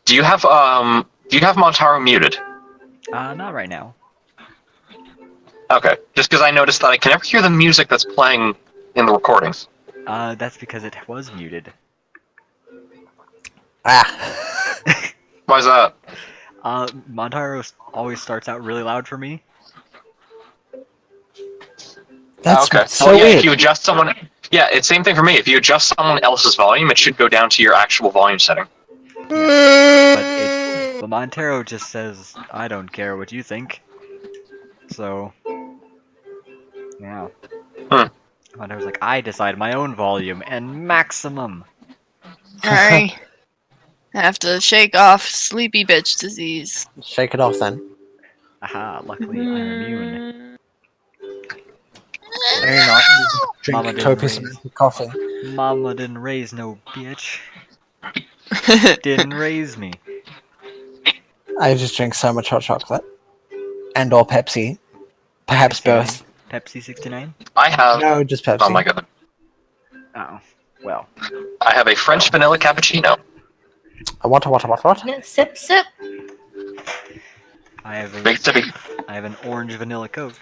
Do you have Montaro muted? Not right now. Okay, just because I noticed that I can never hear the music that's playing in the recordings. That's because it was muted. Ah. Why's that? Montaro always starts out really loud for me. That's okay. so Well, yeah, weird. if you adjust someone, yeah, it's same thing for me. If you adjust someone else's volume, it should go down to your actual volume setting. But Montero just says, "I don't care what you think." So, yeah. Montero's like, "I decide my own volume and maximum." I have to shake off sleepy bitch disease. Shake it off then. Aha! Luckily, I'm immune. No, you're not. You drink Mama didn't copious raise. amounts of coffee. Mama didn't raise no bitch. Didn't raise me. I just drink so much hot chocolate. And or Pepsi. Perhaps 69? both. Pepsi 69? I have. No, just Pepsi. Oh my god. Oh, well. I have a French vanilla cappuccino. What? Yeah, sip, sip. I have Big sippy. I have an orange vanilla Coke.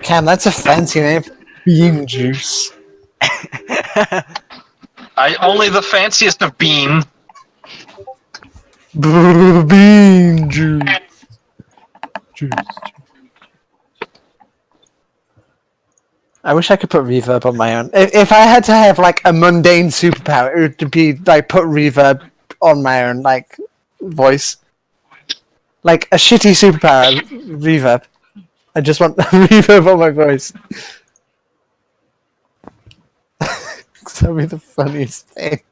Cam, that's a fancy name for bean juice. Only the fanciest of bean. Bean juice. I wish I could put reverb on my own. If I had to have like a mundane superpower, it would be like put reverb on my own like voice. Like a shitty superpower, reverb. I just want reverb on my voice. That would be the funniest thing.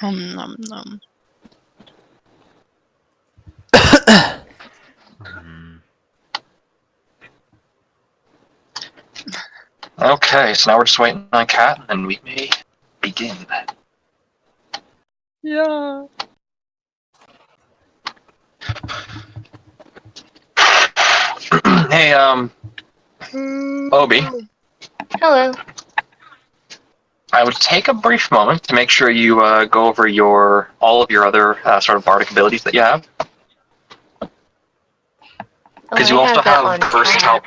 Nom nom. Okay, so now we're just waiting on Cat, and we may begin. Yeah. Hey, Obi, Hello. I would take a brief moment to make sure you go over all of your other sort of bardic abilities that you have, because you I also that on have versatile. tap.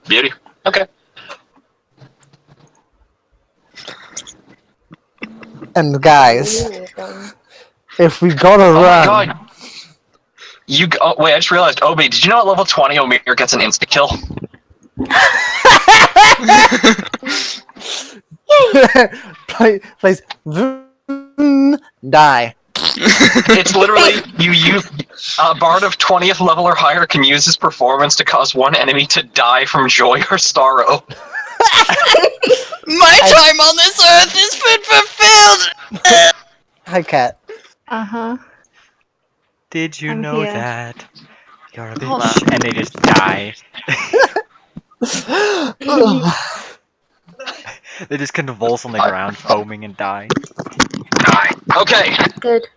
Beauty. Okay. And guys, Ooh, if we gotta Oh my run, god. Wait, I just realized, Obi, did you know at level 20 Omir gets an insta kill? please die. It's literally, you use a bard of 20th level or higher can use his performance to cause one enemy to die from joy or sorrow. My time on this earth is been fulfilled. Hi, Cat. Uh-huh. Did you I'm know here. that? You're a Hold bitch. And they just die. They just convulse on the ground, foaming and die. Okay. Good.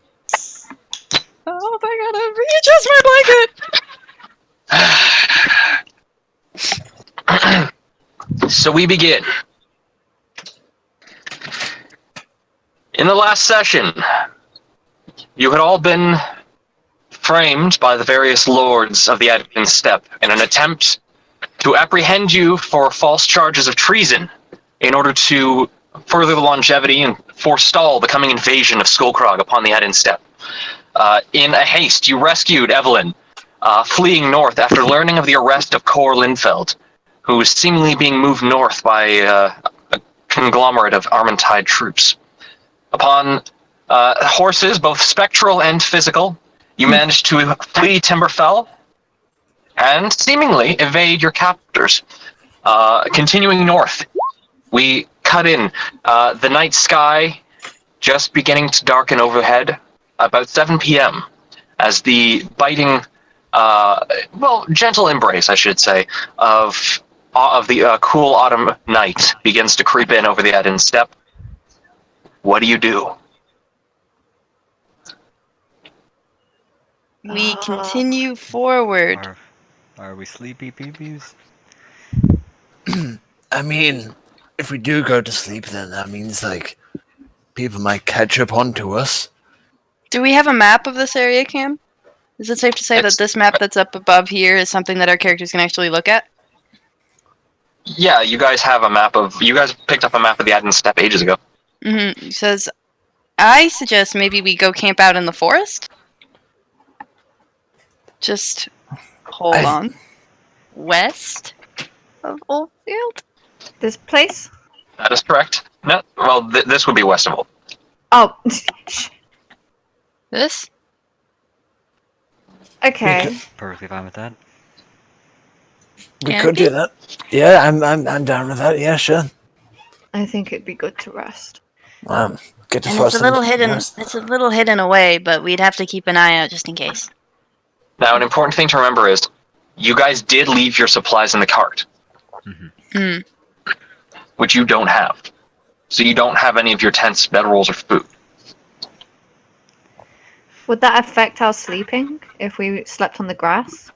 Oh, I gotta readjust my blanket. So we begin. In the last session, you had all been framed by the various lords of the Advent Steppe in an attempt to apprehend you for false charges of treason in order to further the longevity and forestall the coming invasion of Skullkrog upon the Advent Steppe. In a haste, you rescued Evelyn, fleeing north after learning of the arrest of Cor Linfeld, who was seemingly being moved north by a conglomerate of Armentide troops. Upon horses, both spectral and physical, you managed to flee Timberfell and seemingly evade your captors. Continuing north, we cut in the night sky just beginning to darken overhead about 7 p.m. as the biting, gentle embrace, I should say, of the cool autumn night begins to creep in over the Advent Steppe. What do you do? We continue forward. Are we sleepy peepees? I mean, if we do go to sleep, then that means like people might catch up onto us. Do we have a map of this area, Cam? Is it safe to say It's- that this map that's up above here is something that our characters can actually look at? Yeah, you guys have a map of. You guys picked up a map of the Adden Steppe ages ago. Mm-hmm. It says, I suggest maybe we go camp out in the forest. Just hold on. West of Oldfield? This place? That is correct. No, well, this would be west of Old. Oh. This? Okay. Perfectly fine with that. We Can could it be? do that. Yeah, I'm down with that. Yeah, sure. I think it'd be good to rest. Get to And force it's a little them. hidden. Yes. It's a little hidden away, but we'd have to keep an eye out just in case. Now, an important thing to remember is, you guys did leave your supplies in the cart, Hmm. which you don't have. So you don't have any of your tents, bedrolls, or food. Would that affect our sleeping if we slept on the grass?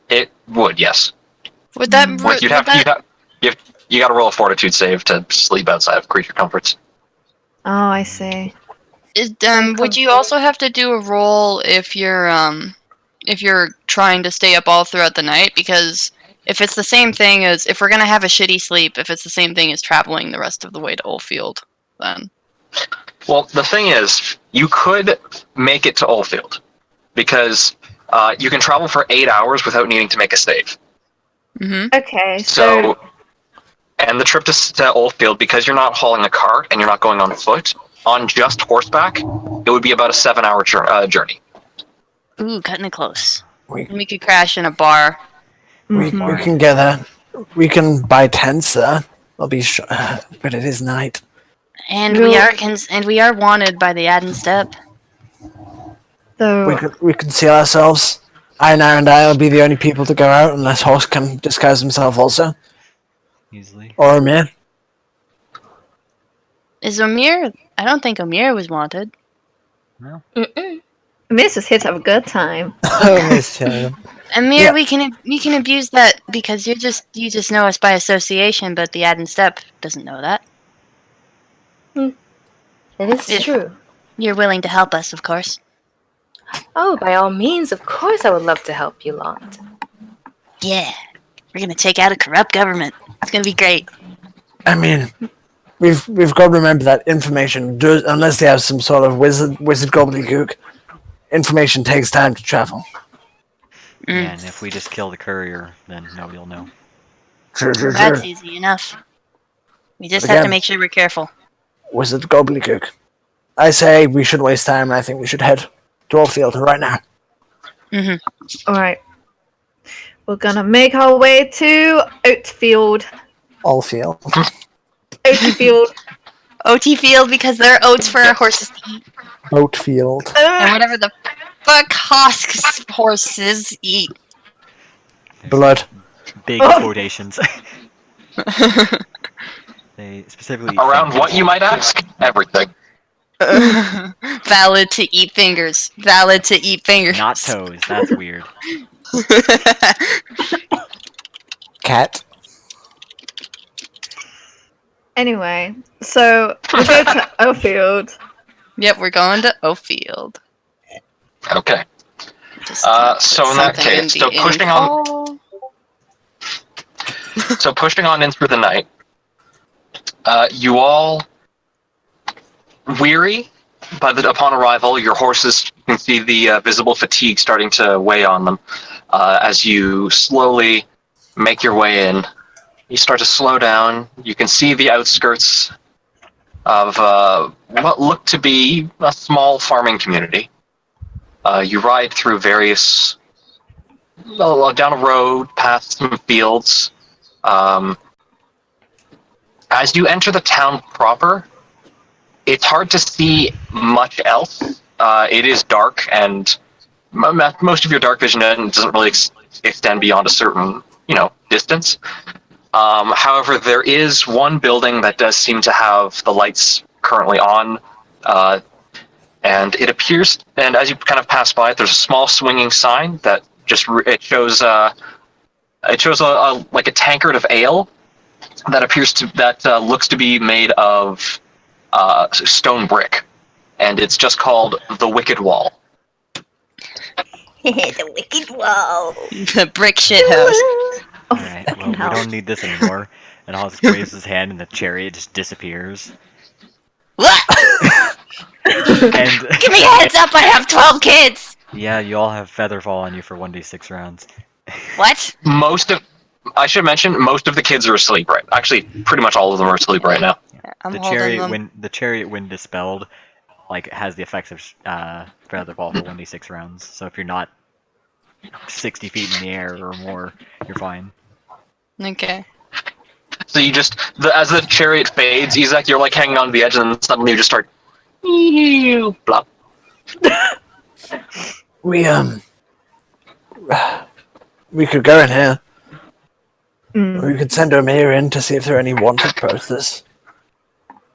It would, yes. Would that? Like you got to roll a fortitude save to sleep outside of creature comforts. Oh, I see. Would you also have to do a roll if you're trying to stay up all throughout the night? Because if it's the same thing as if we're gonna have a shitty sleep, if it's the same thing as traveling the rest of the way to Oldfield, then Well, the thing is, you could make it to Oldfield, because you can travel for 8 hours without needing to make a save. Okay, So, and the trip to Oldfield, because you're not hauling a cart and you're not going on foot, on just horseback, it would be about a 7-hour journey. ooh, cutting it close. We- And we could crash in a bar. We Mhm. can get there. We can buy tents there. I'll be sure, but it is night. And We'll- we are wanted by the Adden Steppe. So We can seal ourselves. Einar and I will be the only people to go out unless Horse can disguise himself also, Easily. or Amir. Is Omir? I don't think Omir was wanted. Mm-mm. Miss is here to have a good time. Oh, Miss Taylor. Amir, Yeah. we can abuse that because you just know us by association, but the Adden Steppe doesn't know that. It is Yeah. true. You're willing to help us, of course. Oh, by all means, of course I would love to help you lot. Yeah, we're gonna take out a corrupt government. It's gonna be great. I mean, we've got to remember that information does, unless they have some sort of wizard gobbledygook. Information takes time to travel. Mm. Yeah, and if we just kill the courier, then nobody will know. Sure. That's easy enough. We just But have to again- make sure we're careful. Wizard gobbledygook. I say we should waste time, and I think we should head to Oldfield right now. Alright. We're gonna make our way to Oatfield. Oldfield. Oatfield. OT field because there are oats for our horses to eat, Oatfield. and whatever the fuck husks horses eat. Blood. Big Oh. quotations. They specifically Around what, you might ask? Everything. Valid to eat fingers. Valid to eat fingers. Not toes. That's weird. Cat. Anyway, so we go to Oatfield. Yep, we're going to Oatfield. Okay. Just So in that something in case, the so pushing on, info. so pushing on in through the night, you all, weary, but upon arrival, your horses, you can see the visible fatigue starting to weigh on them. As you slowly make your way in, you start to slow down. You can see the outskirts of what look to be a small farming community. You ride through various, down a road, past some fields. As you enter the town proper, it's hard to see much else. It is dark, and most of your dark vision doesn't really extend beyond a certain, distance. However, there is one building that does seem to have the lights currently on, and it appears. And as you kind of pass by it, there's a small swinging sign that just it shows like a tankard of ale that looks to be made of stone brick, and it's just called the Wicked Wall. The wicked wall. The brick shit house. Alright, well, we don't need this anymore. And Oz waves his hand and the chariot just disappears. What? And Give me a heads up, I have 12 kids! yeah, you all have feather fall on you for 1d6 rounds. What? I should mention, most of the kids are asleep right. Actually, pretty much all of them are asleep right now. I'm The holding them. chariot wind dispelled, like, has the effects of feather fall for 1d6 rounds. So if you're not 60 feet in the air or more, you're fine. Okay. So you just, as the chariot fades, Izak, you're like hanging on the edge, and then suddenly you just start. Blah. We could go in here. Mm. We could send Omir in to see if there are any wanted posters.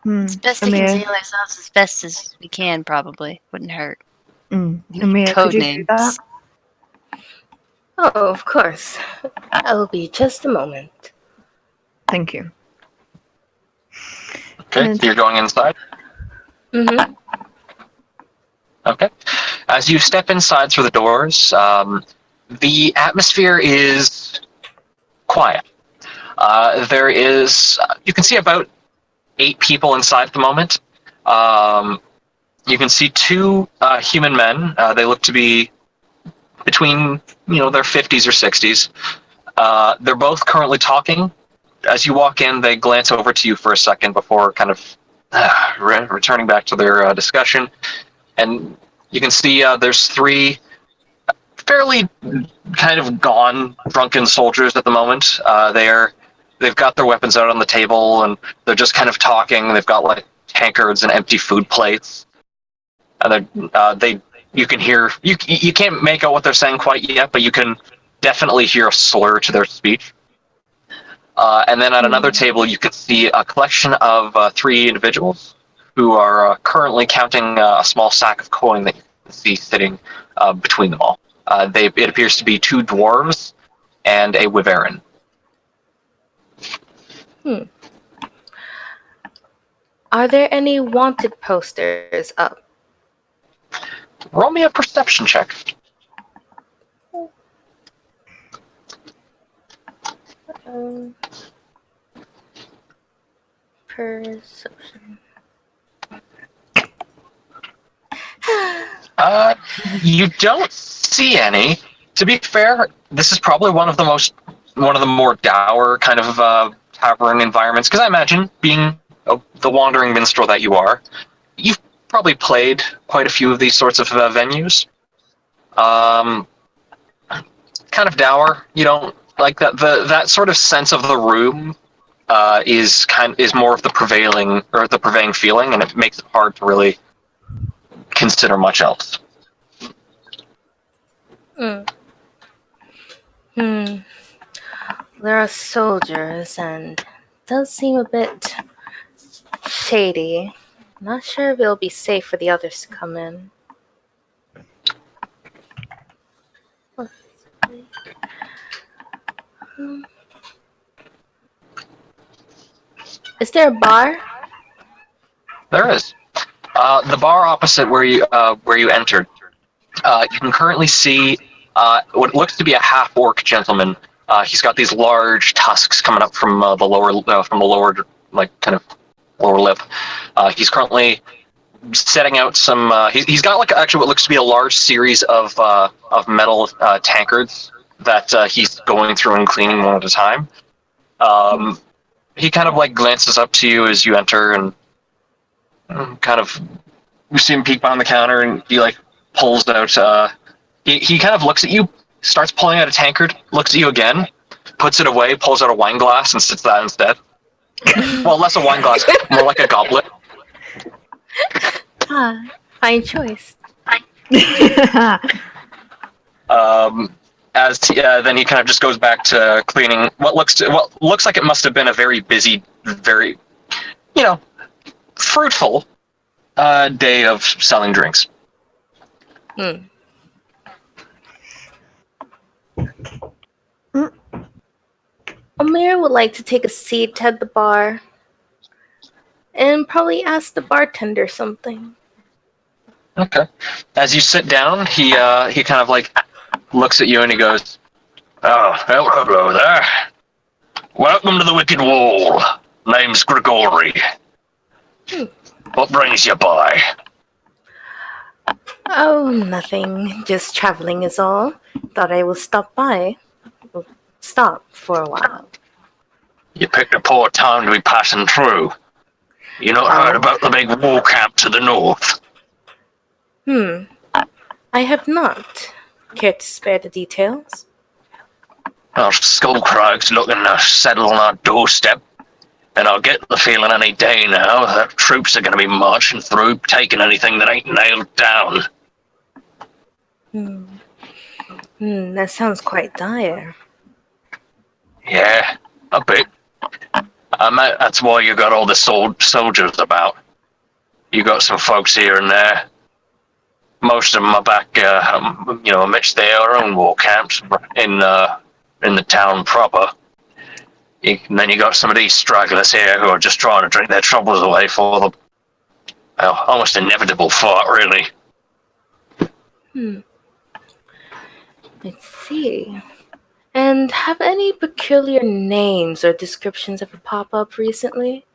It's best to Amir. conceal ourselves as best as we can, probably. Wouldn't hurt. Amir, Code could you do names. that? Oh, of course. I'll be just a moment. Thank you. Okay, And- so you're going inside. Mm-hmm. Okay. As you step inside through the doors, the atmosphere is quiet. There is, you can see about 8 people inside at the moment. You can see 2 human men. They look to be between, their 50s or 60s. They're both currently talking. As you walk in, they glance over to you for a second before kind of returning back to their discussion. And you can see there's 3 fairly kind of gone, drunken soldiers at the moment. They've got their weapons out on the table, and they're just kind of talking. They've got like tankards and empty food plates, and you can hear you can't make out what they're saying quite yet, but you can definitely hear a slur to their speech. And then at another table, you can see a collection of 3 individuals who are currently counting a small sack of coin that you can see sitting between them all. It appears to be 2 dwarves and a wyvern. Are there any wanted posters up? Roll me a perception check. Perception. You don't see any. To be fair, this is probably one of the more dour kind of tavern environments. Because I imagine, being the wandering minstrel that you are, you've probably played quite a few of these sorts of venues. Kind of dour. You don't like that. That sort of sense of the room is more of the prevailing feeling, and it makes it hard to really consider much else. There are soldiers, and it does seem a bit shady. I'm not sure if it'll be safe for the others to come in. Is there a bar? There is. The bar opposite where you entered. You can currently see what looks to be a half-orc gentleman. He's got these large tusks coming up from the lower kind of lower lip. He's currently setting out some. He's got like actually what looks to be a large series of metal tankards that he's going through and cleaning one at a time. He kind of like glances up to you as you enter, and kind of you see him peek behind the counter, and he like pulls out. He kind of looks at you, starts pulling out a tankard, looks at you again, puts it away, pulls out a wine glass, and sits that instead. Well, less a wine glass, more like a goblet. Fine choice. Then he kind of just goes back to cleaning what looks like it must have been a very busy, very, fruitful day of selling drinks. Amir would like to take a seat at the bar and probably ask the bartender something. Okay. As you sit down, he kind of like looks at you and he goes, "Oh, hello there. Welcome to the Wicked Wall. Name's Grigori. What brings you by?" Oh, nothing. Just traveling is all. Thought I would stop by. Stop for a while. You picked a poor time to be passing through. You not heard about the big war camp to the north? I have not. Care to spare the details? Our Skullcrag's looking to settle on our doorstep, and I'll get the feeling any day now that troops are going to be marching through, taking anything that ain't nailed down. That sounds quite dire. Yeah, a bit. That's why you got all the soldiers about. You got some folks here and there. Most of them are back, amidst their own war camps in the town proper. And then you got some of these stragglers here who are just trying to drink their troubles away for the almost inevitable fight, really. I see. And have any peculiar names or descriptions ever pop up recently?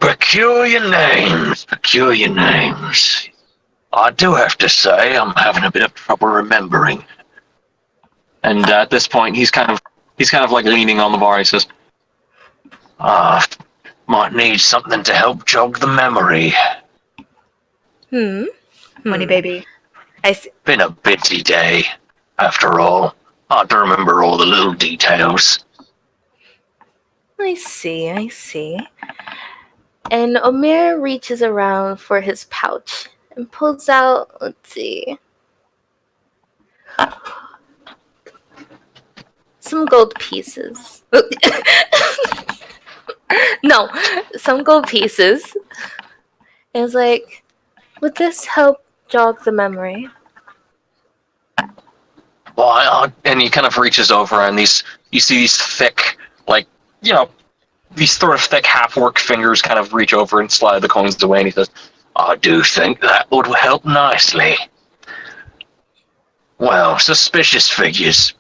Peculiar names. I do have to say, I'm having a bit of trouble remembering. And at this point, he's kind of like leaning on the bar. He says, might need something to help jog the memory. Money baby. Been a busy day, after all. Hard to remember all the little details. I see. And Omer reaches around for his pouch and pulls out, let's see, some gold pieces. No, some gold pieces. And it's like, would this help jog the memory? Well, and he kind of reaches over, and you see these thick, these sort of thick half-work fingers kind of reach over and slide the coins away, and he says, I do think that would help nicely. Well, suspicious figures.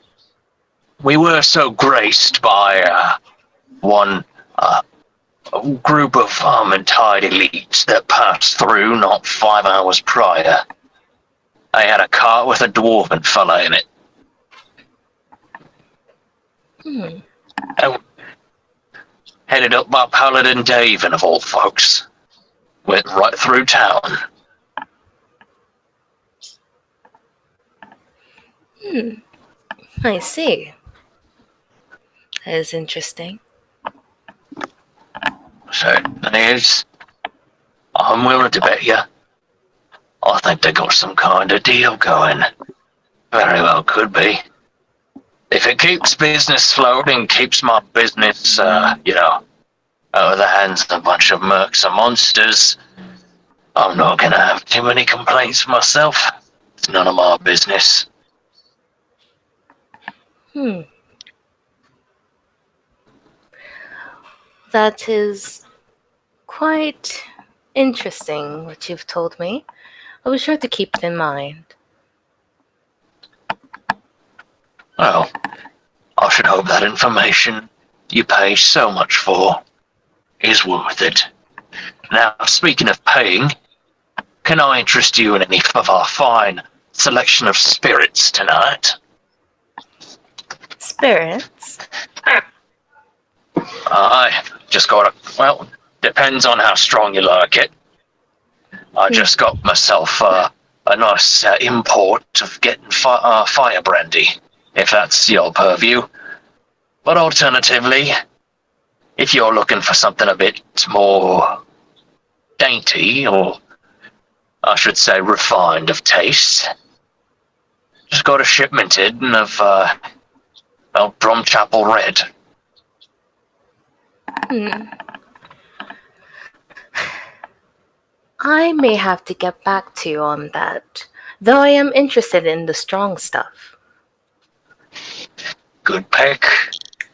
We were so graced by one group of Vermintide elites that passed through not 5 hours prior. I had a cart with a dwarven fella in it. And headed up by Paladin Davin, of all folks. Went right through town. I see. That is interesting. Certainly is. I'm willing to bet you. I think they got some kind of deal going. Very well could be. If it keeps business floating, keeps my business, out of the hands of a bunch of mercs and monsters, I'm not gonna have too many complaints myself. It's none of my business. That is quite interesting, what you've told me. I'll be sure to keep it in mind. Well, I should hope that information you pay so much for is worth it. Now, speaking of paying, can I interest you in any of our fine selection of spirits tonight? Spirits? I just got depends on how strong you like it. I just got myself a nice import of getting fire brandy, if that's your purview. But alternatively, if you're looking for something a bit more dainty, or I should say refined of taste, just got a shipmented of Drumchapel Red. I may have to get back to you on that, though I am interested in the strong stuff. Good pick.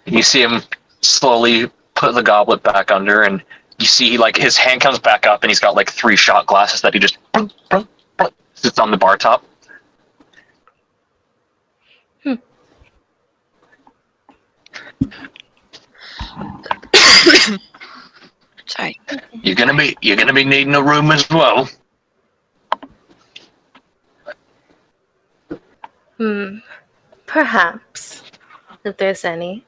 You see him slowly put the goblet back under, and you see like his hand comes back up, and he's got like 3 shot glasses that he just sits on the bar top. Sorry. You're gonna be needing a room as well. Perhaps, if there's any.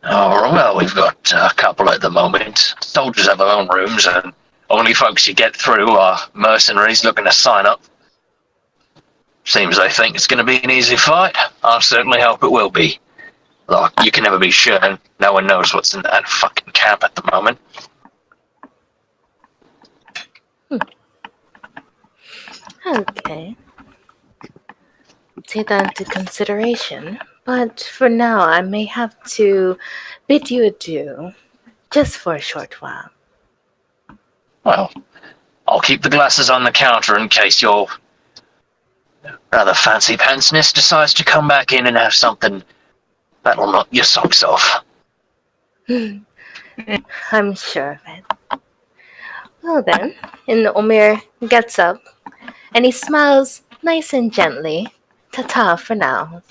Oh, well, we've got a couple at the moment. Soldiers have their own rooms, and only folks you get through are mercenaries looking to sign up. Seems they think it's going to be an easy fight. I certainly hope it will be. Look, you can never be sure. No one knows what's in that fucking camp at the moment. Okay. Take that into consideration. But for now, I may have to bid you adieu, just for a short while. Well, I'll keep the glasses on the counter in case your rather fancy pantsness decides to come back in and have something that'll knock your socks off. I'm sure of it. Well then, and Omir gets up, and he smiles nice and gently. Ta-ta for now.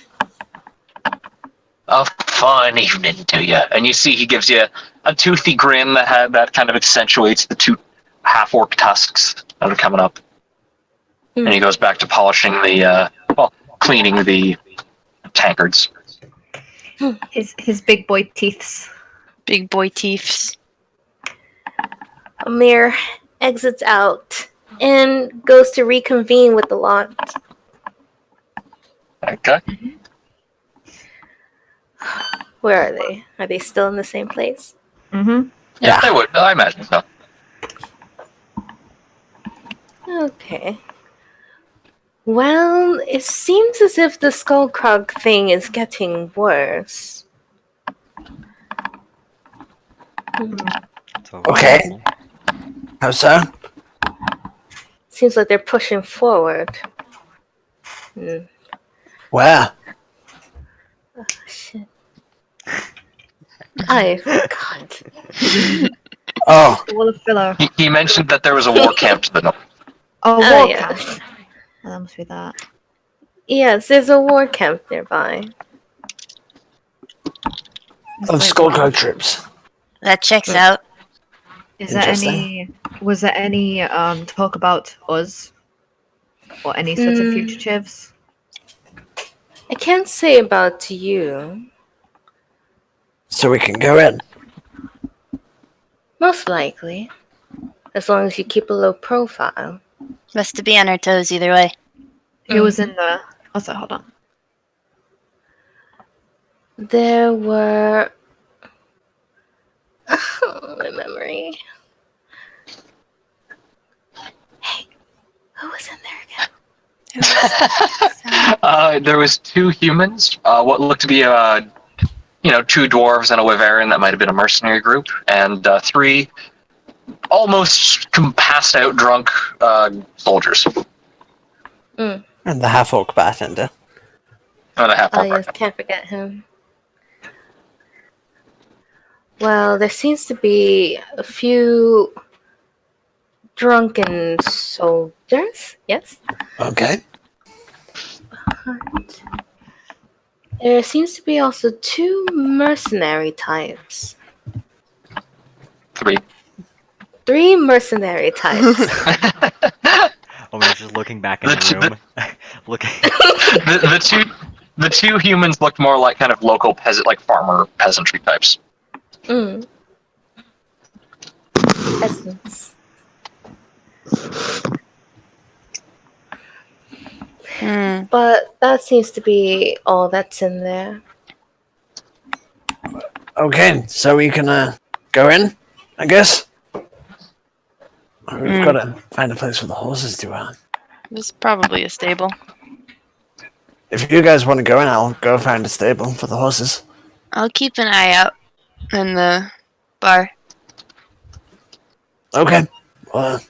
A fine evening to you. And you see he gives you a toothy grin that kind of accentuates the 2 half-orc tusks that are coming up. And he goes back to polishing cleaning the tankards. His big boy teeths. Big boy teeths. Amir exits out and goes to reconvene with the lot. Okay. Where are they? Are they still in the same place? Mm-hmm. Yeah, they would. I imagine so. Okay. Well, it seems as if the Skullcrug thing is getting worse. So Okay. How so? Seems like they're pushing forward. Where? Oh, shit. I forgot. Oh, Wall of filler. He mentioned that there was a war camp to the north. Oh, Oh, war yeah. camp. Oh, that must be that. Yes, there's a war camp nearby. of Skullcrug troops. That checks out. Is there any? Was there any talk about us or any sort of fugitives? I can't say about you. So we can go in. Most likely. As long as you keep a low profile. Best to be on our toes either way. Who was in the? Oh, sorry, hold on. There were... my memory. Hey, who was in there again? There was 2 humans, what looked to be 2 dwarves and a wyvern that might have been a mercenary group, and 3 almost passed out drunk soldiers. And the half-orc bartender. And a half Oh yes, can't forget him. Well, there seems to be a few drunken soldiers, yes? Okay. But there seems to be also 2 mercenary types. 3. 3 mercenary types. Oh, we're just looking back in the room. Looking. The two humans looked more like kind of local peasant, like farmer peasantry types. Essence. But that seems to be all that's in there. Okay, so we can go in, I guess. We've got to find a place for the horses to run. It's probably a stable. If you guys want to go in, I'll go find a stable for the horses. I'll keep an eye out in the bar. Okay. Well,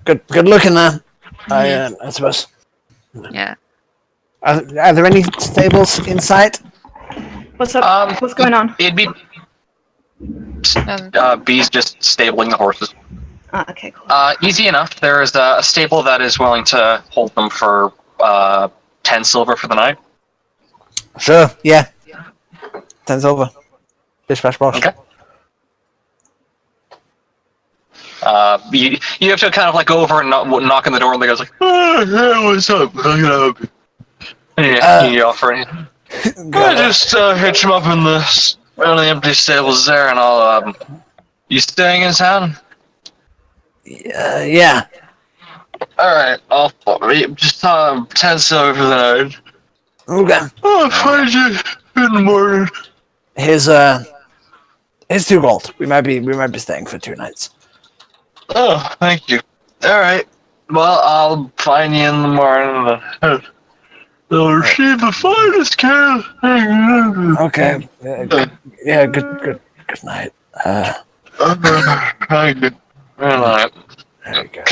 good looking there. I suppose. Yeah. Are there any stables in sight? What's up? What's going on? It'd be bees just stabling the horses. Ah, okay, cool. Easy enough. There is a stable that is willing to hold them for 10 silver for the night. Sure. Yeah. 10 silver. Dispatch boss. Okay. You have to kind of like go over and knock on the door, and the guy's like, "Oh, hey, what's up? How can I help you?" And you offer anything. I just hitch him up in the empty stables there, and I'll. You staying in town? Yeah. All right, I'll just 10 silver for the night. Okay. I'll find you in the morning. Here's 2 gold. We might be staying for 2 nights. Oh, thank you. All right. Well, I'll find you in the morning. They'll receive the finest care. Okay. Yeah. Good night. Thank you. Good night. There you go.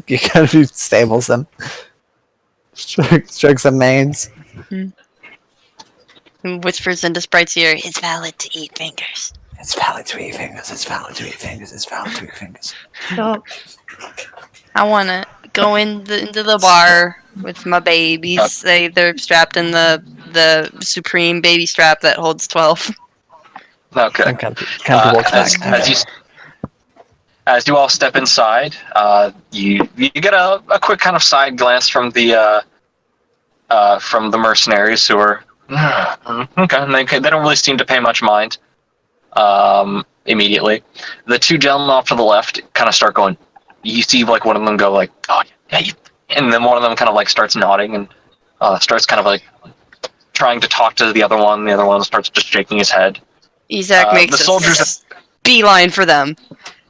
You gotta do stables then. Strokes and mains. Whispers into Sprite's ear, it's valid to eat fingers. It's valid to eat fingers. It's valid to eat fingers. It's valid to eat fingers. Stop. I want to go into the bar with my babies. They're strapped in the supreme baby strap that holds 12. Okay. Can't walk back. As you all step inside, you get a quick kind of side glance from the mercenaries who are okay. And they don't really seem to pay much mind. Immediately, the 2 gentlemen off to the left kind of start going. You see, like one of them go like, "Oh yeah," and then one of them kind of like starts nodding and starts kind of like trying to talk to the other one. The other one starts just shaking his head. Isaac makes the soldiers beeline for them.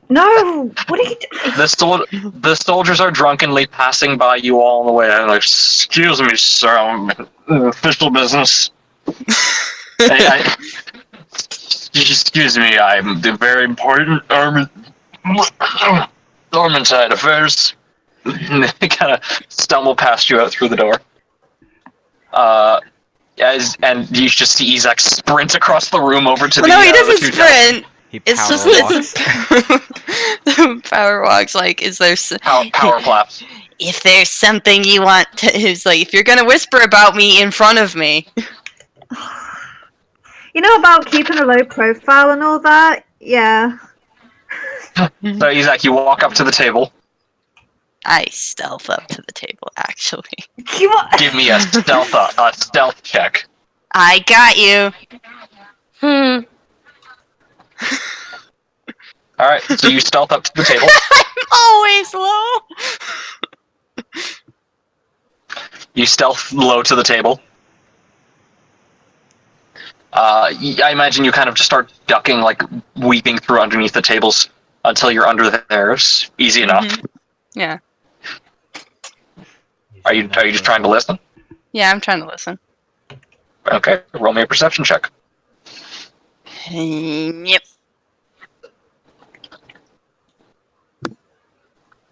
No! What are you doing? The soldiers are drunkenly passing by you all on the way. I'm like, "Excuse me, sir, I'm official business." Excuse me, I'm the very important Armenside affairs. And they kind of stumble past you out through the door. And you just see Isaac sprint across the room over to the. No, he the doesn't 2 gentlemen. sprint. He It's power just walks. power walks. Like, is there? Power claps. If there's something you want to, it's like if you're gonna whisper about me in front of me. You know about keeping a low profile and all that? Yeah. So Isaac, you walk up to the table. I stealth up to the table. Actually, Give me a stealth check. I got you. All right, so you stealth up to the table. I'm always low. You stealth low to the table. I imagine you kind of just start ducking, like weeping through underneath the tables until you're under theirs. Easy enough. Yeah. Are you just trying to listen? Yeah, I'm trying to listen. Okay, roll me a perception check. Yep.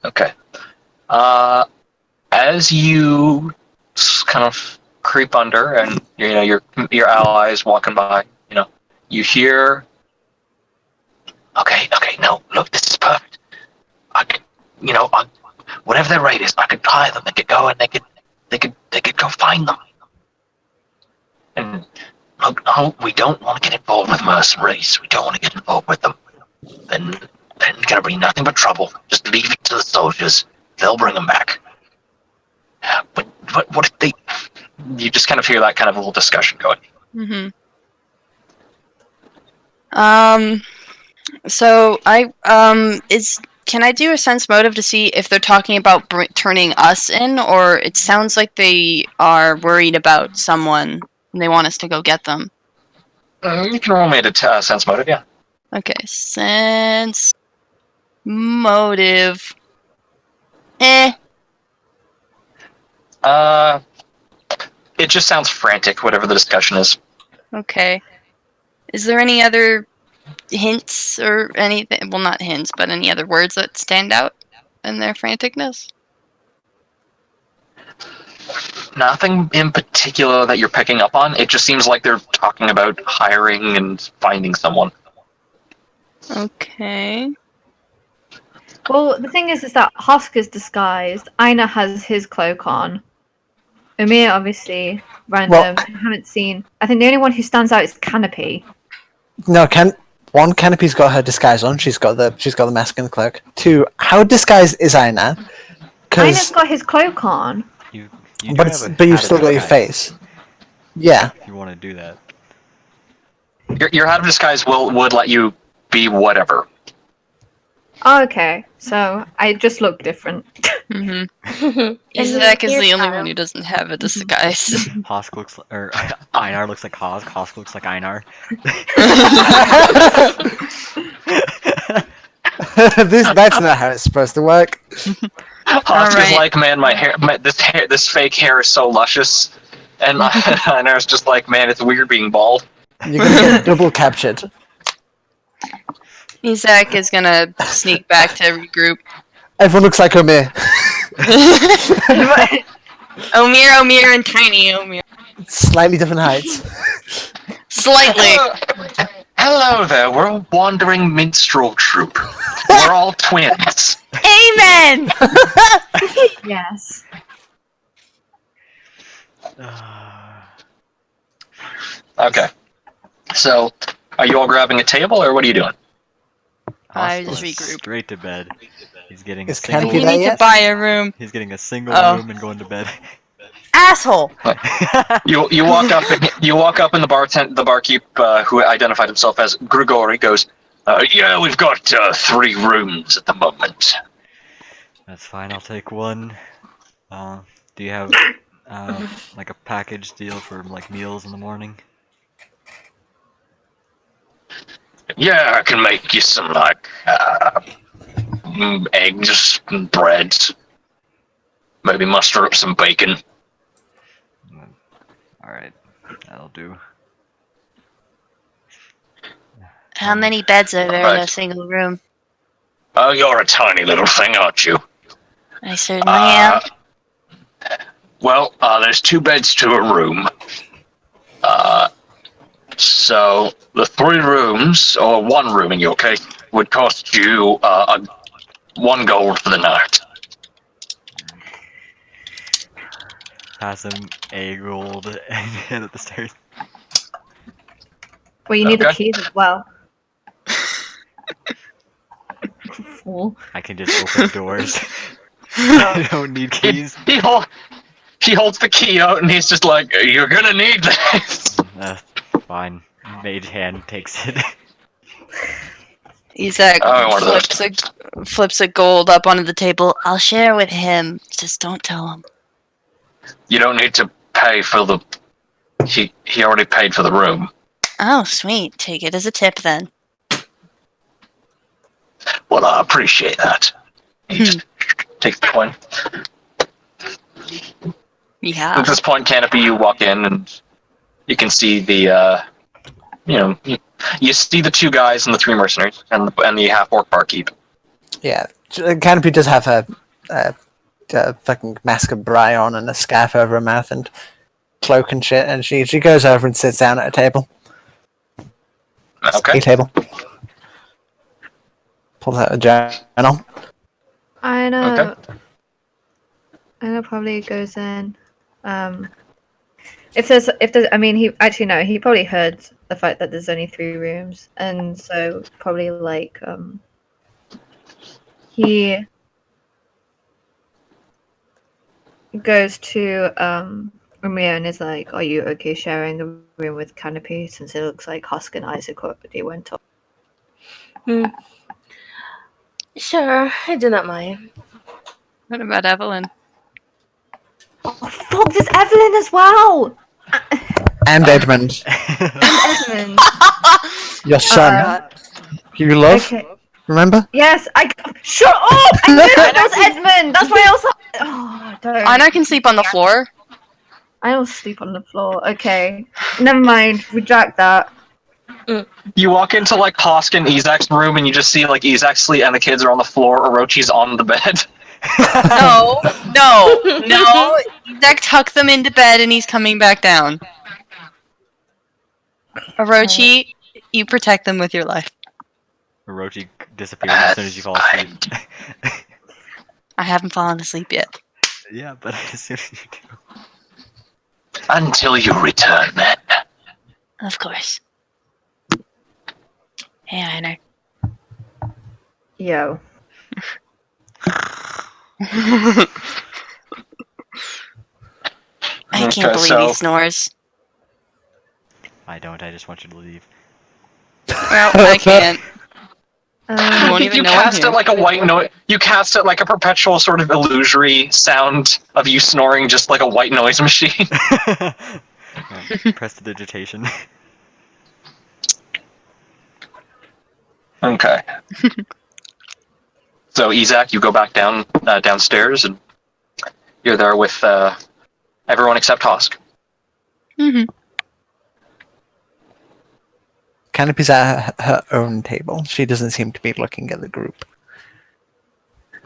Okay. As you kind of creep under, and your allies walking by, you hear. Okay, no, look, this is perfect. I could, whatever their rate is, I could hire them. They could go and they could go find them. And look, no, we don't want to get involved with mercenaries. We don't want to get involved with them. Then it's gonna bring nothing but trouble. Just leave it to the soldiers. They'll bring them back. But what if they? You just kind of hear that kind of little discussion going. So can I do a sense motive to see if they're talking about turning us in, or it sounds like they are worried about someone and they want us to go get them? You can roll me a sense motive, yeah. Okay, sense motive. It just sounds frantic, whatever the discussion is. Okay. Is there any other hints or anything? Well, not hints, but any other words that stand out in their franticness? Nothing in particular that you're picking up on. It just seems like they're talking about hiring and finding someone. Okay. Well, the thing is that Husk is disguised. Aina has his cloak on. Umir, obviously, random. I haven't seen. I think the only one who stands out is Canopy. No, Canopy's got her disguise on. She's got the mask and the cloak. 2, how disguised is Aina? Aina's got his cloak on. You But you've still got your face. Yeah. If you want to do that. Your hat of disguise would let you be whatever. Oh, okay, so I just look different. Mm-hmm. Isaac is the only one who doesn't have a disguise. Hosk looks or Einar looks like Hosk. Hosk looks like Einar. That's not how it's supposed to work. Husk is Alright. like, man, this fake hair is so luscious, and Einar's just like, man, it's weird being bald. You're gonna get double captured. Isaac is gonna sneak back to regroup. Everyone looks like Omir. Omir, and Tiny Omir. Slightly different heights. Slightly. Hello there, we're a wandering minstrel troupe. We're all twins. Amen! Yes. Okay. So, are you all grabbing a table, or what are you doing? I Hosk just goes regroup. straight to bed. He's getting Is a single. Canopy You there need to yet? buy a room. He's getting a single Oh. room and going to bed. Asshole! You walk up and the barkeep who identified himself as Grigori goes, yeah, we've got 3 rooms at the moment. That's fine. I'll take one. Do you have like a package deal for like meals in the morning? Yeah, I can make you some like eggs and bread. Maybe muster up some bacon. All right, that'll do. How many beds are there in a Right. single room? Oh, you're a tiny little thing, aren't you? I certainly am. Well, there's 2 beds to a room. So the 3 rooms, or 1 room in your case, would cost you 1 gold for the night. Pass him a gold and head up the stairs. Well, you need the Okay. keys as well. Fool. I can just open doors. I don't need keys. He holds the key out, and he's just like, "You're gonna need this." Fine. Mage hand takes it. Isaac Oh, one of those. flips a gold up onto the table. I'll share with him. Just don't tell him. You don't need to pay for the. He already paid for the room. Oh, sweet. Take it as a tip then. Well, I appreciate that. He just takes the coin. Yeah. At this point, Canopy, you walk in and you can see the, you see the 2 guys and the 3 mercenaries and the half-orc barkeep. Yeah, Canopy does have a fucking mask of Bry on and a scarf over her mouth and cloak and shit, and she goes over and sits down at a table. Okay. A table. Pulls out a journal. I know. Okay. Aina probably goes in. If there's, I mean, he probably heard the fact that there's only 3 rooms, and so probably like, he goes to Umir and is like, "Are you okay sharing the room with Canopy?" Since it looks like Husk and Isaac already went off. Sure, I do not mind. What about Evelyn? Oh fuck! There's Evelyn as well. And Edmund, Edmund. your son, you love, Okay. remember? Yes, shut up! I knew that was Edmund. That's why I was like, oh, don't. Anna can sleep on the floor. I don't sleep on the floor. Okay, never mind. Retract that. You walk into like Hosk and Izak's room, and you just see like Izak sleep, and the kids are on the floor. Orochi's on the bed. No. Zach tucked them into bed and he's coming back down. Orochi, you protect them with your life. Orochi disappears as soon as you fall asleep. I haven't fallen asleep yet. Yeah, but as soon as you do. Until you return. Of course. Hey, Einar. Yo. I can't Okay, believe so- he snores. I don't, I just want you to leave. Well, I can't. Um, won't even You know I'm cast it here. like a white noise. You cast it like a perpetual sort of illusory sound of you snoring, just like a white noise machine. Prestidigitation. Okay. So Izak, you go back downstairs, and you're there with everyone except Hosk. Mm-hmm. Canopy's at her own table. She doesn't seem to be looking at the group.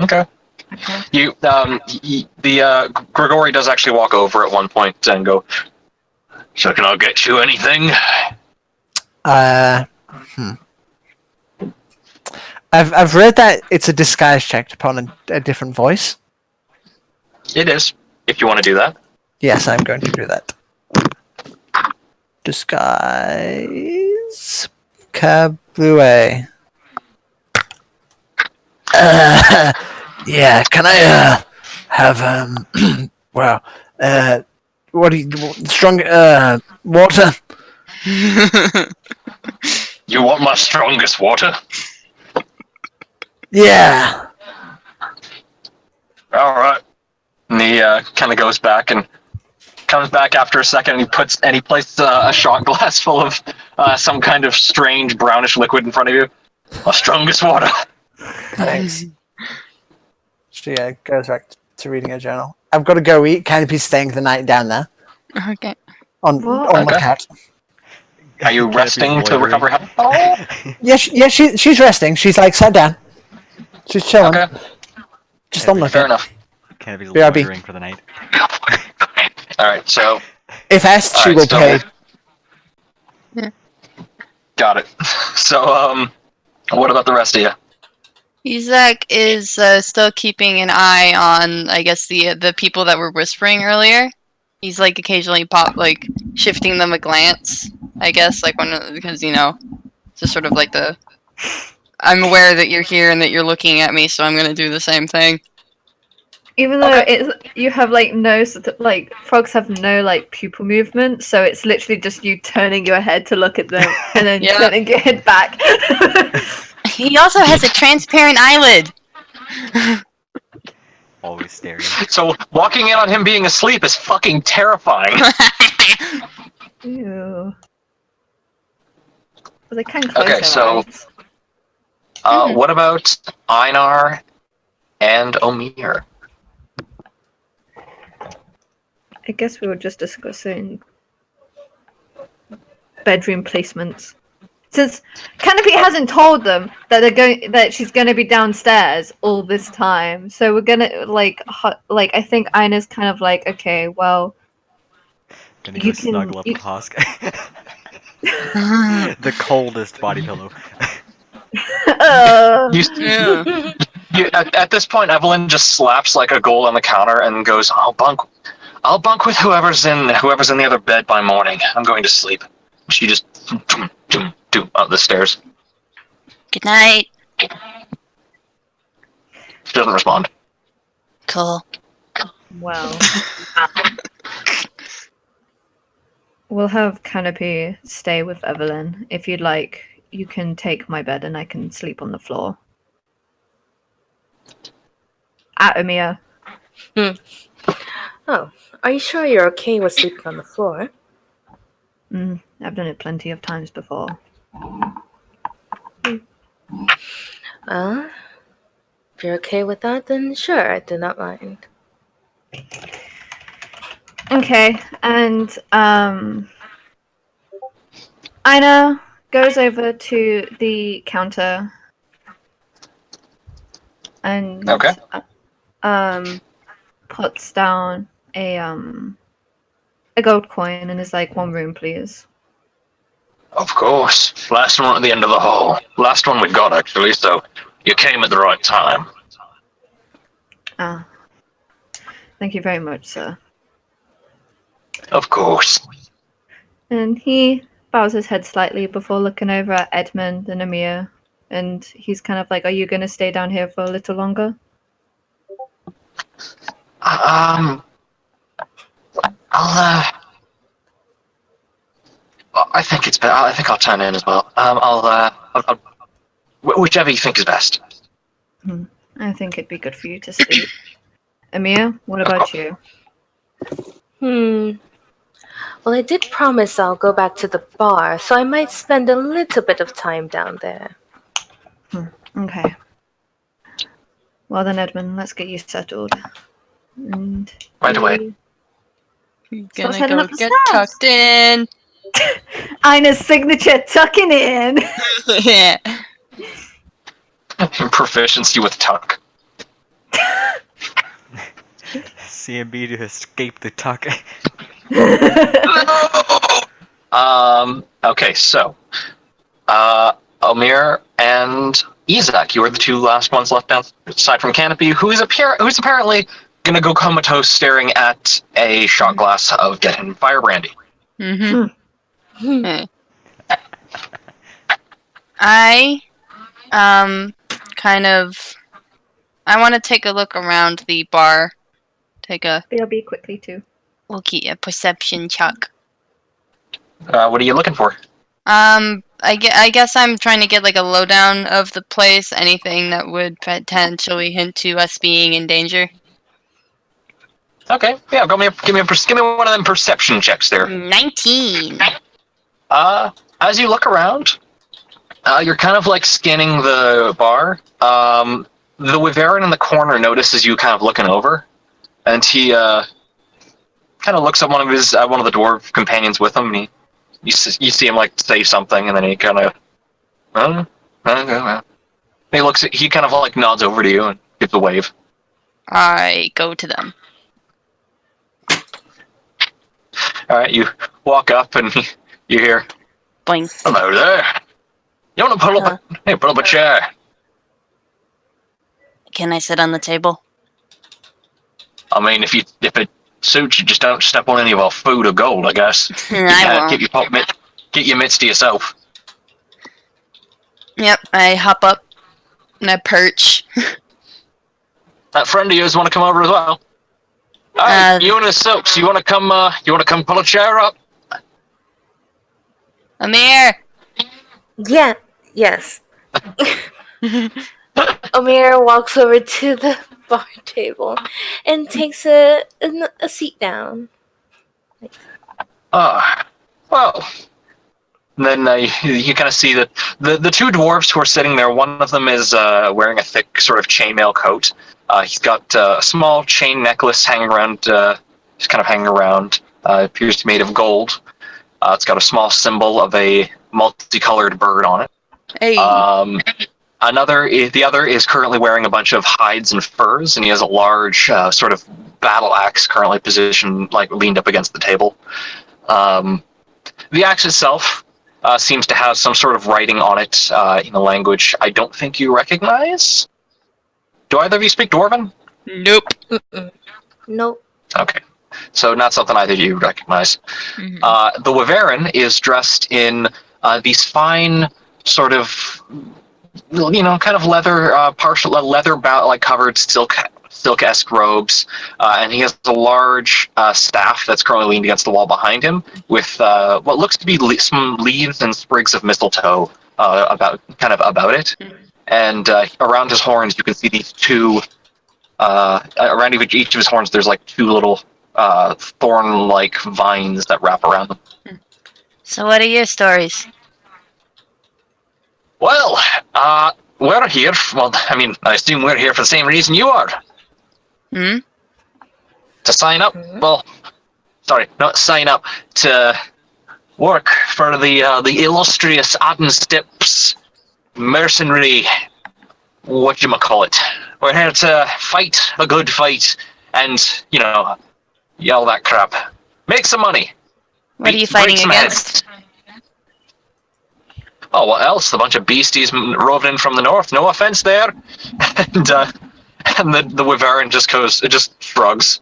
Okay. okay. You Grigori does actually walk over at one point and go, "So can I get you anything?" I've read that it's a disguise check upon a different voice. It is, if you want to do that. Yes, I'm going to do that. Disguise. Kablooey. Yeah, can I have well, what do you strong water? You want my strongest water? Yeah. All right. And he kind of goes back and comes back after a second, and he places a shot glass full of some kind of strange brownish liquid in front of you. My strongest water. Thanks. She goes back to reading her journal. I've got to go eat. Canopy's staying the night down there Okay. on What? my Okay. cat. Are you Canopy's resting to loitering. recover health? Yeah, she's resting. She's like sat down. She's chilling. Okay. Just on the Fair enough. Canopy's BRB. loitering for the night. All right. So If asked, she Alright, will so- pay. got it. So what about the rest of you? Izak is still keeping an eye on, I guess, the people that were whispering earlier. He's like occasionally shifting them a glance, I guess, because just sort of like I'm aware that you're here and that you're looking at me, so I'm gonna do the same thing. Even though you have frogs have no pupil movement, so it's literally just you turning your head to look at them and then Yeah. turning your head back. He also has a transparent eyelid. Always staring. So walking in on him being asleep is fucking terrifying. Ew. Well, they can close Okay, their so- eyes. What about Einar and Omir? I guess we were just discussing bedroom placements. Since Canopy hasn't told them that she's going to be downstairs all this time, so we're gonna I think Ina's kind of like, okay, well, Gonna You go can- snuggle up you- with Hosk. The coldest body pillow. You, at this point, Evelyn just slaps like a goal on the counter and goes, I'll bunk with whoever's in the other bed by morning. I'm going to sleep." She just up the stairs. Good night. She doesn't respond. Cool. well, we'll have Canopy stay with Evelyn. If you'd like, you can take my bed and I can sleep on the floor. Atomia. Oh, are you sure you're okay with sleeping on the floor? I've done it plenty of times before. If you're okay with that, then sure, I do not mind. Okay, and Ina, goes over to the counter and Okay. puts down a gold coin and is like, 1 room, please. Of course. Last one at the end of the hall. Last one we got, actually, so you came at the right time. Ah. Thank you very much, sir. Of course. And he bows his head slightly before looking over at Edmund and Amir. And he's kind of like, are you going to stay down here for a little longer? I think it's better. I think I'll turn in as well. Whichever you think is best. I think it'd be good for you to sleep. Amir, what about you? Well, I did promise I'll go back to the bar, so I might spend a little bit of time down there. Okay. Well then, Edmund, let's get you settled. And Right away. Starts Gonna heading go up the get stairs. tucked in. Ina's signature, tucking in. Yeah. Proficiency with tuck. CMB to escape the tuck. Okay, so, Omir and Izak, you are the two last ones left down, aside from Canopy, who's apparently gonna go comatose staring at a shot glass of Getting Fire Brandy. Mm-hmm. I, I want to take a look around the bar. Take a BRB quickly too. a perception check. What are you looking for? I guess I'm trying to get like a lowdown of the place. Anything that would potentially hint to us being in danger. Okay, yeah, give me one of them perception checks there. 19. As you look around, you're kind of like scanning the bar. The Wyverian in the corner notices you kind of looking over, and he kind of looks at one of the dwarf companions with him, and you see him like say something, and then he kind of he kind of like nods over to you and gives a wave. I go to them. All right, you walk up and you hear, Boing. "Hello there. You want to pull up a chair?" Can I sit on the table? I mean, if it suits you, just don't step on any of our food or gold, I guess. I won't. Get your mitts to yourself. Yep, I hop up and I perch. That friend of yours want to come over as well? Hey, you and his Silks, you want to come pull a chair up? Amir! Yeah, yes. Amir walks over to the bar table and takes a seat down. Well. And then you kind of see that the two dwarves who are sitting there, one of them is wearing a thick sort of chainmail coat. He's got a small chain necklace hanging around, just kind of hanging around. Appears to be made of gold. It's got a small symbol of a multicolored bird on it. Hey. The other is currently wearing a bunch of hides and furs, and he has a large sort of battle axe currently positioned, like leaned up against the table. The axe itself seems to have some sort of writing on it in a language I don't think you recognize. Do either of you speak Dwarven? Nope. Nope. Okay. So not something either of you recognize. Mm-hmm. The Wyverian is dressed in these fine sort of, kind of leather, partial leather like covered silk-esque robes, and he has a large staff that's currently leaned against the wall behind him, with what looks to be some leaves and sprigs of mistletoe about it. And around his horns, you can see these two. Around each of his horns, there's like two little thorn-like vines that wrap around them. So what are your stories? Well, we're here. Well, I mean, I assume we're here for the same reason you are. Hmm? To sign up? Well, sorry, not sign up. To work for the illustrious Addenstip's mercenary. Whatchamacallit. We're here to fight a good fight, and all that crap. Make some money. What are you fighting Break some against? heads. Oh, what else? A bunch of beasties roving in from the north. No offense there. And the Wyvern just shrugs.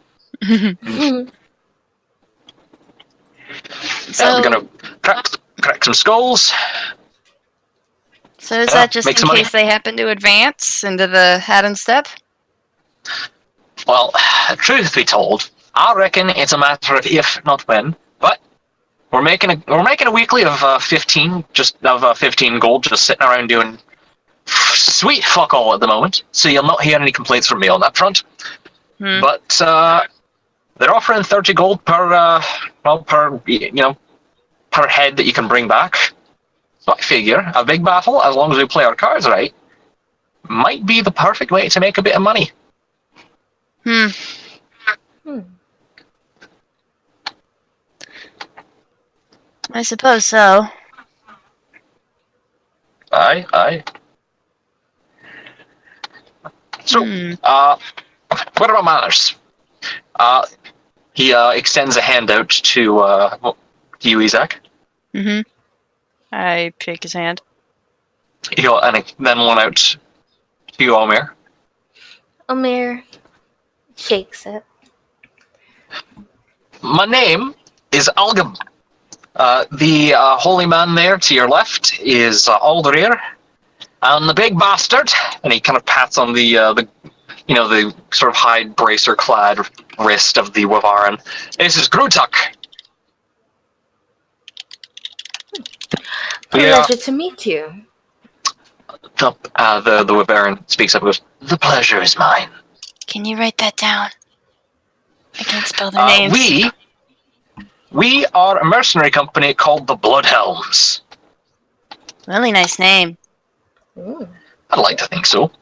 So, We're gonna crack some skulls. so is that just make in some money. case they happen to advance into the Haddon Step? Well, truth be told, I reckon it's a matter of if, not when. But we're making a weekly of 15 gold, just sitting around doing sweet fuck all at the moment. So you'll not hear any complaints from me on that front. But they're offering 30 gold per head that you can bring back. So I figure a big battle, as long as we play our cards right, might be the perfect way to make a bit of money. I suppose so. Aye. So, what about manners? He extends a hand out to you, Isaac. I shake his hand. And then one out to you, Omer. Omer shakes it. My name is Algam. The holy man there to your left is Aldarir. And the big bastard, and he kind of pats on the sort of hide bracer-clad wrist of the Wyvern. This is Grutuk. Pleasure to meet you. The Wyvern speaks up and goes, "The pleasure is mine." Can you write that down? I can't spell their names. We are a mercenary company called the Bloodhelms. Really nice name. Ooh. I'd like to think so.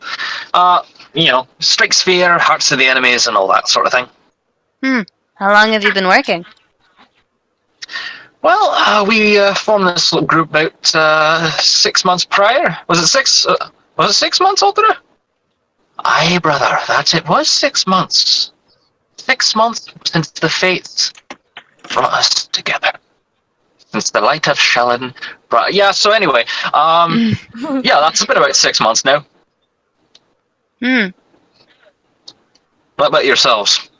Strike sphere, hearts of the enemies, and all that sort of thing. How long have you been working? Well, we formed this little group about 6 months prior. Was it 6? Was it 6 months, Aldra? Aye, brother, it was 6 months. 6 months since the fates brought us together. Since the light of Shellen brought... Yeah, so anyway, yeah, that's been about 6 months now. What about yourselves?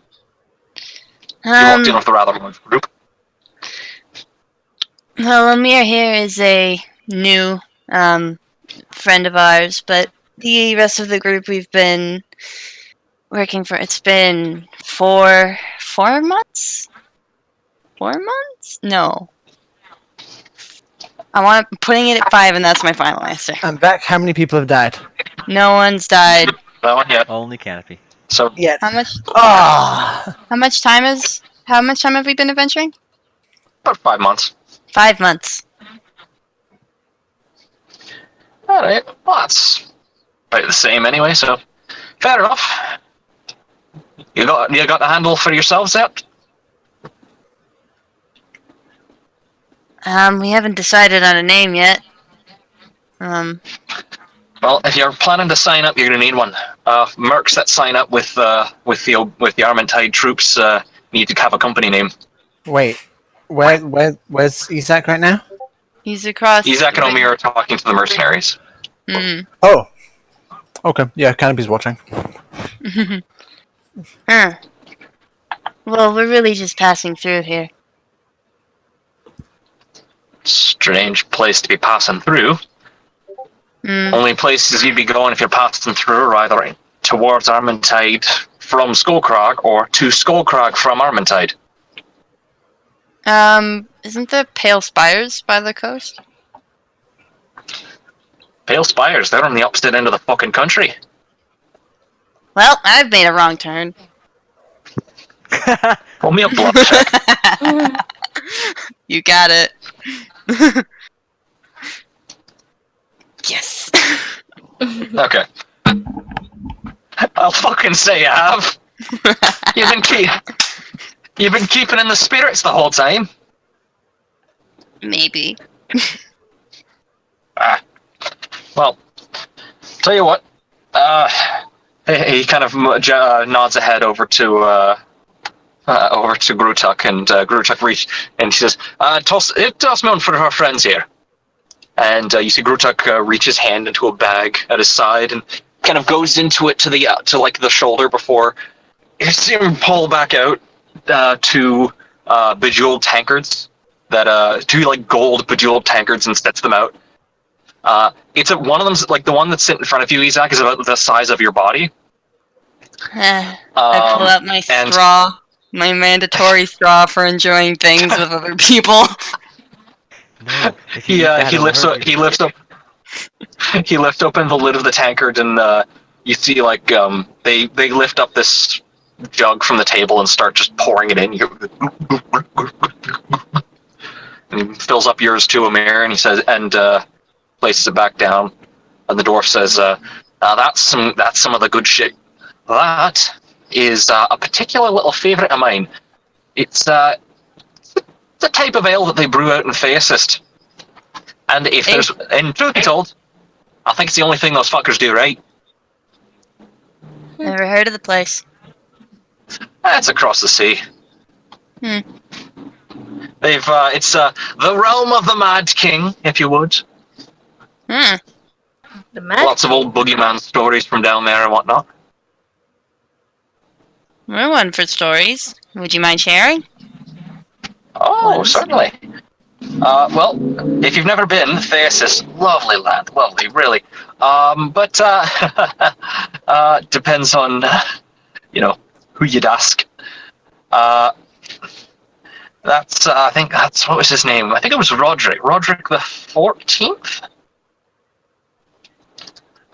You walked in with a rather large group. Well, Amir here is a new friend of ours, but the rest of the group we've been working for. It's been 4 months. 4 months? No. I'm putting it at 5, and that's my final answer. And Beck, how many people have died? No one's died. That one yet. Only Canopy. So Yeah. How much? Ah. How much time have we been adventuring? about 5 months. 5 months. Alright, well that's about the same anyway, so fair enough. You got the handle for yourselves yet? We haven't decided on a name yet. Well, if you're planning to sign up, you're gonna need one. Mercs that sign up with the Armentide troops need to have a company name. Wait, where's Isaac right now? He's across. Isaac and Omir are talking to the mercenaries. Oh. Okay, yeah, Canopy's watching. Huh. Well, we're really just passing through here. Strange place to be passing through. Only places you'd be going if you're passing through are either towards Armentide from Skullcrag or to Skullcrag from Armentide. Isn't there Pale Spires by the coast? Pale Spires, they're on the opposite end of the fucking country. Well, I've made a wrong turn. Roll me a bluff check. You got it. Yes. Okay. I'll fucking say you have. You've been keeping in the spirits the whole time. Maybe. Well, tell you what. He kind of nods ahead over to Grutuk, and Grutuk reach, and he says, "Toss me one for our friends here." And you see Grutuk reach his hand into a bag at his side and kind of goes into it to the shoulder before you see him pull back out two bejeweled tankards two like gold bejeweled tankards, and sets them out. One of them's like the one that's sitting in front of you, Isaac, is about the size of your body. I pull out my straw, my mandatory straw for enjoying things with other people. No, if He you eat that, he it'll lifts hurt you. he lifts open the lid of the tankard, and you see like they lift up this jug from the table and start just pouring it in. And he fills up yours too, Amir, and he says, and places it back down. And the dwarf says, that's some of the good shit. That is a particular little favorite of mine. It's the type of ale that they brew out in Theosist. And and truth be told, I think it's the only thing those fuckers do right. Never heard of the place. It's across the sea. It's the realm of the Mad King, if you would. The mad Lots of old boogeyman stories from down there and whatnot. We're one for stories. Would you mind sharing? Oh, What? certainly. Well, if you've never been, Theosis, lovely land, lovely, really. But depends on, who you'd ask. I think what was his name? I think it was Roderick. Roderick the 14th?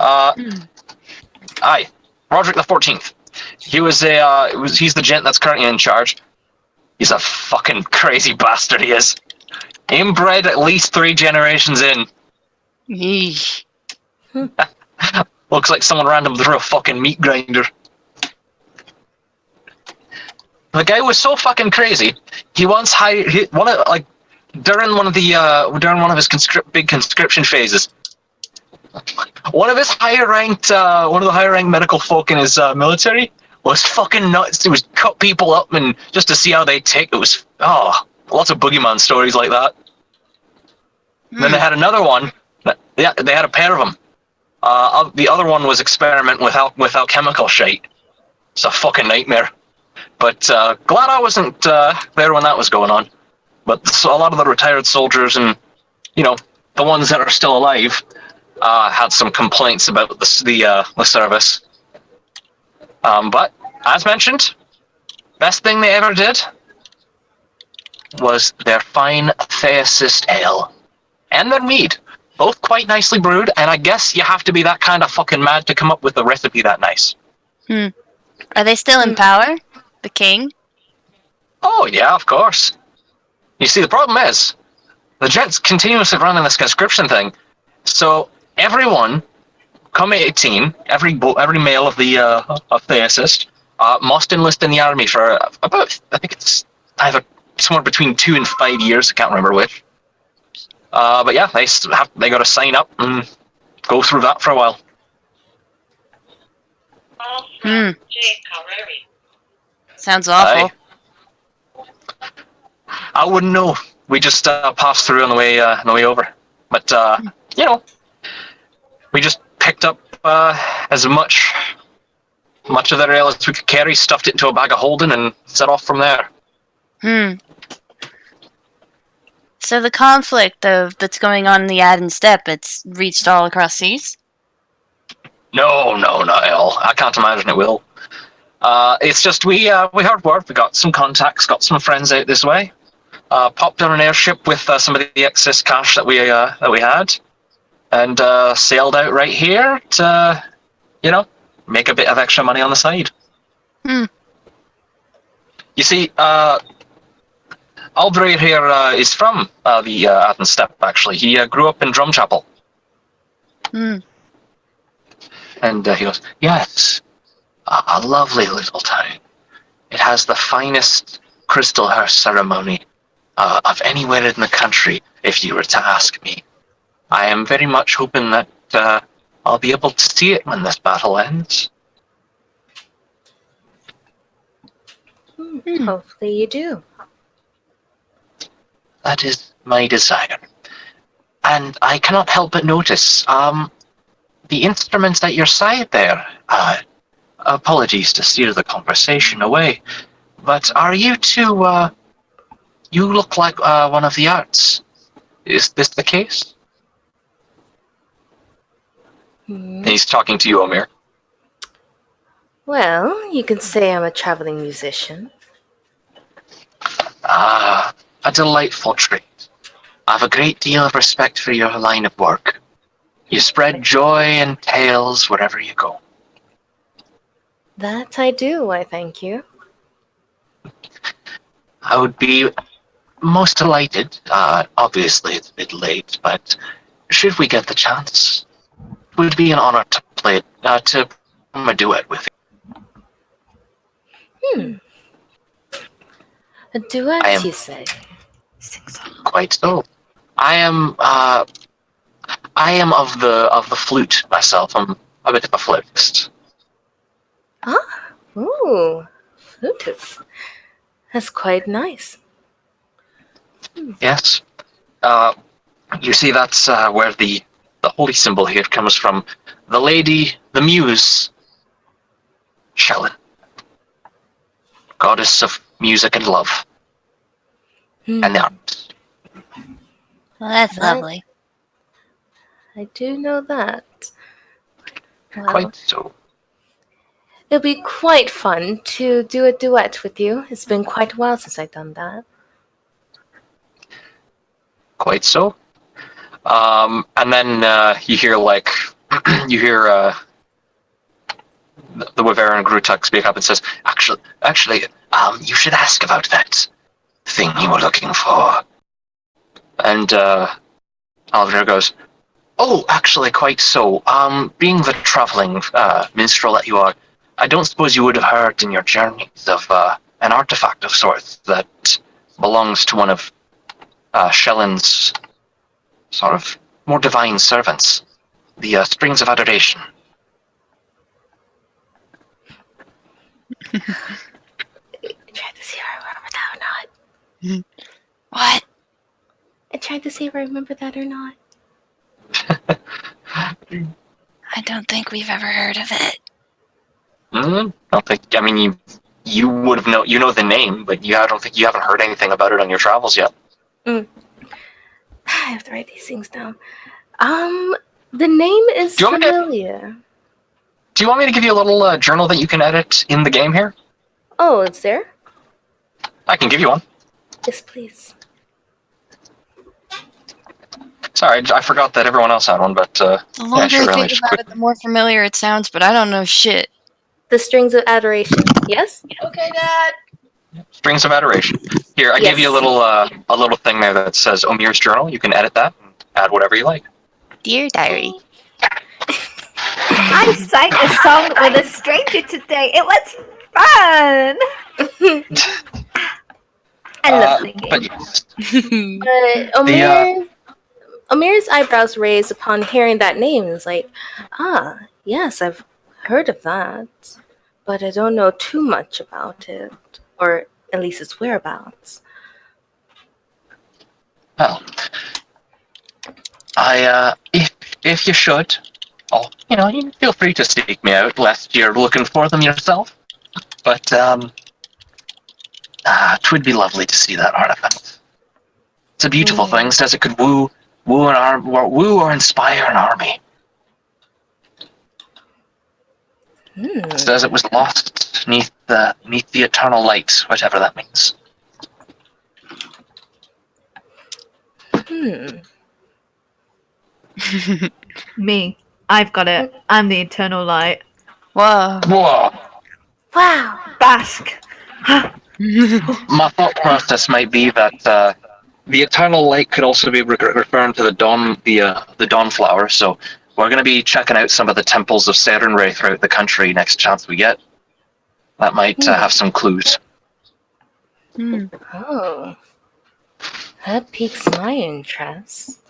Aye, Roderick the 14th. He's the gent that's currently in charge. He's a fucking crazy bastard, he is. Inbred at least 3 generations in. Yeesh. Looks like someone random threw a fucking meat grinder. The guy was so fucking crazy. He once during one of his big conscription phases. One of the higher ranked medical folk in his military was fucking nuts. He was cut people up and just to see how they take. It was lots of boogeyman stories like that. Then they had another one. Yeah, they had a pair of them. The other one was experiment with alchemical shite. It's a fucking nightmare. But glad I wasn't there when that was going on. But a lot of the retired soldiers and the ones that are still alive had some complaints about the service. But as mentioned, best thing they ever did was their fine Theosist ale and their mead, both quite nicely brewed. And I guess you have to be that kind of fucking mad to come up with a recipe that nice. Are they still in power? The king? Oh yeah, of course. You see, the problem is the gent's continuously running this conscription thing, so everyone, come 18, every male of the Theosist must enlist in the army for about, I think it's either somewhere between 2 and 5 years. I can't remember which. But yeah, they got to sign up and go through that for a while. Sounds awful. I wouldn't know. We just passed through on the way over. But we just picked up as much of the rail as we could carry, stuffed it into a bag of holding, and set off from there. So the conflict that's going on in the Aden Steppe, it's reached all across seas? No, not at all. I can't imagine it will. It's just we heard word. We got some contacts, got some friends out this way. Popped on an airship with some of the excess cash that we had, and sailed out right here to, make a bit of extra money on the side. You see, Albrair here is from the Aden Steppe. Actually, he grew up in Drumchapel. And he goes, yes, a lovely little town. It has the finest crystal hearse ceremony of anywhere in the country, if you were to ask me. I am very much hoping that I'll be able to see it when this battle ends. Hopefully you do. That is my desire. And I cannot help but notice the instruments at your side there. Apologies to steer the conversation away, but are you two, you look like one of the arts. Is this the case? Hmm. He's talking to you, Omir. Well, you could say I'm a traveling musician. Ah, a delightful trait. I have a great deal of respect for your line of work. You spread joy and tales wherever you go. That I do, I thank you. I would be most delighted. Obviously, it's a bit late, but should we get the chance, it would be an honor to play to perform a duet with you. A duet, I am- you say? Quite so. I am of the flute myself. I'm a bit of a flautist. Ooh, flutist. That's quite nice. Yes. You see, that's where the holy symbol here comes from. The lady, the muse, Shellen, goddess of music and love, and the arts. Well, that's Right. lovely. I do know that. Well, Quite so. it'll be quite fun to do a duet with you. It's been quite a while since I've done that. Quite so. And then you hear you hear the Wyverian Grutuk speak up and says, "Actually, you should ask about that thing you were looking for." And Oliver goes, "Oh, actually, quite so. Being the traveling minstrel that you are, I don't suppose you would have heard in your journeys of an artifact of sorts that belongs to one of Shellen's sort of more divine servants, the Springs of Adoration." I tried to see if I remember that or not. What? I tried to see if I remember that or not. I don't think we've ever heard of it. I don't think. I mean, you would have you know the name, but I don't think you haven't heard anything about it on your travels yet. I have to write these things down. The name is Do you want me to- familiar. Do you want me to give you a little journal that you can edit in the game here? Oh, it's there? I can give you one. Yes, please. Sorry, I forgot that everyone else had one, but The longer sure, I let me think just about it, the more familiar it sounds, but I don't know shit. The Strings of Adoration. Yes? Okay, Dad. Strings of Adoration. Here, I gave you a little thing there that says Omir's journal. You can edit that and add whatever you like. Dear Diary. I sang a song with a stranger today. It was fun. I love singing. But yes, But Amir's eyebrows raised upon hearing that name. It's like, yes, I've heard of that, but I don't know too much about it, or at least its whereabouts. well, if you should, you feel free to seek me out, lest you're looking for them yourself. But twould be lovely to see that artifact. It's a beautiful thing. Says it could woo or inspire an army. Says it was lost neath the eternal light, whatever that means. Me. I've got it. I'm the eternal light. Whoa. Whoa! Wow. Bask. My thought process might be that the eternal light could also be referring to the dawn flower. So we're going to be checking out some of the temples of Sarenrae throughout the country next chance we get. That might have some clues. Oh. That piques my interest.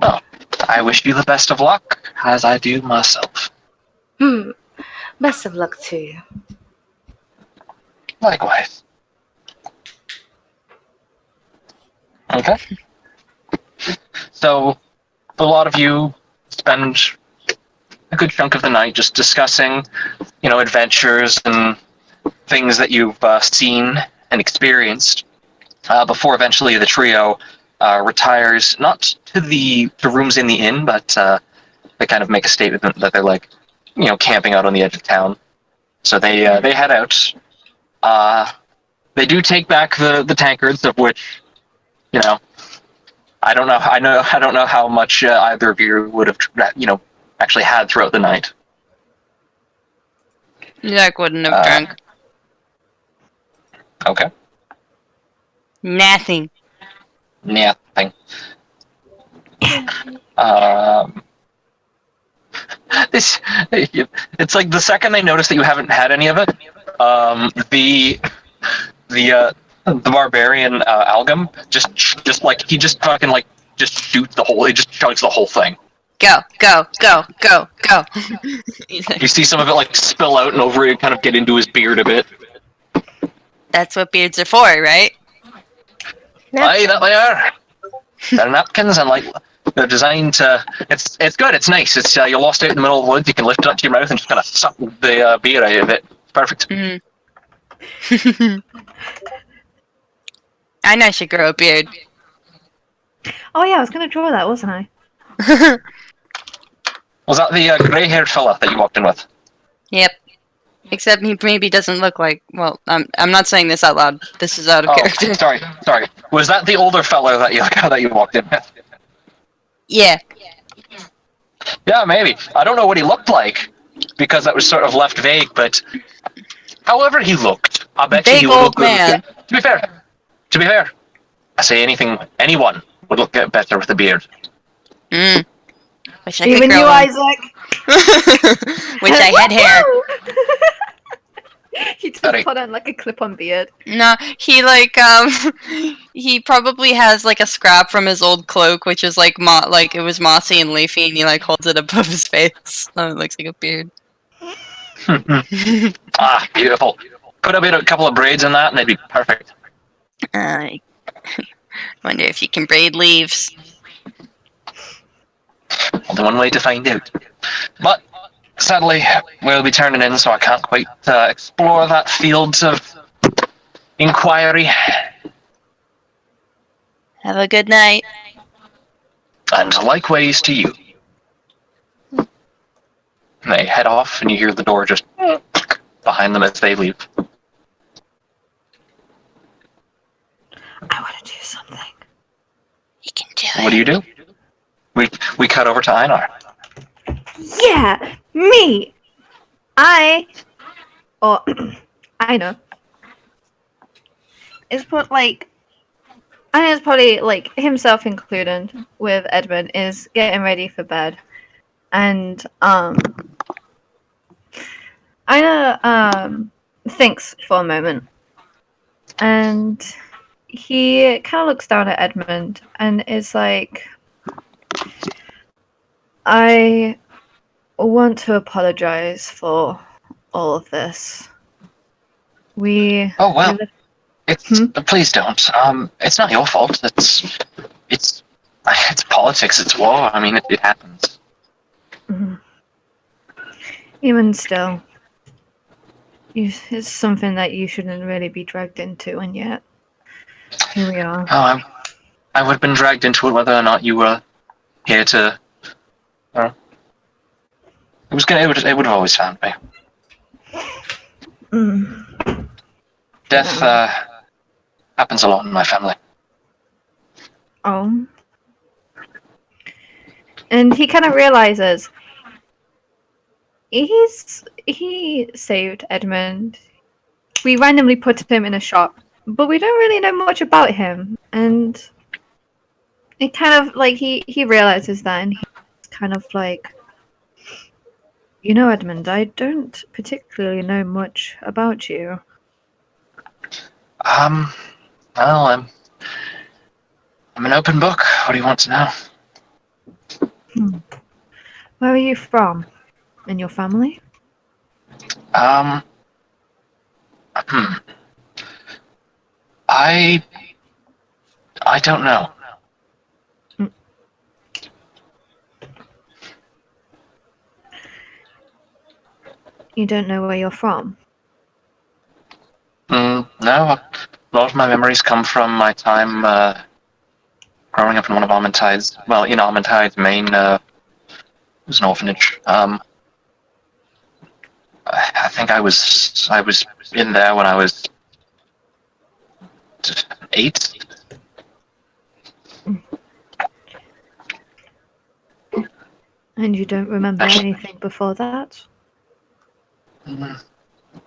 Well, I wish you the best of luck, as I do myself. Best of luck to you. Likewise. Okay. So, a lot of you spend a good chunk of the night just discussing, adventures and things that you've seen and experienced before eventually the trio retires, not to the rooms in the inn, but they kind of make a statement that they're like, camping out on the edge of town. So they head out. They do take back the tankards, of which, I don't know. I don't know how much either of you would have, actually had throughout the night. Jack wouldn't have drunk. Okay. Nothing. Nothing. It's like the second they notice that you haven't had any of it, the barbarian Algam just like he just fucking like just shoots the whole. He just chugs the whole thing. Go, go, go, go, go. You see some of it like spill out and over it, kind of get into his beard a bit. That's what beards are for, right? Aye, that they are. They're napkins and like they're designed to. It's good. It's nice. It's you're lost out in the middle of the woods. You can lift it up to your mouth and just kind of suck the beer out of it. Perfect. Mm-hmm. I know I should grow a beard. Oh yeah, I was gonna draw that, wasn't I? Was that the grey-haired fella that you walked in with? Yep. Except he maybe doesn't look like. Well, I'm not saying this out loud. This is out of character. Sorry. Was that the older fellow that you walked in with? Yeah. Yeah, maybe. I don't know what he looked like because that was sort of left vague. But however he looked, I bet Big he would old look good. man. To be fair, I say anyone would look better with a beard. Wish I Even could grow you, one. Isaac. Wish I had hair. He just Sorry. put on like a clip-on beard. No, he he probably has like a scrap from his old cloak, which is like it was mossy and leafy, and he like holds it above his face, so it looks like a beard. Beautiful. Put a couple of braids in that, and they'd be perfect. I wonder if you can braid leaves. Only one way to find out. But sadly, we'll be turning in, so I can't quite explore that field of inquiry. Have a good night. And likewise to you. They head off, and you hear the door just behind them as they leave. I want to do something. You can do it. What do? We cut over to Einar. Yeah, me. I know. It's put like. I think it's probably like himself included with Edmund is getting ready for bed, and Ina thinks for a moment, and he kind of looks down at Edmund and is like, I want to apologize for all of this. Oh well, please don't. It's not your fault. It's politics. It's war. I mean, it happens. Even still, it's something that you shouldn't really be dragged into, and yet here we are. Oh, I would have been dragged into it whether or not you were here to. It would have always found me. Death happens a lot in my family. Oh. And he kind of realizes he saved Edmund. We randomly put him in a shop, but we don't really know much about him. And it kind of like he realizes that, and he's kind of like, Edmund, I don't particularly know much about you. Well, I'm an open book. What do you want to know? Where are you from? And your family? Hmm. I don't know. You don't know where you're from? No, a lot of my memories come from my time growing up in one of Armentide's. Well, in Armentide's main, it was an orphanage. I think I was in there when I was 8. And you don't remember anything before that?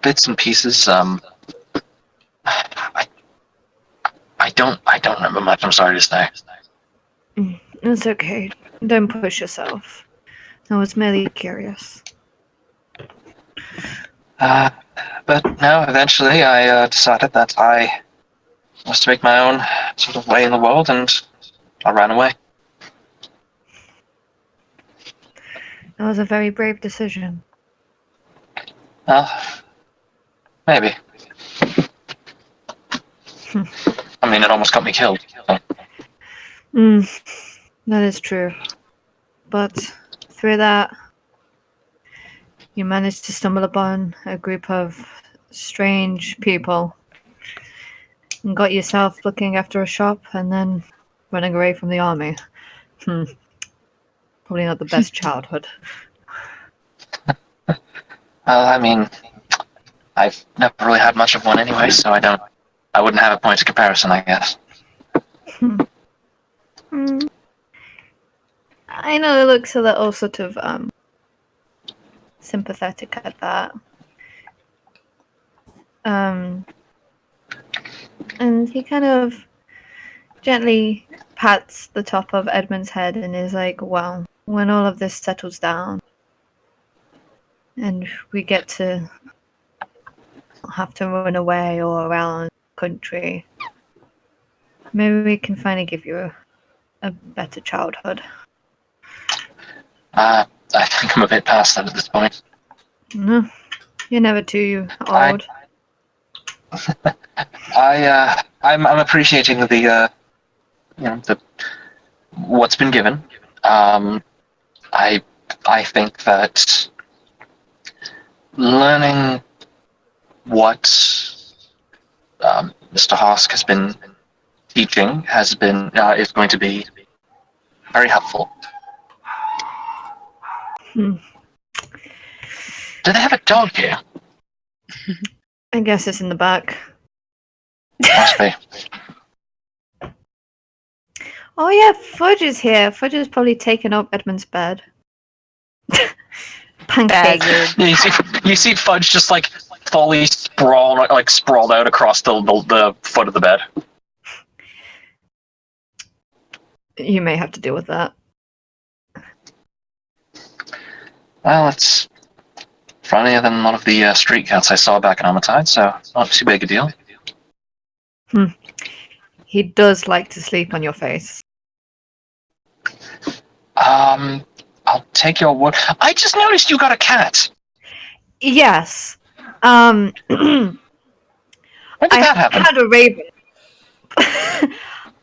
Bits and pieces. I don't remember much. I'm sorry to say. It's okay. Don't push yourself. I was merely curious. But no, eventually I decided that I was to make my own sort of way in the world, and I ran away. That was a very brave decision. Maybe. I mean, it almost got me killed. So. That is true. But through that, you managed to stumble upon a group of strange people and got yourself looking after a shop and then running away from the army. Probably not the best childhood. Well, I mean, I've never really had much of one anyway, so I wouldn't have a point of comparison, I guess. I know it looks a little sort of sympathetic at that. And he kind of gently pats the top of Edmund's head and is like, well, when all of this settles down and we get to have to run away or around the country, maybe we can finally give you a better childhood. I think I'm a bit past that at this point. No, you're never too old. I'm appreciating the what's been given. I think that learning what Mr. Hosk has been teaching is going to be very helpful. Do they have a dog here? I guess it's in the back. Must be. Oh yeah, Fudge is here. Fudge has probably taken up Edmund's bed. Pancake. You see Fudge just like fully sprawled out across the foot of the bed. You may have to deal with that. Well, it's funnier than a lot of the street cats I saw back in Armitide, so not too big a deal. He does like to sleep on your face. I'll take your word. I just noticed you got a cat. Yes. When did that happen? Had a raven.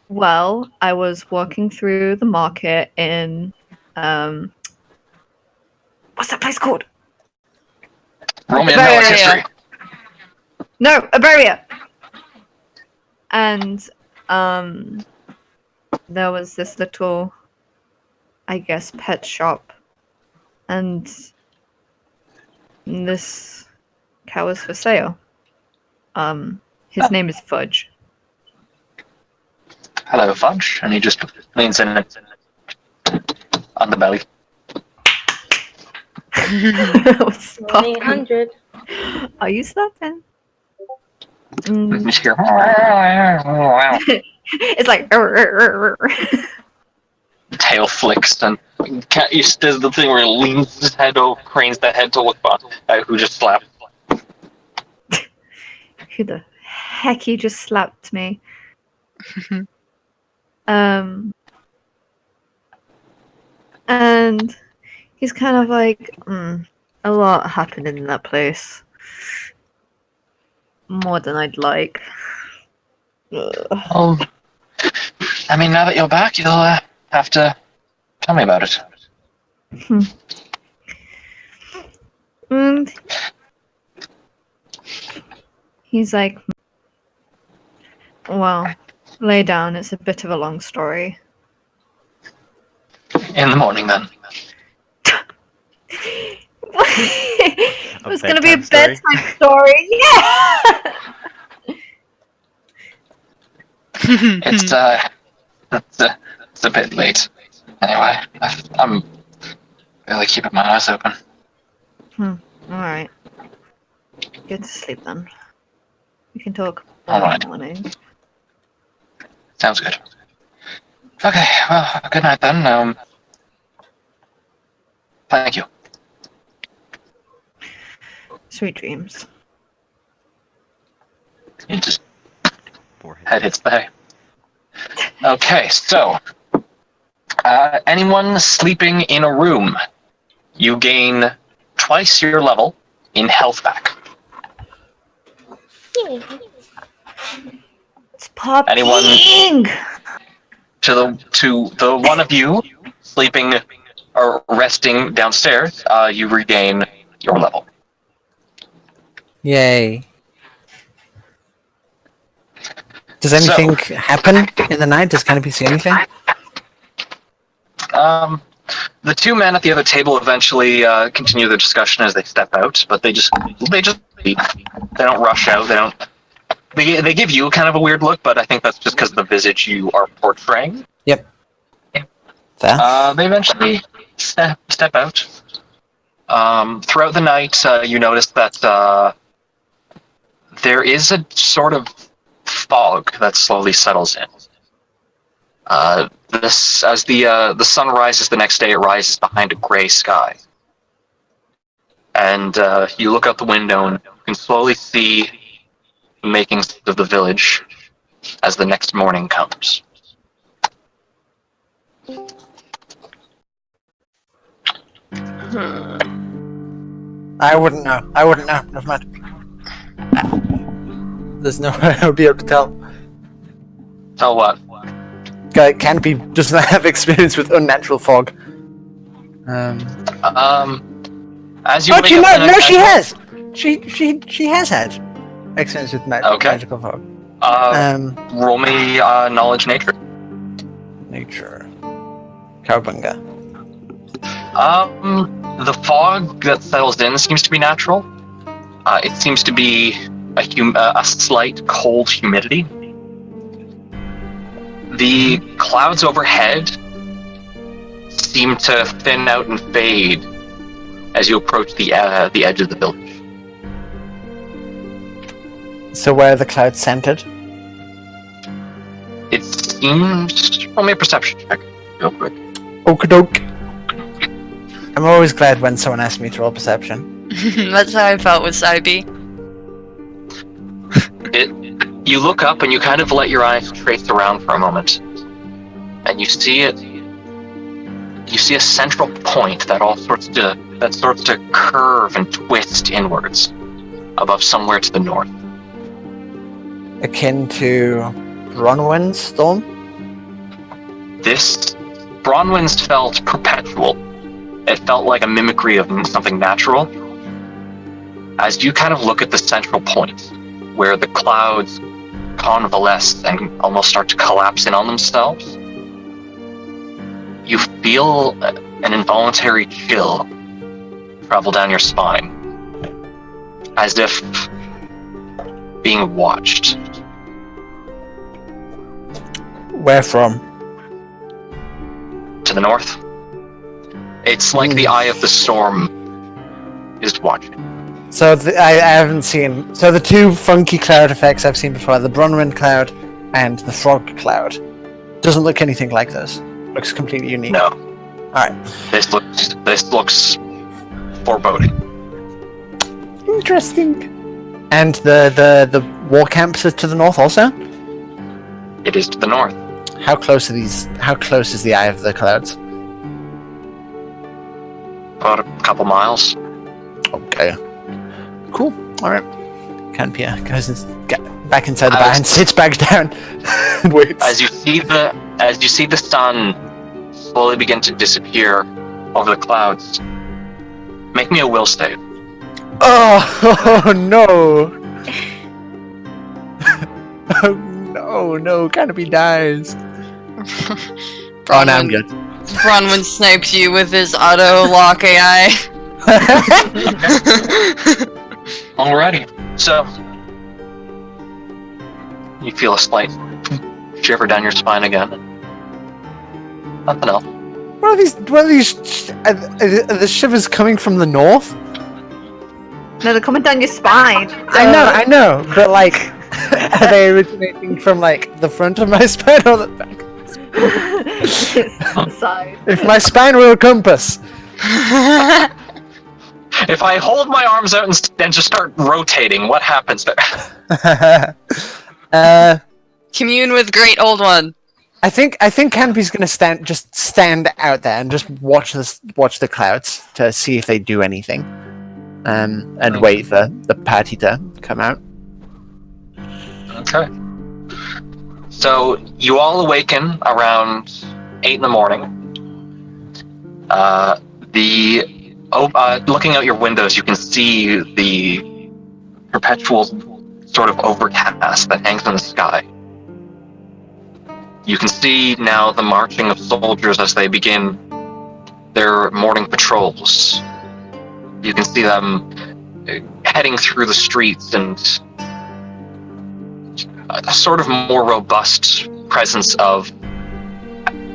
Well, I was walking through the market in what's that place called? Roman history. No, Iberia. And there was this little, I guess, pet shop, and this cow was for sale. His name is Fudge. Hello, Fudge. And he just leans in on the belly. What's popping? 1-800. Are you slapping? You just hear, It's like tail flicks, and cat does the thing where he leans his head over, cranes the head to look at who just slapped. who the heck he just slapped me. And he's kind of like, a lot happened in that place. More than I'd like. Ugh. Well, I mean, now that you're back, you'll have to tell me about it. And he's like, well, lay down. It's a bit of a long story. In the morning, then. It was going to be a bedtime story? bedtime story. Yeah. It's a bit late. Anyway, I'm really keeping my eyes open. All right. Get to sleep then. We can talk All right. in the morning. Sounds good. Okay, well, good night then. Thank you. Sweet dreams. You just Forehead. head hits the hay. Okay, so anyone sleeping in a room, you gain twice your level in health back. It's popping. Anyone? To the one of you sleeping or resting downstairs, you regain your level. Yay. Does anything happen in the night? Does Canopy see anything? The two men at the other table eventually continue the discussion as they step out, but they just leave. They don't rush out. They give you kind of a weird look, but I think that's just because of the visage you are portraying. Yep. Fair. They eventually step out. Throughout the night, you notice that there is a sort of fog that slowly settles in. This, as the sun rises the next day, it rises behind a gray sky. And you look out the window and you can slowly see the makings of the village as the next morning comes. I wouldn't know. Never mind. There's no way I would be able to tell. Tell what? Canopy doesn't have experience with unnatural fog. As you Actually, wake up the no, next she night- has. She has had experience with Okay. magical fog. Roll me knowledge nature. Nature. Cowabunga. The fog that settles in seems to be natural. It seems to be a slight cold humidity. The clouds overhead seem to thin out and fade as you approach the edge of the village. So where are the clouds centered? It seems... Roll me a perception check, real quick. Okie-doke. I'm always glad when someone asks me to roll perception. That's how I felt with Saibi. You look up and you kind of let your eyes trace around for a moment, and you see it. You see a central point that starts to curve and twist inwards, above somewhere to the north. Akin to Bronwyn's storm? This Bronwyn's felt perpetual. It felt like a mimicry of something natural. As you kind of look at the central point, where the clouds convalesce and almost start to collapse in on themselves, you feel an involuntary chill travel down your spine, as if being watched. Where from? To the north. It's like the eye of the storm is watching. So I haven't seen... So the two funky cloud effects I've seen before, the Bronwyn cloud and the frog cloud. Doesn't look anything like those. Looks completely unique. No. Alright. This looks foreboding. Interesting. And the war camps are to the north also? It is to the north. How close are these? How close is the Eye of the Clouds? About a couple miles. Okay. Cool. Alright. Canpia goes back inside the bar and sits back down and waits. As you see the sun slowly begin to disappear over the clouds, make me a will save. Oh no! Oh no, Canopy dies. Oh, now I'm good. Bronwyn snipes you with his auto lock AI. Alrighty. So you feel a slight shiver down your spine again. Nothing else. What are these? Are the shivers coming from the north? No, they're coming down your spine. I know, but like, are they originating from like the front of my spine or the back? The side. If my spine were a compass. If I hold my arms out and just start rotating, what happens there? Commune with Great Old One. I think Canopy's gonna stand out there and just watch the clouds to see if they do anything, and wait for the party to come out. Okay. So you all awaken around 8 in the morning. Looking out your windows, you can see the perpetual sort of overcast that hangs in the sky. You can see now the marching of soldiers as they begin their morning patrols. You can see them heading through the streets, and a sort of more robust presence of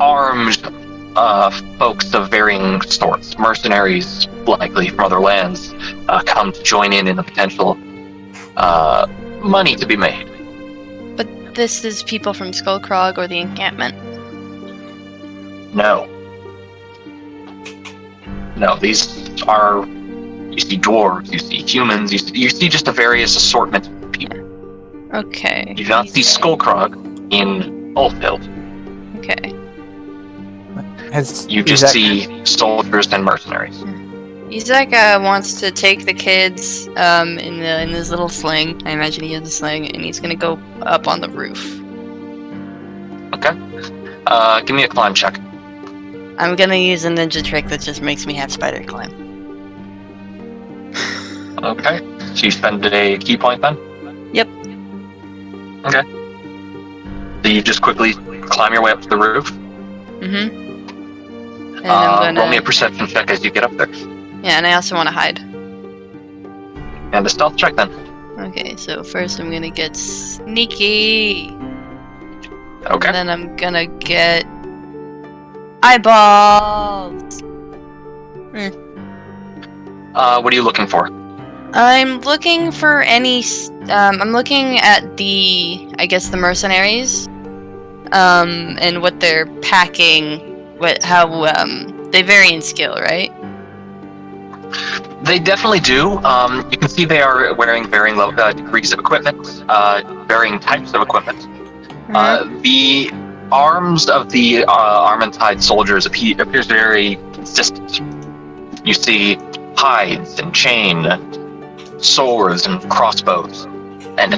armed folks of varying sorts, mercenaries likely from other lands, come to join in the potential money to be made. But this is people from Skullcrog or the encampment. No, these are, you see dwarves, you see humans, you see just a various assortment of people. Okay. You do not see Skullcrog in Oldfield. Okay. You just see soldiers and mercenaries. Izak wants to take the kids in his little sling. I imagine he has a sling, and he's gonna go up on the roof. Okay. Give me a climb check. I'm gonna use a ninja trick that just makes me have spider climb. Okay. So you spend a key point then? Yep. Okay. So you just quickly climb your way up to the roof. Mm-hmm. And I'm gonna roll me a perception check as you get up there. Yeah, and I also want to hide. And a stealth check then. Okay, so first I'm gonna get sneaky. Okay. And then I'm gonna get eyeballs. What are you looking for? I'm looking for any. I'm looking at the mercenaries, and what they're packing. How they vary in skill, right? They definitely do. You can see they are wearing varying degrees of equipment, varying types of equipment. Mm-hmm. The arms of the Armentide soldiers appears very consistent. You see hides and chain, and swords and crossbows, and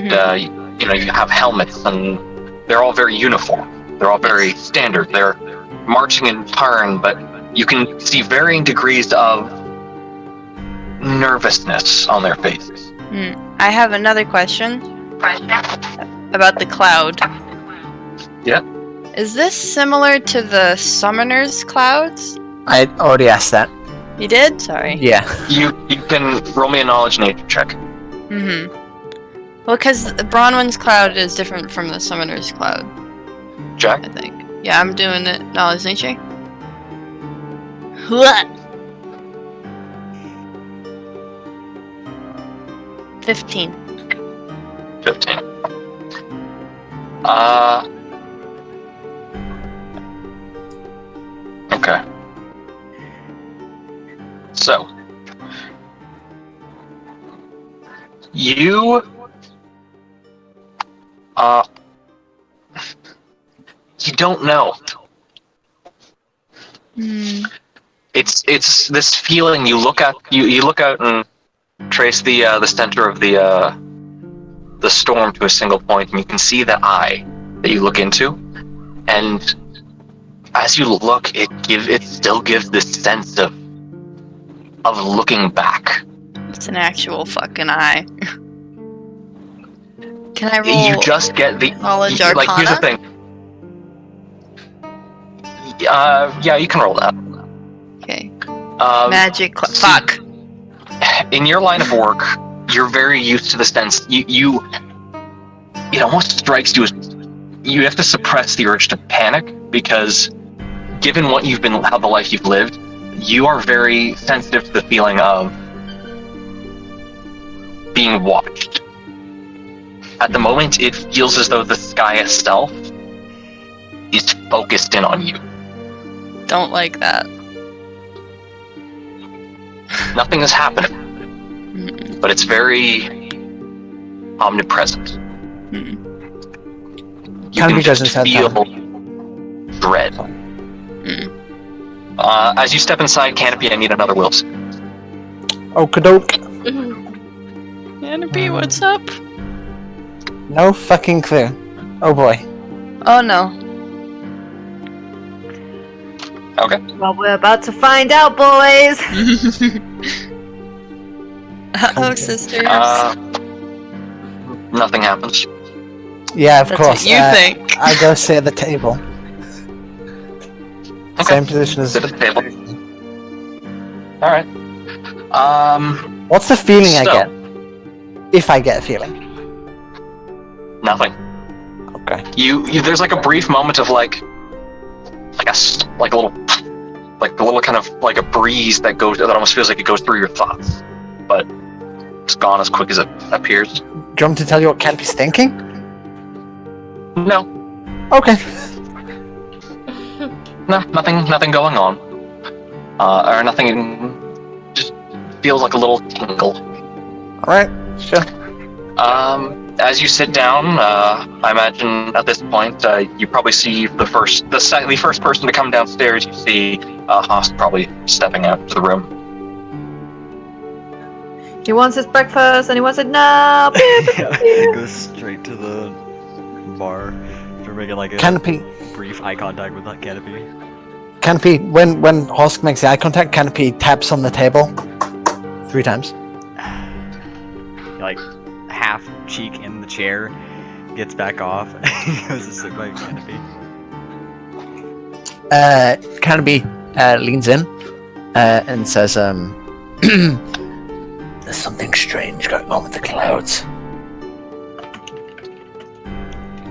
you have helmets, and they're all very uniform. They're all very standard. They're marching in turn, but you can see varying degrees of nervousness on their faces. I have another question about the cloud. Yeah. Is this similar to the Summoner's Clouds? I already asked that. You did? Sorry. Yeah. You can roll me a knowledge nature check. Mm-hmm. Well, because the Bronwyn's Cloud is different from the Summoner's Cloud, Jack? I think. Yeah, I'm doing it. Knowledge nature. What? 15. 15. Okay. So, You you don't know. It's this feeling. You look out and trace the center of the storm to a single point, and you can see the eye that you look into, and as you look, it still gives this sense of looking back. It's an actual fucking eye. Can I roll? You just get the knowledge like. Here's the arcana? thing. Yeah, you can roll that. Okay. Magic. Fuck. In your line of work, you're very used to the sense. It almost strikes you as you have to suppress the urge to panic because, given how the life you've lived, you are very sensitive to the feeling of being watched. At the moment, it feels as though the sky itself is focused in on you. Don't like that. Nothing is happening, but it's very omnipresent. You Canopy can just doesn't sound feel bad. dread. As you step inside Canopy, I need another Wills. Okie-doke. Canopy, what's up? No fucking clue. Oh boy. Oh no. Okay. Well, we're about to find out, boys. Oh, sisters. Nothing happens. Yeah, of That's course. what you think. I go sit at the table. Okay. Same position as. Sit at the table. All right. What's the feeling I So- get? If I get a feeling. Nothing. Okay. You there's like a brief moment of like a little kind of like a breeze that almost feels like it goes through your thoughts, but it's gone as quick as it appears. Do you want me to tell you what Canopy's thinking? No, Okay. nothing going on, or nothing. Just feels like a little tingle. Alright, sure. As you sit down, I imagine at this point you probably see the first person to come downstairs. You see Hosk probably stepping out to the room. He wants his breakfast and he wants it now. It goes straight to the bar. If we're making like a Canopy. brief eye contact with that Canopy. Canopy, when Hosk makes the eye contact, Canopy taps on the table 3 times. Like half cheek in the chair, gets back off, goes to sit by Canopy. Canopy leans in and says, "There's something strange going on with the clouds.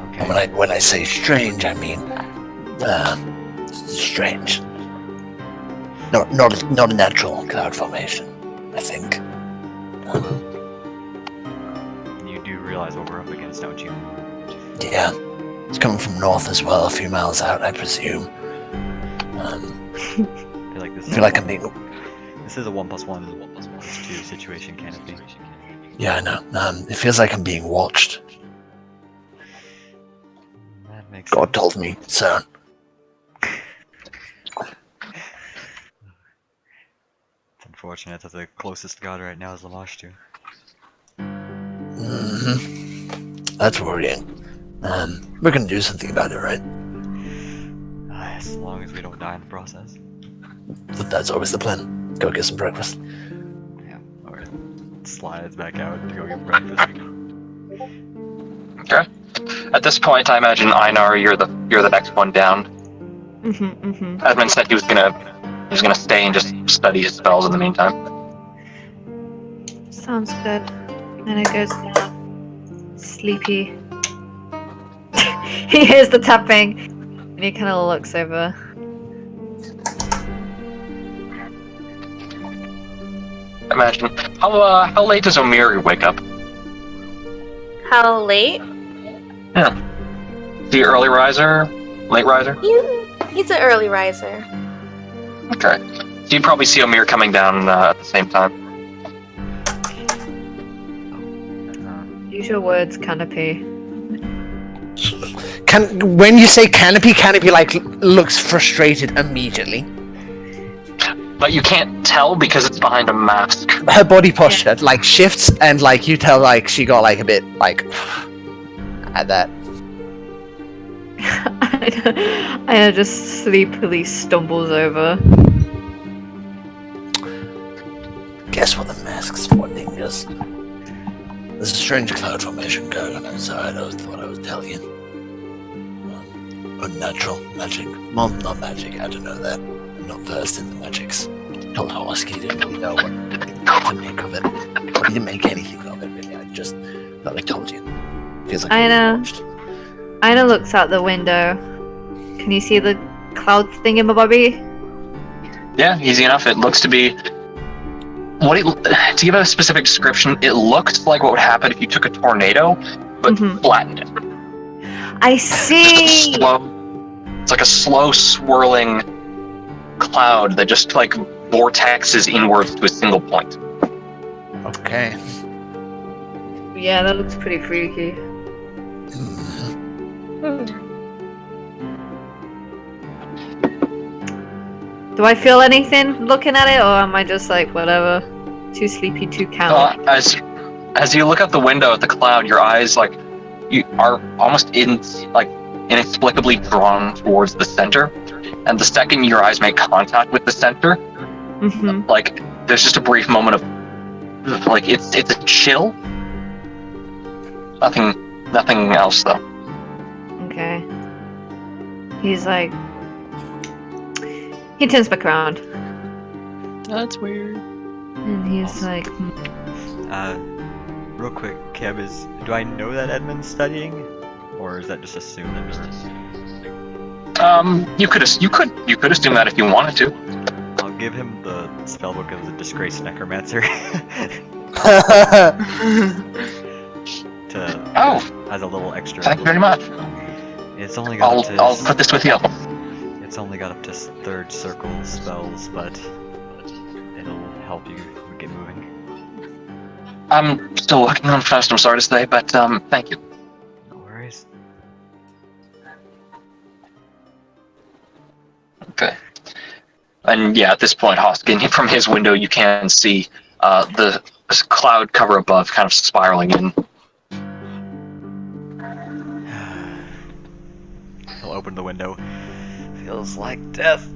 Okay. And when I say strange, I mean strange. Not a natural cloud formation, I think." You do realize what we're up against, don't you? Yeah, it's coming from north as well, a few miles out, I presume. I feel like this I feel like I'm being. this is a 1+1=2 situation, Canopy. Yeah, I know. It feels like I'm being watched. That makes God told me so. It's unfortunate that the closest god right now is Lamashtu. That's worrying. We're gonna do something about it, right? As long as we don't die in the process. But that's always the plan. Go get some breakfast. Yeah. Alright. Slides back out to go get breakfast. Okay. At this point, I imagine Einar, you're the next one down. Edmund said he was gonna stay and just study his spells in the meantime. Sounds good. And it goes down. Sleepy. He hears the tapping and he kind of looks over. Imagine how late does Omiri wake up? How late? Yeah. Is he early riser, late riser? He's an early riser. Okay. So you probably see Omir coming down at the same time. Use your words, canopy. When you say canopy like looks frustrated immediately. But you can't tell because it's behind a mask. Her body posture like shifts, and like you tell like she got like a bit like at that. Ina just sleepily stumbles over. Guess what the mask's for, Dingus? There's a strange cloud formation going on outside. I thought I would tell you. Unnatural magic. Well, not magic. I don't know that. I'm not versed in the magics. Told Husky didn't really know what to make of it. Well, he didn't make anything of it, really. I just thought I told you. Feels like I know. watched. Ina looks out the window. Can you see the cloud thingamabobby? Yeah, easy enough. It looks to be. To give a specific description, it looks like what would happen if you took a tornado, but Mhm. flattened it. I Just a see! it's like a slow swirling cloud that just like vortexes inwards to a single point. Okay. Yeah, that looks pretty freaky. Do I feel anything looking at it, or am I just like, whatever? Too sleepy to count. As you look out the window at the cloud, your eyes you are almost inexplicably drawn towards the center, and the second your eyes make contact with the center, Mm-hmm. like there's just a brief moment of like it's a chill. Nothing else though. Okay. He's like... He turns back around, That's weird. and he's like... Real quick, Kev, do I know that Edmund's studying? Or is that just assumed that You could assume that if you wanted to. I'll give him the spellbook of the disgraced necromancer as a little extra. Thank you very much. It's only got I'll put this with you. It's only got up to third circle spells, but it'll help you get moving. I'm still working on fast. I'm sorry to say, but thank you. No worries. Okay. And yeah, at this point, Hoskin, from his window, you can see the cloud cover above kind of spiraling in. He'll open the window. Feels like death.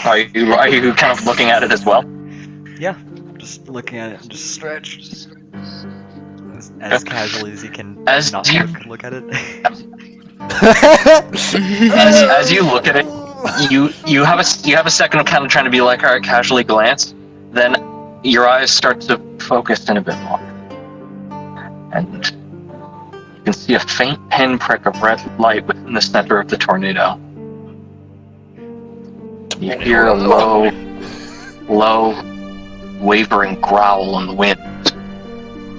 Are you kind of looking at it as well? Yeah, just looking at it and just stretch. As casually as he can As not you- look at it. As you look at it, you have a second of kind of trying to be like, all right, casually glance. Then your eyes start to focus in a bit more, and you can see a faint pinprick of red light within the center of the tornado. You hear a low, wavering growl on the wind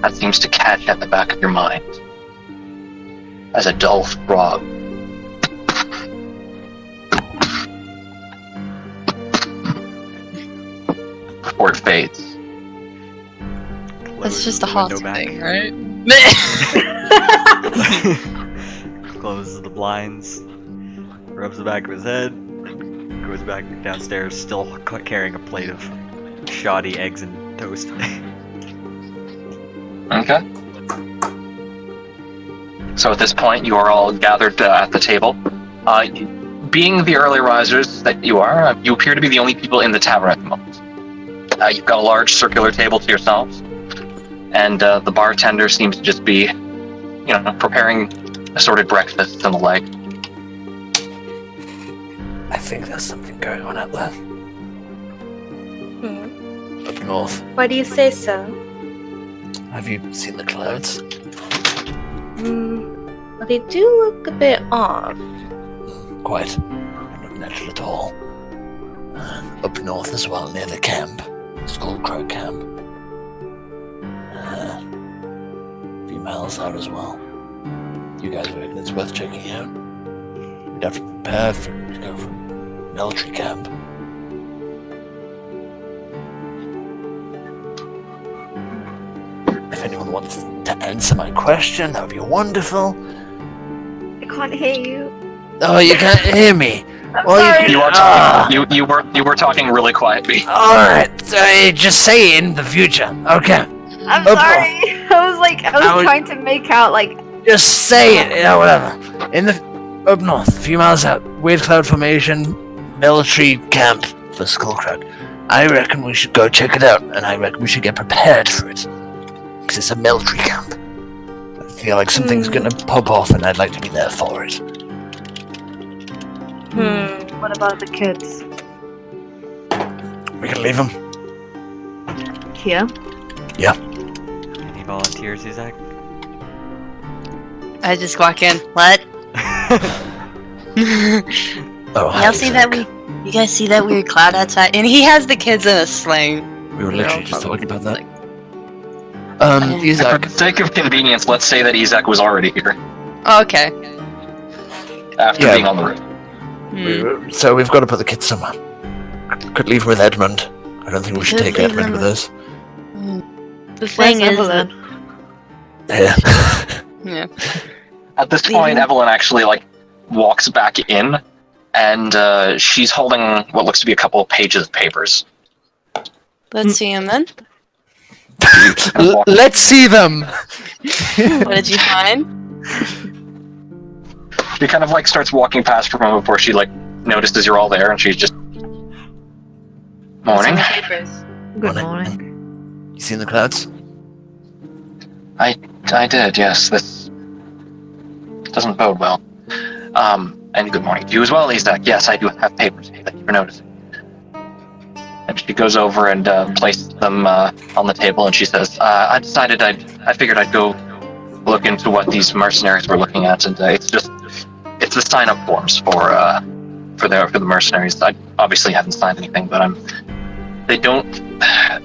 that seems to catch at the back of your mind as a dull throb. Before it fades. That's Closes just a the hot window back. thing, right? Closes the blinds. Rubs the back of his head. Goes back downstairs, still carrying a plate of shoddy eggs and toast. Okay. So at this point, you are all gathered at the table. Being the early risers that you are, you appear to be the only people in the tavern at the moment. You've got a large circular table to yourselves, and the bartender seems to just be, preparing assorted breakfasts and the like. I think there's something going on out there. Up north. Why do you say so? Have you seen the clouds? Well, they do look a bit off. Quite. Not natural at all. Up north as well, near the camp. Skullcrow camp. A few miles out as well. You guys reckon it's worth checking out? We'd have to prepare to go from military camp. If anyone wants to answer my question, that would be wonderful. I can't hear you. Oh, you can't hear me. I'm Well, you sorry. can- You are talking. You were talking really quietly. Alright, just say it in the future. Okay. I'm Up sorry. I was trying to make out like. Just say it, whatever. Up north, a few miles out, Weird Cloud Formation, military camp for Skullcrag. I reckon we should go check it out, and I reckon we should get prepared for it. Because it's a military camp. I feel like something's gonna pop off, and I'd like to be there for it. What about the kids? We can leave them. Here? Any volunteers, Isaac? I just walk in. What? Oh, hi, Y'all see that you guys see that weird cloud outside? And he has the kids in a sling. We were literally just talking about that. For Isaac. the sake of convenience, let's say that Isaac was already here Oh, okay. after Yeah. being on the roof. So we've got to put the kids somewhere. Could leave them with Edmund. I don't think we should Could take leave Edmund them with us. The thing is that Yeah. yeah. At this point, Evelyn actually walks back in, and she's holding what looks to be a couple of pages of papers. Let's see him then. Let's see them. What did you find? She kind of starts walking past for a moment before she notices you're all there, and she's just morning. Good Morning. morning. You seen the clouds? I did, yes. This doesn't bode well. And good morning to you as well, Isaac. Yes, I do have papers. Thank you for noticing. And she goes over and places them on the table, and she says, I figured I'd go look into what these mercenaries were looking at, and it's the sign-up forms for the mercenaries. I obviously haven't signed anything, but they don't.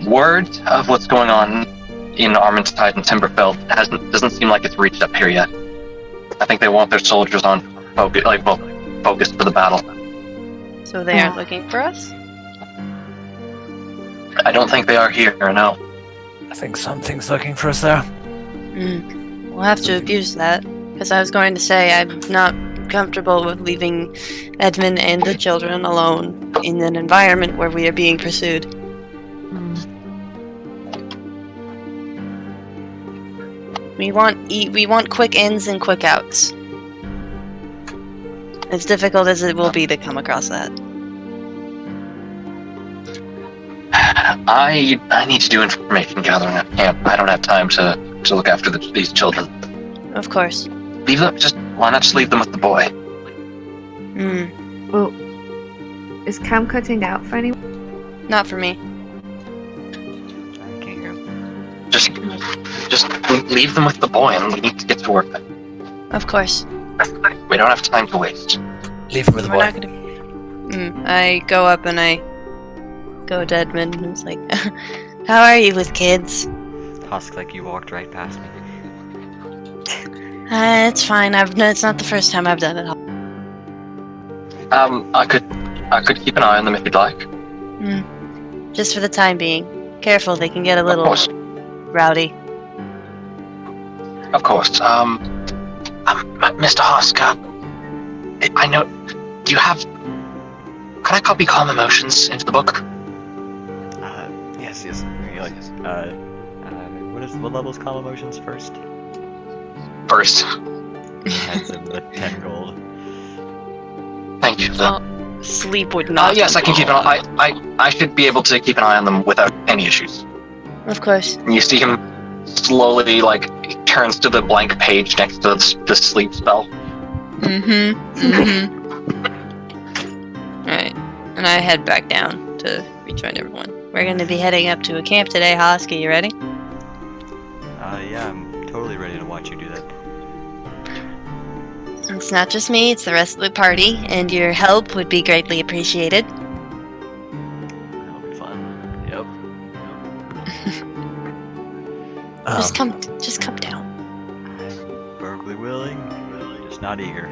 Word of what's going on in Armentide and Timberfell doesn't seem like it's reached up here yet. I think they want their soldiers on focused for the battle. So they aren't looking for us? I don't think they are here, no. I think something's looking for us there. We'll have to abuse that. Because I was going to say I'm not comfortable with leaving Edmund and the children alone in an environment where we are being pursued. We want quick ins and quick outs. As difficult as it will be to come across that. I need to do information gathering at camp. I don't have time to look after these children. Of course. Leave them. Why not just leave them with the boy? Well, is Cam cutting out for anyone? Not for me. I can't hear him. Just leave them with the boy, and we need to get to work. Of course. We don't have time to waste. Leave him with the We're boy. not gonna. I go up and I go to Edmund and it's like, how are you with kids? Husk, you walked right past me. It's fine. It's not the first time I've done it. I could keep an eye on them if you'd like. Just for the time being. Careful, they can get a Of little course. rowdy. Of course. Mr. Husk, I know. Do you have? Can I copy Calm Emotions into the book? Yes. What level's Calm Emotions first? First. That's in the 10 gold. Thank you. Sleep would not. Yes, I can keep an eye. I should be able to keep an eye on them without any issues. Of course. And you see him slowly, he turns to the blank page next to the sleep spell. Alright. And I head back down to rejoin everyone. We're going to be heading up to a camp today, Hosk. Are you ready? Yeah, I'm totally ready to watch you do that. It's not just me, it's the rest of the party, and your help would be greatly appreciated. That'll be fun. Yep. Just come down. I'm perfectly willing, just not eager.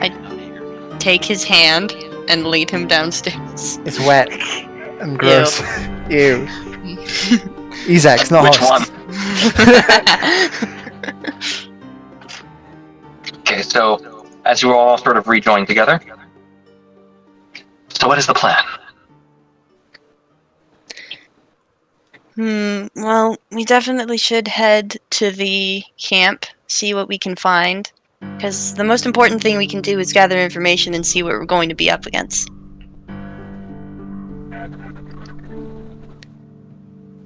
Take his hand and lead him downstairs. It's wet and gross. Ew. Isaac's not Which Husk. one? Okay, so as you all sort of rejoin together, so what is the plan? Well, we definitely should head to the camp, see what we can find. Because the most important thing we can do is gather information and see what we're going to be up against.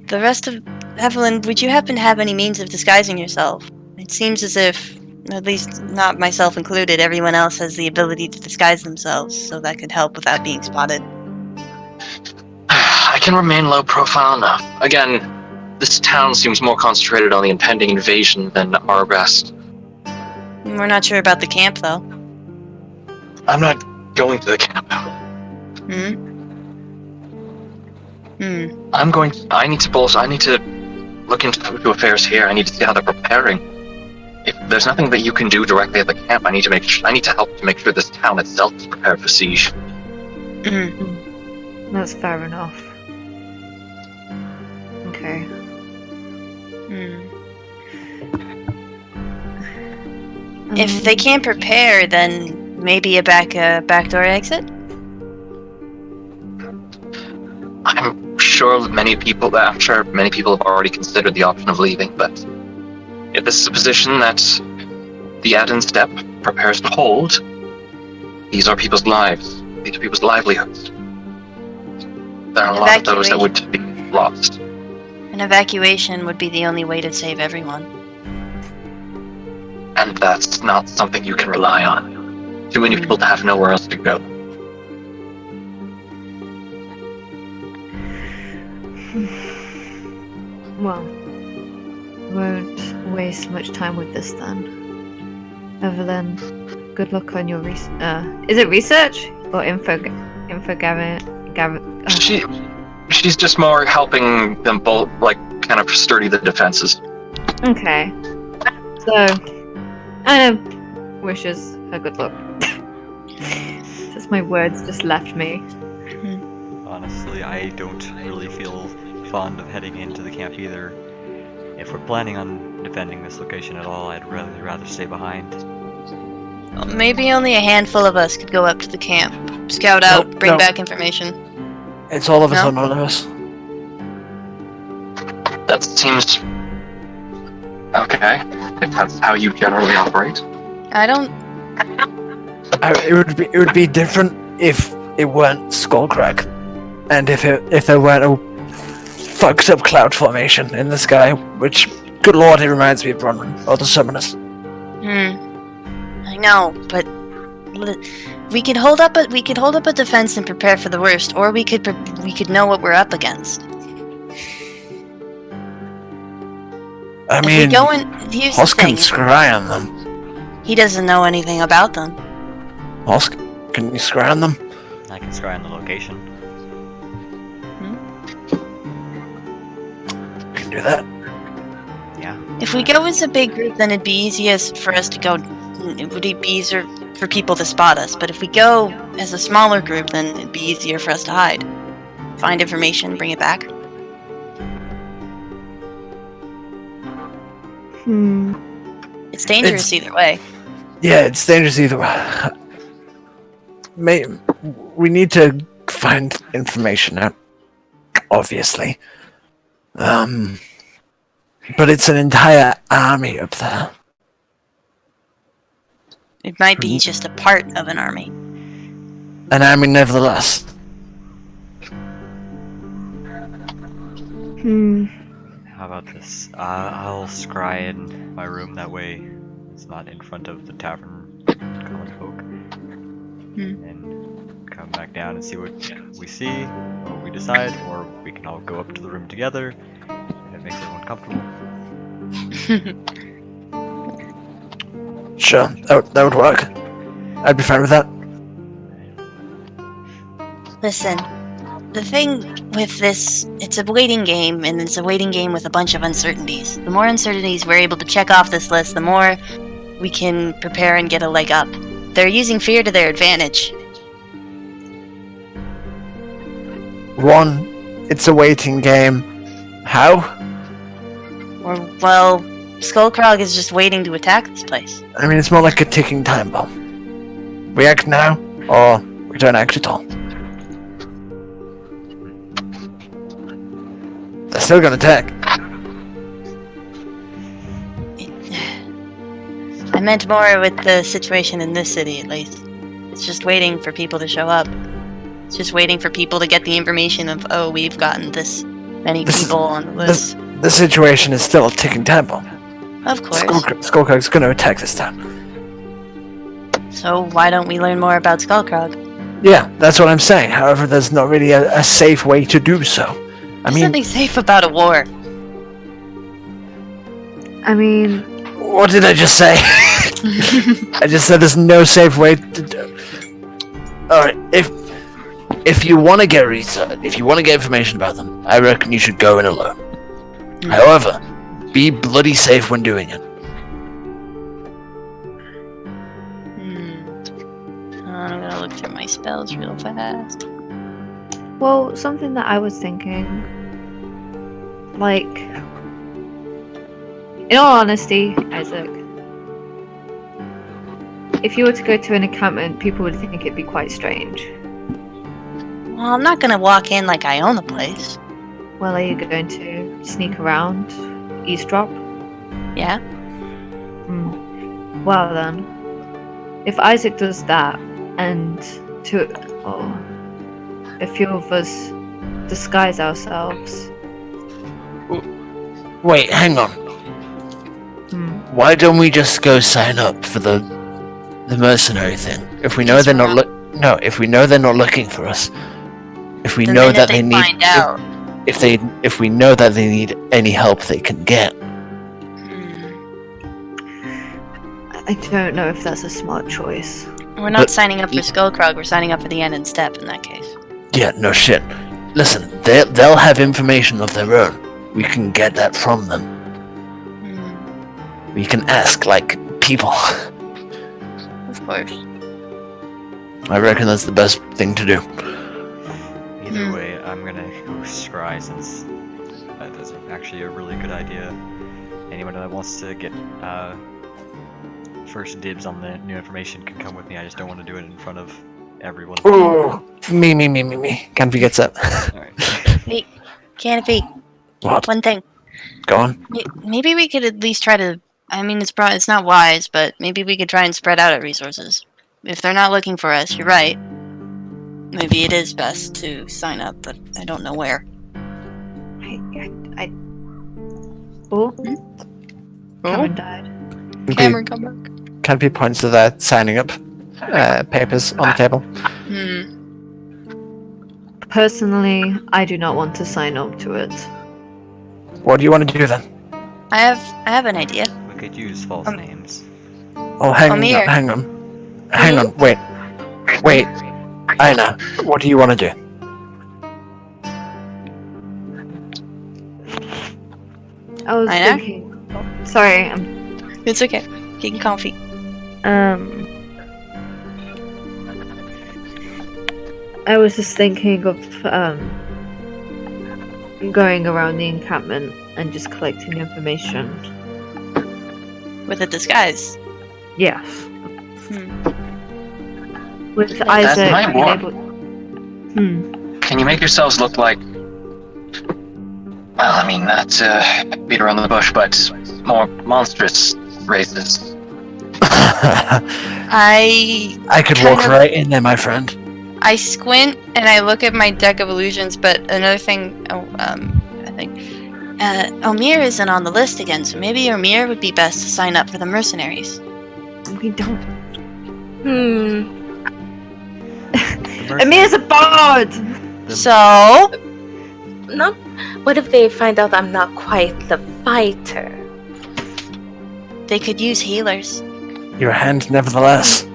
The rest of... Evelyn, would you happen to have any means of disguising yourself? It seems as if, at least not myself included, everyone else has the ability to disguise themselves, so that could help without being spotted. I can remain low profile enough. Again, this town seems more concentrated on the impending invasion than our rest. We're not sure about the camp, though. I'm not going to the camp. I need to look into affairs here. I need to see how they're preparing. If there's nothing that you can do directly at the camp, I need to help to make sure this town itself is prepared for siege. That's fair enough. Okay. If they can't prepare, then maybe a backdoor exit? I'm sure many people have already considered the option of leaving, but if this is a position that the Adden Step prepares to hold, these are people's lives. These are people's livelihoods. There are a lot of those that would be lost. An evacuation would be the only way to save everyone. And that's not something you can rely on. Too many people to have nowhere else to go. Well, won't waste much time with this then. Evelyn, good luck on your is it research or info She's just more helping them both, like, kind of sturdy the defenses. Okay. So, Anna wishes her good luck. Since my words just left me. Honestly, I don't really feel fond of heading into the camp either. If we're planning on defending this location at all, I'd rather stay behind. Maybe only a handful of us could go up to the camp, scout out, bring back information. It's all of us or none of us. That seems okay. If that's how you generally operate. I don't... It would be different if it weren't Skullcrack, and if there weren't a fucked up cloud formation in the sky, which, good lord, it reminds me of Bronwyn or the Summoners. I know, but we could hold up a defense and prepare for the worst, or we could know what we're up against. I mean, here's Hosk the thing. can scry on them. He doesn't know anything about them. Hosk, can you scry on them? I can scry on the location. Can do that. Yeah. If we go as a big group, then it'd be easiest for us to go. It would be easier for people to spot us. But if we go as a smaller group, then it'd be easier for us to hide, find information, bring it back. It's dangerous either way. Yeah, it's dangerous either way. We need to find information out, obviously. But it's an entire army up there. It might be just a part of an army. An army, nevertheless. How about this? I'll scry in my room, that way it's not in front of the tavern common folk. And come back down and see what we see, or we decide, or we can all go up to the room together, if it makes everyone comfortable. Sure, that would work. I'd be fine with that. Listen, the thing with this, it's a waiting game, and it's a waiting game with a bunch of uncertainties. The more uncertainties we're able to check off this list, the more we can prepare and get a leg up. They're using fear to their advantage. One, it's a waiting game. How? Or, well, Skullcrog is just waiting to attack this place. I mean, it's more like a ticking time bomb. We act now, or we don't act at all. They're still gonna attack. I meant more with the situation in this city, at least. It's just waiting for people to show up. It's just waiting for people to get the information of, oh, we've gotten this many people on the list. The situation is still a ticking time bomb. Of course. Skullcrog's gonna attack this town. So why don't we learn more about Skullcrog? Yeah, that's what I'm saying. However, there's not really a safe way to do so. I There's mean, nothing safe about a war. I mean, what did I just say? I just said there's no safe way to do. Alright, if you want to get research, if you want to get information about them, I reckon you should go in alone. However, be bloody safe when doing it. I'm gonna look through my spells real fast. well, something that I was thinking, like, in all honesty, Isaac, if you were to go to an encampment, people would think it'd be quite strange. Well, I'm not gonna walk in like I own the place. Well, are you going to sneak around, eavesdrop? Yeah? Well then, if Isaac does that, and a few of us disguise ourselves, Wait, hang on. Why don't we just go sign up for the mercenary thing? If we know Just they're not run if we know they're not looking for us, if we The know minute that they they need find out. if we know that they need any help they can get. I don't know if that's a smart choice. We're not But- signing up for Skullcrog, we're signing up for the End and Step in that case. Yeah, no shit. Listen, they'll have information of their own. We can get that from them. We can ask like people. Of course. I reckon that's the best thing to do. Either way, I'm gonna go scry since that's actually a really good idea. Anyone that wants to get first dibs on the new information can come with me. I just don't want to do it in front of everyone. Ooh, me. Canopy gets up. Alright. Wait, Canopy, What? one thing. Go on. Maybe we could at least try to. I mean, it's not wise, but maybe we could try and spread out our resources. If they're not looking for us, you're right. Maybe it is best to sign up, but I don't know where. Oh, Oh, Cameron died. Cameron, come back. Canopy points to the signing up papers on the table. Personally, I do not want to sign up to it. What do you want to do then? I have an idea. We could use false names. Oh, hang Amir. on. Wait. Aina, what do you want to do? I was Aina? thinking. Sorry, It's okay. Getting comfy. I was just thinking of going around the encampment and just collecting information. With a disguise. Yes. Hmm. With That Isaac might being work. able. Can you make yourselves look like? Well, I mean, not to beat around the bush, but more monstrous races. I could kind walk of- right in there, my friend. I squint and I look at my deck of illusions, but another thing, I think, Omir isn't on the list again, so maybe Omir would be best to sign up for the mercenaries. We don't. Amir's Amir's a bard. So, Not. What if they find out I'm not quite the fighter? they could use healers. Your hand, nevertheless.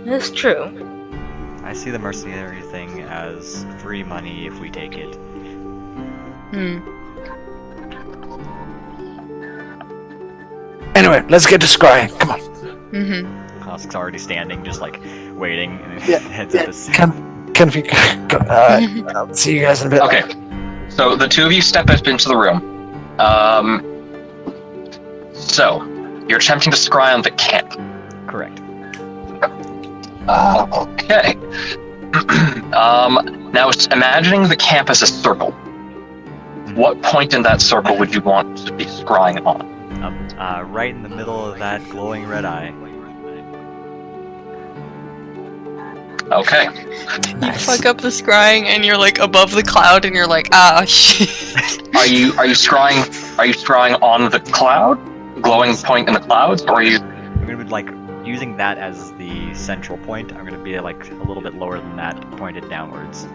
It's true. I see the mercenary thing as free money if we take it. Anyway, let's get to scrying. Come on. Husk's already standing, just like waiting, and Yeah, heads up this. Canopy, go. I'll see you guys in a bit. Okay. So the two of you step up into the room. So you're attempting to scry on the camp. Correct. Okay. Now, imagining the camp as a circle. What point in that circle would you want to be scrying on? Right in the middle of that glowing red eye. Okay. You fuck up the scrying and you're like above the cloud and you're like, ah, shit. Are you scrying on the cloud, glowing point in the clouds, or are you? I'm gonna be like using that as the central point. I'm gonna be like a little bit lower than that, pointed downwards.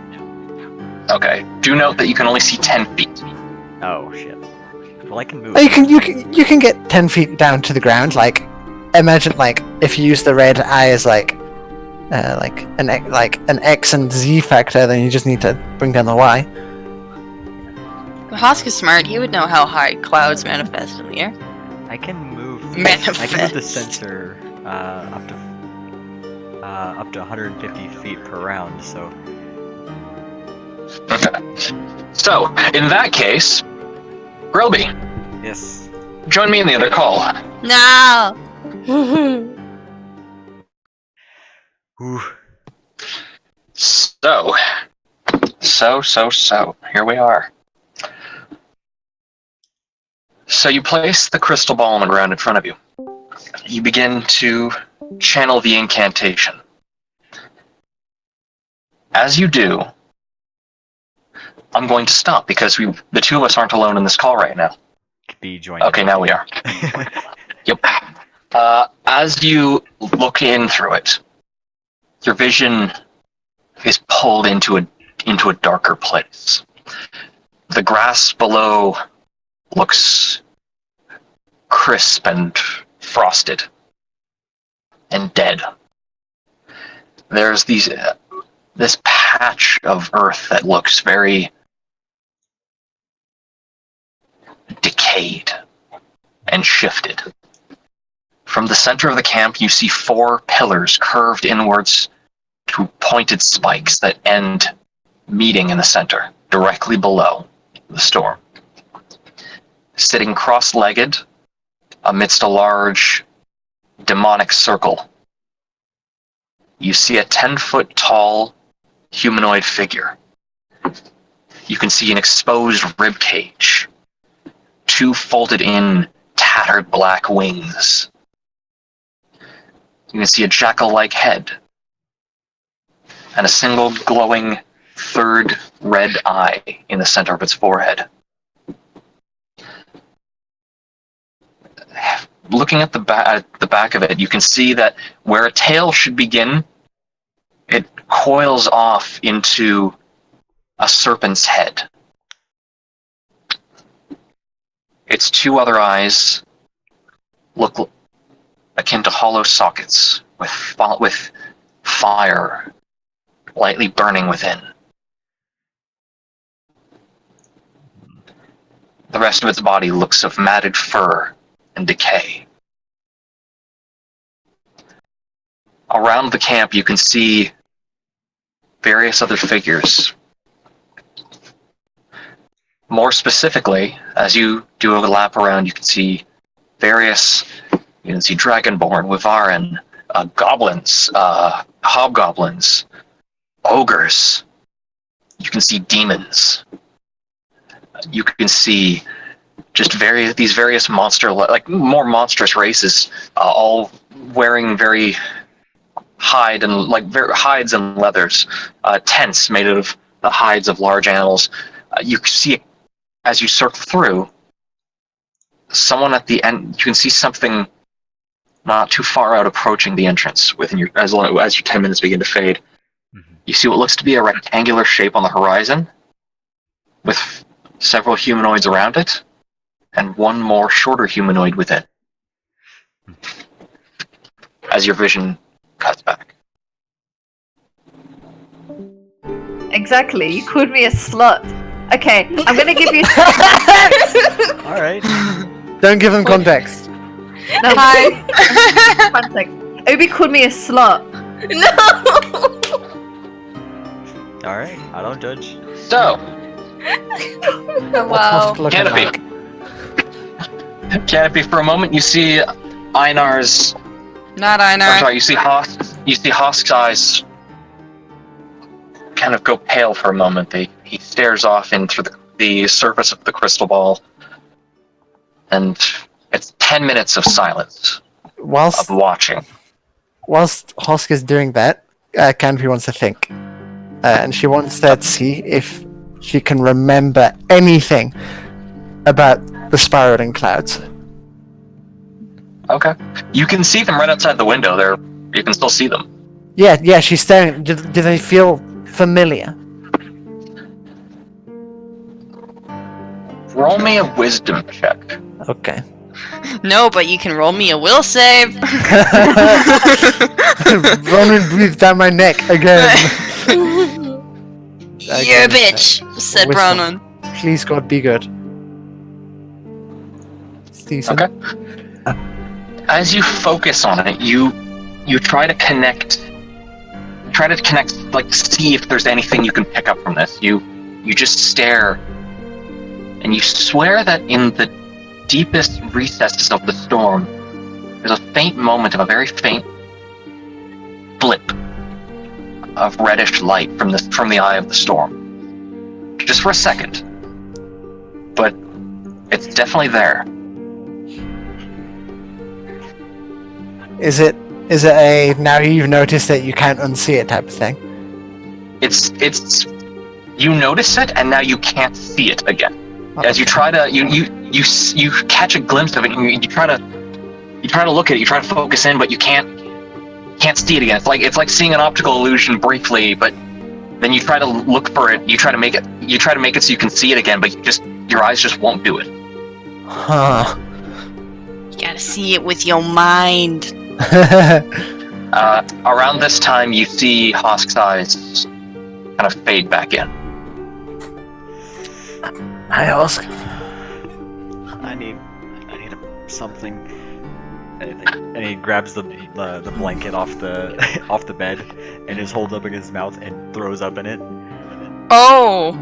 Okay. Do note that you can only see 10 feet. Oh shit. Well, I can move. Oh, you can get 10 feet down to the ground. Like, imagine like if you use the red eye as like an X and Z factor, then you just need to bring down the Y. Hosk is smart. He would know how high clouds manifest in the air. I can move. I Manifest. can move the sensor up to 150 feet per round. So Okay. So, in that case, Grilby, yes. join me in the other call. No! Ooh. So, here we are. So you place the crystal ball on the ground in front of you. You begin to channel the incantation. As you do, I'm going to stop because the two of us aren't alone in this call right now. Be joined. Okay, now we are. Yep. As you look in through it, your vision is pulled into a darker place. The grass below looks crisp and frosted and dead. There's this patch of earth that looks very decayed and shifted. From the center of the camp, you see 4 pillars curved inwards to pointed spikes that end meeting in the center, directly below the storm. Sitting cross-legged amidst a large demonic circle, you see a 10-foot tall humanoid figure. You can see an exposed rib cage, 2 folded in tattered black wings. You can see a jackal-like head and a single glowing third red eye in the center of its forehead. Looking at the back of it, you can see that where a tail should begin, it coils off into a serpent's head. Its 2 other eyes look akin to hollow sockets with fire lightly burning within. The rest of its body looks of matted fur and decay. Around the camp, you can see various other figures. More specifically, as you do a lap around, you can see Dragonborn, Wyvarin, goblins, hobgoblins, ogres. You can see demons. You can see just these various more monstrous races, all wearing very hides and leathers, tents made out of the hides of large animals. You can see, as you circle through, someone at the end. You can see something not too far out approaching the entrance as your 10 minutes begin to fade. Mm-hmm. You see what looks to be a rectangular shape on the horizon, with several humanoids around it, and one more shorter humanoid within. As your vision cuts back. Exactly. You called me a slut. Okay, I'm gonna give you. All right. Don't give them context. No, context. Obi called me a slut. No! All right. I don't judge. So, What's Husk looking Canopy. like? Canopy, for a moment, you see Einar's. Not I'm Einar. sorry, you see Hosk's eyes kind of go pale for a moment. He stares off into the surface of the crystal ball, and it's 10 minutes of silence, Whilst of watching. Husk is doing that, Canopy wants to think. And she wants to see if she can remember anything about the spiraling clouds. Okay. You can see them right outside the window. You can still see them. Yeah, she's staring. Do they feel familiar? Roll me a wisdom check. Okay. No, but you can roll me a will save. Ronan breathed down my neck again. You're a bitch, said Wisdom. Bronwyn. Please, God, be good. It's decent. Okay. As you focus on it, you try to connect. Like see if there's anything you can pick up from this. You just stare, and you swear that in the deepest recesses of the storm, there's a faint moment of a very faint blip of reddish light from the eye of the storm. Just for a second. But it's definitely there. Is it a now you've noticed it, you can't unsee it type of thing? It's you notice it and now you can't see it again. As you try to you catch a glimpse of it and you try to look at it, you try to focus in, but you can't see it again. It's like seeing an optical illusion briefly, but then you try to look for it, you try to make it so you can see it again, but your eyes just won't do it. Huh. You gotta see it with your mind. Around this time, you see Hosk's eyes kind of fade back in. Hi, Husk. I need something. Anything. And he grabs the blanket off the off the bed and just holds up against his mouth and throws up in it. Oh.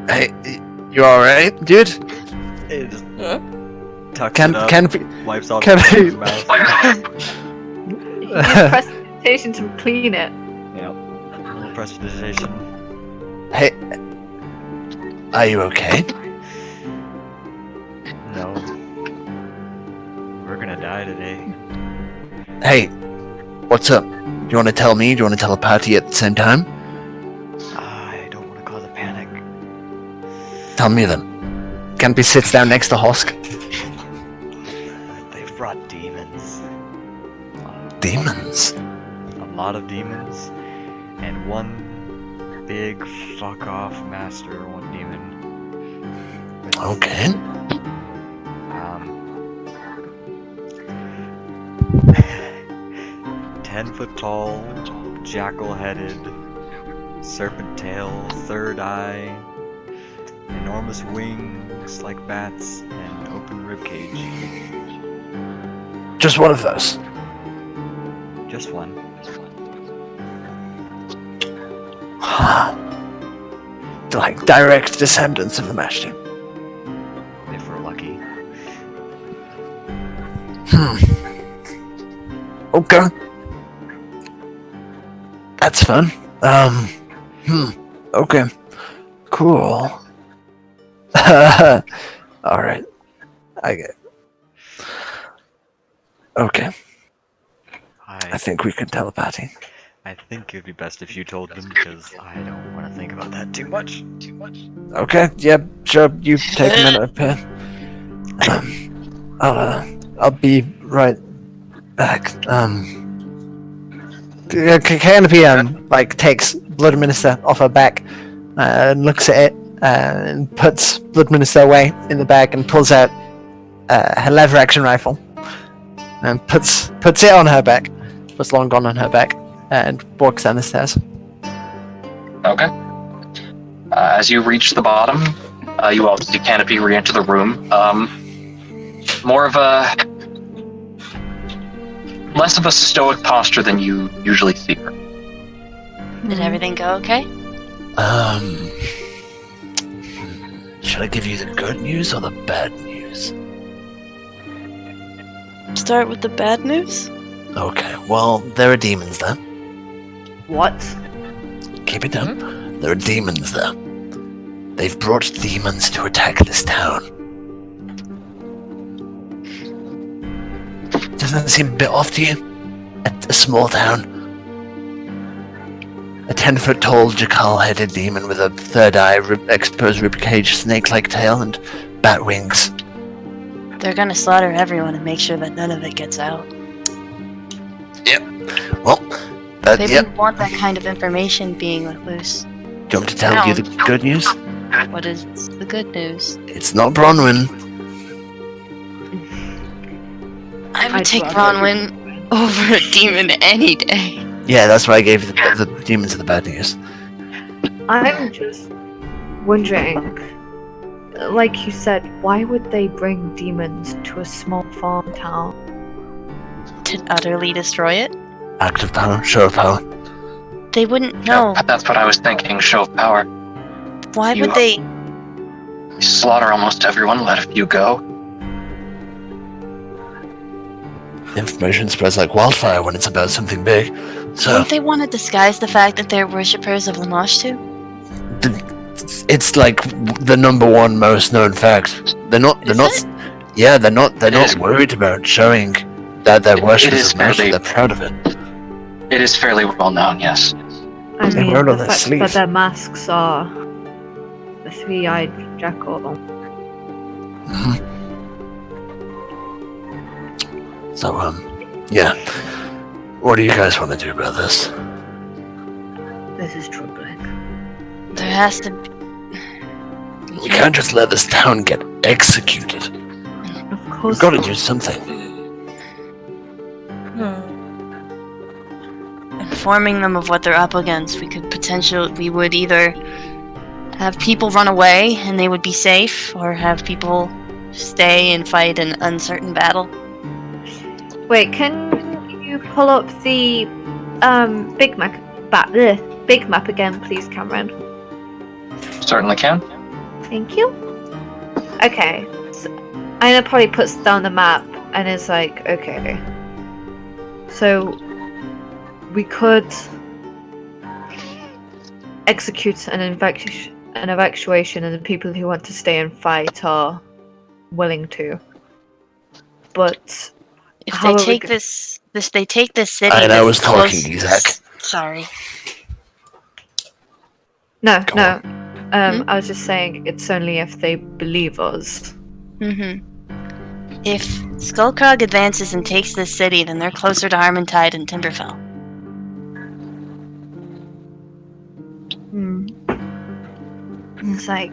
Hey, you alright, dude? It just Huh? tucks it up, Canopy. wipes off Canopy. his mouth. You use prestidigitation to clean it. Yep. A little prestidigitation. Hey, are you okay? No. We're gonna die today. Hey, what's up? Do you want to tell me? Do you want to tell a party at the same time? I don't want to cause a panic. Tell me then. Canopy sits down next to Husk. They've brought demons. Demons? A lot of demons. And one big fuck off master, one demon. With, Okay. 10-foot tall, jackal-headed, serpent tail, third eye, enormous wings like bats, and open ribcage. Just one of those. Just one. They're like direct descendants of the Mashtoon. If we're lucky. Okay. That's fun. Okay. Cool. Alright. I get it. Okay. I think we can telepathy. I think it'd be best if you told them because I don't want to think about that too much. Okay, yeah, sure, you take a minute up here. I'll be right back. Canopy like takes Blood Minister off her back and looks at it and puts Blood Minister away in the bag and pulls out her lever action rifle and puts it on her back, puts long gun on her back, and walks down the stairs. Okay. As you reach the bottom, you also see Canopy re-enter the room. More of a... less of a stoic posture than you usually see her. Did everything go okay? Should I give you the good news or the bad news? Start with the bad news? Okay, well, there are demons there. What? Keep it down. There are demons there. They've brought demons to attack this town. Doesn't that seem a bit off to you? A small town. A 10-foot tall, jackal-headed demon with a third eye, exposed ribcage, snake-like tail, and bat wings. They're gonna slaughter everyone and make sure that none of it gets out. Well, They yep. wouldn't want that kind of information being let loose. Do you want me to tell you the good news? What is the good news? It's not Bronwyn. I would I'd take rather- Bronwyn over a demon any day. Yeah, that's why I gave you the demons are the bad news. I'm just wondering, like you said, why would they bring demons to a small farm town? To utterly destroy it? Act of power, show of power. They wouldn't know. That's what I was thinking. Show of power. Why You- would they? Slaughter almost everyone, let a few go. Information spreads like wildfire when it's about something big. So Don't they want to disguise the fact that they're worshippers of Lamashtu? it's like the number one most known fact. They're not. Is it? Yeah, they're not is. worried about showing that they're It worshippers is of magic. fairly- They're proud of it. It is fairly well known, yes. I They mean, wear it on the their fact sleeve. that their masks are the three-eyed jackal. Mhm. So yeah. What do you guys want to do about this? This is troubling. There has to be. We can't just let this town get executed. Of course. We've got to do something. Informing them of what they're up against. We would either have people run away and they would be safe, or have people stay and fight an uncertain battle. Wait, can you pull up the big map again, please, Cameron? Certainly can. Thank you. Okay. So Aina probably puts down the map and is like, okay. So we could execute an evacuation, and the people who want to stay and fight are willing to. But If How they are we take go- they take this city. I that's was talking, close- Isaac. Sorry. no, Go no. Hmm? I was just saying it's only if they believe us. If Skullcrog advances and takes this city, then they're closer to Harmontide and Timberfell. Hmm. It's like,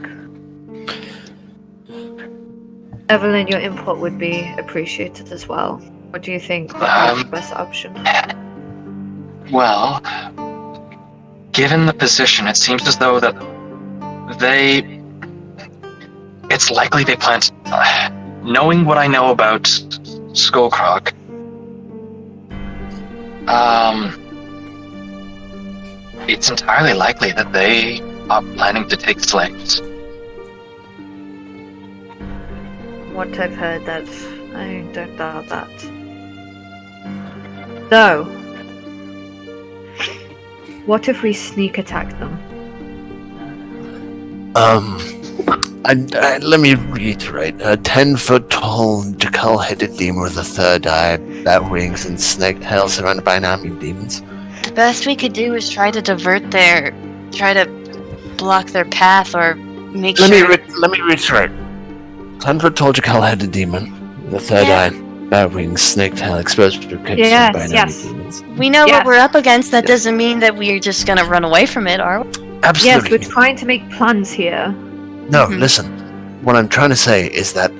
Evelyn, your input would be appreciated as well. What do you think would be the best option? Well, given the position, it seems as though that it's likely they plan to, knowing what I know about Skullcrog, it's entirely likely that they are planning to take slaves. What I've heard, that I don't doubt that. Though, what if we sneak attack them? Let me reiterate. A 10-foot tall, jackal-headed demon with a third eye, bat wings, and snake tail surrounded by an army of demons. The best we could do is try to block their path, or make Let sure. me reiterate. 10-foot tall, jackal-headed demon with a third Yeah. eye, bat wings, snake tail, exposed to ribcage Yes, by an yes. army of demons. We know Yes. what we're up against. That doesn't mean that we're just gonna run away from it, are we? Absolutely. Yes, we're trying to make plans here. No, Mhm. listen. What I'm trying to say is that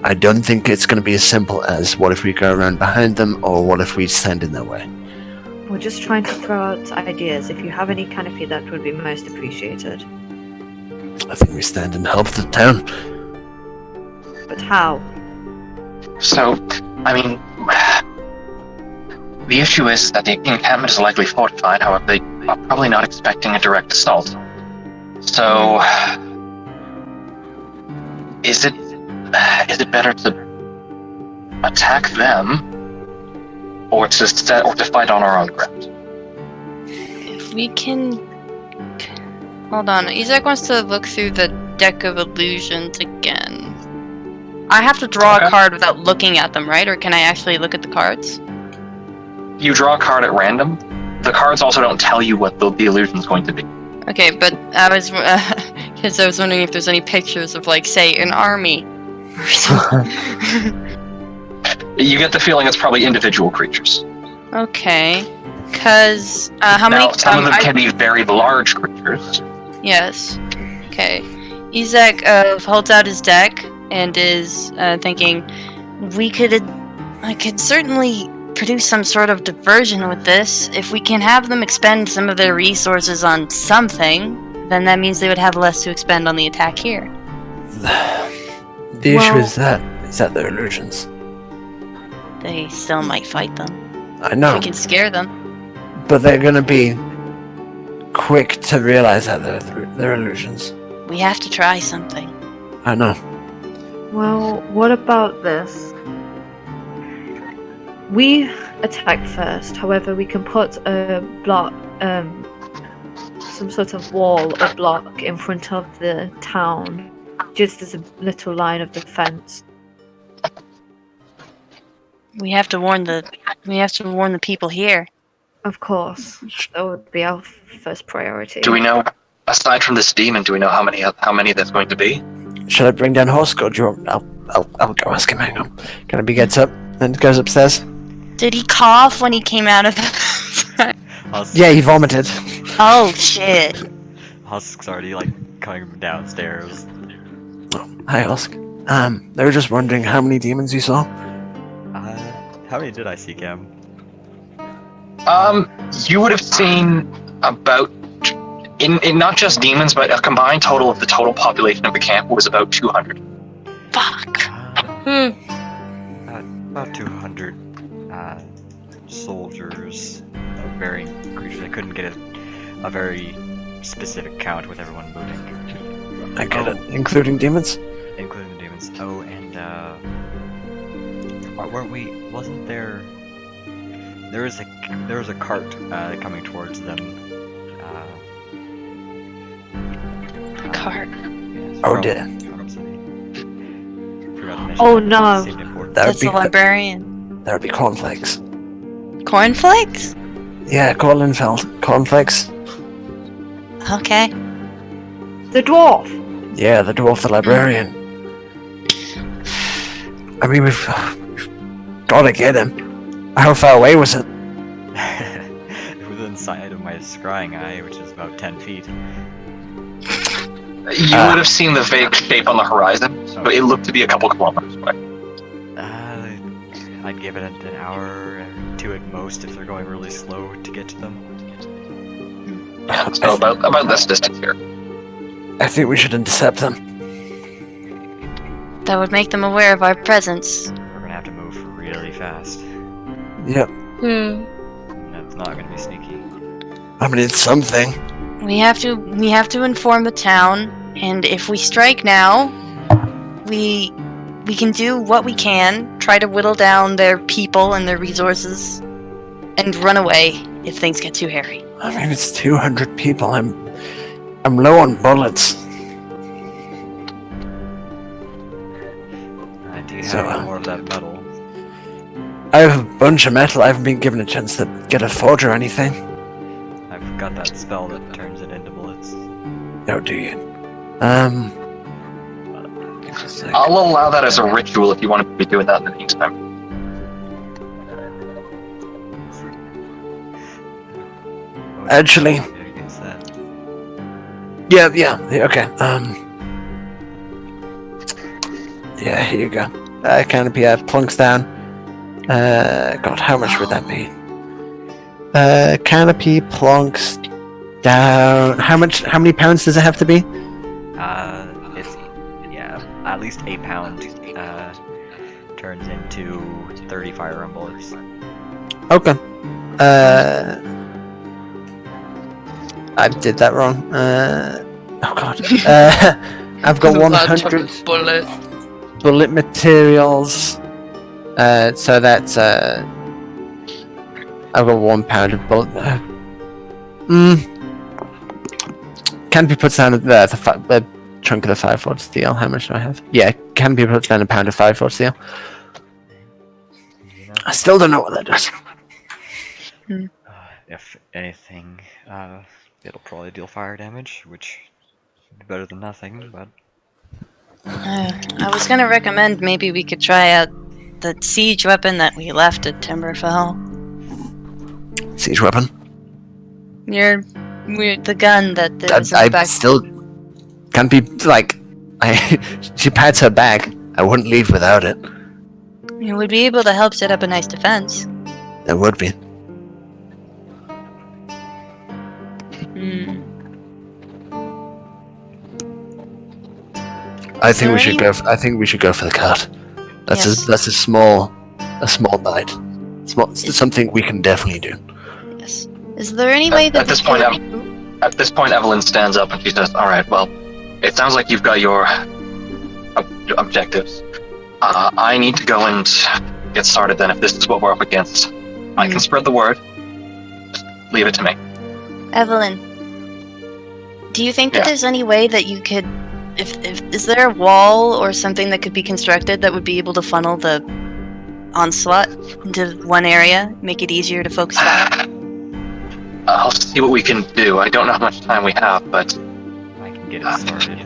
I don't think it's going to be as simple as what if we go around behind them, or what if we stand in their way. We're just trying to throw out ideas. If you have any canopy, that would be most appreciated. I think we stand and help the town. But how? So, I mean, the issue is that the encampment is likely fortified, however, they are probably not expecting a direct assault. So, is it better to attack them, or to fight on our own ground? If we can... Hold on. Izak wants to look through the deck of illusions again. I have to draw Okay. a card without looking at them, right? Or can I actually look at the cards? You draw a card at random. The cards also don't tell you what the illusion's going to be. Okay, but I was... Because I was wondering if there's any pictures of, like, say, an army. Or something. You get the feeling it's probably individual creatures. Okay. Because... how Now, many... some of them can be very large creatures. Yes. Okay. Izak holds out his deck and is thinking, I could certainly produce some sort of diversion with this. If we can have them expend some of their resources on something, then that means they would have less to expend on the attack here. The issue is that they're illusions. They still might fight them. I know, We can scare them. but they're gonna be quick to realize that they're illusions. We have to try something. I know. Well, what about this? We attack first, however, we can put a block, some sort of wall or block in front of the town, just as a little line of defense. We have to warn the people here. Of course, that would be our first priority. Do we know, aside from this demon, do we know how many that's going to be? Should I bring down Horsk, or do you want... I'll go ask him. Hang on. Cannapy gets up and goes upstairs. Did he cough when he came out of the... Yeah, he vomited. Oh, shit. Husk's already, like, coming downstairs. Hi, Horsk. They were just wondering how many demons you saw. How many did I see, Cam? You would have seen about, in not just demons, but a combined total of the total population of the camp was about 200. Fuck. About 200 soldiers of varying creatures. I couldn't get a very specific count with everyone moving. I get it. Including demons? Including the demons. Oh, and weren't we? Wasn't there? There was a cart coming towards them. Cart. Yes, Oh, from- dear. from City. Forgot to mention Oh, that. no. Seemed important. That would That's be the librarian. that would be cornflakes. Cornflakes? Yeah, Cornfeld. Cornflakes. Okay. The dwarf! Yeah, the dwarf, the librarian. I mean, we've got to get him. How far away was it? Within sight of my scrying eye, which is about 10 feet. You would have seen the vague shape on the horizon, but it looked to be a couple kilometers away. I'd give it an hour or two at most if they're going really slow to get to them. So about this distance here. I think we should intercept them. That would make them aware of our presence. We're gonna have to move really fast. Yep. Hmm. That's not gonna be sneaky. I mean, it's something. We have to inform the town, and if we strike now, we can do what we can, try to whittle down their people and their resources, and run away if things get too hairy. I mean, it's 200 people. I'm low on bullets. Do you have So, any more of that metal? I have a bunch of metal. I haven't been given a chance to get a forge or anything. I've got that spell that turns it into bullets. Oh, do you? Just like- I'll allow that as a ritual if you want to be doing that in the meantime. Actually- Against that. Yeah, okay. Yeah, here you go. Canopy plunks down. God, how much would that be? Canopy plunks down. How many pounds does it have to be? It's at least 8 pound. Turns into 30 firearm bullets. Okay. I did that wrong. Oh god. I've got Lots of 100 bullet. bullet materials. So that's I've got 1 pound of bullet. Canopy puts down the chunk of the 5-foot steel. How much do I have? Yeah, Canopy puts down a pound of 5-foot steel. I still don't know what that does. If anything, it'll probably deal fire damage, which would be better than nothing, but... I was gonna recommend maybe we could try out the siege weapon that we left at Timberfell. Siege weapon. The gun that was in the I back. still can't be like. She pats her back. I wouldn't leave without it. You would be able to help set up a nice defense. There would be. I think we should go. I think we should go for the cart. That's a small bite. Something we can definitely do. Yes. Is there any way that At this point, Evelyn stands up and she says, "All right, well, it sounds like you've got your objectives. I need to go and get started then. If this is what we're up against, I can spread the word. Just leave it to me." Evelyn, do you think that Yeah. there's any way that you could, is there a wall or something that could be constructed that would be able to funnel the onslaught into one area, make it easier to focus fire? I'll see what we can do. I don't know how much time we have, but I can get it started.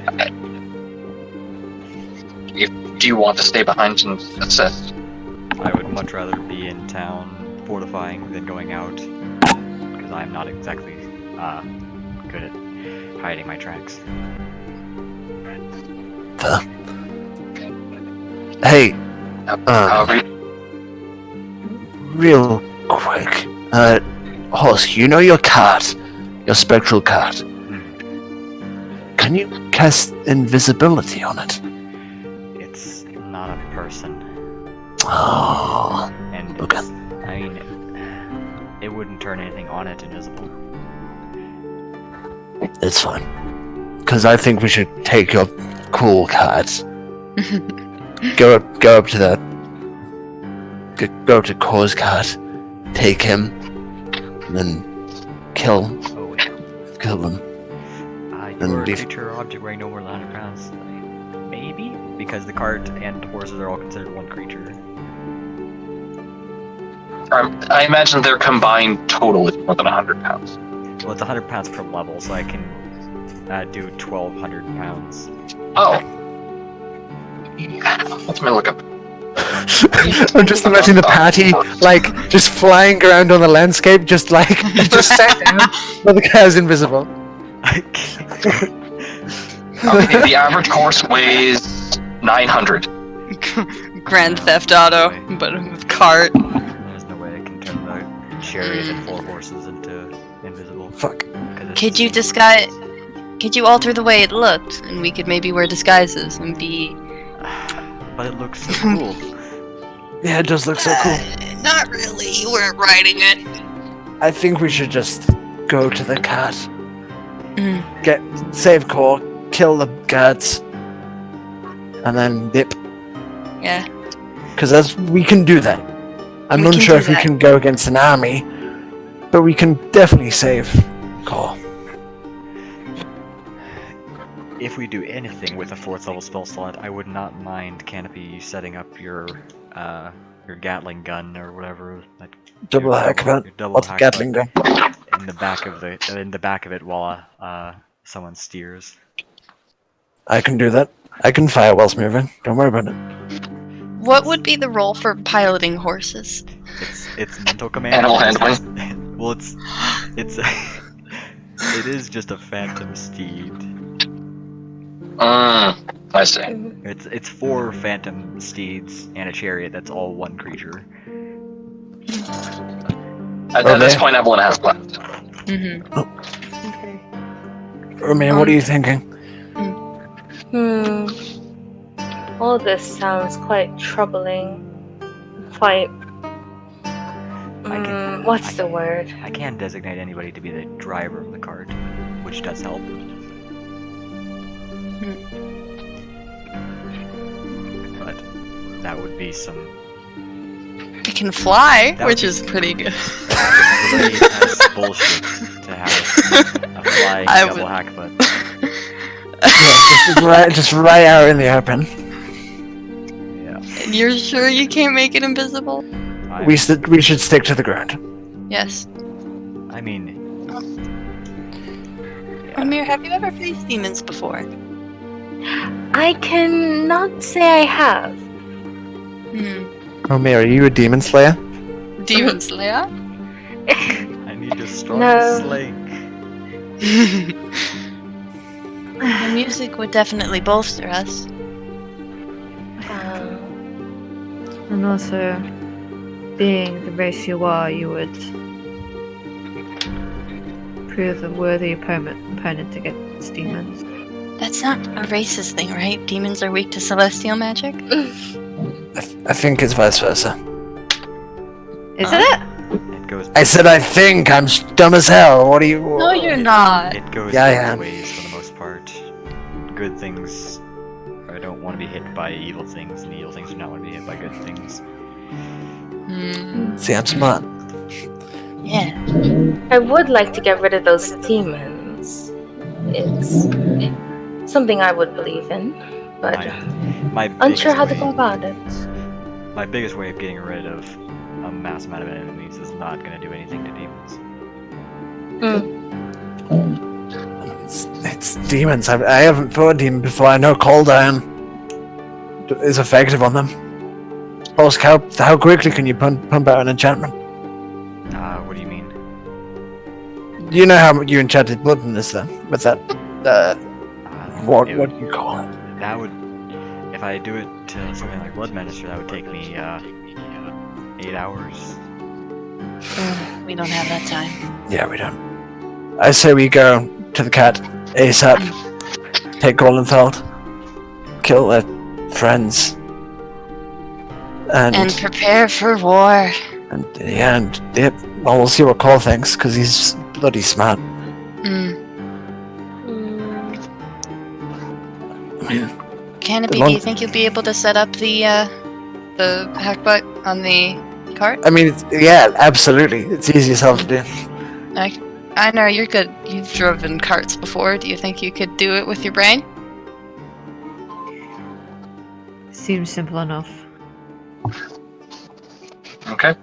do you want to stay behind and assist? I would much rather be in town fortifying than going out, because I'm not exactly good at hiding my tracks. Hey, However, real quick, Horse, you know your cart, your spectral cart. Can you cast invisibility on it? It's not a person, Oh, and okay. I mean, it wouldn't turn anything on it invisible. It's fine. Because I think we should take your cool cards. Go up to the. Go to Kor's cart, take him, and then kill Oh, wait. them. You're a leave- creature or object weighing no more than 100 pounds. Maybe? Because the cart and horses are all considered one creature. I imagine their combined total is more than 100 pounds. Well, it's 100 pounds per level, so I can do 1,200 pounds. Oh. Let me look up. I'm just imagining the party like just flying around on the landscape, just sat down, but the guy's invisible. Okay, the average horse weighs 900. Grand Theft Auto, but with cart. There's no way I can turn the chariot and 4 horses into invisible. Fuck. Could you alter the way it looked, and we could maybe wear disguises and be... But it looks so cool. Yeah, it does look so cool. Not really, you weren't riding it. I think we should just go to the cart, Mm. save Kor, kill the guards, and then dip. Yeah. Because we can do that. I'm We can unsure do if we that. can go against an army, but we can definitely save Kor. If we do anything with a 4th level spell slot, I would not mind Canopy setting up your Gatling gun or whatever. Double hackbat. Double What's a Gatling gun? in the back of it while someone steers. I can do that. I can fire whilst moving. Don't worry about it. What would be the role for piloting horses? It's mental command. Animal handling. Well, it's it is just a phantom steed. I see. It's 4 phantom steeds and a chariot. That's all one creature. At this point, Evelyn has left. Mm-hmm. Okay. Romain, what are you thinking? All this sounds quite troubling. Quite. What's the word? I can designate anybody to be the driver of the cart, which does help. That would be some It can fly, That which would- is pretty good. great ass bullshit to have a flying I double would- hackbutt. Yeah, just right out in the open. Yeah. And you're sure you can't make it invisible? We should stick to the ground. Yes. I mean, Amir, have you ever faced demons before? I cannot say I have. Omer, are you a demon slayer? Demon Slayer? I need a strong No. sling. The music would definitely bolster us. And also, being the race you are, you would prove a worthy opponent against demons. That's not a racist thing, right? Demons are weak to celestial magic? I think it's vice versa. Is it? It goes. I said I think. I'm dumb as hell. What do you? No, you're not. It goes Yeah, I both am. ways for the most part. Good things I don't want to be hit by evil things, and evil things do not want to be hit by good things. See, I'm smart. Yeah. I would like to get rid of those demons. It's something I would believe in, but My unsure biggest how to way- go about it. My biggest way of getting rid of a mass amount of enemies is not going to do anything to demons. It's demons. I haven't fought a demon before. I know cold iron is effective on them. Also, how quickly can you pump out an enchantment? What do you mean? You know how you enchanted blood in this then? With that, what It do you call it? That would, if I do it to something like Blood Minister, that would take me 8 hours. We don't have that time. Yeah, we don't. I say we go to the cat ASAP. Take Goldenfeld. Kill their friends. And prepare for war. Well, we'll see what Cole thinks, because he's bloody smart. Canopy, The do long- you think you'll be able to set up the hackbutt on the cart? I mean, yeah, absolutely. It's easy as hell to do. I know you're good. You've driven carts before. Do you think you could do it with your brain? Seems simple enough. Okay.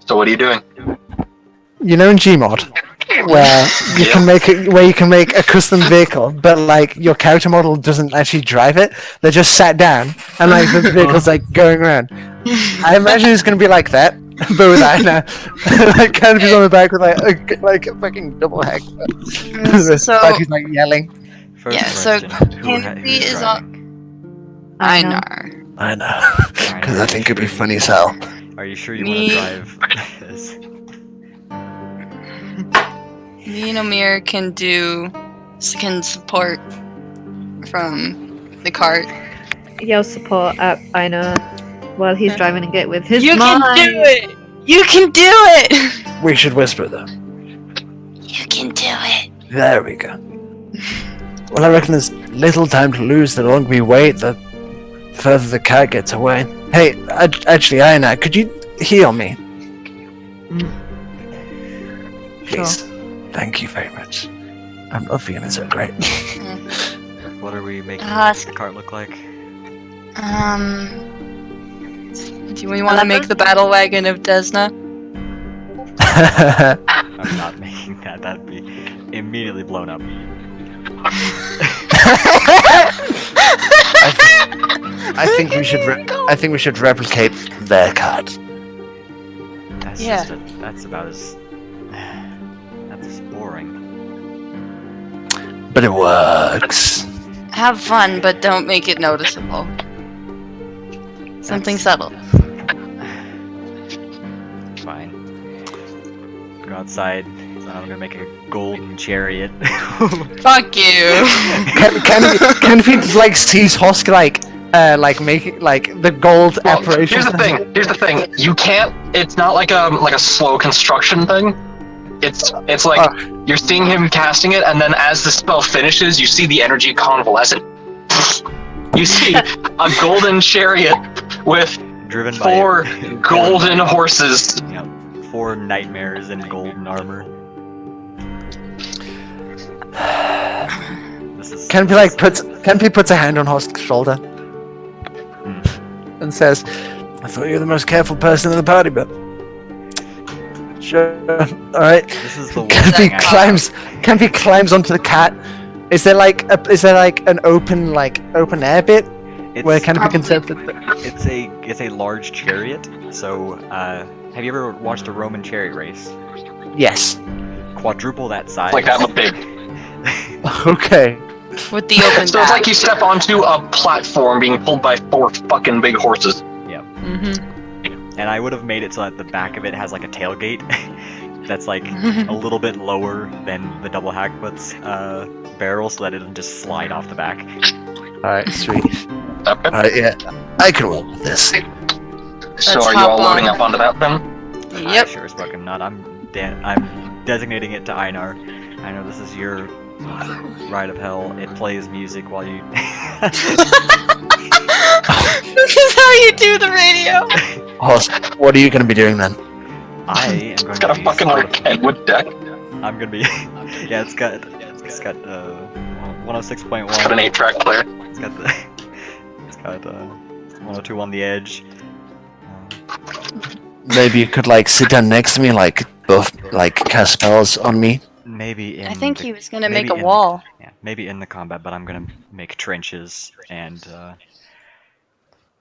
So what are you doing? You know in Gmod, where you can make a custom vehicle, but like your character model doesn't actually drive it. They're just sat down and like the vehicle's like going around. I imagine it's gonna be like that, but with Aina, like kind of on the back with like a fucking double hack. So- Like he's like yelling. First Yeah, so question, Canopy who's is driving? Einar. I know, because I think it'd be funny as hell. Are you sure you Me- want to drive this? Me and Amir can support from the cart. Yell support at Aina while he's driving and get with his You mind. can do it! You can do it! We should whisper though. You can do it! There we go. Well, I reckon there's little time to lose. The longer we wait, the further the cat gets away. Hey, actually, Aina, could you heal me? Please. Thank you very much. I love you, and it's so great. What are we making Ask- the cart look like? Do we want to make the battle wagon of Desna? I'm not making that. That'd be immediately blown up. I think we should. I think we should replicate their card. That's Yeah. that's about as. That's boring. But it works. Have fun, but don't make it noticeable. Something subtle. Fine. Go outside. So I'm gonna make a golden chariot. Fuck you! Can we like sees Hosk like making like the gold Well, apparition? Here's the thing. You can't. It's not like a slow construction thing. It's like you're seeing him casting it, and then as the spell finishes, you see the energy convalescent. You see a golden chariot with Driven by 4 golden horses. You know, 4 nightmares in golden armor. This is Kempi puts a hand on Hosk's shoulder and says, "I thought you were the most careful person in the party, but sure, all right." this is the one Kempi thing I Kempi climbs onto the cat. Is there like an open air bit where it's, Kempi can set the? it's a large chariot. So have you ever watched a Roman chariot race? Yes. Quadruple that size. Like that, but big. Okay. With the open So it's back. like you step onto a platform being pulled by 4 fucking big horses. Mm-hmm. And I would have made it so that the back of it has like a tailgate that's like a little bit lower than the double Hackfoot's barrel, so that it doesn't just slide off the back. All right. Sweet. Okay. Yeah, I can work with this. So Let's are you hop all loading on. up onto that then? I Yep. sure as fuck am not. I'm designating it to Einar. I know this is your ride of hell. It plays music while you. This is how you do the radio. Hosk, what are you going to be doing then? I am going It's to got a be fucking sort like Kenwood deck. I'm gonna be. Yeah, it's got 106.1. It's got an 8-track player. It's got the. It's got 102 on the edge. Maybe you could like sit down next to me, like both like cast spells on me. Maybe in. I think the, he was gonna maybe make a in wall. Yeah, maybe in the combat, but I'm gonna make trenches and.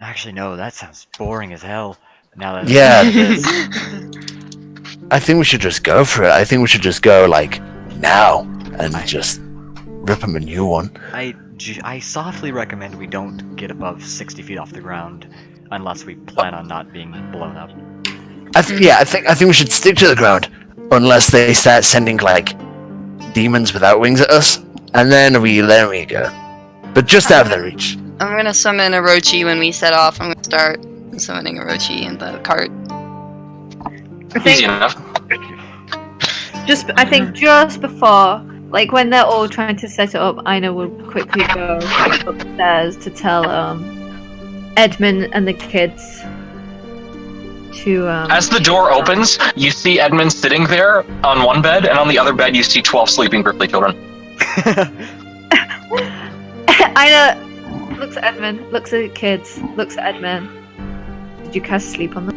Actually, no, that sounds boring as hell. Now that Yeah. this. I think we should just go for it. I think we should just go like now and just rip him a new one. I softly recommend we don't get above 60 feet off the ground unless we plan on not being blown up. I think we should stick to the ground unless they start sending like demons without wings at us, and then we go. But just out of their reach. I'm gonna summon Orochi when we set off. I'm gonna start summoning Orochi in the cart. I Easy think enough. I think just before, like when they're all trying to set it up, Aina will quickly go upstairs to tell Edmund and the kids to As the door opens, you see Edmund sitting there on one bed, and on the other bed you see 12 sleeping Grizzly children. Aina looks at Edmund, looks at the kids, looks at Edmund. Did you cast sleep on them?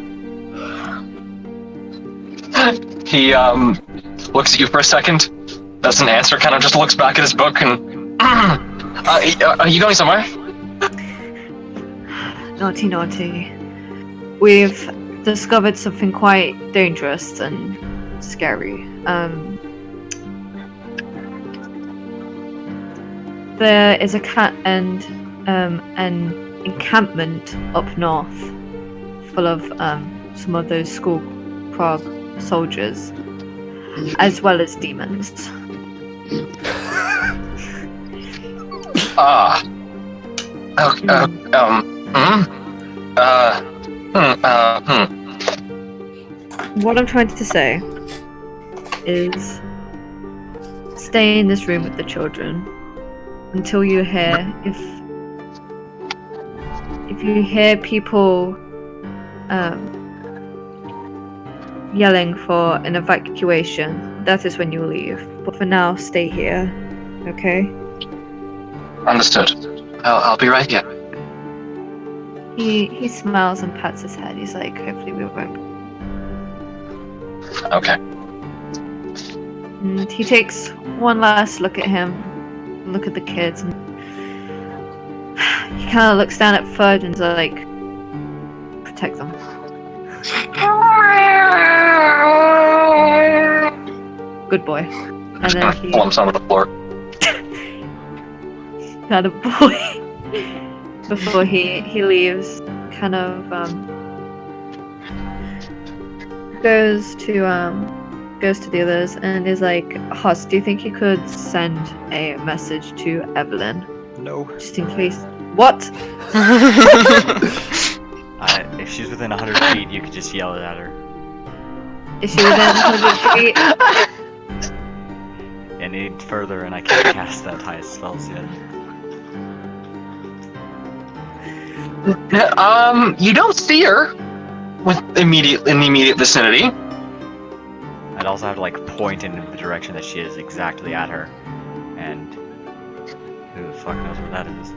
He looks at you for a second, doesn't answer, kind of just looks back at his book and... are you going somewhere? Naughty, naughty. We've discovered something quite dangerous and scary. There is a cat and an encampment up north, full of some of those school Prague soldiers, as well as demons. What I'm trying to say is stay in this room with the children until you hear if you hear people yelling for an evacuation, that is when you leave. But for now, stay here, okay? Understood. I'll be right here. He smiles and pats his head. He's like, hopefully we won't. Okay. And he takes one last look at him, look at the kids, and he kind of looks down at Fud and is like, protect them. Good boy. And then he Flumps onto the floor. had a boy before he leaves, kind of goes to the others and is like, Hoss, do you think you could send a message to Evelyn No. just in case? What? If she's within 100 feet, you could just yell it at her. Is she within 100 feet? Any further, and I can't cast that highest spells yet. You don't see her in the immediate vicinity. I'd also have to like point in the direction that she is exactly at her, and who the fuck knows where that is?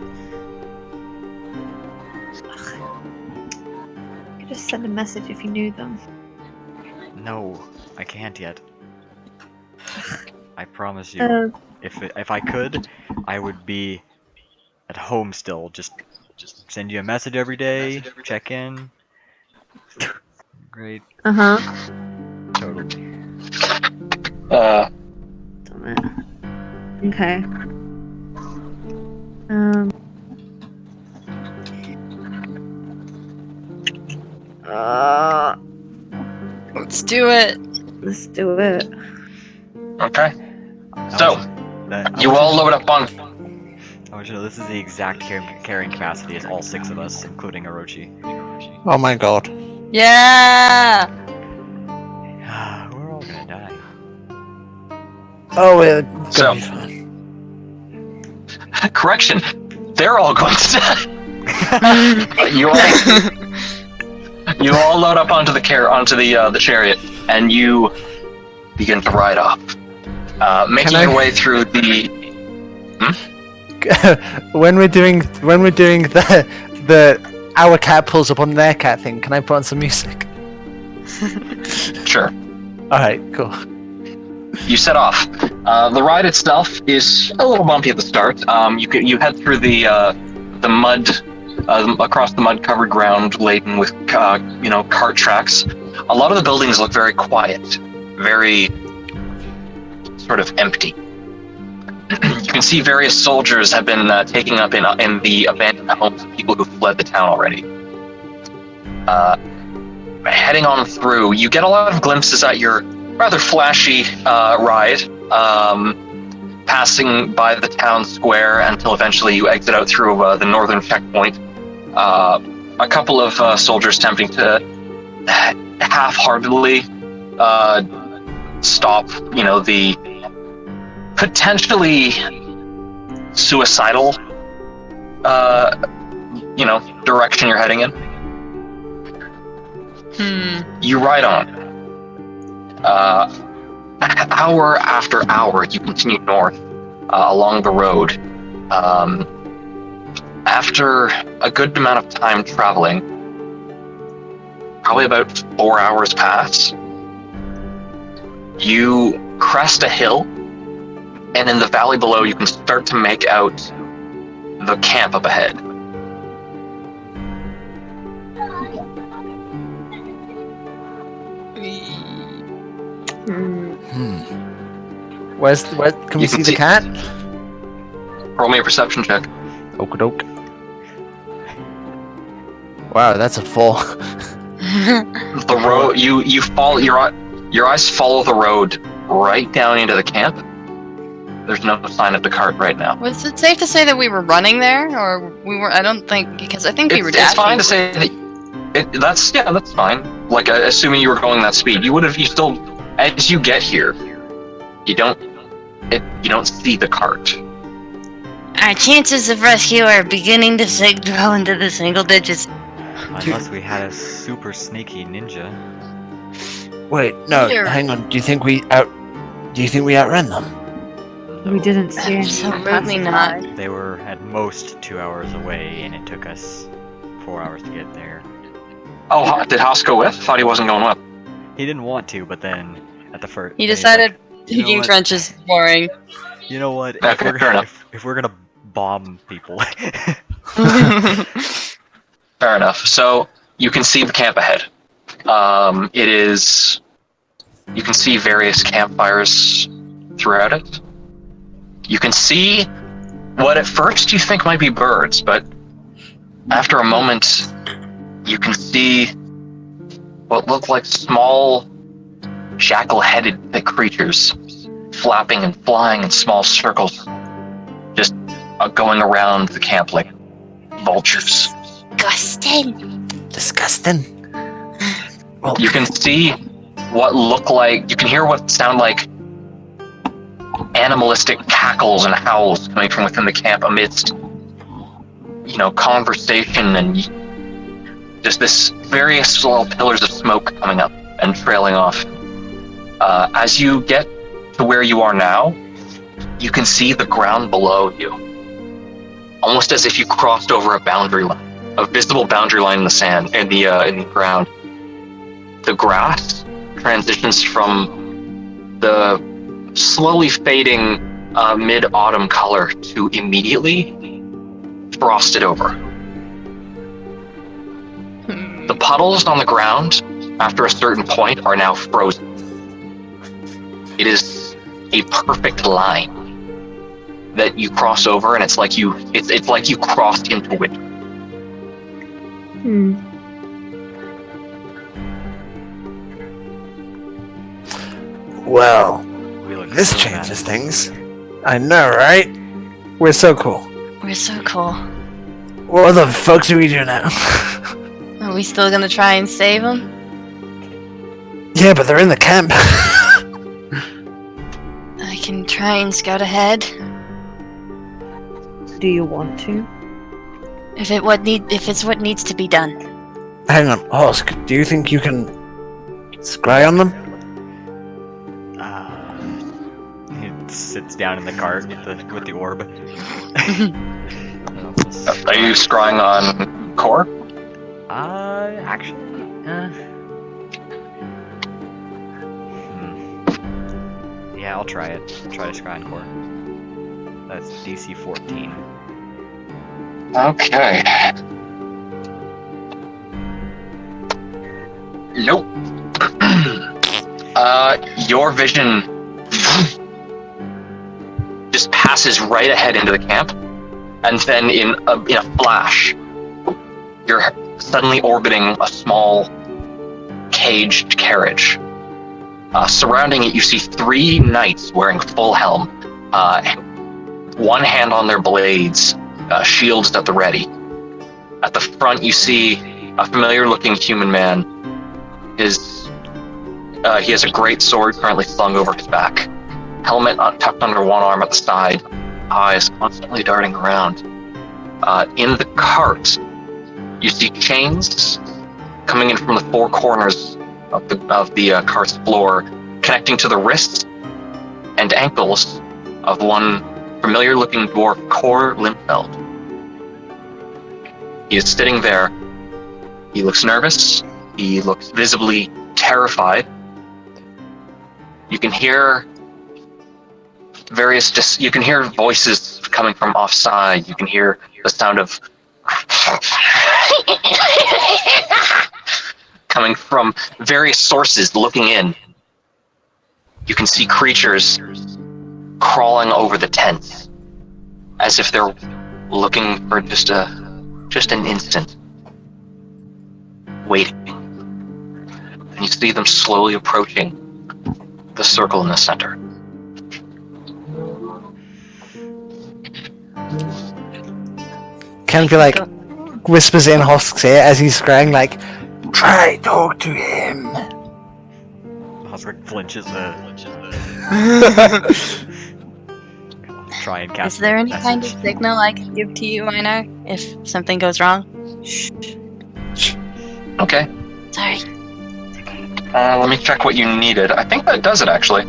You could just send a message if you knew them. No, I can't yet. I promise you. If I could, I would be at home still. Just send you a message every day. Check in. Great. Uh-huh. Totally. Damn it. Okay. Let's do it. Let's do it. Okay. So, you all load up on. I want you to know this is the exact carrying capacity as all 6 of us, including Orochi. Oh my god. Yeah. We're all gonna die. Oh, we're gonna So- be fine. Correction, they're all going to die. You all load up onto the chariot, and you begin to ride off, making your way through the. when we're doing the our cat pulls up on their cat thing, can I put on some music? Sure. Alright, cool. You set off. The ride itself is a little bumpy at the start. You head through the mud, across the mud-covered ground laden with cart tracks. A lot of the buildings look very quiet, very sort of empty. You can see various soldiers have been taking up in the abandoned homes of people who fled the town already. Heading on through, you get a lot of glimpses at your rather flashy ride, passing by the town square until eventually you exit out through the northern checkpoint. A couple of soldiers attempting to half-heartedly stop, the potentially suicidal, direction you're heading in. You ride on. Hour after hour, you continue north along the road. After a good amount of time traveling, probably about 4 hours pass, you crest a hill, and in the valley below, you can start to make out the camp up ahead. Where can we You see can the see- cat? Roll me a perception check. Okie doke. Wow, that's a 4. The road, you follow your eyes follow the road right down into the camp. There's no sign of the cart right now. Was it safe to say that we were running there, or we were? I don't think, because I think we were It's dashing. fine to say that. That's fine. Like assuming you were going that speed, you still, as you get here, you don't see the cart. Our chances of rescue are beginning to grow into the single digits. Unless we had a super sneaky ninja. Wait, no, Sure. hang on. Do you think we outran them? We didn't see any. Absolutely not. They were at most 2 hours away, and it took us 4 hours to get there. Oh, did Haas go with? Thought he wasn't going with. He didn't want to, but then at the first, He decided you know digging what? trenches is boring. You know what? Okay, fair enough. If we're gonna bomb people, Fair enough. So you can see the camp ahead. You can see various campfires throughout it. You can see what at first you think might be birds, but after a moment, you can see what look like small, jackal-headed thick creatures flapping and flying in small circles, just going around the camp like vultures. Disgusting. Well, You can see what look like, you can hear what sound like animalistic cackles and howls coming from within the camp amidst, conversation and just this various little pillars of smoke coming up and trailing off. As you get to where you are now, you can see the ground below you, almost as if you crossed over a boundary line, a visible boundary line in the sand, in the ground. The grass transitions from the slowly fading mid-autumn color to immediately frosted over. The puddles on the ground, after a certain point, are now frozen. It is a perfect line that you cross over, and it's like you crossed into winter. Well, We look this so changes bad. things. I know, right? We're so cool. We're so cool. What the fuck do we do now? Are we still gonna try and save them? Yeah, but they're in the camp. I can try and scout ahead. Do you want to? If it's what needs to be done. Hang on, Hosk, do you think you can scry on them? He sits down in the cart with the orb. Are you scrying on core? Actually, yeah, I'll try it. Try to scry on core. That's DC 14. Okay. Nope. Your vision just passes right ahead into the camp, and then in a flash, you're suddenly orbiting a small caged carriage. Surrounding it, you see 3 knights wearing full helm, one hand on their blades, shields at the ready. At the front, you see a familiar-looking human man. He has a great sword currently slung over his back, helmet tucked under one arm at the side, eyes constantly darting around. In the cart, you see chains coming in from the 4 corners of the cart's floor, connecting to the wrists and ankles of one familiar-looking dwarf, Kor Limpfeld. He is sitting there. He looks nervous. He looks visibly terrified. You can hear you can hear voices coming from offside. You can hear the sound of coming from various sources looking in. You can see creatures crawling over the tent as if they're looking for just an instant, waiting. And you see them slowly approaching the circle in the center. Can be like whispers in Hosk's ear as he's scrying, like, try talk to him. Hoskrick flinches. Try and cast. Is there any message. kind of signal I can give to you, Einar, if something goes wrong? Okay. Sorry. Let me check what you needed. I think that does it, actually.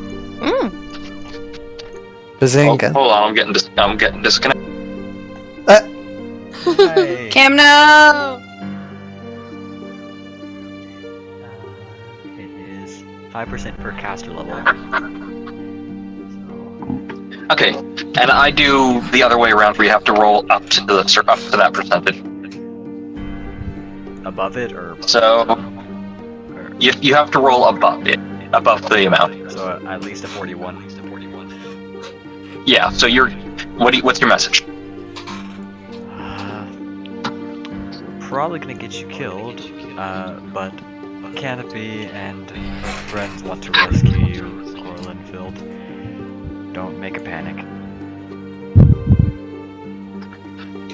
Bazinga. Hold on, I'm getting disconnected. Hey. Cam, no! It is 5% per caster level. Okay, and I do the other way around, where you have to roll up to that percentage. Above it or So you have to roll above the amount. so at least a 41. Yeah. So what's your message? Probably gonna get you killed, but Canopy and her friends want to rescue you, Corlinfield. Don't make a panic.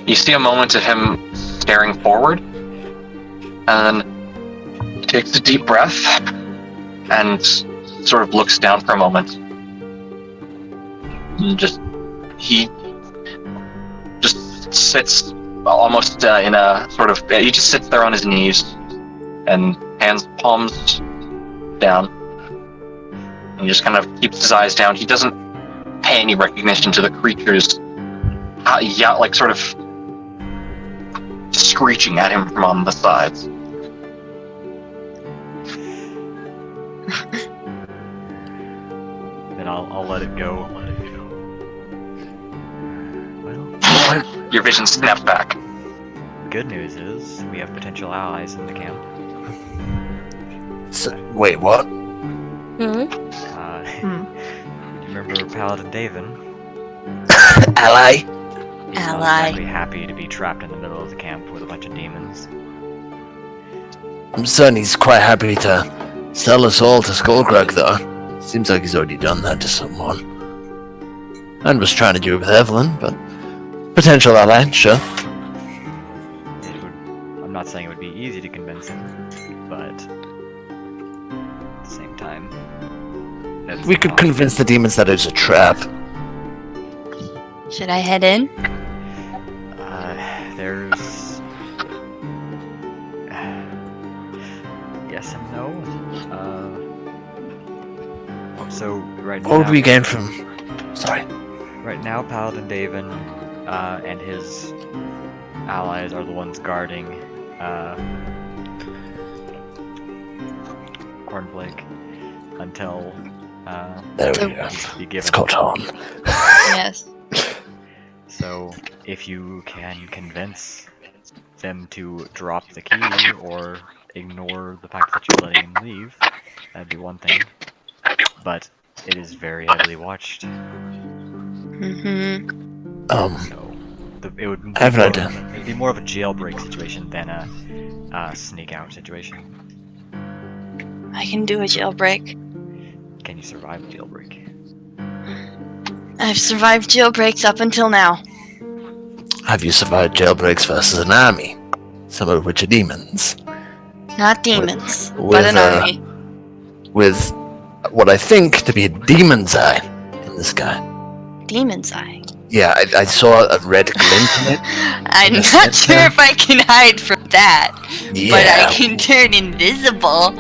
You see a moment of him staring forward, and then he takes a deep breath and sort of looks down for a moment. And he just sits almost in a sort of. He just sits there on his knees and hands palms down. And he just kind of keeps his eyes down. He doesn't pay any recognition to the creatures, like sort of screeching at him from on the sides. Then I'll let it go. Well, Your vision snaps back. good news is we have potential allies in the camp. So, wait, what? Remember Paladin Davin? Ally? He's not Ally. exactly happy to be trapped in the middle of the camp with a bunch of demons. I'm certain he's quite happy to sell us all to Skullcrag, though. Seems like he's already done that to someone. And was trying to do it with Evelyn, but potential ally, sure. I'm not saying it would be easy to convince him, but at the same time, that's We could an option. convince the demons that it's a trap. Should I head in? There's yes and no. So right What would now, we gain from... Sorry. right now, Paladin Davin and his allies are the ones guarding Cornflake until There So- we go. he's to be It's given. caught on. Yes. So if you can convince them to drop the key or ignore the fact that you're letting him leave, that'd be one thing. But it is very heavily watched, Mm-hmm. so it would be I have an more, idea. it'd be more of a jailbreak situation than a sneak out situation. I can do a jailbreak. Can you survive a jailbreak? I've survived jailbreaks up until now. Have you survived jailbreaks versus an army? Some of which are demons. Not demons, with, but an army. With what I think to be a demon's eye in the sky. Demon's eye. Yeah, I saw a red glint in it. I'm Yes, not yes, sure yeah. if I can hide from that, Yeah. but I can turn invisible.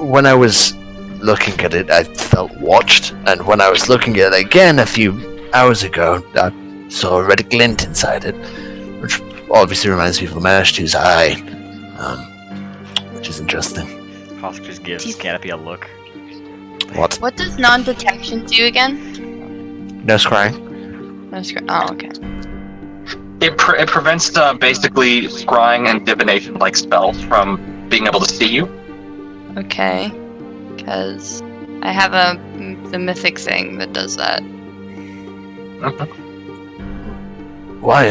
When I was looking at it, I felt watched, and when I was looking at it again a few hours ago, I saw a red glint inside it, which obviously reminds me of Lamashtu's eye, which is interesting. Hosk just gives Jeez. Canopy a look. What? What does non-detection do again? No scrying? Oh, okay. It prevents basically scrying and divination like spells from being able to see you. Okay. Because I have the mythic thing that does that. Why,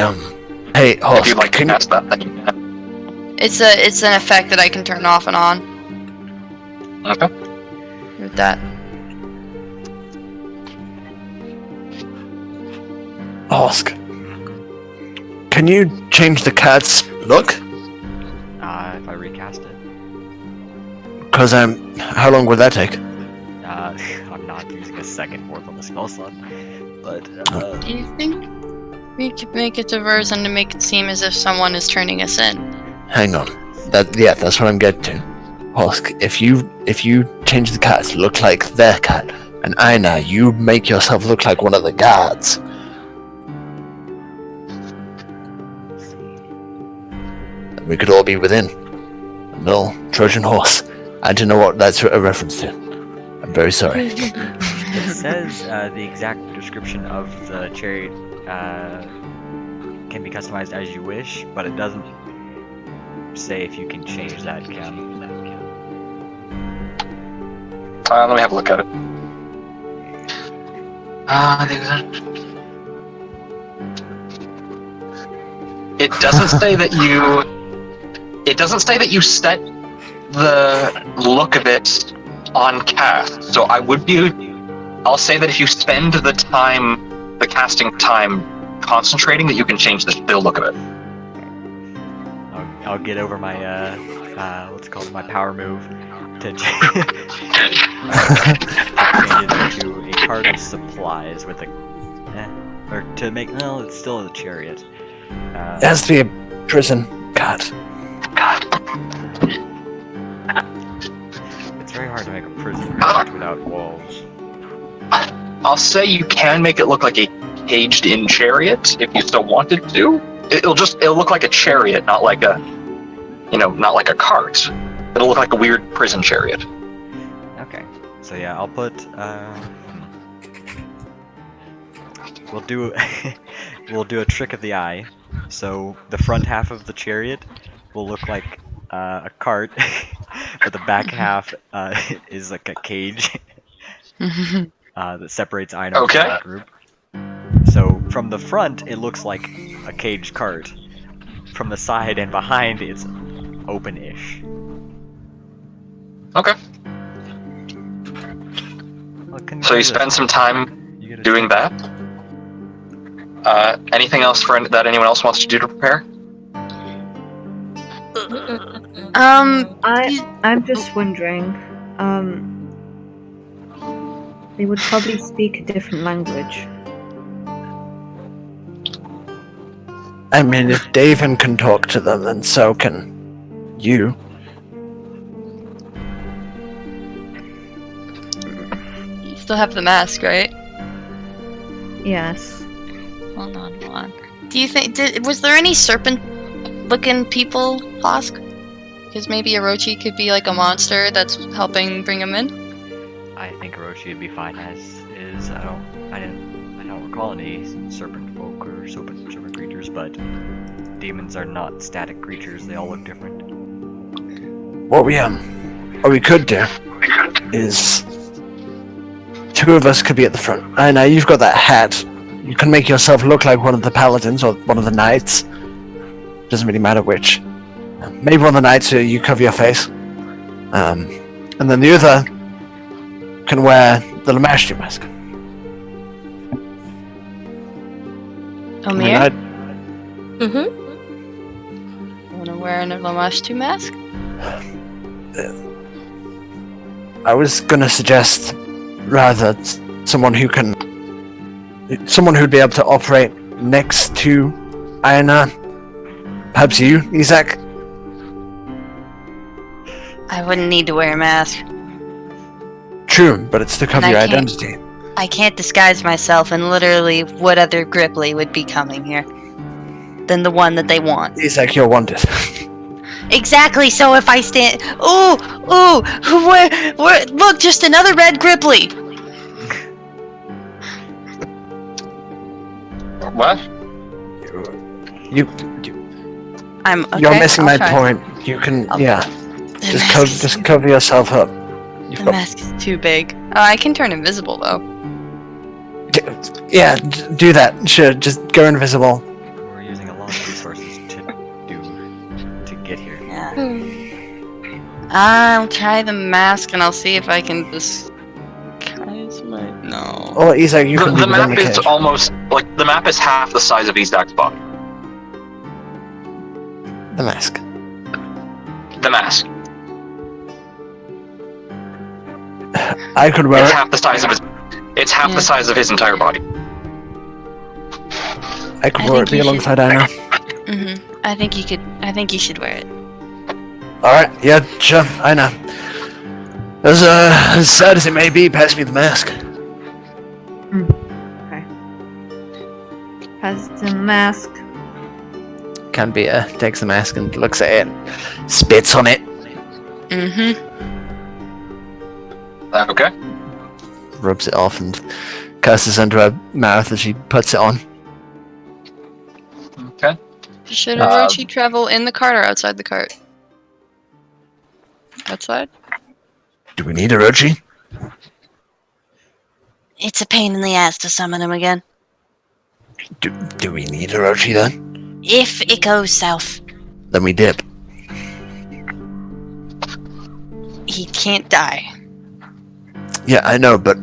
hey, If Hosk, you'd like to can cast that, then you can. It's an effect that I can turn off and on Okay. with that. Hosk, can you change the cat's look? If I recast it. Because how long would that take? I'm not using a second fourth on the spell slot, but Do you think we could make it diverse and to make it seem as if someone is turning us in? Hang on. That's what I'm getting to. Hosk, if you change the cat to look like their cat, and Aina, you make yourself look like one of the guards. We could all be within a little Trojan horse. I don't know what that's a reference to. I'm very sorry. it says the exact description of the chariot can be customized as you wish, but it doesn't say if you can change that, Cam. Let me have a look at it. It doesn't say that you. It doesn't say that you set the look of it on cast. So I'll say that if you spend the casting time concentrating, that you can change the look of it. I'll get over my what's it called, my power move to change it into a cart of supplies with a or to make it's still a chariot. It has to be a prison guard. It's very hard to make a prison react without walls. I'll say you can make it look like a caged-in chariot if you still wanted to. It'll look like a chariot, not like a, not like a cart. It'll look like a weird prison chariot. Okay, so yeah, I'll put. We'll do a trick of the eye. So the front half of the chariot will look like a cart, but the back half is like a cage that separates Aina from Okay. the group. So from the front, it looks like a caged cart. From the side and behind, it's open-ish. Okay. Well, So you spend some time You get a doing that. Anything else that anyone else wants to do to prepare? I'm just wondering. They would probably speak a different language. I mean, if Daven can talk to them, then so can you. You still have the mask, right? Yes. Hold on. Do you think was there any serpent-looking people, Hosk? Because maybe Orochi could be like a monster that's helping bring him in. I think Orochi would be fine as is. I don't recall any serpent folk or serpent creatures, but demons are not static creatures. They all look different. What we could do is two of us could be at the front. I know you've got that hat. You can make yourself look like one of the paladins or one of the knights. Doesn't really matter which. Maybe one of the knights, so you cover your face. And then the other can wear the Lamashtu mask. Omir, Mm-hmm. wanna wear an Lamashtu mask? I was gonna suggest rather someone who'd be able to operate next to Aina. Perhaps you, Isaac? I wouldn't need to wear a mask. True, but it's to cover And your I can't- identity. I can't disguise myself, and literally, what other Gripply would be coming here than the one that they want? Isaac, you're wanted. Exactly. So if I stand, where? Look, just another red Gripply. What? I'm. Okay, You're missing I'll my try. point. You can, I'll- yeah. The mask is- Just cover yourself up. You've The got, mask is Too big. Oh, I can turn invisible though. yeah, do that. Sure, just go invisible. We're using a lot of resources to get here. Yeah. I'll try the mask and I'll see if I can disguise my. No. Or Isaac, you can The be within map the is cage. almost the map is half the size of Isaac's body. The mask. The mask. I could wear It's it. half the size of his. It's half Yeah. the size of his entire body. I could I wear it think you alongside Aina. I think you could. I think you should wear it. Alright, yeah, sure, Aina. As sad as it may be, pass me the mask. Has the mask. Canbia takes the mask and looks at it, spits on it, Okay. rubs it off, and curses under her mouth as she puts it on. Okay. Should Orochi travel in the cart or outside the cart? Outside? Do we need Orochi? It's a pain in the ass to summon him again. Do we need Orochi then? If it goes south, Then we dip. he can't die. Yeah, I know, but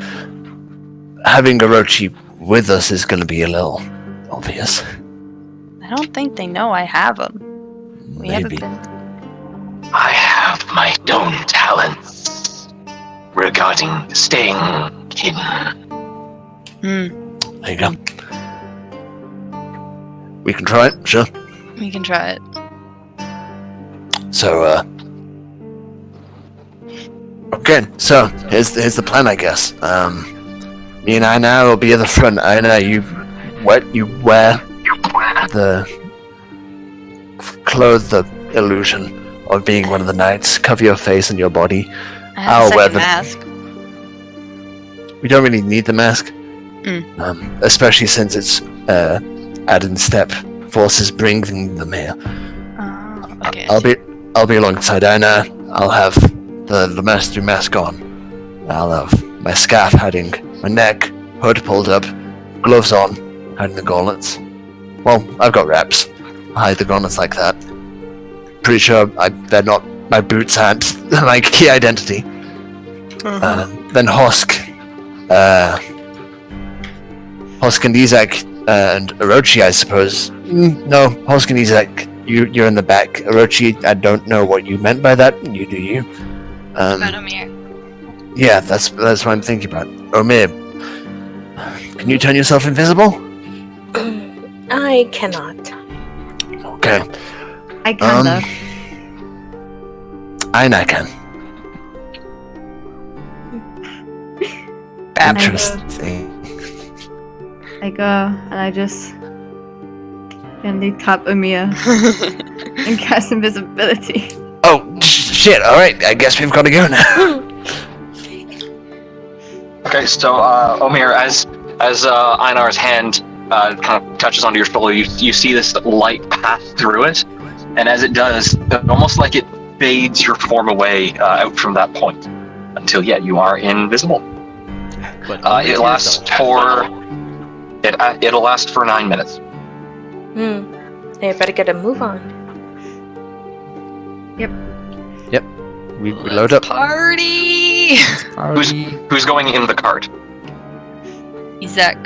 having Orochi with us is going to be a little obvious. I don't think they know I have him. We haven't Maybe. been. I have my own talents regarding staying hidden. There you go. We can try it, sure. We can try it. So, okay, so here's the plan, I guess. Me and Aina will be at the front. Aina, you wear the clothe the illusion of being one of the knights. Cover your face and your body. I have a wear second the mask. We don't really need the mask, Mm. especially since it's added step forces bringing them here. Oh, okay. I'll be alongside Aina. I'll have the mastery mask on. I'll have my scarf hiding my neck, hood pulled up, gloves on, hiding the gauntlets. Well, I've got wraps. I hide the gauntlets like that. Pretty sure they're not. My boots aren't my key identity. Then Hosk and Izak and Orochi, I suppose. No, Hosk and Izak, you're in the back. Orochi, I don't know what you meant by that. You do you. Yeah, that's what I'm thinking about. Omir, can you turn yourself invisible? I cannot. Okay. I can though. Aina can. Interesting. I go and I just gently tap Amir and cast invisibility. Oh, shit, alright, I guess we've got to go now. Okay, so Omir, as Einar's hand kind of touches onto your shoulder, you see this light pass through it, and as it does, almost like it fades your form away out from that point until you are invisible. But It lasts it'll last for 9 minutes. I better get a move on. We load up. Party! Who's going in the cart? Izak.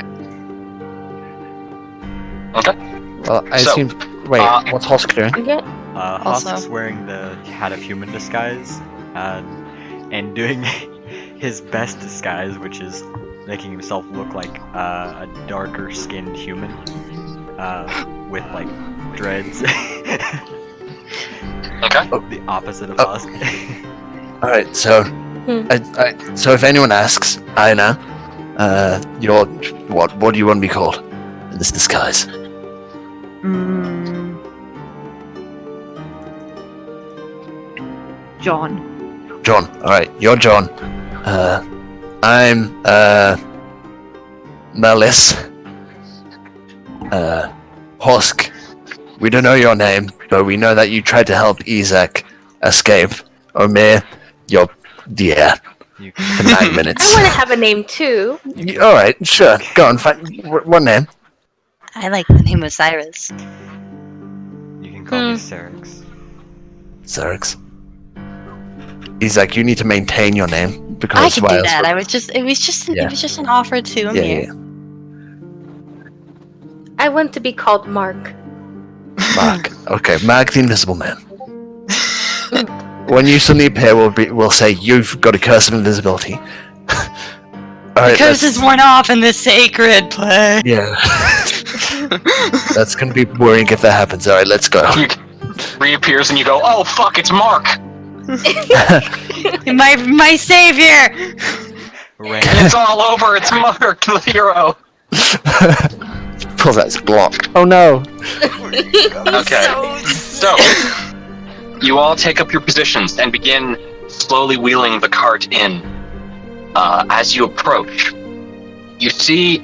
Okay. Well, I So, assume. Wait, what's Hosk doing? Okay. Also- Husk's wearing the hat of human disguise, and doing his best disguise, which is making himself look like a darker skinned human, with like dreads. Okay. The opposite of Husk. Alright, so. So if anyone asks, Aina, you're. What do you want to be called in this disguise? John. John. Alright, you're John. I'm, Melis. Hosk. We don't know your name, but we know that you tried to help Izak escape. Omir, you're. Yeah. For 9 minutes. I want to have a name too. Alright, sure. Go on, find. What name? I like the name Osiris. You can call me Serix. Zerix. Izak, you need to maintain your name because I can why do else that. would- It was just an offer to Yeah, Amir. yeah. I want to be called Mark. Mark. Okay, Mark the Invisible Man. When you suddenly appear, we'll say you've got a curse of invisibility. Alright, The curse is worn off in this sacred place. yeah. That's gonna be worrying if that happens. Alright, let's go. He reappears and you go, oh fuck, it's Mark! my savior. It's all over, it's Mark, the hero! Pulls out his Glock. Oh no. Okay, so you all take up your positions and begin slowly wheeling the cart in. As you approach, you see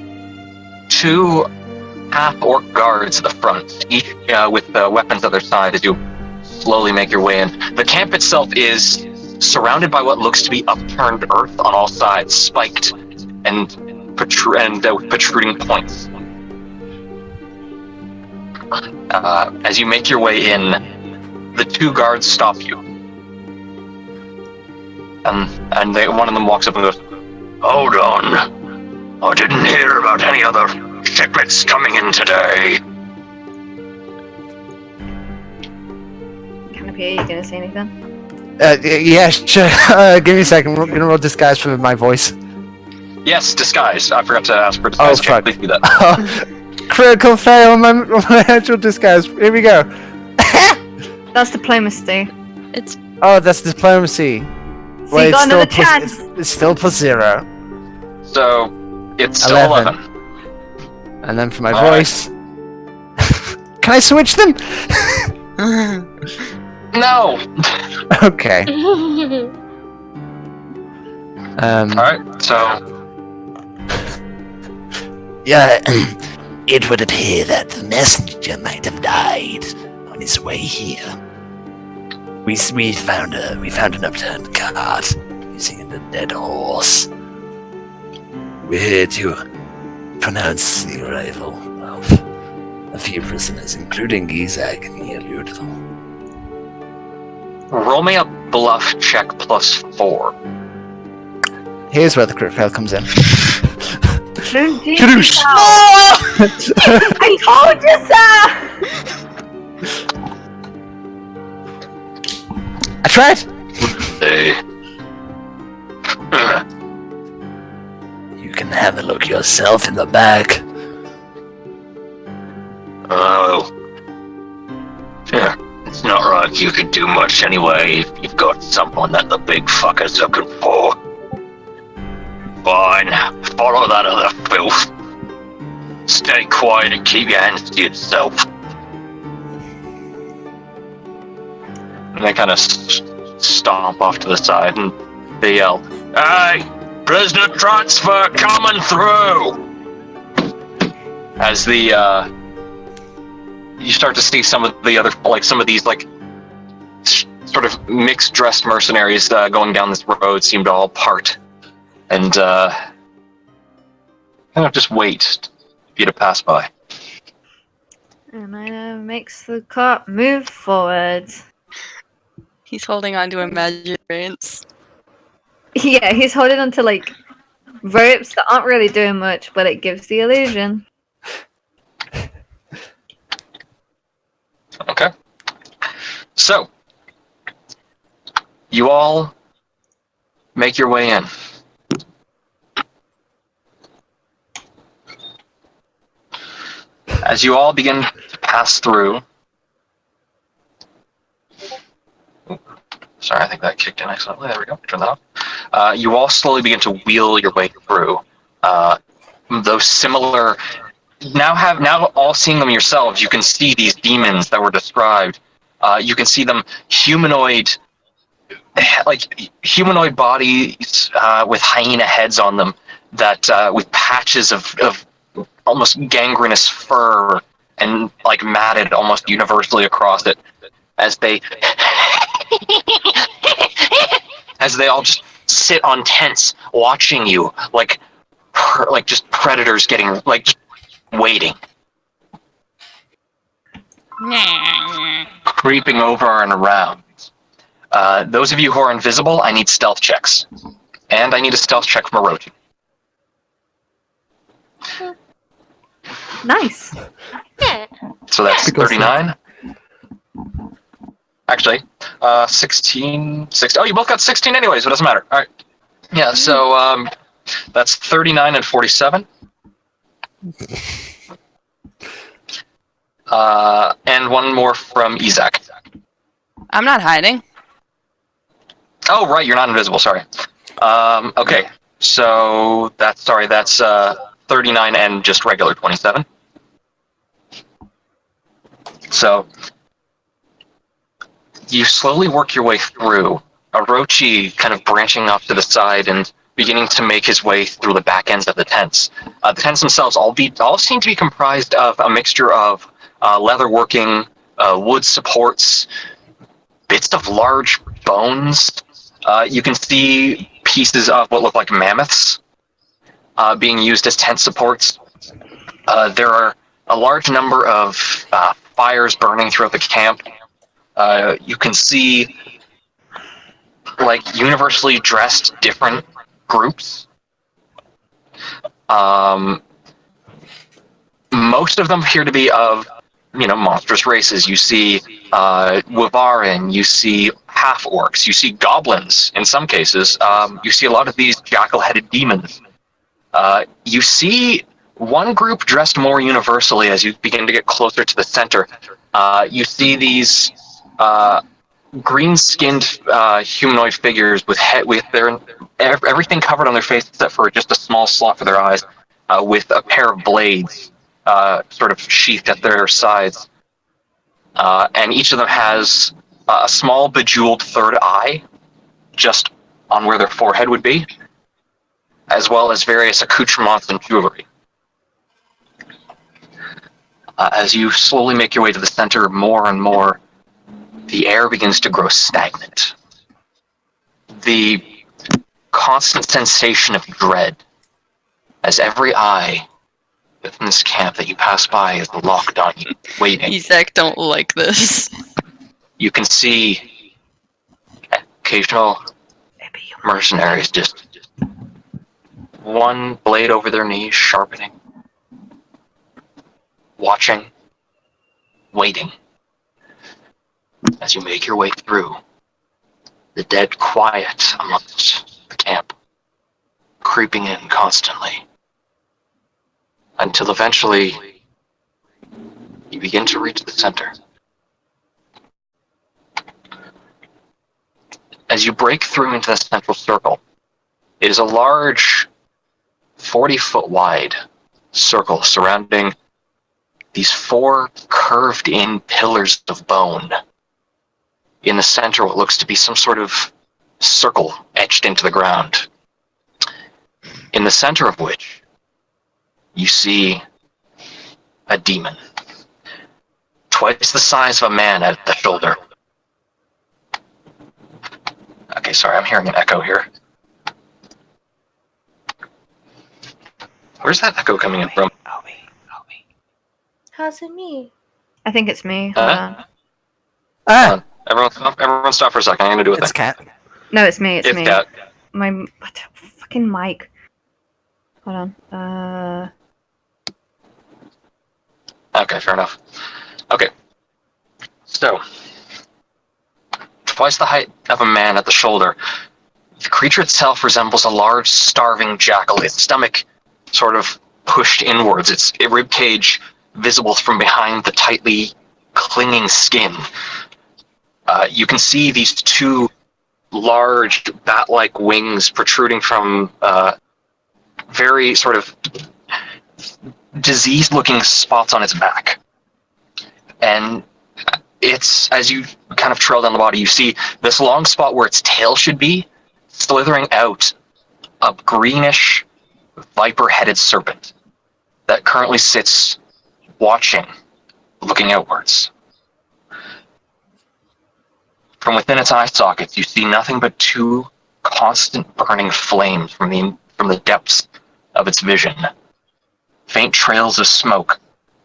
2 half-orc guards at the front, each with weapons at their side as you slowly make your way in. The camp itself is surrounded by what looks to be upturned earth on all sides, spiked and protruding points. As you make your way in, the 2 guards stop you. And one of them walks up and goes, hold on. I didn't hear about any other shipments coming in today. Canopy, are you gonna say anything? Yeah, sure. Give me a second. We're gonna roll disguise for my voice. Yes, disguise. I forgot to ask for disguise. Oh, fuck. Please do that. critical fail on my actual disguise. Here we go. That's diplomacy. It's Oh, that's diplomacy. So you got another chance. It's still +0. So it's still 11. 11. And then for my All right. voice. Can I switch them? No. Okay. All right. So Yeah, it would appear that the messenger might have died on his way here. We found an upturned cart using a dead horse. We're here to pronounce the arrival of a few prisoners, including Isaac and Yeludel. roll me a bluff check +4. Here's where the crit fail comes in. Kadoosh! I told you so! I tried. Hey. You can have a look yourself in the back. Oh. Yeah. It's not like you could do much anyway if you've got someone that the big fucker's looking for. Fine. Follow that other filth. Stay quiet and keep your hands to yourself. And they kind of stomp off to the side and they yell, "Hey! Prisoner transfer coming through!" As the, you start to see some of the other, like, some of these, like, sort of mixed-dressed mercenaries going down this road seem to all part. And, kind of just wait for you to pass by. And Ina makes the cart move forward. he's holding on to imaginary reins. Yeah, he's holding onto like ropes that aren't really doing much, but it gives the illusion. Okay. So, you all make your way in. As you all begin to pass through... Sorry, I think that kicked in accidentally. There we go. Turn that off. You all slowly begin to wheel your way through those similar... Now all seeing them yourselves, you can see these demons that were described. You can see them humanoid bodies with hyena heads on them, that with patches of almost gangrenous fur and like matted almost universally across it, as they all just sit on tents watching you like just predators getting like just waiting, creeping over and around. Those of you who are invisible, I need stealth checks, and I need a stealth check from Orochi. Nice. So that's Because 39. Actually, 16. Oh, you both got 16 anyways, so it doesn't matter. All right. Yeah, so that's 39 and 47. And one more from Isaac. I'm not hiding. Oh, right, you're not invisible, sorry. Okay, so that's 39 and just regular 27. So, you slowly work your way through, Orochi kind of branching off to the side and beginning to make his way through the back ends of the tents. The tents themselves all seem to be comprised of a mixture of leatherworking, wood supports, bits of large bones. You can see pieces of what look like mammoths being used as tent supports. There are a large number of fires burning throughout the camp. You can see like universally dressed different groups. Most of them appear to be of, monstrous races. You see Wyvarin, you see half-orcs, you see goblins in some cases. You see a lot of these jackal-headed demons. You see One group dressed more universally as you begin to get closer to the center. You see these green-skinned humanoid figures with everything covered on their face except for just a small slot for their eyes, with a pair of blades sort of sheathed at their sides. And each of them has a small bejeweled third eye just on where their forehead would be, as well as various accoutrements and jewelry. As you slowly make your way to the center more and more, the air begins to grow stagnant. The constant sensation of dread, as every eye within this camp that you pass by is locked on you, waiting. Isaac don't like this. You can see occasional mercenaries just one blade over their knees, sharpening, watching, waiting. As you make your way through the dead quiet amongst the camp, creeping in constantly, until eventually you begin to reach the center. As you break through into the central circle, it is a large 40-foot wide circle surrounding these 4 curved-in pillars of bone. In the center, what looks to be some sort of circle etched into the ground. In the center of which, you see a demon, twice the size of a man at the shoulder. Okay, sorry, I'm hearing an echo here. Where's that echo coming in from? How's it me? I think it's me. Hold on. Ah, Everyone stop for a second. I'm gonna do a it's thing. cat. No, it's me. It's It's me. Cat. My what the fucking mic. Hold on. Okay, fair enough. Okay. So, twice the height of a man at the shoulder, the creature itself resembles a large, starving jackal, its stomach sort of pushed inwards, its rib cage visible from behind the tightly clinging skin. You can see these 2 large, bat-like wings protruding from very sort of diseased-looking spots on its back. And it's, as you kind of trail down the body, you see this long spot where its tail should be, slithering out a greenish, viper-headed serpent that currently sits watching, looking outwards. From within its eye sockets, you see nothing but 2 constant burning flames from the depths of its vision. Faint trails of smoke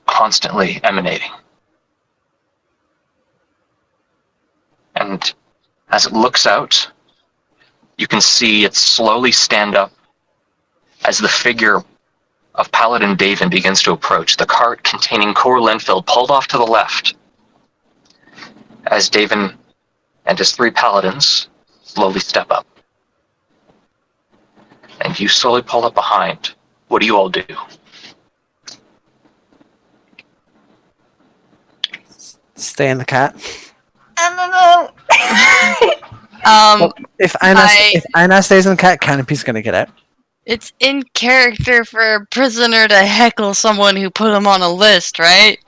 constantly emanating. And as it looks out, you can see it slowly stand up as the figure of Paladin Davin begins to approach, the cart containing Cor Linfield pulled off to the left. As Davin and his 3 paladins slowly step up. And you slowly pull up behind. What do you all do? Stay in the cat. I don't know. If Anna stays in the cat, Canopy's gonna get out. It's in character for a prisoner to heckle someone who put him on a list, right?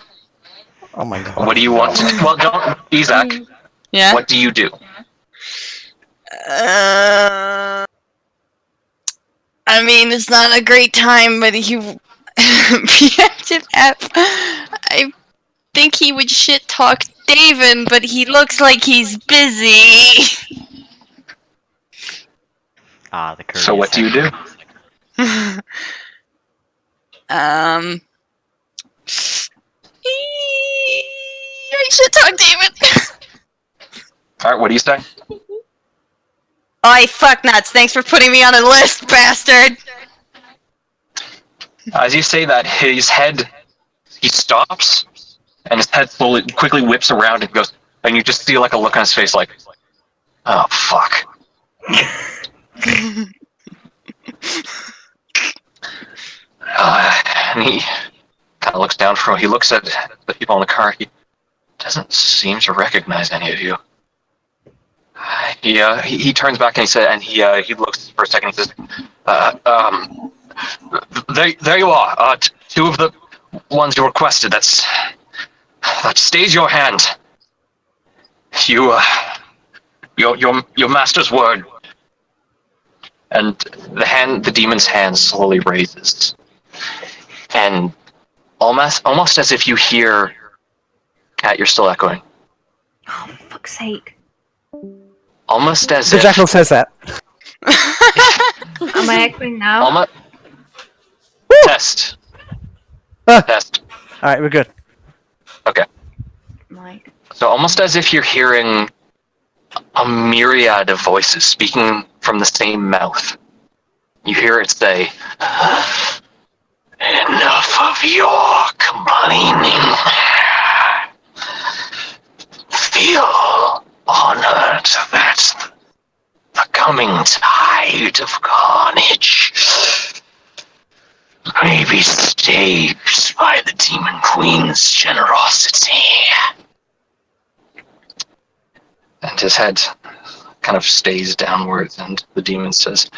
Oh my god. What do you want? Well, don't, Isaac. Yeah. What do you do? I mean, it's not a great time, but he preemptive F. I think he would shit talk Davin, but he looks like he's busy. The courteous So what do you do? I shit talk Davin. Alright, what do you say? Oi, fuck nuts! Thanks for putting me on a list, bastard. As you say that, his head, he stops, and his head quickly whips around and goes, and you just see like a look on his face like, oh fuck. And he kind of looks down from. He looks at the people in the car. He doesn't seem to recognize any of you. He turns back and he looks for a second. He says, "There you are. Two of the ones you requested. That stays your hand. Your master's word." And the demon's hand slowly raises, and almost as if you hear, Kat, you're still echoing. Oh, for fuck's sake. Almost as The if jackal says that. Am I echoing now? almost test. Ah. Test. Alright, we're good. Right. So almost as if you're hearing a myriad of voices speaking from the same mouth. You hear it say, "Enough of your complaining. Feel honored that the coming tide of carnage may be staged by the Demon Queen's generosity." And his head kind of stays downwards, and the demon says,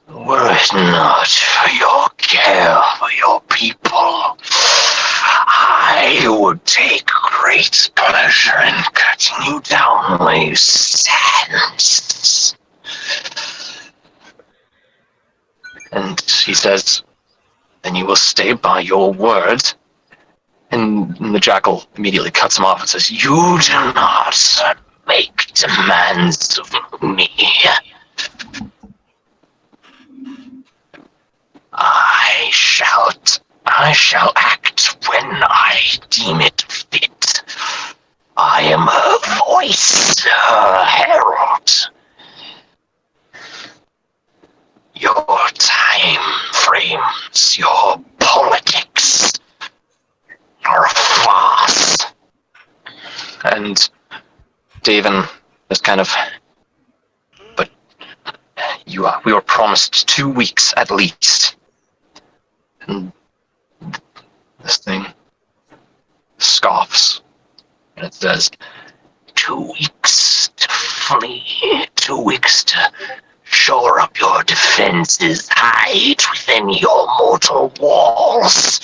"Were it not for your care for your people, I would take great pleasure in cutting you down where you stand." And he says, "Then you will stay by your word." And the jackal immediately cuts him off and says, "You do not make demands of me. I shall act when I deem it fit. I am her voice, her herald. Your time frames, your politics are a farce." And Davin is kind of, "But we were promised 2 weeks at least." And this thing scoffs, and it says, 2 weeks to flee, 2 weeks to shore up your defenses, hide within your mortal walls.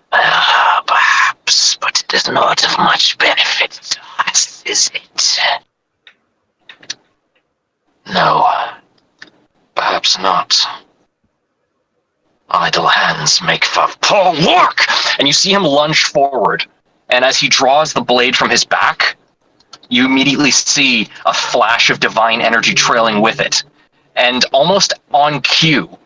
Perhaps, but it is not of much benefit to us, is it? No, perhaps not. Idle hands make for poor work! And you see him lunge forward, and as he draws the blade from his back, you immediately see a flash of divine energy trailing with it. And almost on cue,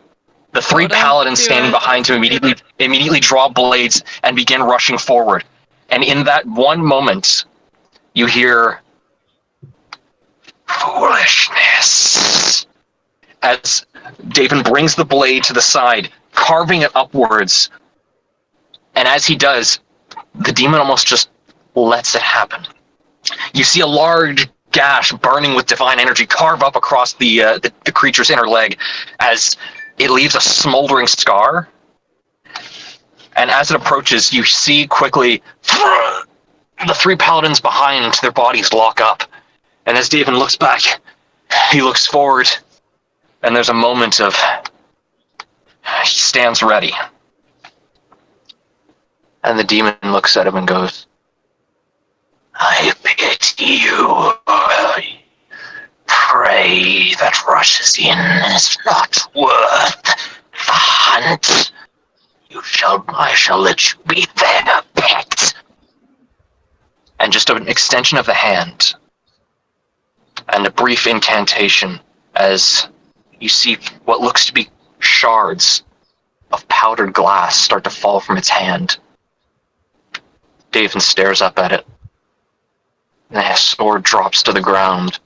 the three paladins standing behind him immediately draw blades and begin rushing forward. And in that one moment, you hear foolishness as Davin brings the blade to the side, carving it upwards. And as he does, the demon almost just lets it happen. You see a large gash burning with divine energy carve up across the creature's inner leg as it leaves a smoldering scar. And as it approaches, you see quickly the three paladins behind, their bodies lock up. And as Davin looks back, he looks forward, and there's a moment of, he stands ready. And the demon looks at him and goes, "I pity you. Prey that rushes in is not worth the hunt. I shall let you be their pet." And just an extension of the hand and a brief incantation as you see what looks to be shards of powdered glass start to fall from its hand. Davin stares up at it, and his sword drops to the ground.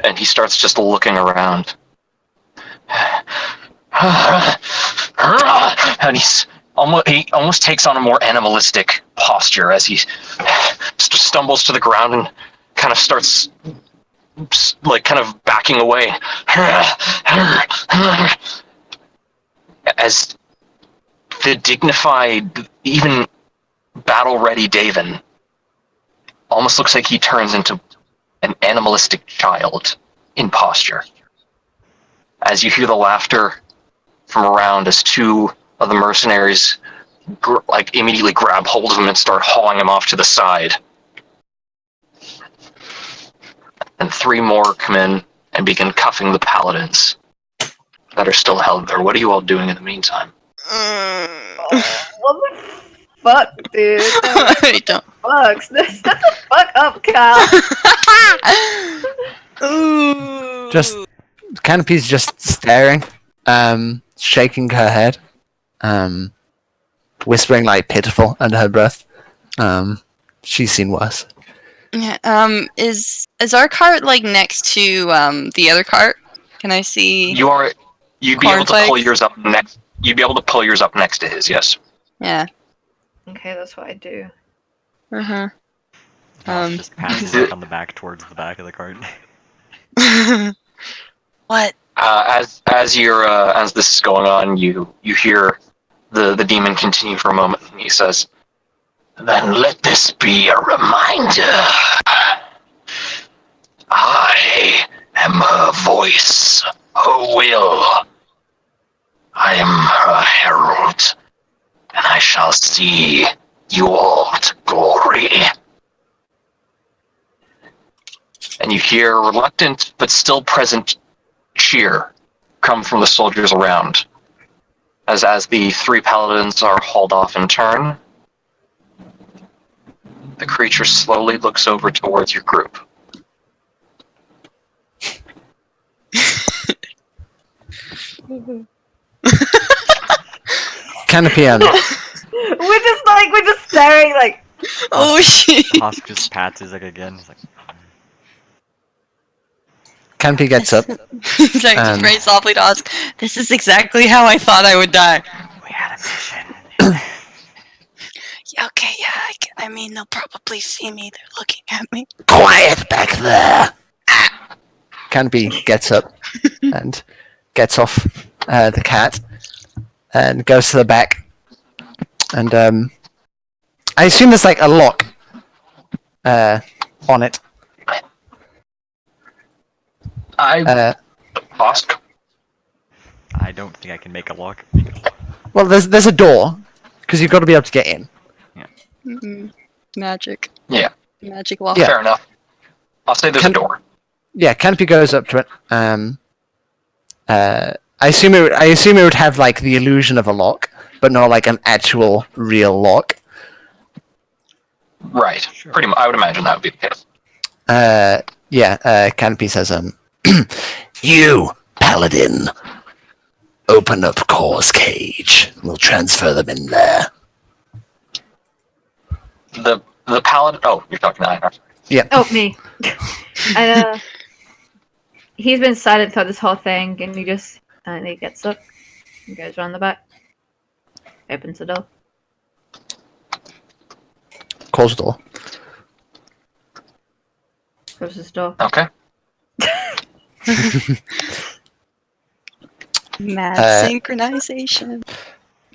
And he starts just looking around. And he almost takes on a more animalistic posture as he stumbles to the ground and kind of starts like kind of backing away as the dignified, even battle-ready Davin almost looks like he turns into an animalistic child in posture. As you hear the laughter from around as two of the mercenaries immediately grab hold of him and start hauling him off to the side. And 3 more come in and begin cuffing the paladins that are still held there. What are you all doing in the meantime? What the fuck, dude? I don't. Fuck. Shut the fuck up, Cal. Ooh. Just Canopy's just staring, shaking her head, whispering like pitiful under her breath. She's seen worse. Yeah, is our cart like next to the other cart? Can I see? You'd be able to pull Cornflakes? yours up next. You'd be able to pull yours up next to his. Yes. Yeah. Okay, that's what I do. Uh Josh just pats his neck on the back towards the back of the cart. huh. What? As this is going on, you hear the demon continue for a moment, and he says, "Then let this be a reminder. I am her voice, her will. I am her herald, and I shall see you all to glory." And you hear reluctant but still present cheer come from the soldiers around. As the 3 paladins are hauled off in turn, the creature slowly looks over towards your group. Canopy we're just staring like. Oh shit! Hosk just pats his neck again. He's like, Canopy gets up. He's like just very softly to ask. This is exactly how I thought I would die. we had a mission. Yeah, okay, yeah. I mean, they'll probably see me. They're looking at me. Quiet back there. Canopy gets up and gets off the cat and goes to the back. And I assume there's like a lock on it. Hosk? I don't think I can make a lock. Well, there's a door because you've got to be able to get in. Magic. Yeah. Magic wall. Yeah. Fair enough. I'll say there's a door. Yeah, Canopy goes up to it. I assume it would have like the illusion of a lock, but not like an actual real lock. Right. Sure. Pretty much. I would imagine that would be the case. Canopy says, You, Paladin. Open up Core's cage. We'll transfer them in there. The paladin. Oh, you're talking to Einar. yeah. Oh, me. He's been silent throughout this whole thing, and he just silently gets up and goes around the back. Opens the door. Close the door. Closes the door. Okay. Mad synchronization.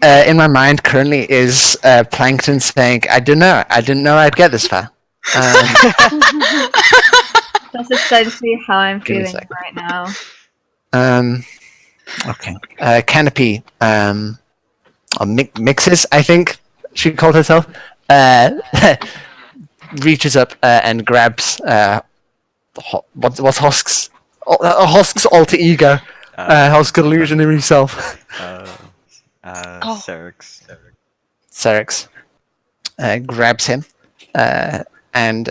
In my mind currently is Plankton saying, I didn't know I'd get this far. That's essentially how I'm Give me a feeling second. right now. Okay. Canopy, Mixes, I think she called herself, reaches up and grabs what's Hosk's Hosk's alter ego, Hosk's illusion of himself. Serix grabs him and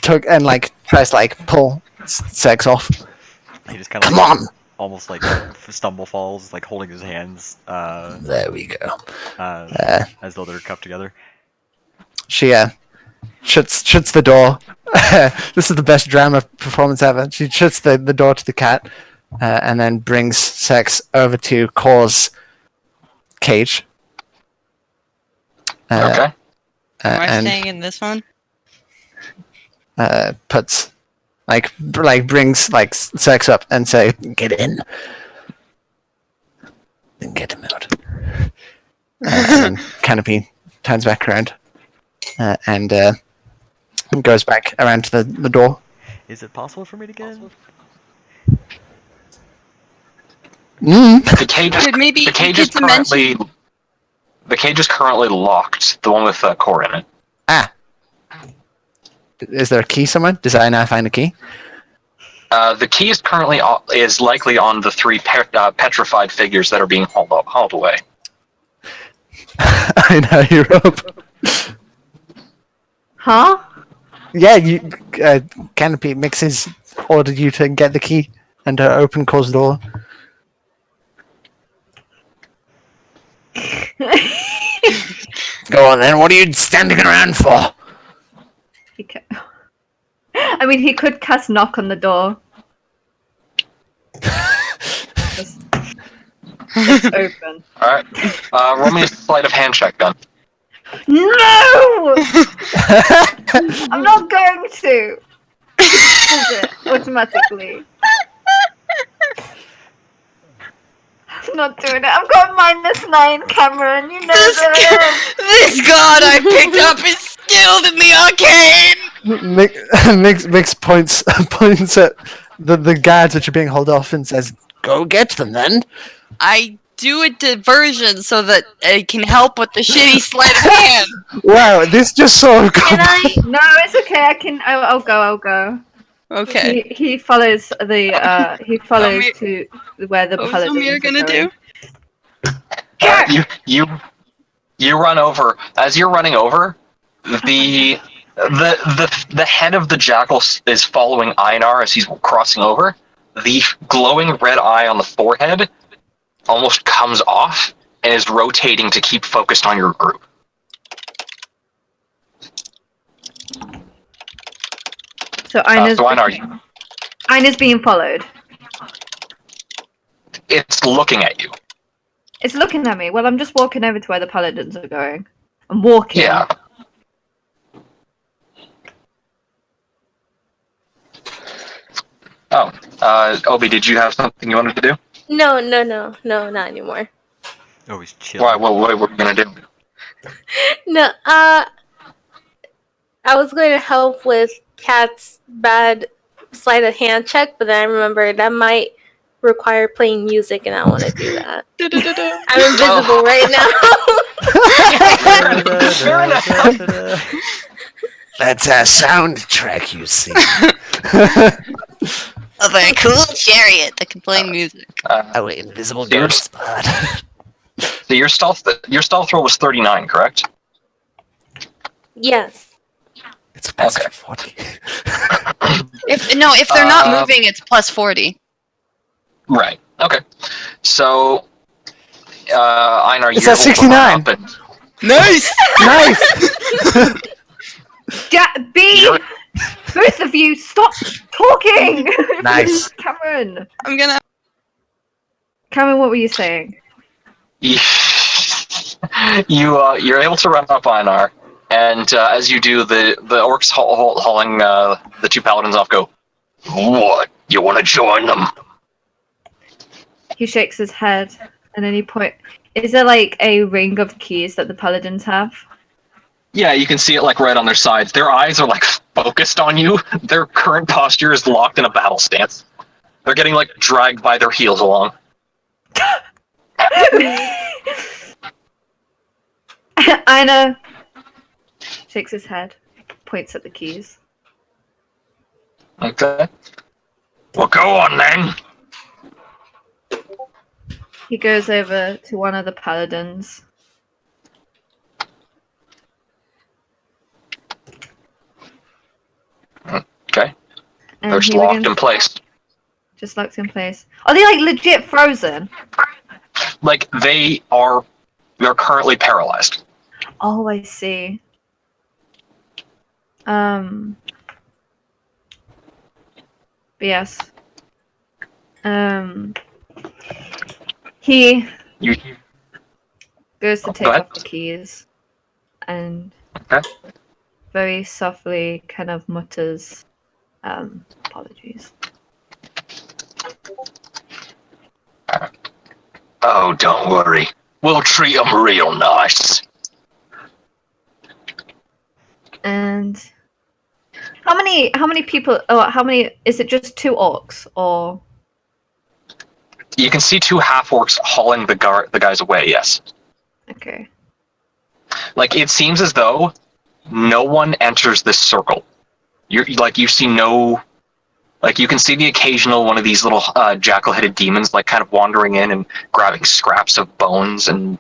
tries to pull Serix off. He just kind of Come on! almost stumble falls, holding his hands There we go. as though they're cupped together. She shuts the door. This is the best drama performance ever. She shuts the door to the cat and then brings Serix over to Core's cage. Okay. Am I and staying in this one? puts brings Sex up and say, "Get in." Then get him out. And then Canopy turns back around and goes back around to the door. Is it possible for me to get in? The cage is, Could maybe the cage you is could mention- currently the cage is currently locked. The one with Core in it. Ah. Is there a key somewhere? Does I now find a key? The key is currently is likely on the three petrified figures that are being hauled away. I know you're up. Huh? Yeah, you Canopy mixes ordered you to get the key and to open Core's door. Go on then. What are you standing around for? He ca- I mean, he could cast knock on the door. It's open. All right. Roll me a sleight of hand check, then. No! I'm not going to. Is it automatically? I'm not doing it. I've got -9, Cameron. You know that. This god I picked up is skilled in the arcane! Mix points at the guards which are being hauled off and says, "Go get them then." I do a diversion so that it can help with the shitty sleight of hand. Wow, this just sort of Can got I? No, it's okay. I can. I'll go. I'll go. Okay. He follows the. He follows Amir- to where the What was paladins Amir are gonna going. do? You run over. As you're running over, the head of the jackal is following Einar as he's crossing over. The glowing red eye on the forehead almost comes off and is rotating to keep focused on your group. So Einer's Einar, being followed. it's looking at you. It's looking at me. Well, I'm just walking over to where the paladins are going. I'm walking. Yeah. Oh, Obi, did you have something you wanted to do? No, not anymore. Oh, he's chill. Why? What were we gonna do? No, I was going to help with Kat's bad sleight of hand check, but then I remembered that might require playing music, and I don't want to do that. I'm invisible right now. That's a soundtrack, you see. Of a cool chariot that can play music. Our invisible ghost spot. So your stealth roll was 39, correct? Yes. It's plus Okay. 40. If they're not Uh, moving, it's +40. Right. Okay. So, Einar, It's you're at able to run 69. up and- Nice! Nice. Both of you, stop talking. Nice. Cameron. I'm gonna. Cameron, what were you saying? You're able to run up Einar, and as you do, the orcs hauling the two paladins off go. What? You want to join them? He shakes his head, and then he point. Is there like a ring of keys that the paladins have? Yeah, you can see it like right on their sides. Their eyes are like focused on you. Their current posture is locked in a battle stance. They're getting like dragged by their heels along. Einar shakes his head, points at the keys. Okay. Well, go on then. He goes over to one of the paladins. Okay. And They're just he locked begins- in place. Just locked in place. Are they like legit frozen? Like they're currently paralyzed. Oh, I see. But yes. He You goes to Go take ahead. off the keys and Okay. very softly kind of mutters, Apologies. Oh, don't worry. We'll treat them real nice. And how many people? Oh, how many? Is it just 2 orcs or? You can see 2 half-orcs hauling the guys away, yes. Okay. Like, it seems as though no one enters this circle. You see no... Like, you can see the occasional one of these little jackal-headed demons, like, kind of wandering in and grabbing scraps of bones and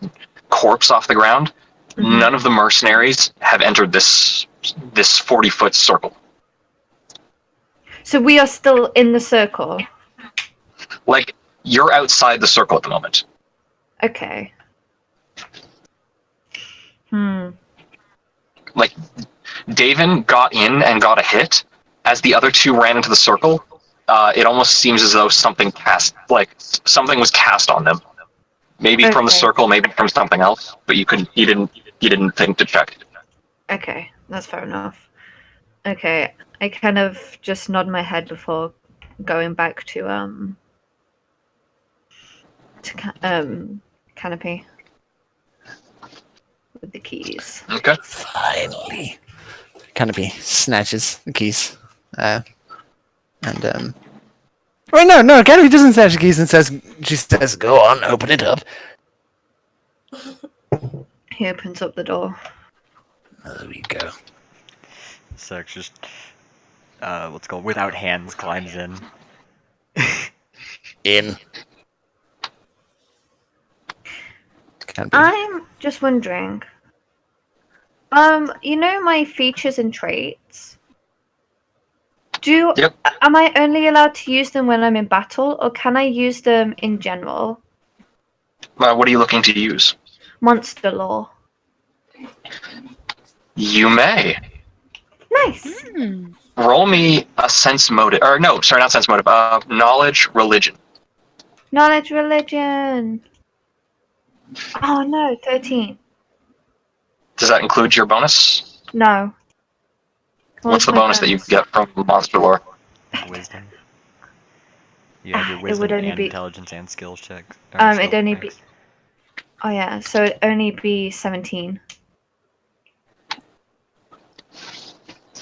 corpse off the ground. Mhm. None of the mercenaries have entered this 40-foot circle. So we are still in the circle. Like, you're outside the circle at the moment. Okay. Like, Davin got in and got a hit. As the other 2 ran into the circle, it almost seems as though something was cast on them. Maybe from the Okay. circle, maybe from something else, but you didn't think to check. Okay, that's fair enough. Okay, I kind of just nod my head before going back to Canopy with the keys. Okay. Finally. Canopy snatches the keys. Wait, no, Canopy doesn't snatch the keys and she says, go on, open it up. He opens up the door. There we go. Sex just, what's it called, without hands, climbs in. In. Canopy. I'm just wondering. You know my features and traits? Yep. Am I only allowed to use them when I'm in battle, or can I use them in general? What are you looking to use? Monster lore. You may. Nice. Roll me a sense motive. Or no, sorry, not sense motive. Knowledge, religion. Knowledge religion. Oh no, 13. Does that include your bonus? No. What's the my bonus that you get from monster lore? Wisdom. You have your It wisdom would only and be- intelligence and skills check. It'd only be. Oh yeah, so it'd only be 17.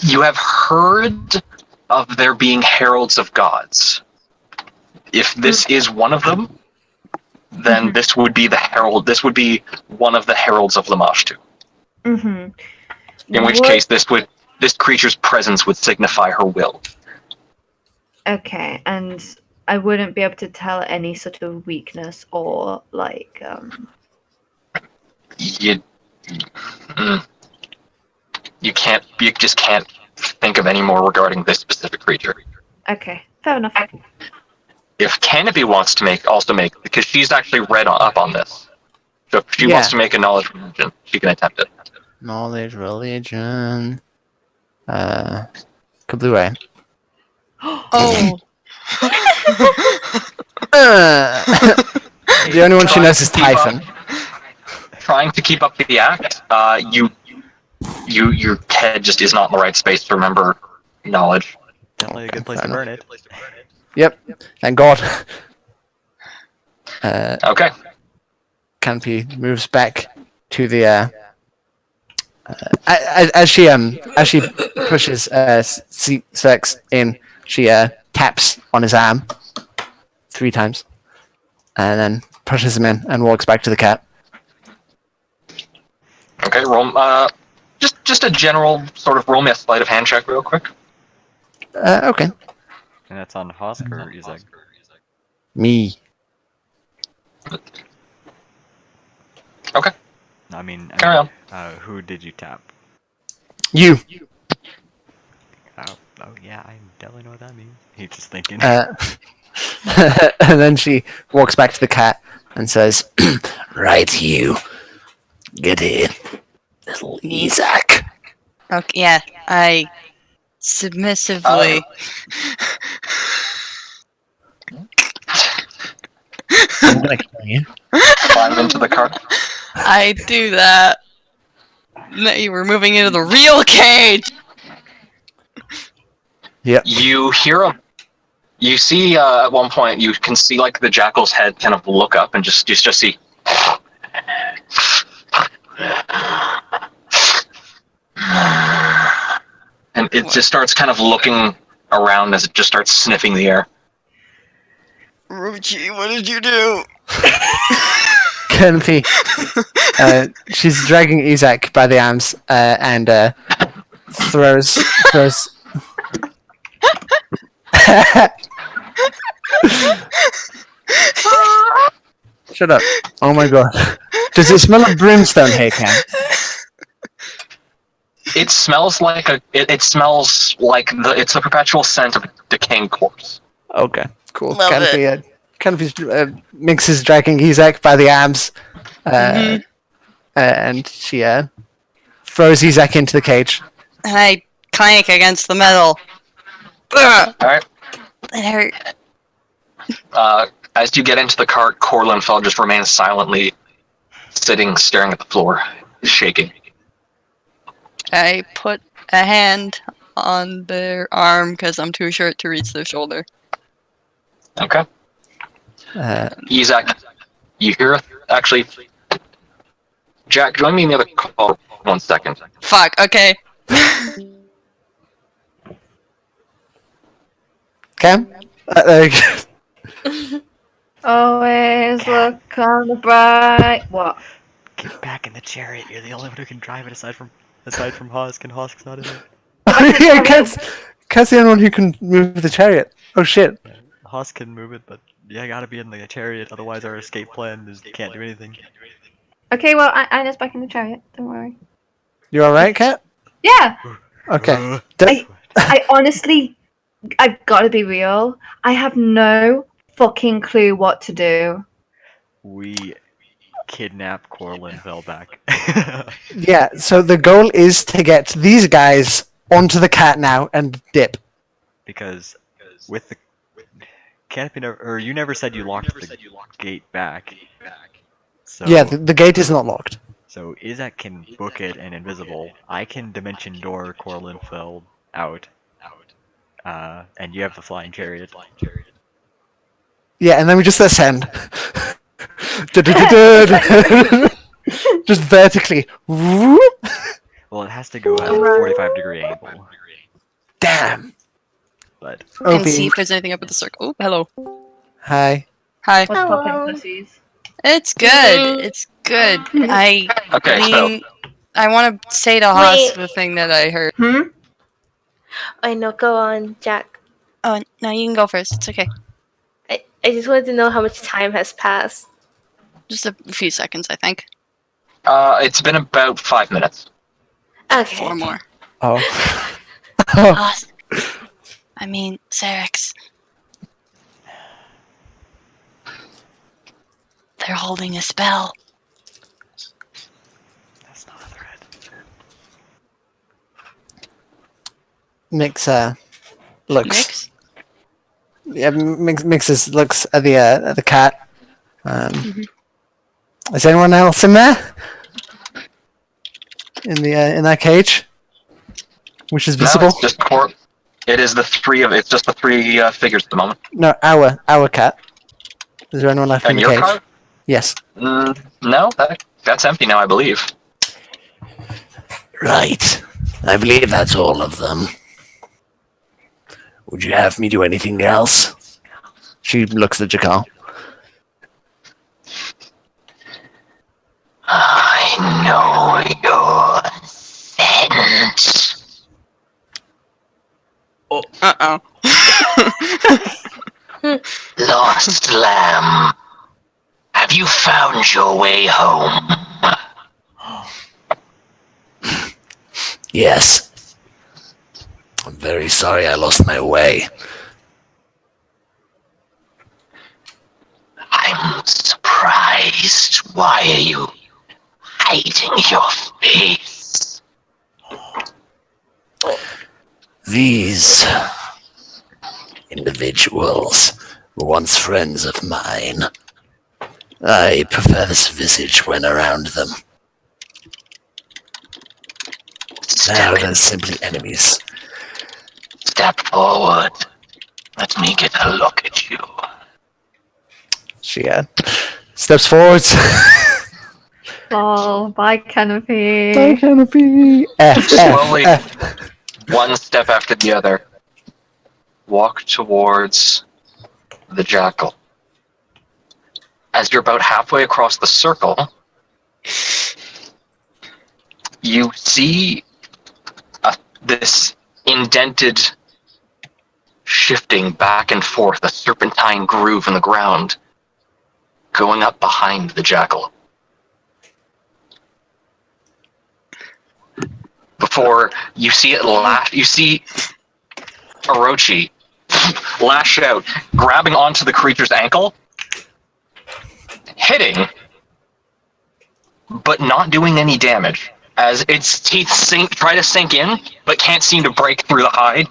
You have heard of there being heralds of gods. If this is one of them, then this would be the herald. This would be one of the heralds of Lamashtu. Mm-hmm. In which case, this creature's presence would signify her will. Okay, and I wouldn't be able to tell any sort of weakness or like. You can't. You just can't think of any more regarding this specific creature. Okay, fair enough. If Canopy wants to also make, because she's actually read up on this. So if she wants to make a knowledge religion, she can attempt it. Knowledge, religion. Kablooey. Oh. The only one she knows is Trying to keep Typhon. Trying to keep up the act, your head just is not in the right space to remember knowledge. Definitely a good place Fair to burn enough. it. Yep. Thank God. Okay. Canopy moves back to the as she pushes Sex in, she taps on his arm 3 times, and then pushes him in and walks back to the cat. Okay, roll. Just a general sort of roll me a sleight of hand check real quick. Okay. And that's on Hosk or Izek? Me. Okay. I mean, Carry on. Who did you tap? You. Oh yeah, I definitely know what that means. He's just thinking. And then she walks back to the cat and says, "Right, you. Get in, little Isaac." Okay, yeah, I submissively. I'm gonna kill you. Climb into the cart. I do that. No, you were moving into the real cage. Yep. You hear a. You see at one point you can see like the jackal's head kind of look up and just see. And it just starts kind of looking around as it just starts sniffing the air. Ruchi, what did you do? Kenfi. She's dragging Izak by the arms and throws. Shut up! Oh my god! Does it smell of brimstone here, Cam? It smells like it's a perpetual scent of a decaying corpse. Okay, cool. Love Kenfi mixes dragging Izak by the arms, and she throws Izak into the cage. And I clank against the metal. Ugh, Alright. it hurt. As you get into the cart, Corlinfeld just remains silently sitting, staring at the floor, shaking. I put a hand on their arm because I'm too short to reach their shoulder. Okay. Izak, you hear, actually, Jack, join me in the other call 1 second. Fuck, okay. Cam? Always look on the bright. What? Get back in the chariot. You're the only one who can drive it aside from Hosk, and Hosk's not in it. Yeah, Cat's the only one who can move the chariot. Oh shit. Hosk can move it, but yeah, I gotta be in the chariot. Otherwise, our escape plan is can't do anything. Okay, well, Ina's back in the chariot. Don't worry. You alright, Cat? Yeah. Okay. I honestly, I've got to be real. I have no fucking clue what to do. We kidnap Corlinfeld back. Yeah, so the goal is to get these guys onto the cat now and dip. Because with the canopy, or you never said you locked the gate back. So Yeah, the gate is not locked. so Izak can book it and invisible. I can dimension door Corlinfeld out. And you have the flying chariot. Yeah, and then we just ascend. Just vertically. Whoop. Well, it has to go at a 45-degree angle. Damn. But Can Opie. see if there's anything up at the circle. Oh, hello. Hi. Hi. What's Hello. popping pussies? It's good. It's good. I Okay, so mean, I want to say to Hosk the thing that I heard. I know. Go on, Jack. Oh, no, you can go first. It's okay. I just wanted to know how much time has passed. Just a few seconds, I think. it's been about 5 minutes. Okay. 4 more. Oh. Hosk. I mean, Cerex. They're holding a spell. that's not a threat. Mix looks. Mix? Yeah, mixes looks at the cat. Is anyone else in there? In that cage, which is No, visible. it's just it is it's just the three figures at the moment. No, our cat. Is there anyone left in And the your cage? cart? Yes. No, that's empty now, I believe. Right. I believe that's all of them. Would you have me do anything else? She looks at Jakal. I know your scent. Uh-oh. Lost lamb. Have you found your way home? Yes. I'm very sorry I lost my way. I'm surprised. Why are you hiding your face? These individuals were once friends of mine. I prefer this visage when around them. Now they're simply enemies. step forward. Let me get a look at you. She steps forwards. Oh, bye, Canopy. Bye, Canopy. Slowly. F. One step after the other. Walk towards the jackal. As you're about halfway across the circle, you see this indented shifting back and forth, a serpentine groove in the ground, going up behind the jackal. Before you see it you see Orochi lash out, grabbing onto the creature's ankle, hitting, but not doing any damage, as its teeth try to sink in, but can't seem to break through the hide.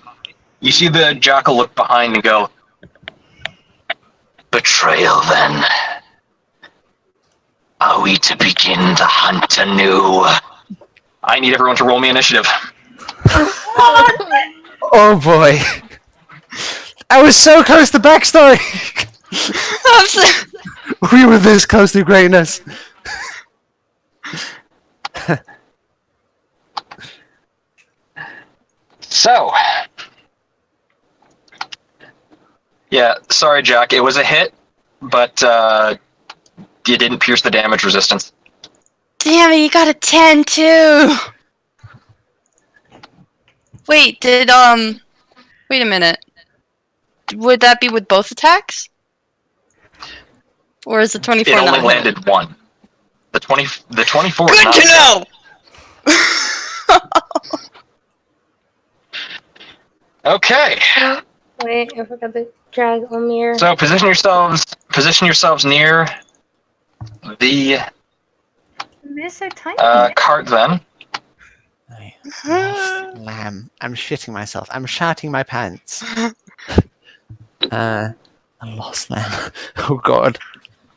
You see the jackal look behind and go, "Betrayal, then. Are we to begin the hunt anew?" I need everyone to roll me initiative. Oh boy. I was so close to backstory. We were this close to greatness. So, yeah, sorry, Jack. It was a hit, but you didn't pierce the damage resistance. Damn it, you got a 10 too! Wait, wait a minute. Would that be with both attacks? Or is the 24 It only not? landed one. The 24 is Good not to a know! hit. Okay. Wait, I forgot to drag Omir. So position yourselves near the They're so tiny. cart then. Lamb. I'm shitting myself. I'm sharting my pants. I lost lamb. Oh god.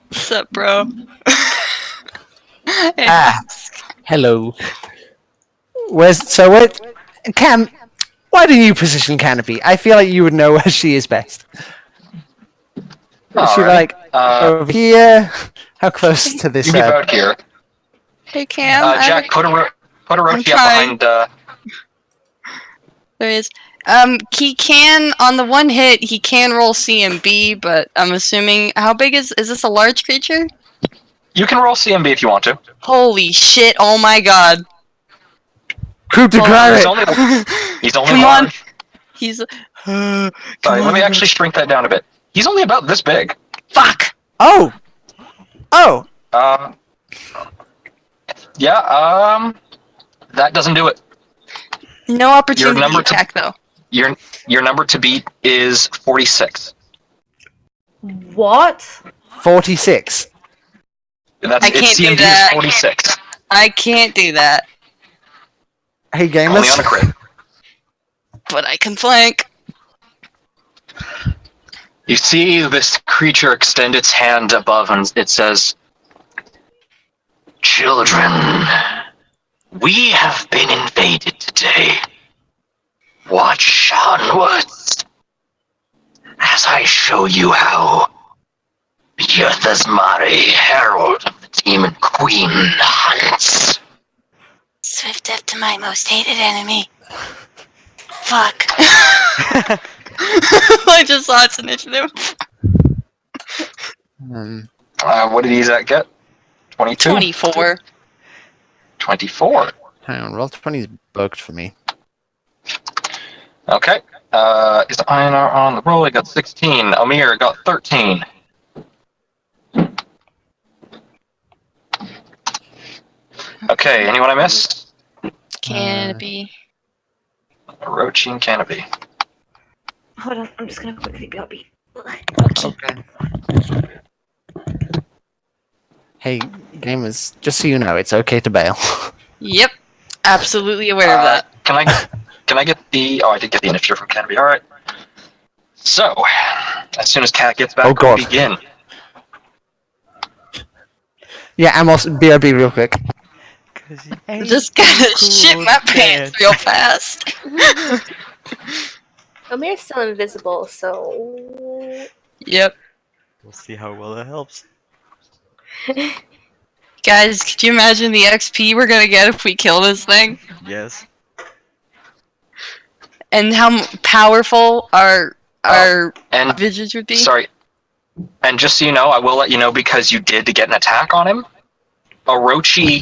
What's up, bro? Hello. Cam, why do you position Canopy? I feel like you would know where she is best. Is she Alright. like over here? How close to this? You be about here. Hey, Cam. Jack, put a Rochi up trying. behind. There he is. He can, on the one hit, he can roll CMB, but I'm assuming, how big is this a large creature? You can roll CMB if you want to. Holy shit, oh my god. Group to He's it. only Come on. large. He's, Sorry, let me actually shrink that down a bit. He's only about this big. fuck! Oh. Yeah, that doesn't do it. No opportunity number to- attack, though. Your number to beat is 46. What? 46. That's I its can't do CMB that. is 46. I can't do that, Hey Only gamers. on a crit. but I can flank. You see this creature extend its hand above and it says, "Children, we have been invaded today. Watch onwards as I show you how Yurthasmari, herald of the Demon Queen, hunts." Swift death to my most hated enemy. Fuck. I just saw its initiative. What did Izak get? 22? 24. 24. Hang on, roll 20 is bugged for me. Okay. Is Einar on the roll? He got 16. Omir got 13. Okay, anyone I missed? Canopy. Orochi and Canopy. Hold on, I'm just gonna quickly BRB. Okay. Hey gamers, just so you know, it's okay to bail. Yep. Absolutely aware of that. Can I get the... Oh, I did get the initiative from Canopy. Alright. So, as soon as Cat gets back, Oh, God. we begin. Yeah, I'm also BRB real quick. Just gotta shit my pants real fast. Omir's still invisible, so Yep. We'll see how well it helps. Guys, could you imagine the XP we're gonna get if we kill this thing? Yes. And how powerful our And visions would be? sorry, and just so you know, I will let you know because you did get an attack on him. Orochi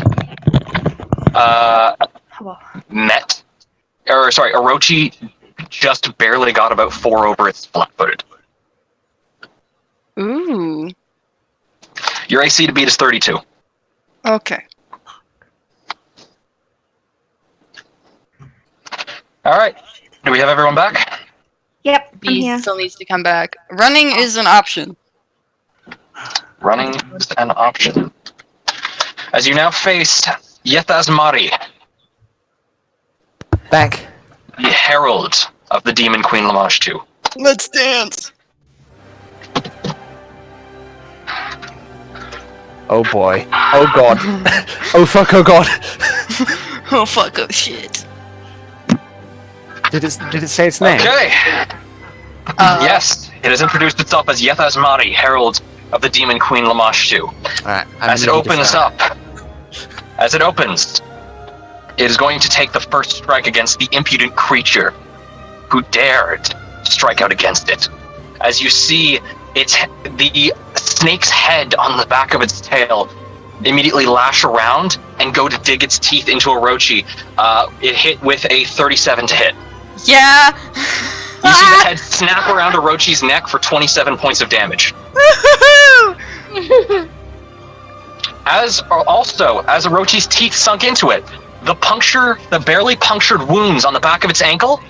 Orochi just barely got about 4 over its flat-footed. Ooh. Your AC to beat is 32. Okay. Alright. Do we have everyone back? Yep, I'm Beast here. still needs to come back. Running is an option. Running is an option. As you now face Yethazmari, Back. the herald of the Demon Queen Lamage II. Let's dance! Oh boy. Oh god. Oh fuck. Oh god. Oh fuck, oh shit. Did it say its name? Okay. Yes, it has introduced itself as Yethazmari, herald of the Demon Queen Lamage II. Alright. As it opens up, it is going to take the first strike against the impudent creature who dared strike out against it. As you see, the snake's head on the back of its tail immediately lash around and go to dig its teeth into Orochi. It hit with a 37 to hit. Yeah! You see the head snap around Orochi's neck for 27 points of damage. As Orochi's teeth sunk into it, the barely punctured wounds on the back of its ankle,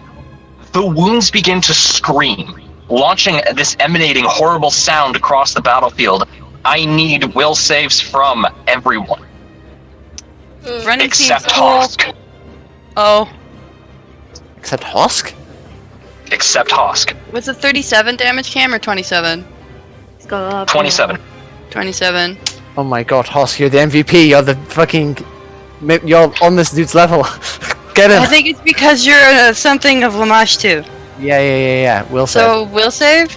the wounds begin to scream, launching this emanating horrible sound across the battlefield. I need will saves from everyone. Running Except seems cool. Hosk. Oh. Except Hosk? Except Hosk. Was it 37 damage, Cam, or 27? It's got a lot of 27. 27. Oh my god, Hosk, you're the MVP. You're the fucking. You're on this dude's level. Get him. I think it's because you're something of Lamage too. Yeah. Will save. So, will save?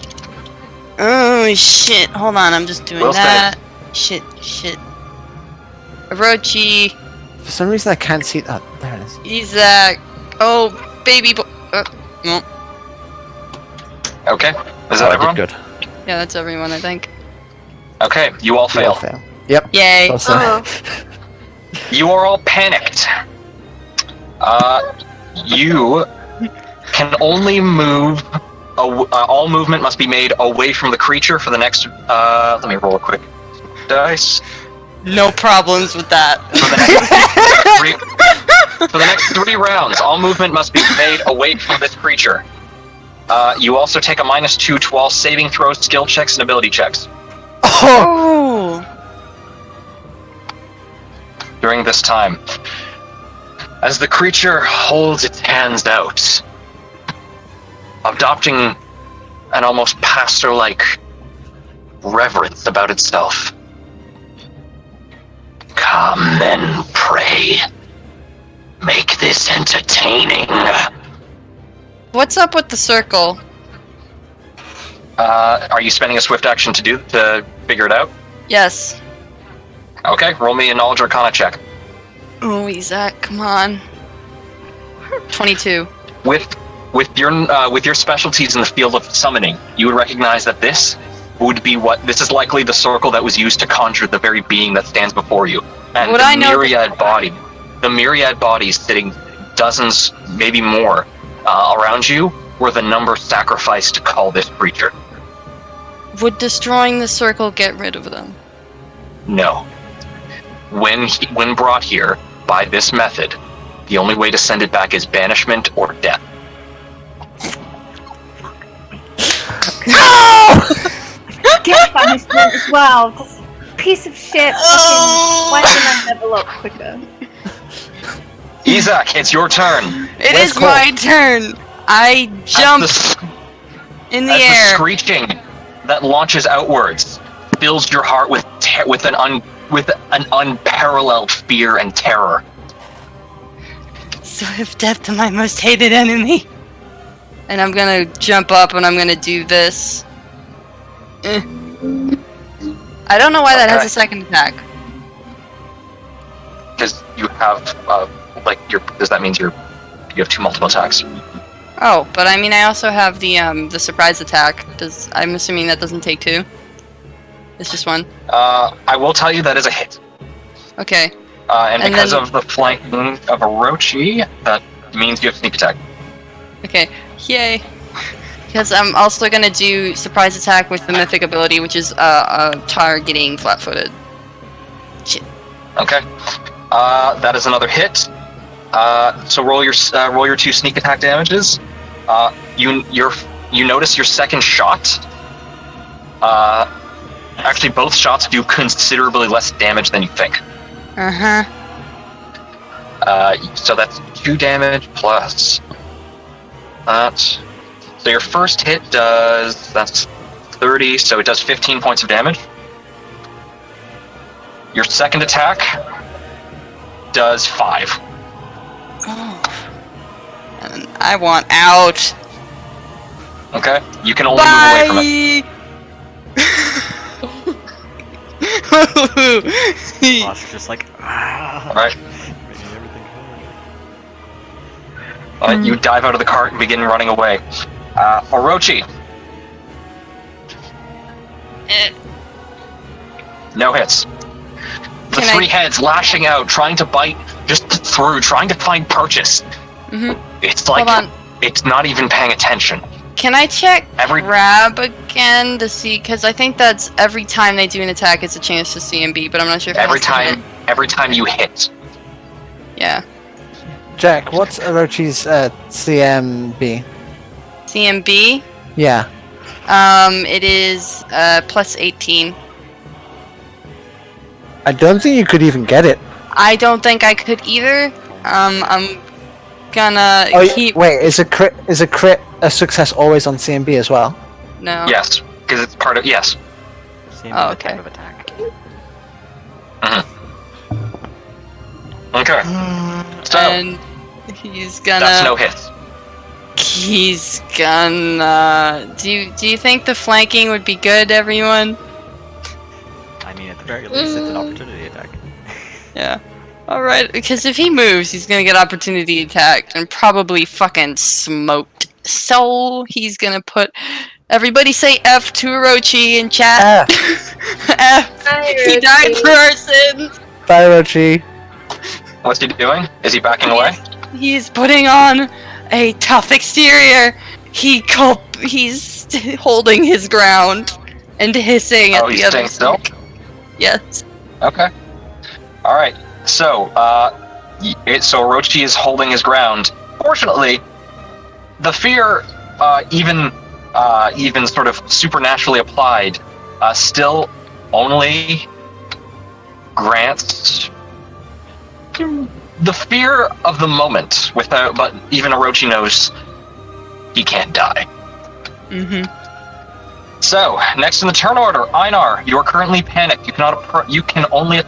Oh, shit. Hold on, I'm just doing Will that. Shit. Orochi, For some reason, I can't see that. There it is. Isaac. Oh, baby boy. No. Okay, is that I did everyone? good. Yeah, that's everyone, I think. Okay, you all You all fail. fail. Yep. Yay. Also. oh, You are all panicked. You can only move. All movement must be made away from the creature for the next. Let me roll a quick dice. No problems with that. For the next 3 rounds, all movement must be made away from this creature. You also take a -2 to all saving throws, skill checks, and ability checks Oh! Oh. during this time. As the creature holds its hands out, adopting an almost pastor-like reverence about itself. Come then, pray. Make this entertaining. What's up with the circle? Are you spending a swift action to figure it out? Yes. Okay, roll me a knowledge arcana check. Oh, Isaac, come on. 22. With your specialties in the field of summoning, you would recognize that this is likely the circle that was used to conjure the very being that stands before you. And Would the I know myriad bodies sitting dozens, maybe more, around you were the number sacrificed to call this creature. Would destroying the circle get rid of them? No. When brought here by this method, the only way to send it back is banishment or death. Get punishment as well. This piece of shit. Why didn't I level up quicker? Isaac, it's your turn. It Where's is my turn. I jump in the As the air. screeching that launches outwards fills your heart with an unparalleled fear and terror. Swift death to my most hated enemy. And I'm gonna jump up and I'm gonna do this. I don't know why that has Okay. a second attack. Because you have, because that means you have 2 multiple attacks. Oh, but I mean, I also have the surprise attack. I'm assuming that doesn't take 2. It's just 1. I will tell you that is a hit. Okay. And And because then- of the flanking of Orochi, that means you have sneak attack. Okay. Yay. Because I'm also gonna do surprise attack with the mythic ability, which is targeting flat-footed. Okay. That is another hit. So roll your 2 sneak attack damages. You notice your second shot. Actually, both shots do considerably less damage than you think. Uh-huh. So that's 2 damage plus that. So your first hit that's 30, so it does 15 points of damage. Your second attack does 5. Oh. And I want out. Okay? You can only move away from it. Bye! Boss just like, Alright? making everything hard. You dive out of the cart and begin running away. Orochi. No hits. The Can I- 3 heads lashing out, trying to bite just through, trying to find purchase. Mhm. It's like Hold on. it's not even paying attention. Can I check Every grab again to see? Because I think that's every time they do an attack, it's a chance to CMB, but I'm not sure if it every has to hit. every time you hit. Yeah. Jack, what's Orochi's CMB? CMB. Yeah. It is plus 18. I don't think you could even get it. I don't think I could either. I'm gonna Oh, keep. wait, is a crit a success always on CMB as well? No. Yes, because it's part of yes. Same Oh, type okay. of attack. Okay. So And he's gonna. that's no hits. He's gonna. Do you think the flanking would be good, everyone? I mean, at the very least, it's an opportunity attack. Yeah. Alright, because if he moves, he's gonna get opportunity attacked and probably fucking smoked. So he's gonna put. Everybody say F to Orochi in chat. F. He died for our sins. Bye, Orochi. What's he doing? Is he backing away? He's putting on a tough exterior. He's holding his ground and hissing at Oh, the he's other staying still? Yes. Okay. All right. So, so Orochi is holding his ground. Fortunately, the fear, even sort of supernaturally applied, still only grants the fear of the moment. But even Orochi knows he can't die. Mm-hmm. So, next in the turn order, Einar, you are currently panicked. You cannot. You can only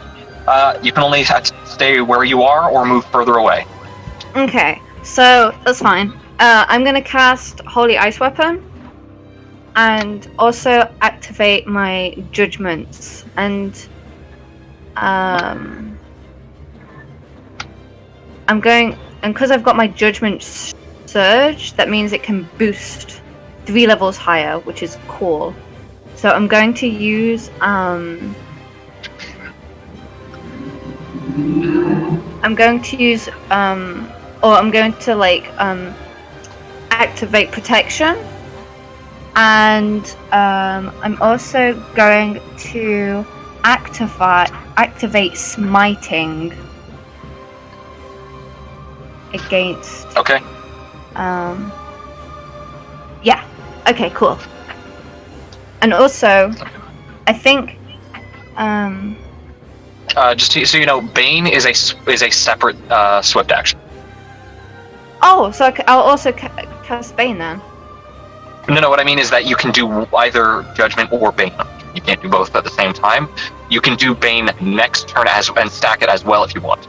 stay where you are or move further away. Okay, so that's fine. I'm gonna cast Holy Ice Weapon, and also activate my judgments. And I'm going, and because I've got my judgment surge, that means it can boost 3 levels higher, which is cool. So I'm going to use activate protection, and I'm also going to activate smiting against. Okay. Yeah. Okay. Cool. And also, I think. Just so you know, Bane is a separate swift action. Oh, so I'll also cast Bane then. No, what I mean is that you can do either Judgment or Bane. You can't do both at the same time. You can do Bane next turn and stack it as well if you want.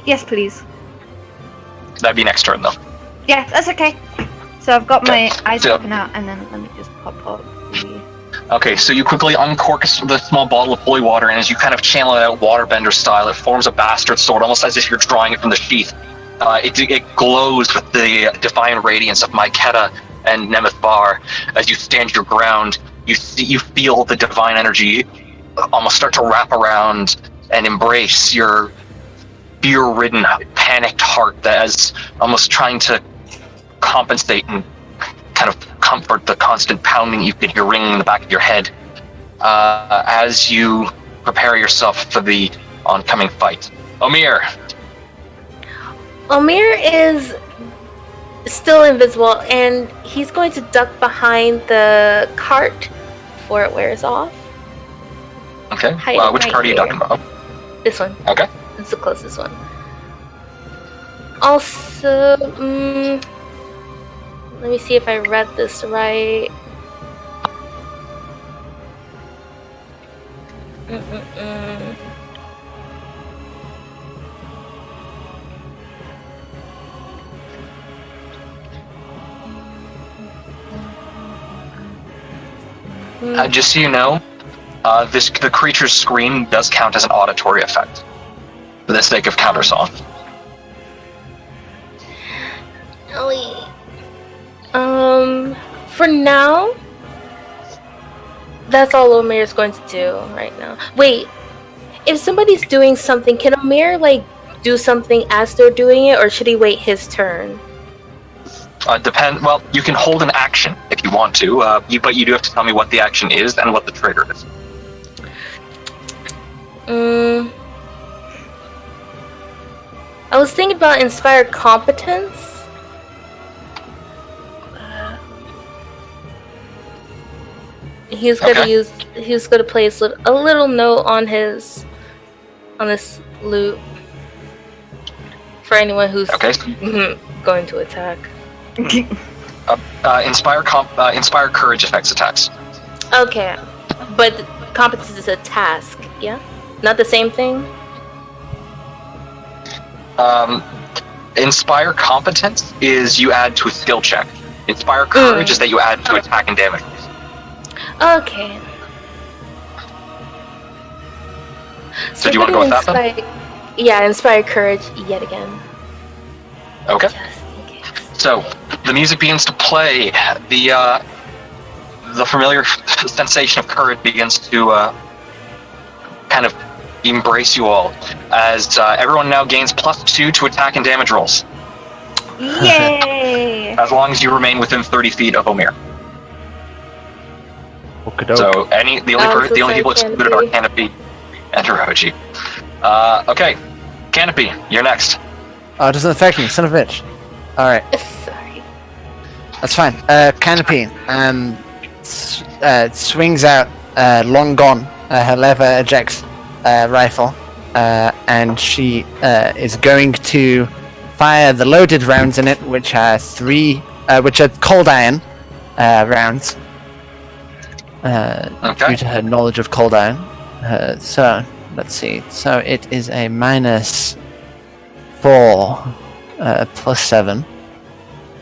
Yes, please. That'd be next turn though. Yeah, that's okay. So I've got my eyes So- open out, and then let me just pop up the. Okay, so you quickly uncork the small bottle of holy water, and as you kind of channel it out waterbender style, it forms a bastard sword, almost as if you're drawing it from the sheath. It glows with the defiant radiance of Maiketa and Nemeth Bar. As you stand your ground, you feel the divine energy almost start to wrap around and embrace your fear-ridden, panicked heart that is almost trying to compensate and kind of comfort the constant pounding you can hear ringing in the back of your head as you prepare yourself for the oncoming fight. Omir, Omir is still invisible, and he's going to duck behind the cart before it wears off. okay, Hiding which right card are you here. talking about? This one. Okay. It's the closest one. Also, let me see if I read this right. Just so you know, the creature's scream does count as an auditory effect for the sake of countersong. For now, that's all Omir's going to do right now. Wait, if somebody's doing something, can Omir do something as they're doing it, or should he wait his turn? Well, you can hold an action if you want to, but you do have to tell me what the action is and what the trigger is. I was thinking about Inspire Competence. He's gonna place a little note on this loot for anyone who's going to attack. Inspire Courage affects attacks. Okay, but competence is a task, yeah? Not the same thing? Inspire Competence is you add to a skill check. Inspire Courage is that you add to attack and damage. Okay. So do you want to go with that then? Yeah, Inspire Courage yet again. Okay. Just in case. So the music begins to play. The familiar sensation of courage begins to kind of embrace you all as everyone now gains +2 to attack and damage rolls. Yay! As long as you remain within 30 feet of Omir. So the only people excluded are Canopy and Hiroji. Okay, Canopy, you're next. Oh, it doesn't affect me, son of a bitch. Alright, Sorry. that's fine. Canopy swings out long gone, her lever ejects rifle, and she is going to fire the loaded rounds in it, which are cold iron rounds. Due to her knowledge of cold iron. So, let's see. So it is a -4 +7.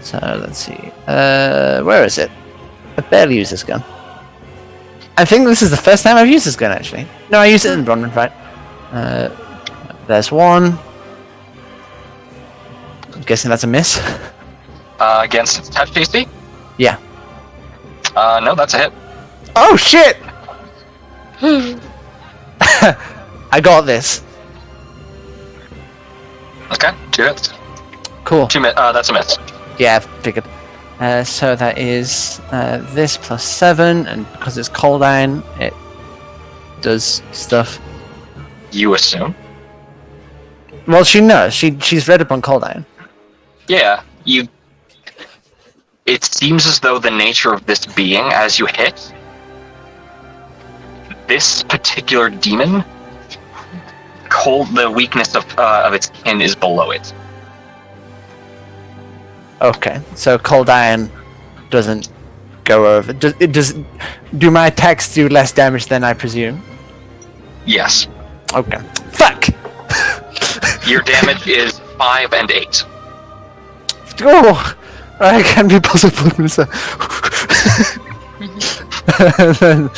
So, let's see. Where is it? I barely use this gun. I think this is the first time I've used this gun, actually. No, I used it in the Bronwyn fight. There's one. I'm guessing that's a miss. Against its touch DC? Yeah. No, that's a hit. Oh, shit! I got this. Okay, 2 hits. Cool. That's a miss. Yeah, I figured. So that is this +7, and because it's cold iron, it does stuff. You assume? Well, she knows. She's read up on cold iron. Yeah, It seems as though the nature of this being, as you hit, this particular demon, the weakness of its kin is below it. Okay, so cold iron doesn't go over. Do my attacks do less damage than I presume? Yes. Okay. Fuck. Your damage is 5 and 8. Oh, I can be possible. And then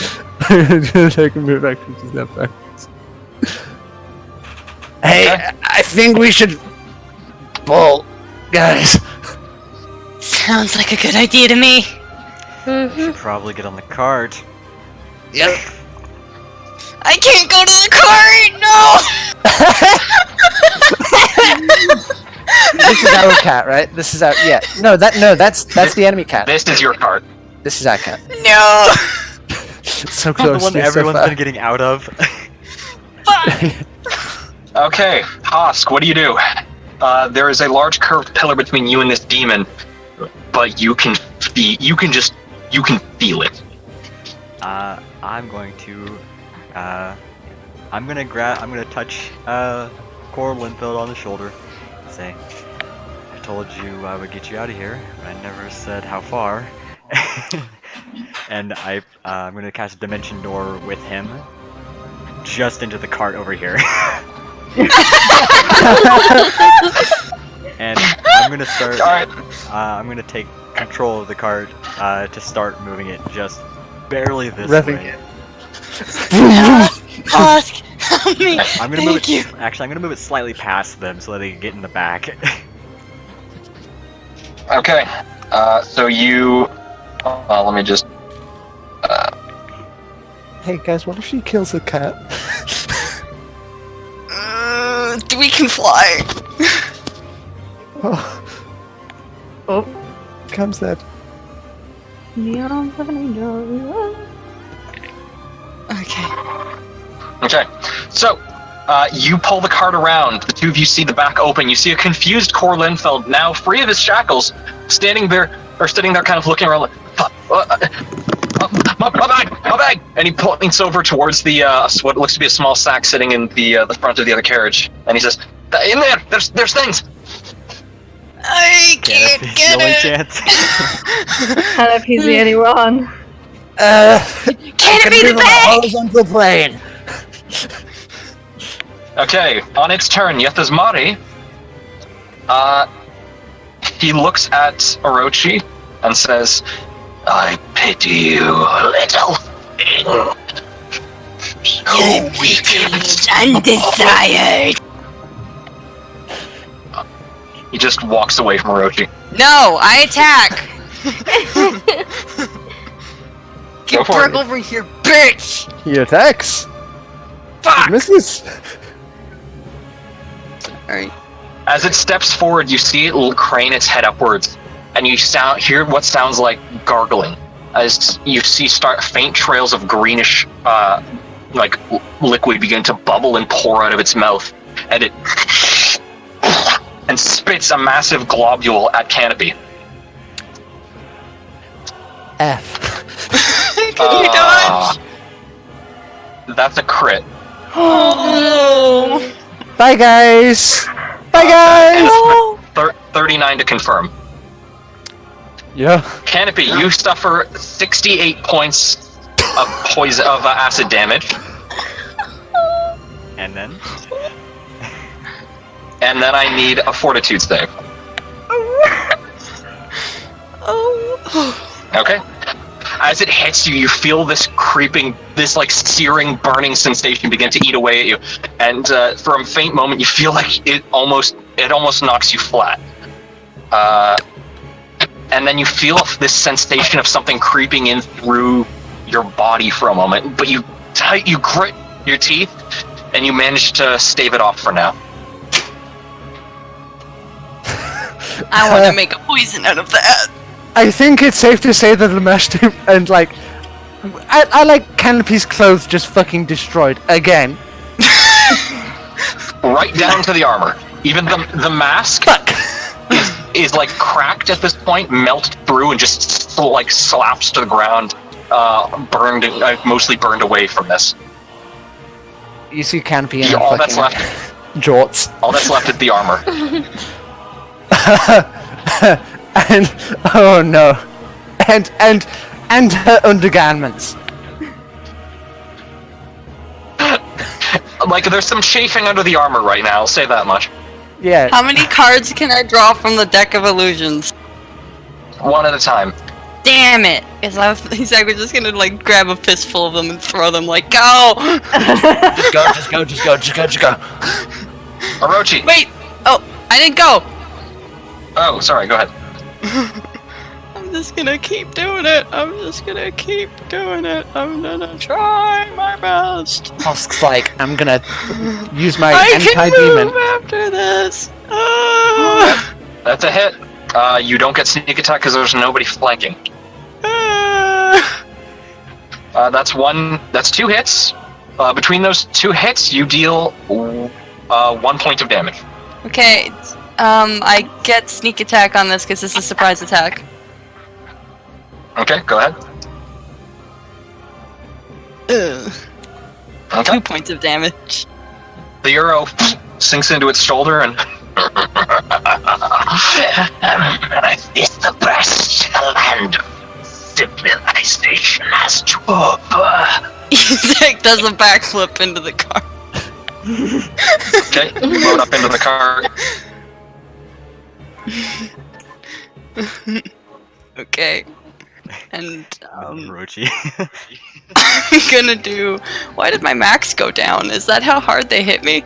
take a move action to step backwards. Hey, I think we should bolt, guys. Sounds like a good idea to me. Should probably get on the cart. Yep. I can't go to the cart. No. This is our cat, right? This is our that's the enemy cat. This is your card. This is our cat. No. So The close. one to so everyone's far. been getting out of. Okay, Hosk, what do you do? There is a large curved pillar between you and this demon, but you can feel it. I'm going to touch Cor Linfield on the shoulder. Say, I told you I would get you out of here, but I never said how far. And I'm gonna cast a dimension door with him, just into the cart over here. And I'm gonna start. Alright. I'm gonna take control of the cart to start moving it just barely this Revving way. Ask, help me. I'm gonna move Thank you. it. Actually, I'm gonna move it slightly past them so that they can get in the back. Okay, so you... let me just... Hey guys, what if she kills the cat? We can fly. Oh, comes that. Okay. Okay, so, you pull the cart around, the two of you see the back open, you see a confused Cor Linfeld, now free of his shackles, sitting there kind of looking around like, my bag! And he points over towards the, what looks to be a small sack sitting in the front of the other carriage, and he says, in there, there's things! I can't It's the get only it. chance. He's the only one. Can it be the bag? Horizontal plane. Okay, on its turn, Yethazmari, he looks at Orochi and says, I pity you, little thing. So weak and Undesired. He just walks away from Orochi. No, I attack. Go Get for Berg it. over here, bitch. He attacks. Fuck. Misses. Alright. As it steps forward, you see it crane its head upwards, and you hear what sounds like gargling. As you see faint trails of greenish, liquid begin to bubble and pour out of its mouth, and it and spits a massive globule at Canopy. F. Can you dodge? That's a crit. Oh. Bye guys. Bye guys. No. 39 to confirm. Yeah. Canopy, you suffer 68 points of acid damage, And then and then I need a fortitude save. Oh. Okay. As it hits you, you feel this creeping, this searing, burning sensation begin to eat away at you, and for a faint moment, you feel like it almost knocks you flat. And then you feel this sensation of something creeping in through your body for a moment, but you grit your teeth, and you manage to stave it off for now. I want to make a poison out of that. I think it's safe to say that the mesh team and I like Canopy's clothes just fucking destroyed again. Right down to the armor. Even the mask is cracked at this point, melted through, and just slaps to the ground, mostly burned away from this. You see Canopy and Yeah, all that's fucking left. jorts. All that's left is the armor. And oh no. And her undergarments. There's some chafing under the armor right now, I'll say that much. Yeah. How many cards can I draw from the deck of illusions? one at a time. Damn it! Because I was just gonna like grab a fistful of them and throw them like, go! Just go. Orochi. Wait! Oh, I didn't go! Oh, sorry. Go ahead. I'm just gonna keep doing it. I'm gonna try my best. Husk's like, I'm gonna use my I can anti-demon. move after this. Ah. That's a hit. You don't get sneak attack because there's nobody flanking. Ah. That's 2 hits. Between those 2 hits, you deal 1 point of damage. Okay, I get sneak attack on this because this is surprise attack. Okay, go ahead. Ugh. Okay. 2 points of damage. The arrow sinks into its shoulder and. It's the best land civilization has to offer. Zach does a backflip into the car. Okay, load up into the car. Okay. And Orochi. I'm gonna do. Why did my max go down? Is that how hard they hit me?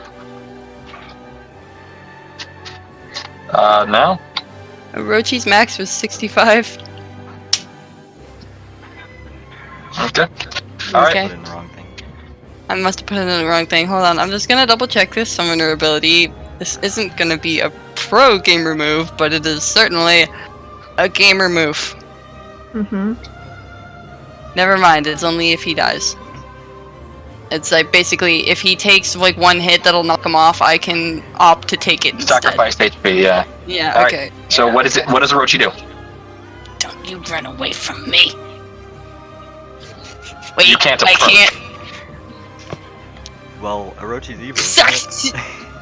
Now? Orochi's max was 65. Okay. Alright. Okay. Put in the wrong thing. I must have put in the wrong thing. Hold on, I'm just gonna double check this summoner ability. This isn't gonna be a pro gamer move, but it is certainly a gamer move. Mm-hmm. Never mind, it's only if he dies. It's like basically if he takes like 1 hit that'll knock him off, I can opt to take it instead. Sacrifice HP, yeah. Yeah, Alright. okay. So what is it? What does Orochi do? Don't you run away from me. Wait, You can't I approach. can't. Well, Orochi's evil. Sucks.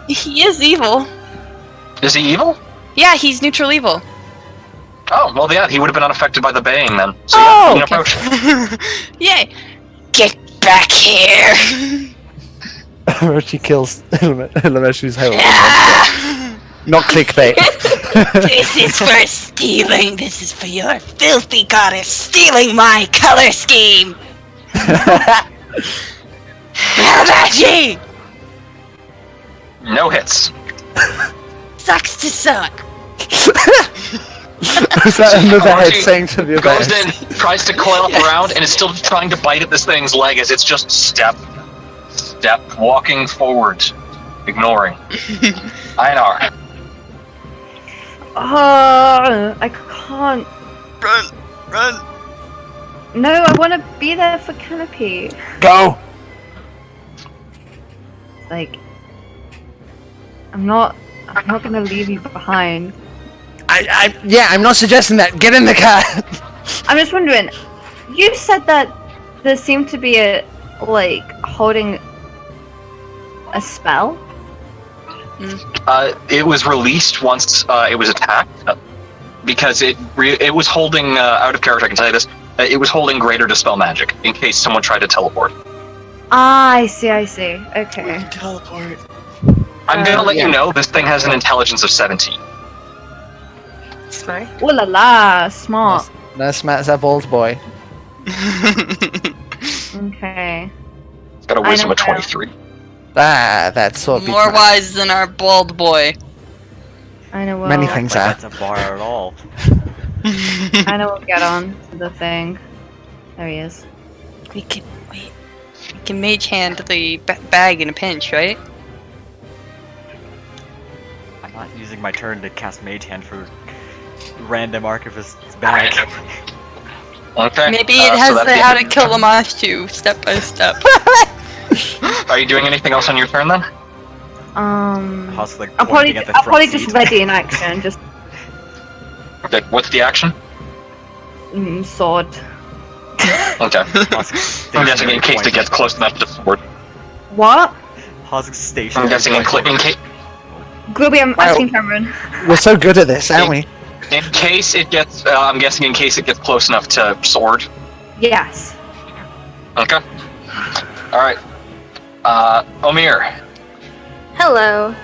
He is evil. Is he evil? Yeah, he's neutral evil. Oh, well, yeah, he would have been unaffected by the baying then. So Oh, yeah, you can approach. Yay! Get back here! Orochi kills Hilameshu's whole. Ah! Not clickbait. This is for stealing. This is for your filthy goddess stealing my color scheme. Hamachi! No hits. Sucks to suck. Was that another head Orochi saying to the Goes other? in, tries to coil up around, and is still trying to bite at this thing's leg as it's just step, walking forward, ignoring. Einar. I can't. Run. No, I want to be there for Canopy. Go! Like, I'm not gonna leave you behind. I'm not suggesting that. Get in the car! I'm just wondering, you said that there seemed to be a, like, holding a spell? It was released once it was attacked, because it was holding, out of character, I can tell you this, it was holding Greater Dispel Magic, in case someone tried to teleport. Ah, I see. Okay. Teleport. I'm gonna let yeah. you know, this thing has an intelligence of 17. Smart. Ooh la la, smart. No smart's a bold boy. Okay. It's got a I wisdom know of 23. That's sort of More wise than our bald boy. I know we'll, Many things Like, are. that's a bar at all. I know we'll get on to the thing. There he is. We can mage hand the bag in a pinch, right? I'm not using my turn to cast Mage Hand for random Archivist's bag. Okay. Maybe so it has that's the the how end. to kill a moth too, step by step. Are you doing anything else on your turn then? Husk, like, I'll pointing probably, at the I'll front probably just seat. ready in action, just Okay, what's the action? sword. Okay. Husk I'm guessing in stationary case it pointing. gets close enough to sword. What? Husk stationary I'm guessing in pointing. case Gruby, I'm asking Cameron. We're so good at this, aren't we? it gets, I'm guessing in case it gets close enough to sword. Yes. Okay. Alright. Omir, Hello.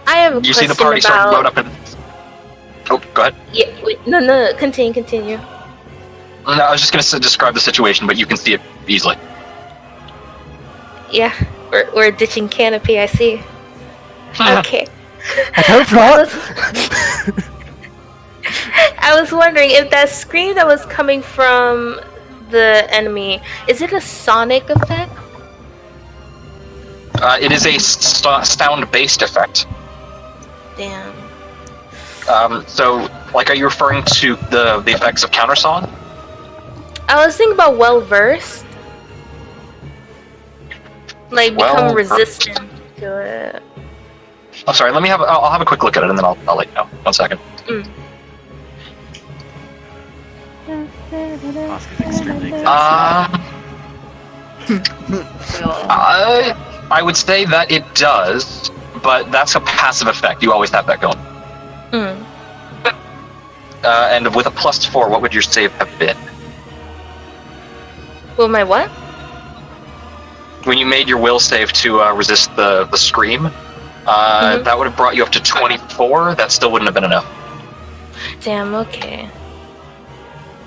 I have a you see question the party start to load about. up in... Oh, go ahead. Yeah, wait, no, continue. No, I was just going to describe the situation, but you can see it easily. Yeah, we're ditching Canopy, I see. Okay. I hope not. I was wondering if that scream that was coming from the enemy, is it a sonic effect? It is a sound-based effect. Damn. So, like, are you referring to the effects of countersong? I was thinking about well-versed. Like, become Well-versed. resistant to it. I'm sorry. I'll have a quick look at it, and then I'll let you know. 1 second. Hosk is extremely excited. I would say that it does, but that's a passive effect. You always have that going. And with a +4, what would your save have been? Well, my what? When you made your will save to resist the scream, that would have brought you up to 24. That still wouldn't have been enough. Damn, okay.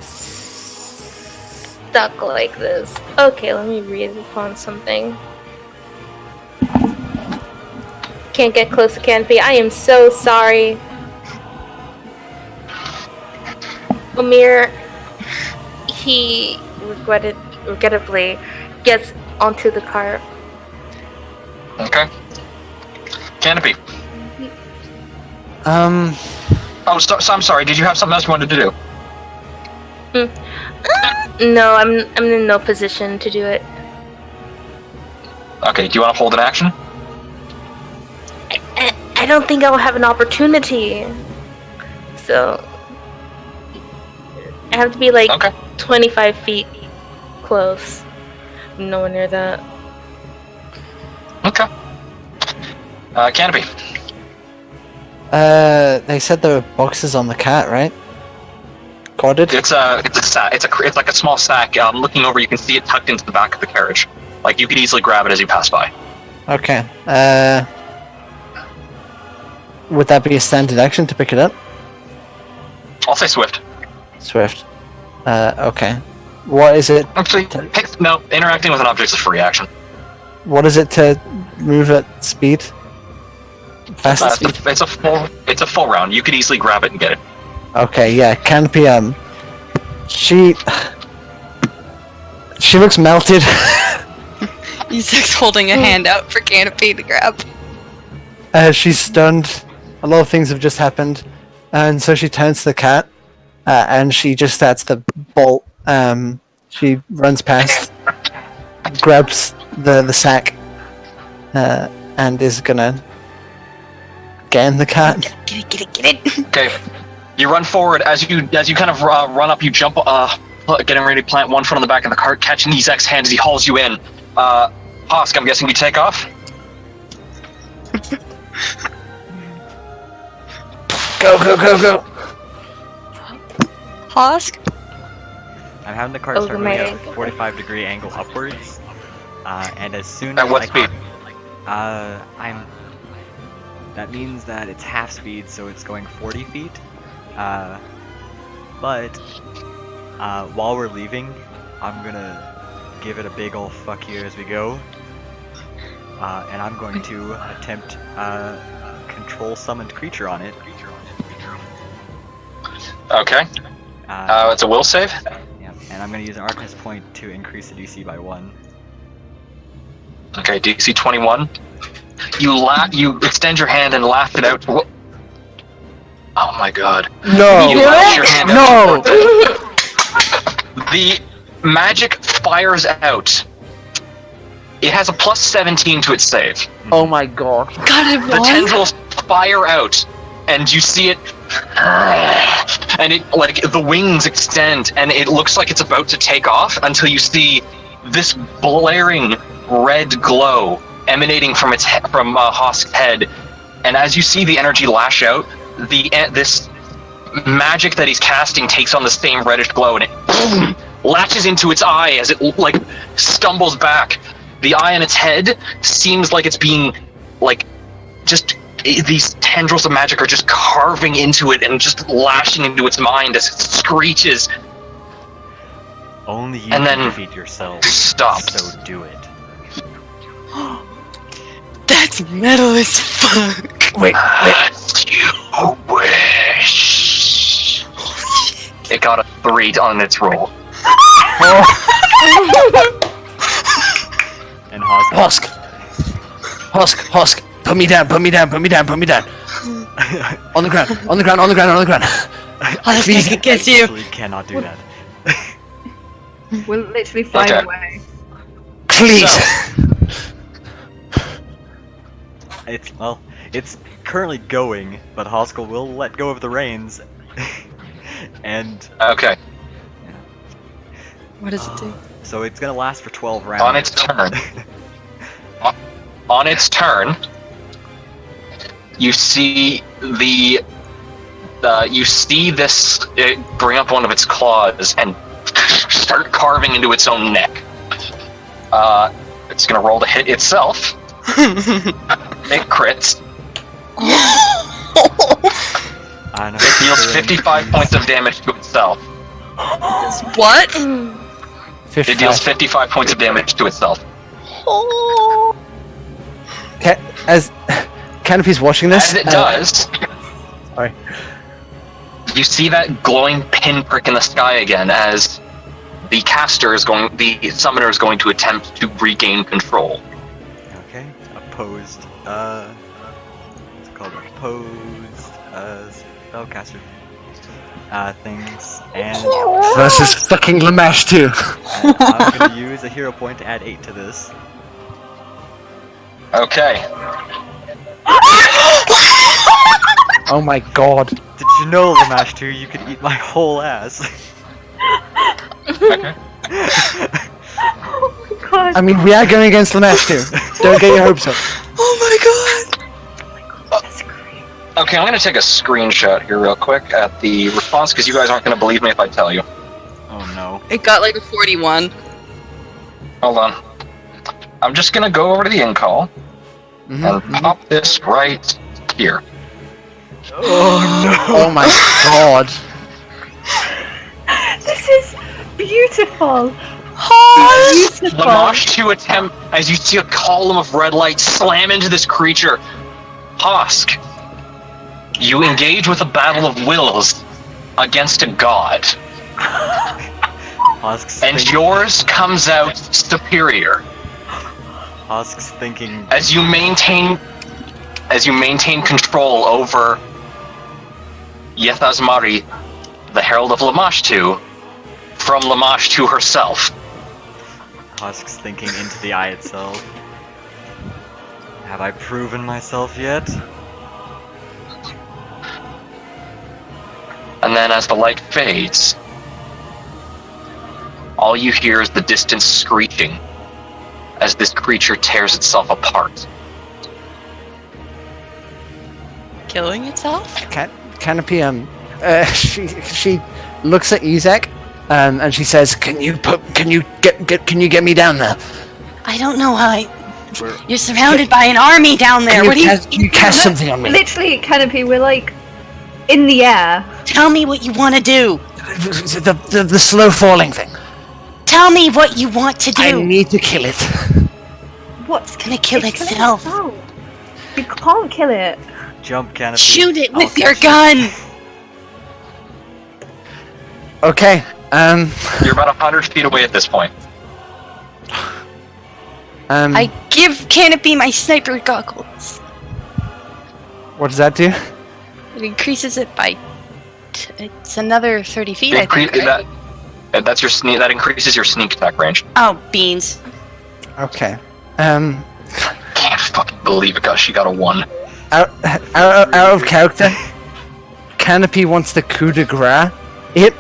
Stuck like this. Okay, let me read upon something. Can't get close to Canopy. I am so sorry. Amir, he regrettably gets onto the car. Okay. Canopy. Oh, so I'm sorry. Did you have something else you wanted to do? No, I'm in no position to do it. Okay. Do you want to hold an action? I don't think I will have an opportunity. So I have to be like 25 feet close. Nowhere near that. Okay. Canopy. They said there were boxes on the cat, right? Corded? It's like a small sack. Looking over, you can see it tucked into the back of the carriage. Like you could easily grab it as you pass by. Okay. Would that be a standard action to pick it up? I'll say swift. Swift. Okay. What is it? Actually, no. Interacting with an object is a free action. What is it to move at speed? Fast speed? It's a full round. You could easily grab it and get it. Okay, yeah. Canopy, she looks melted. He's holding a hand out for Canopy to grab. She's stunned. A lot of things have just happened. And so she turns to the cat, and she just starts to bolt. She runs past, grabs the sack, and is gonna get in the cat. Get it. Okay. You run forward as you kind of run up. You jump, getting ready to plant one foot on the back of the cart, catching Ezek's hand as he hauls you in. Hosk, I'm guessing you take off. Go! Hosk? I'm having the cart start moving at a 45-degree angle upwards, and as soon as At what speed? That means that it's half speed, so it's going 40 feet. But while we're leaving, I'm gonna give it a big ol' fuck you as we go, and I'm going to attempt control summoned creature on it. Okay. It's a will save. Yeah, and I'm gonna use an Arcanist point to increase the DC by 1. Okay, DC 21. You extend your hand and laugh it out. Oh my god. No! You lash your hand out. No! The magic fires out. It has a +17 to its save. Oh my god. The tendrils fire out, and you see it, and it like the wings extend, and it looks like it's about to take off until you see this blaring red glow emanating from Hosk's head, and as you see the energy lash out, this magic that he's casting takes on the same reddish glow, and it boom, latches into its eye as it like stumbles back. The eye in its head seems like it's being like just these tendrils of magic are just carving into it and just lashing into its mind as it screeches. Only you And can then defeat yourself. stops. So do it. That's metal as fuck. Wait, As you wish. It got a 3 on its roll. And Hosk. Husk, put me down. On the ground. I think it gets you. Actually cannot do that. We'll literally fly Okay. away. Please. It's currently going, but Hoskell will let go of the reins. And Okay. What does it do? so it's gonna last for 12 rounds. On its turn. On its turn, you see this bring up one of its claws and start carving into its own neck. It's gonna roll to hit itself. It crits. I know. It deals 55 points of damage to itself. What? It deals 55 points of damage to itself. As Canopy's watching this, As it does, sorry. you see that glowing pinprick in the sky again as the summoner is going to attempt to regain control. Okay. Opposed. What's it called? Opposed. Spellcaster. Things. And versus fucking Lamash too. I'm gonna use a hero point to add 8 to this. Okay. Oh my god. Did you know, Lamash 2, you could eat my whole ass? Okay. Oh my god. I mean, we are going against Lamash too. Don't get your hopes up. Oh my god! That's great. Okay, I'm gonna take a screenshot here real quick at the response because you guys aren't gonna believe me if I tell you. Oh no. It got like a 41. Hold on. I'm just gonna go over to the in call and pop this right here. Oh Oh my god. This is beautiful. Lamash to attempt as you see a column of red light slam into this creature. Hosk, you engage with a battle of wills against a god, Hosk's and yours comes out superior. Hosk's thinking. As you maintain control over Yethazmari, the Herald of Lamashtu, from Lamashtu herself. Hosk's thinking into the eye itself. Have I proven myself yet? And then as the light fades, all you hear is the distant screeching as this creature tears itself apart. Killing itself? Canopy, she looks at Ezek, and she says, "Can you get me down there? I don't know how I. We're- You're surrounded by an army down there. What do you. Can you cast something on me? Literally, Canopy, we're like in the air. Tell me what you want to do. The slow falling thing. Tell me what you want to I do. need to kill it. What's gonna kill it's itself. You can't kill it. Jump, Canopy. Shoot it I'll with your catch you. gun. Okay. You're about 100 feet away at this point. I give Canopy my sniper goggles. What does that do? It increases it by. It's another 30 feet, I think. Right? That's your sneak. That increases your sneak attack range. Oh, beans. Okay. Can't fucking believe it, cause she got a 1. Out of character. Canopy wants the coup de grace. It.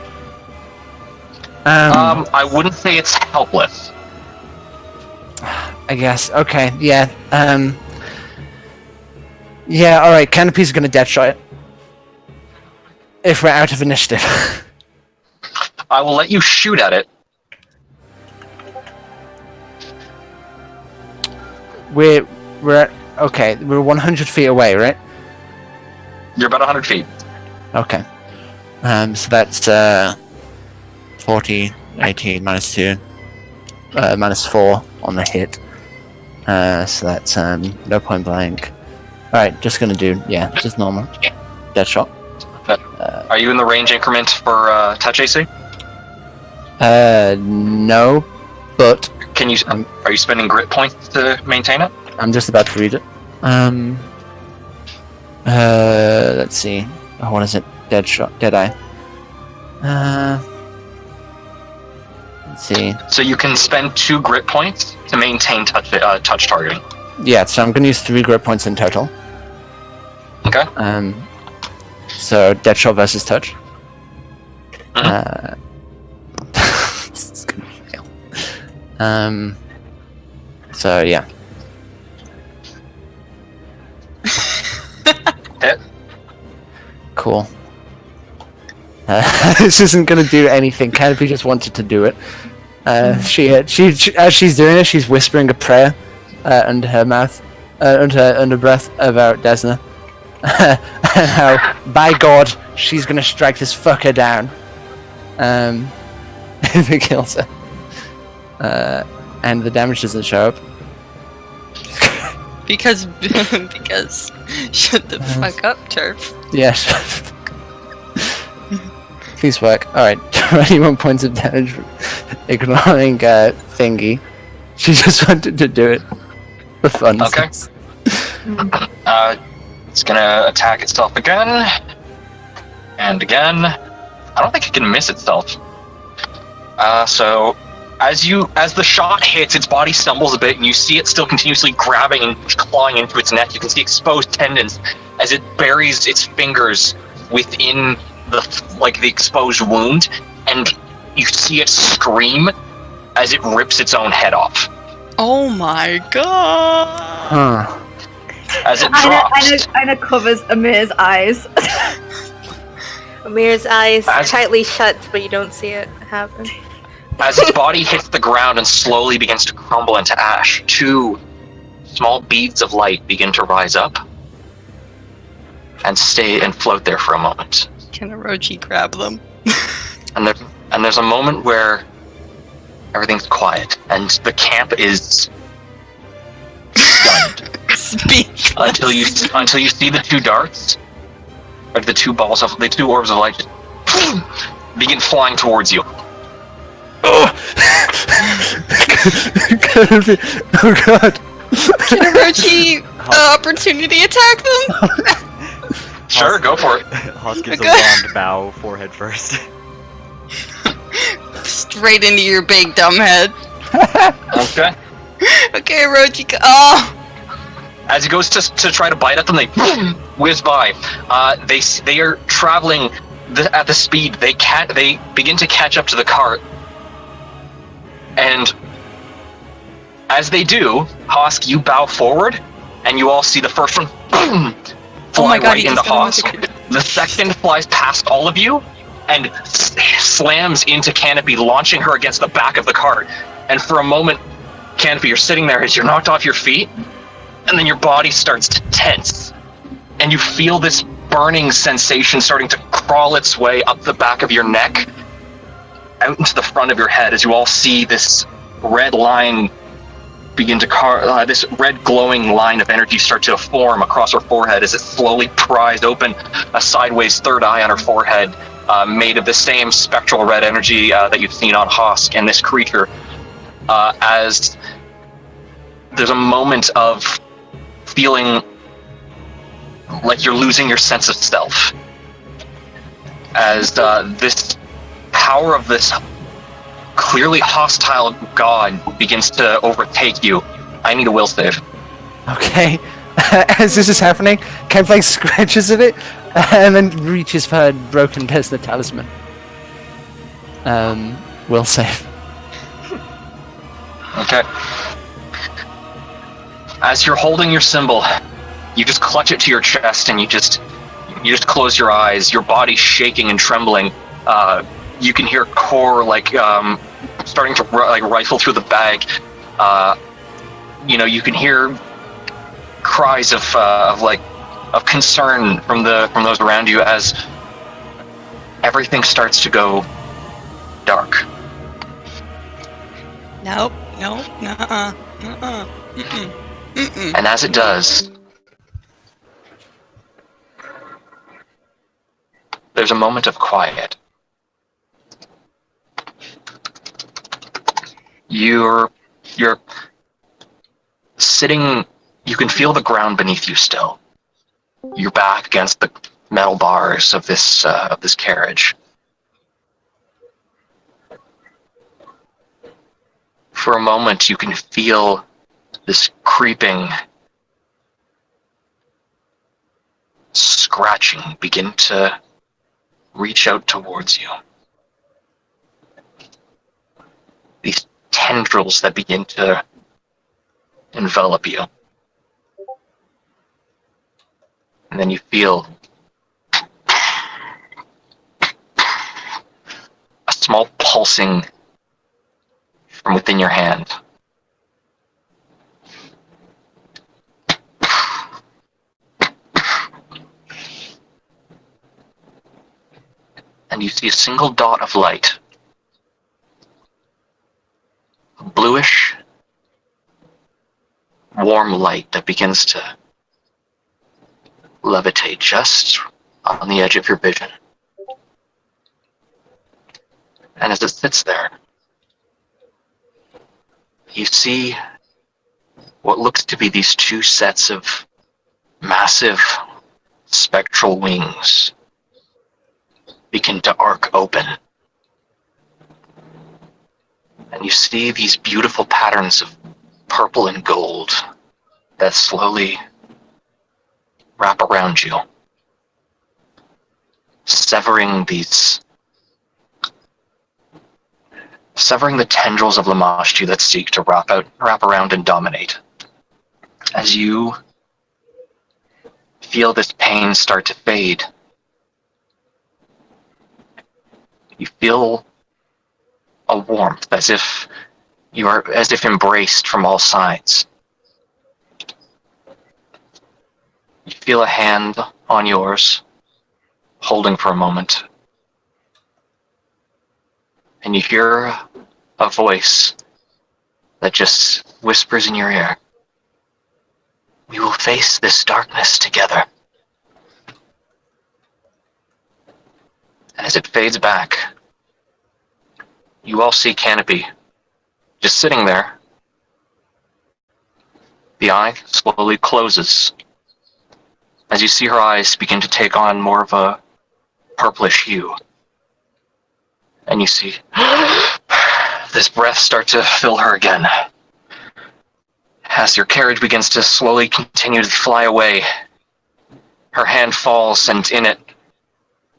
I wouldn't say it's helpless. I guess. Okay. Yeah. Yeah. All right. Canopy's gonna deadshot it. If we're out of initiative. I will let you shoot at it. We're at, okay. We're 100 feet away, right? You're about 100 feet. Okay. So that's 40, 18, minus 2, minus 4 on the hit. So that's no point blank. Alright, just gonna do, just normal. Dead shot. Are you in the range increment for touch AC? No, but Can you? Are you spending grit points to maintain it? I'm just about to read it. Let's see. Oh, what is it? Dead shot. Dead eye. Let's see. So you can spend 2 grit points to maintain touch targeting. Yeah, so I'm gonna use 3 grit points in total. Okay. So dead shot versus touch. This is gonna fail. So yeah. Hit. Cool. This isn't gonna do anything. Canopy just wanted to do it. She as she's doing it, she's whispering a prayer under her mouth, under breath about Desna. And how, by God, she's gonna strike this fucker down. If it kills her. And the damage doesn't show up. Because shut the fuck up, Turf. Yes. Please work. Alright, 21 points of damage, ignoring Thingy. She just wanted to do it for fun. Okay. It's gonna attack itself again. And again. I don't think it can miss itself. So as the shot hits, its body stumbles a bit, and you see it still continuously grabbing and clawing into its neck. You can see exposed tendons as it buries its fingers within the exposed wound, and you see it scream as it rips its own head off. Oh my god! Huh. As it drops. Aina covers Amir's eyes. Amir's eyes As- tightly shut, but you don't see it happen. As its body hits the ground and slowly begins to crumble into ash, 2 small beads of light begin to rise up and stay and float there for a moment. Can Orochi grab them? And there's a moment where everything's quiet and the camp is stunned Speechless. until you see the 2 darts, or the 2 orbs of light, just begin flying towards you. Oh! Oh god! Can Orochi opportunity attack them? Sure, go for it. Hoss gives a Okay. wand bow, forehead first. Straight into your big dumb head. Okay. Okay, Orochi. Oh! As he goes to try to bite at them, they whiz by. They are traveling at the speed they begin to catch up to the cart. And as they do, Hosk, you bow forward, and you all see the first one fly God, right he into just got Hosk. The second flies past all of you and slams into Canopy, launching her against the back of the cart. And for a moment, Canopy, you're sitting there as you're knocked off your feet, and then your body starts to tense. And you feel this burning sensation starting to crawl its way up the back of your neck, out into the front of your head, as you all see this red line begin to this red glowing line of energy start to form across her forehead as it slowly pries open a sideways third eye on her forehead, made of the same spectral red energy that you've seen on Hosk and this creature. As there's a moment of feeling like you're losing your sense of self, as this power of this clearly hostile god begins to overtake you. I need a will save. Okay. As this is happening, Kemplay scratches at it and then reaches for her broken Desna talisman. Will save. Okay. As you're holding your symbol, you just clutch it to your chest and you just close your eyes, your body shaking and trembling. You can hear core starting to rifle through the bag. You can hear cries of of concern from those around you as everything starts to go dark. Nope. Nuh-uh. Mm-mm. Mm-mm. And as it does, there's a moment of quiet. You're sitting, you can feel the ground beneath you still. You're back against the metal bars of this carriage. For a moment, you can feel this creeping, scratching begin to reach out towards you. These tendrils that begin to envelop you. And then you feel a small pulsing from within your hand. And you see a single dot of light. A bluish, warm light that begins to levitate just on the edge of your vision. And as it sits there, you see what looks to be these two sets of massive spectral wings begin to arc open. And you see these beautiful patterns of purple and gold that slowly wrap around you, severing the tendrils of Lamashtu that seek to wrap around and dominate. As you feel this pain start to fade, you feel a warmth as if embraced from all sides. You feel a hand on yours, holding for a moment. And you hear a voice that just whispers in your ear, "We will face this darkness together." And as it fades back, you all see Canopy just sitting there. The eye slowly closes as you see her eyes begin to take on more of a purplish hue. And you see this breath start to fill her again. As your carriage begins to slowly continue to fly away, her hand falls, and in it,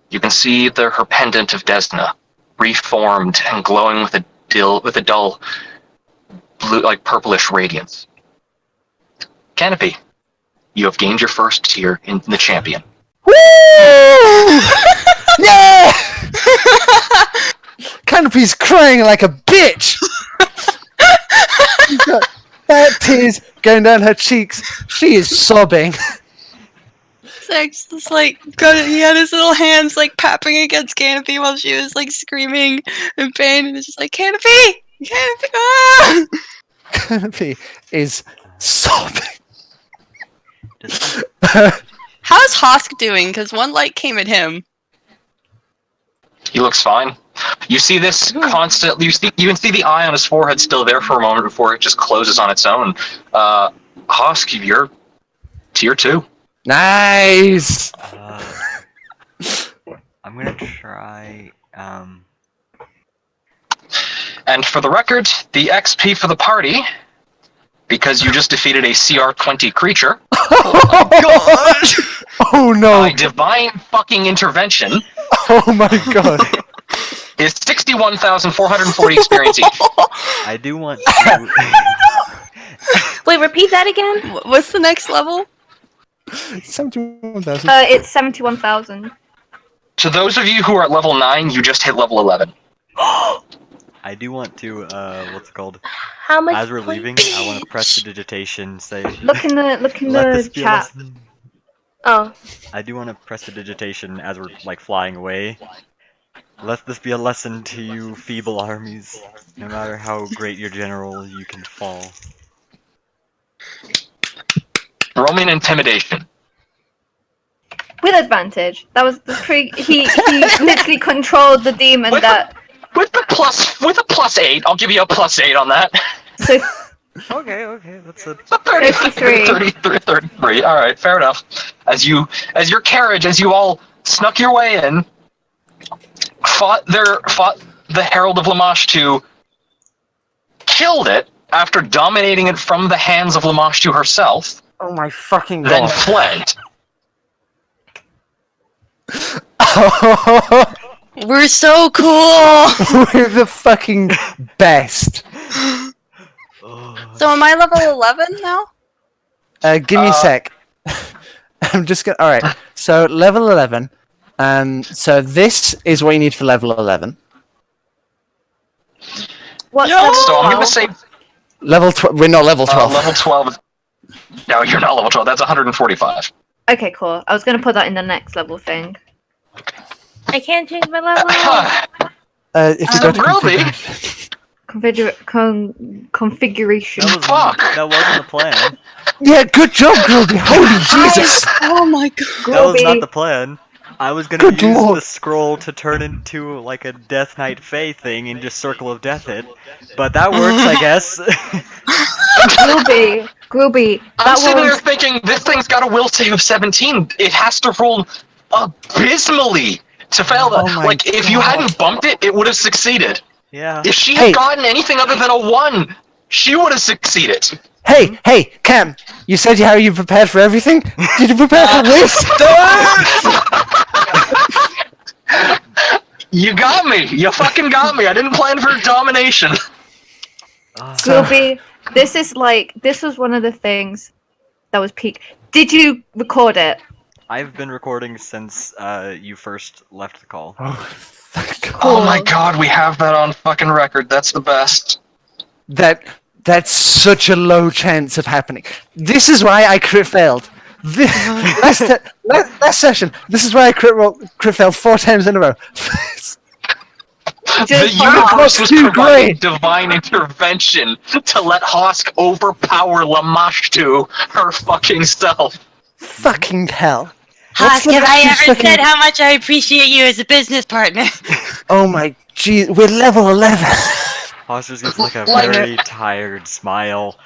you can see her pendant of Desna, reformed and glowing with a dull blue, like purplish radiance. Canopy, you have gained your first tier in the champion. Woo! Yeah! Canopy's crying like a bitch. She's got fat tears going down her cheeks. She is sobbing. Sex just he had his little hands papping against Canopy while she was screaming in pain, and it's just Canopy! Canopy! Ah! Canopy is sobbing. How's Hosk doing? Because one light came at him. He looks fine. You see this constant. You can see the eye on his forehead still there for a moment before it just closes on its own. Hosk, you're tier 2. Nice. I'm gonna try. And for the record, the XP for the party, because you just defeated a CR20 creature. Oh my god! Oh no! By divine fucking intervention. Oh my god! Is 61,440 experience each. I do want to. Wait, repeat that again? What's the next level? 71,000. It's 71,000. To those of you who are at level 9, you just hit level 11. I do want to. What's it called? How much? As we're leaving, I want to press the digitation. Say. Look in the Let this be a chat. lesson." Oh, I do want to prestidigitation as we're like flying away. Let this be a lesson to you feeble armies. No matter how great your general, you can fall. Roll me an intimidation. With advantage. That was pretty. He literally controlled the demon With that. With a +8, I'll give you a +8 on that. So Okay, that's a 33. 33. All right, fair enough. As your carriage, as you all snuck your way in, fought the Herald of Lamashtu, killed it after dominating it from the hands of Lamashtu herself, Oh my fucking then god. fled. We're so cool. We're the fucking best. So am I level 11 now? Give me a sec. I'm just gonna. All right. So level 11. So this is what you need for level 11. What's Yo! level So I'm 12? gonna say Level 12. We're not level 12. level 12. No, you're not level 12. That's 145. Okay, cool. I was gonna put that in the next level thing. I can't change my level. If you go to Really? Configuration. Fuck. That wasn't the plan. Yeah, good job, Groby. Holy Jesus. Oh my god. That was not Groby. the plan. I was gonna Good use lord. the scroll to turn into like a Death Knight Fae thing and just Circle of Death it, but that works, I guess. Groby. I'm That sitting there was thinking, this thing's got a will save of 17. It has to roll abysmally to fail that. Oh my Like, if you God. hadn't bumped it, it would have succeeded. Yeah. If she Hey. had gotten anything other than a 1, she would have succeeded. Hey, Cam. You said how you prepared for everything. Did you prepare for this? You got me. You fucking got me. I didn't plan for domination. Groby. This was one of the things that was peak. Did you record it? I've been recording since you first left the call. Oh, thank God. Oh my god, we have that on fucking record. That's the best. That's such a low chance of happening. This is why I crit failed. Last session, this is why I crit failed 4 times in a row. The Just universe was too providing great. divine intervention to let Hosk overpower Lamashtu her fucking self. Fucking hell. Haas, What's the have I best ever fucking- said how much I appreciate you as a business partner? Oh my gee, we're level 11. Hoster's gives like a Like- very tired smile.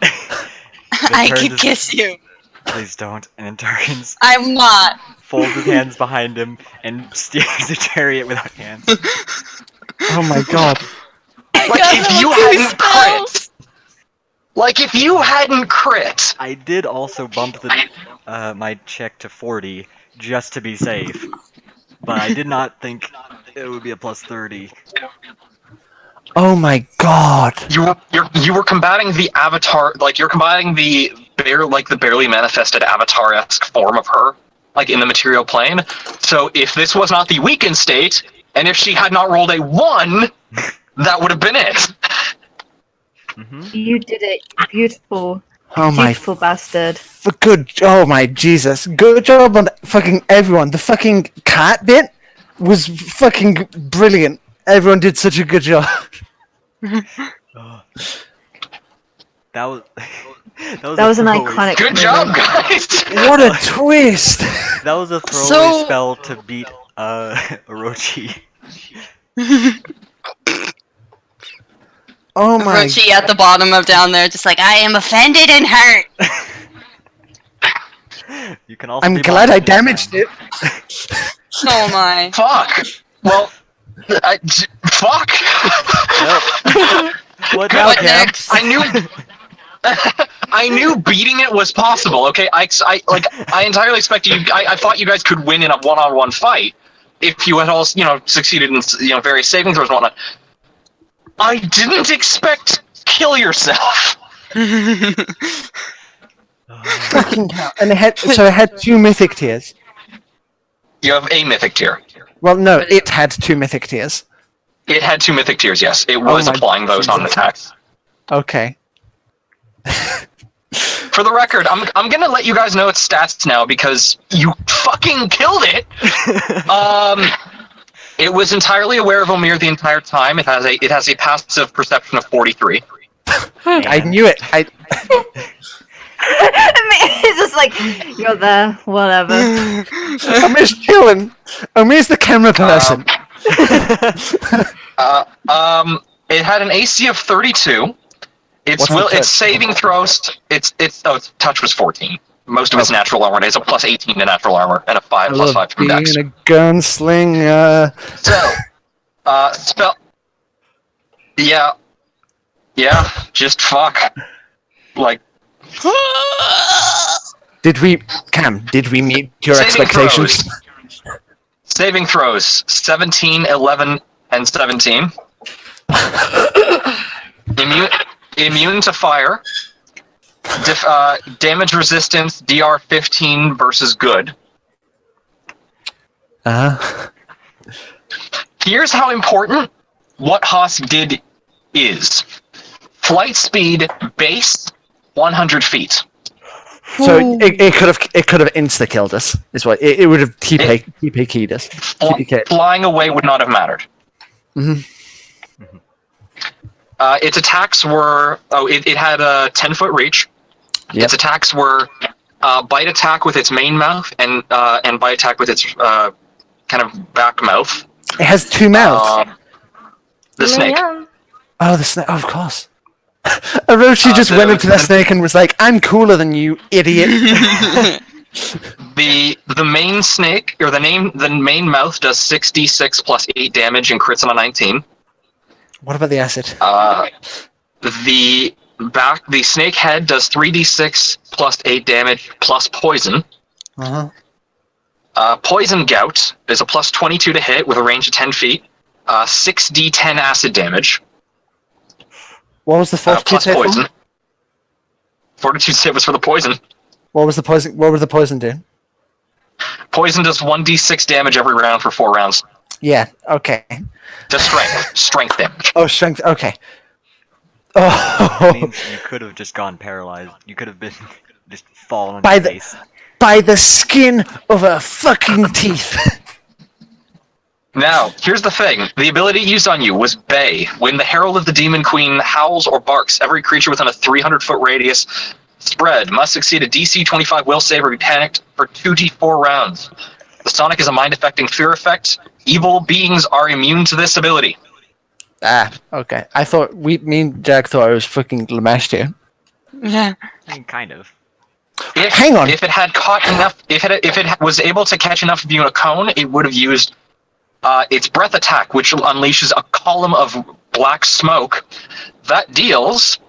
I turns could his- kiss you. Please don't. And then turns, I'm not. folds his hands behind him, and steers a chariot without hands. Oh my god. Like, if you hadn't crit. Like, if you hadn't crit. I did also bump the my check to 40 just to be safe, but I did not think it would be a plus 30. Oh my god. You were combating the avatar, like you're combating the barely manifested avatar-esque form of her, like in the material plane. So if this was not the weakened state, and if she had not rolled a 1, that would have been it. You did it, beautiful, Oh my beautiful bastard. oh my Jesus. Good job on fucking everyone. The fucking cat bit was fucking brilliant. Everyone did such a good job. That was That was an iconic. Good job, guys. What a twist. That was a throwaway So- spell to beat Orochi. Oh my Rochi at the bottom of down there, just like, I am offended and hurt. You can also I'm be glad I blinded. damaged it. Oh my. Fuck. Well, fuck. Yep. What now, What Cam? next? I knew. I knew beating it was possible. Okay, I entirely expected you. I thought you guys could win in a one-on-one fight if you had all succeeded in various saving throws and whatnot. I didn't expect kill yourself. Fucking hell. And it had 2 mythic tiers. You have a mythic tier. Well, no, it had 2 mythic tiers. It had 2 mythic tiers. Yes, it was my applying those on Jesus. attacks. Okay. For For the record, I'm gonna let you guys know its stats now because you fucking killed it. It was entirely aware of Omir the entire time. It has a passive perception of 43. I knew it. It's just like, you're there, whatever. Omir's chilling. Omir's the camera person. It had an AC of 32. What's the touch? Its saving throws. Its touch was 14. Most of its natural armor. It has a plus 18 to natural armor and a I plus 5 love from being Dex. a gunslinger. So, spell. Yeah, just fuck. Like. Did we meet your expectations? Saving throws 17, 11, and 17. Immune to fire. Damage resistance DR 15 versus good. Here's how important what Hosk did is. Flight speed base 100 feet. So it could have insta killed us. Is what it would have TP keyed us. Flying away would not have mattered. Mm-hmm. Its attacks were it had a 10-foot reach. Yep. Its attacks were bite attack with its main mouth and bite attack with its kind of back mouth. It has two mouths. The snake. Oh, the snake. Oh, of course. Orochi just went up to that snake and was like, "I'm cooler than you, idiot." The main snake or the main mouth does 6d6 plus 8 damage and crits on a 19. What about the acid? The snake head does 3d6 plus 8 damage plus poison. Poison gout is a plus 22 to hit with a range of 10 feet. 6d10 acid damage. What was the fortitude plus save poison. for? Fortitude save was for the poison. What was the poison? What would the poison do? Poison does 1d6 damage every round for 4 rounds. Yeah. Okay. Just strength damage. Oh, strength. Okay. That Oh, means you could have just gone paralyzed. You could have been just fallen on By your the- face. by the skin of her fucking teeth. Now, here's the thing. The ability used on you was Bay. When the Herald of the Demon Queen howls or barks, every creature within a 300-foot radius spread must succeed a DC 25 will save or be panicked for 2d4 rounds. The Sonic is a mind-affecting fear effect. Evil beings are immune to this ability. Okay. I thought me and Jack thought I was fucking Lamesh here. Yeah. I mean, kind of. Hang on. If it had caught enough, if it was able to catch enough of you in a cone, it would have used its breath attack, which unleashes a column of black smoke that deals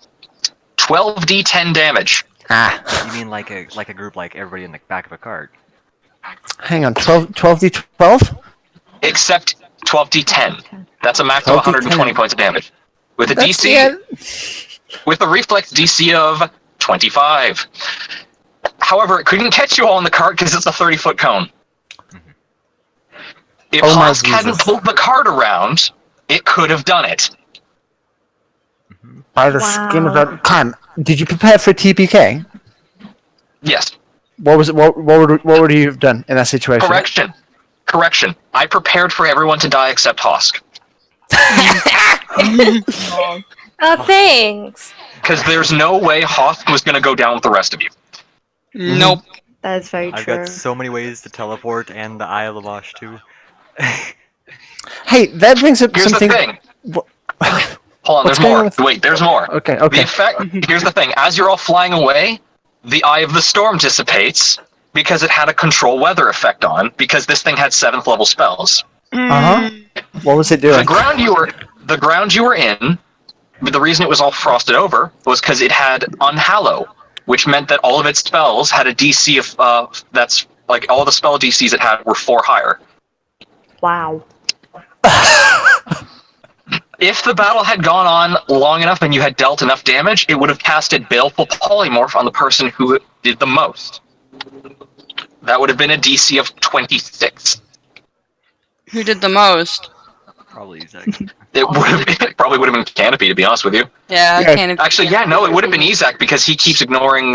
12d10 damage. You mean like a group like everybody in the back of a cart? Hang on. 12d12? Except 12d10. That's a max of 120 points of damage. With a with a reflex DC of 25. However, it couldn't catch you all in the cart because it's a 30-foot cone. If Hosk hadn't pulled the cart around, it could have done it. By the skin of her. Cam, did you prepare for TPK? Yes. What was it? What would you have done in that situation? Correction. I prepared for everyone to die except Hosk. Oh, thanks. Because there's no way Hosk was going to go down with the rest of you. Nope. That is very I've true. got so many ways to teleport, and the Eye of Lavash too. Hey, that brings up Here's something. the thing. What- Hold on, What's there's going more. on with- Wait, there's more. Okay. The effect. Here's the thing. As you're all flying away, the Eye of the Storm dissipates because it had a control weather effect on. Because this thing had 7th level spells. What was it doing? The ground you were in. But the reason it was all frosted over was because it had Unhallow, which meant that all of its spells had a DC of that's like all the spell DCs it had were 4 higher. Wow. If the battle had gone on long enough and you had dealt enough damage, it would have casted Baleful Polymorph on the person who did the most. That would have been a DC of 26. Who did the most? Probably Zach. It probably would have been Canopy, to be honest with you. Yeah, Yeah. can't. Actually, yeah, no, it would have been Ezak because he keeps ignoring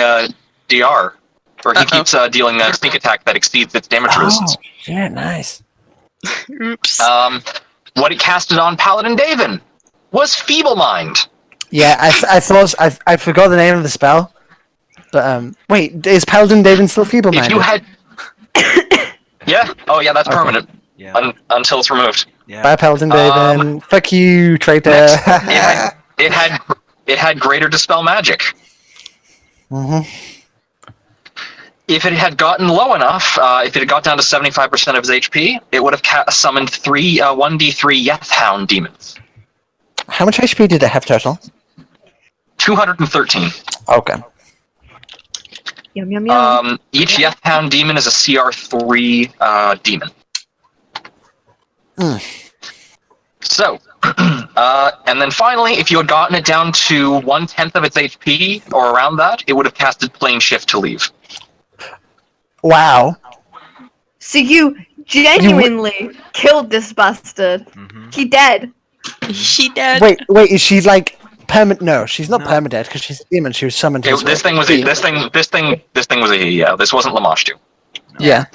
DR, where he keeps dealing a sneak attack that exceeds its damage resistance. Yeah, nice. Oops. What he casted on Paladin Daven was Feeble Mind. Yeah, I forgot the name of the spell. But wait, is Paladin Daven still feeble If minded? you had, yeah, oh yeah, that's Okay. permanent Yeah. until it's removed. Yeah. Bye, Paladin Daven. Fuck you, traitor. It had greater dispel magic. hmm If it had gotten low enough, if it had got down to 75% of his HP, it would have summoned 1d3 Yethhound demons. How much HP did it have total? 213. Okay. Yum yum yum. Each Yethhound demon is a CR3 demon. Mm. So, and then finally, if you had gotten it down to 1/10 of its HP or around that, it would have casted Plane Shift to leave. Wow. So you genuinely killed this bastard. Mhm. He dead. She dead. Wait, is she like permanent? No, she's not No. permadead because she's a demon. She was summoned. as This a thing was being. this thing was a yeah. This wasn't Lamashtu. Yeah.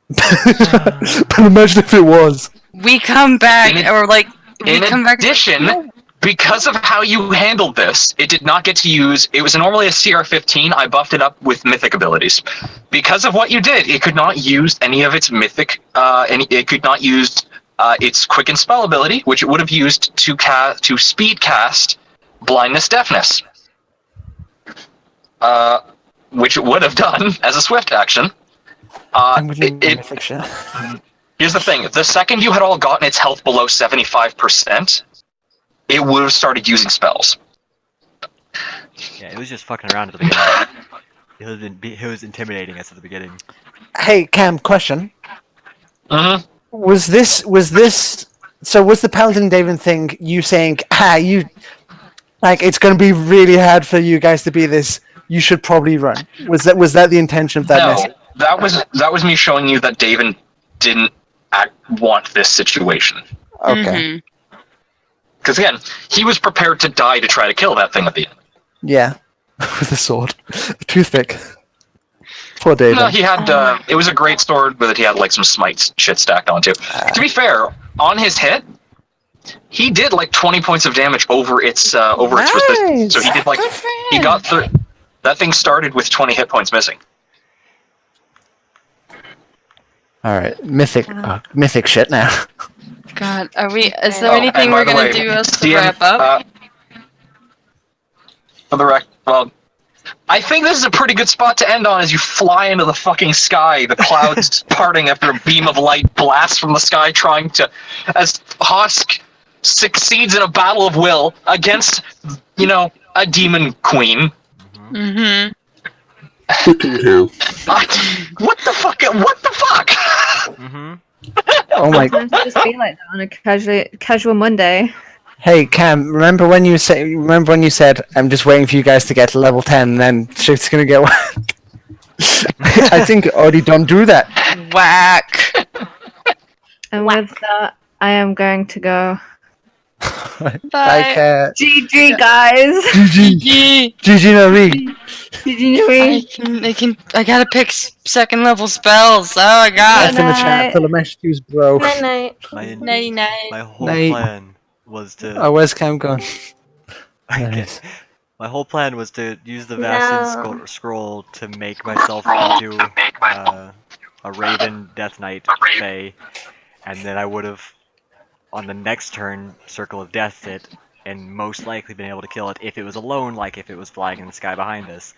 But imagine if it was. We come back, In or like we In come back. addition, because of how you handled this, it did not get to use. It was normally a CR15. I buffed it up with mythic abilities. Because of what you did, it could not use any of its mythic. It could not use its quicken spell ability, which it would have used to speed cast blindness deafness, which it would have done as a swift action. I'm with you, it- mythic shit. Here's the thing: the second you had all gotten its health below 75%, it would have started using spells. Yeah, it was just fucking around at the beginning. It was intimidating us at the beginning. Hey, Cam, question. Mm-hmm. Was this so was the Paladin Daven thing you saying, you like it's gonna be really hard for you guys to be this, you should probably run. Was that the intention of that No, message? that was me showing you that Daven didn't want this situation. Okay. Mhm. Because again, he was prepared to die to try to kill that thing at the end. Yeah. With a sword. A toothpick. Poor Daven. No, he had. It was a great sword, but he had like some smites shit stacked onto. To be fair, on his hit, he did like 20 points of damage over its resistance. So he did like he got through. That thing started with 20 hit points missing. Alright, mythic shit now. God, are we? Is there Oh, anything and by we're the gonna way, do else to DM, wrap up? For the record, well, I think this is a pretty good spot to end on as you fly into the fucking sky, the clouds parting after a beam of light blasts from the sky, as Hosk succeeds in a battle of will against, a demon queen. Mm-hmm. What the fuck? What the fuck? Mm-hmm. Oh my Sometimes it just be like that on a casual Monday. Hey Cam, remember when you said I'm just waiting for you guys to get to level 10 and then shit's gonna get whacked? I think already don't do that. Whack. And with that, I am going to go. Like GG, guys. GG no re. GG. I gotta pick second level spells. Oh my F god. in the chat, Philomesh use bro. Night night. Night. My whole Night. plan was to. Oh, where's Cam gone? Nice. My whole plan was to use the No. Vacian scroll to make myself into a Raven Death Knight Fae, and then I would have, on the next turn, Circle of Death it, and most likely been able to kill it if it was alone, like if it was flying in the sky behind us.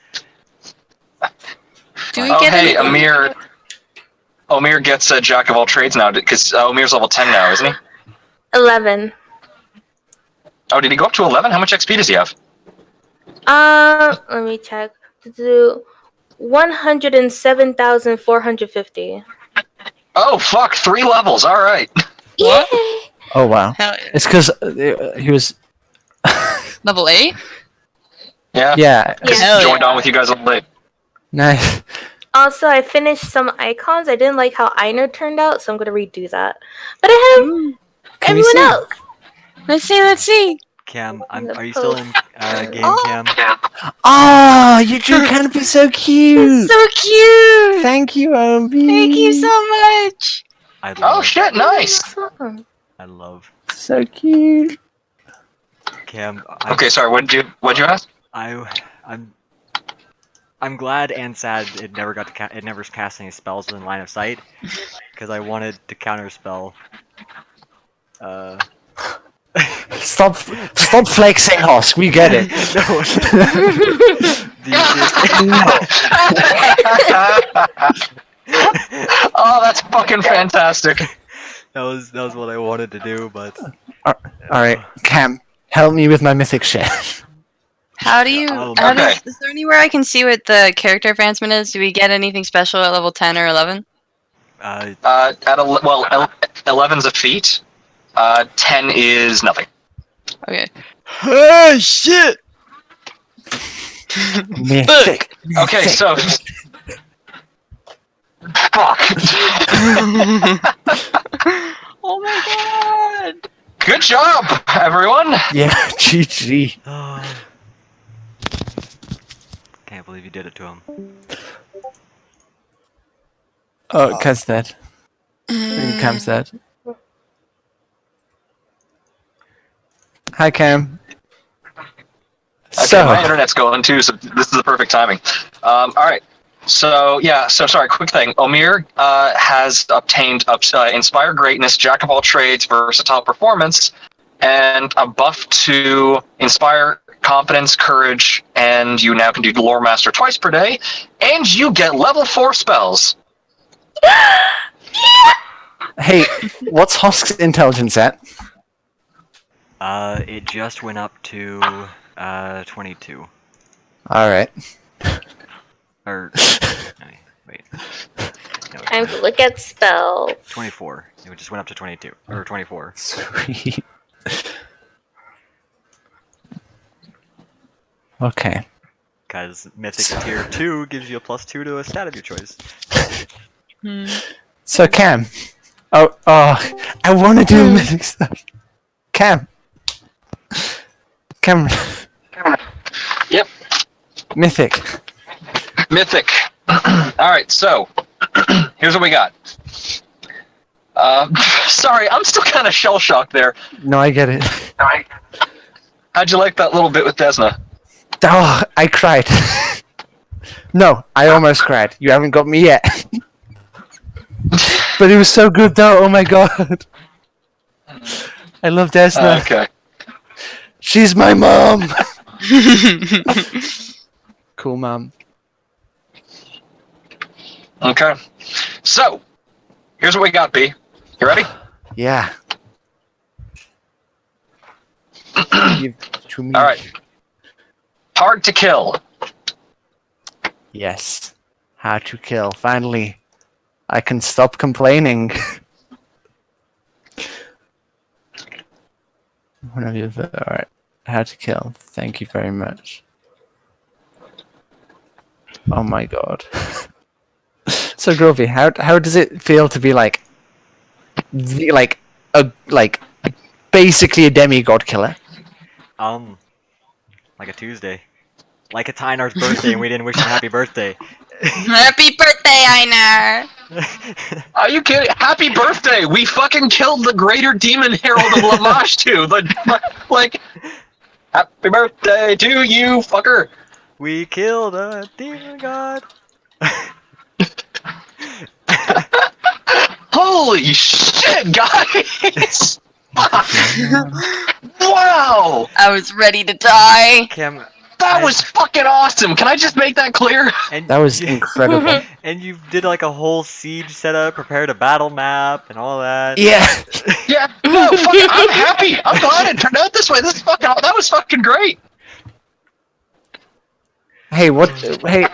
Do we Oh, get hey, any- Omir gets a Jack of all trades now, because Omir's level 10 now, isn't he? 11. Oh, did he go up to 11? How much XP does he have? Let me check. To do 107,450. Oh, fuck, 3 levels, alright. What? Yay! Oh wow. Hell yeah. It's because he was. Level 8? Yeah, Yeah. Hell joined yeah. on with you guys a little late. Nice. Also, I finished some icons. I didn't like how Einar turned out, so I'm gonna redo that. But I have Can we everyone see? else. Let's see. Cam, I'm gonna are you still in? Game Oh. Cam. Oh, you drew Canopy so cute. So cute! Thank you, Obi. Thank you so much! I Oh love. shit! Nice. I love So cute. Cam. Okay, sorry. What'd you ask? I'm glad and sad it never got to it never cast any spells within line of sight, because I wanted to counterspell. Stop flexing, Hosk. We get it. Oh, that's fucking fantastic. That was what I wanted to do, but All right, Cam, help me with my mythic shit. How do you... Okay. Is there anywhere I can see what the character advancement is? Do we get anything special at level 10 or 11? uh, 11's a feat. 10 is nothing. Okay. oh shit! Mythic. Okay, so. Fuck. Oh my god! Good job, everyone. Yeah, GG. Can't believe you did it to him. Oh, Cam's dead. Cam's dead. Hi, Cam. Okay, my internet's going too, so this is the perfect timing. All right. So sorry. Quick thing. Omir has obtained Inspire Greatness, Jack of all trades, versatile performance, and a buff to Inspire Confidence, Courage, and you now can do Lore Master twice per day, and you get level 4 spells. Hey, what's Hosk's intelligence at? It just went up to 22. All right. Or wait. No, Time to look at spells. 24. It just went up to 22 or 24. Sweet. Okay. Because Mythic Tier 2 gives you a +2 to a stat of your choice. So Cam. Oh, I want to do mythic stuff. Cam. Yep. Mythic. Mythic. All right, so here's what we got. Sorry, I'm still kind of shell shocked there. No, I get it. How'd you like that little bit with Desna? Oh, I cried. No, I almost cried. You haven't got me yet. But it was so good though, oh my god. I love Desna. Okay. She's my mom! Cool mom. Okay. So, here's what we got, B. You ready? Yeah. Give to me. Alright. Hard to kill. Yes. How to kill. Finally. I can stop complaining. Whenever you're there. Alright. How to kill. Thank you very much. Oh my god. So Grovey, how does it feel to be like basically a demigod killer? Like a Tuesday. Like a Tynar's birthday and we didn't wish him happy birthday. Happy birthday, Einar! Are you kidding? Happy birthday! We fucking killed the greater demon herald of Lamash too. Like, happy birthday to you, fucker! We killed a demon god. Holy shit, guys! Wow! I was ready to die. Cam, That was fucking awesome! Can I just make that clear? and That was incredible. And you did like a whole siege setup, prepared a battle map, and all that. Yeah. Yeah, no, fucking, I'm happy. I'm glad it turned out this way. That was fucking great. Hey, what? Hey,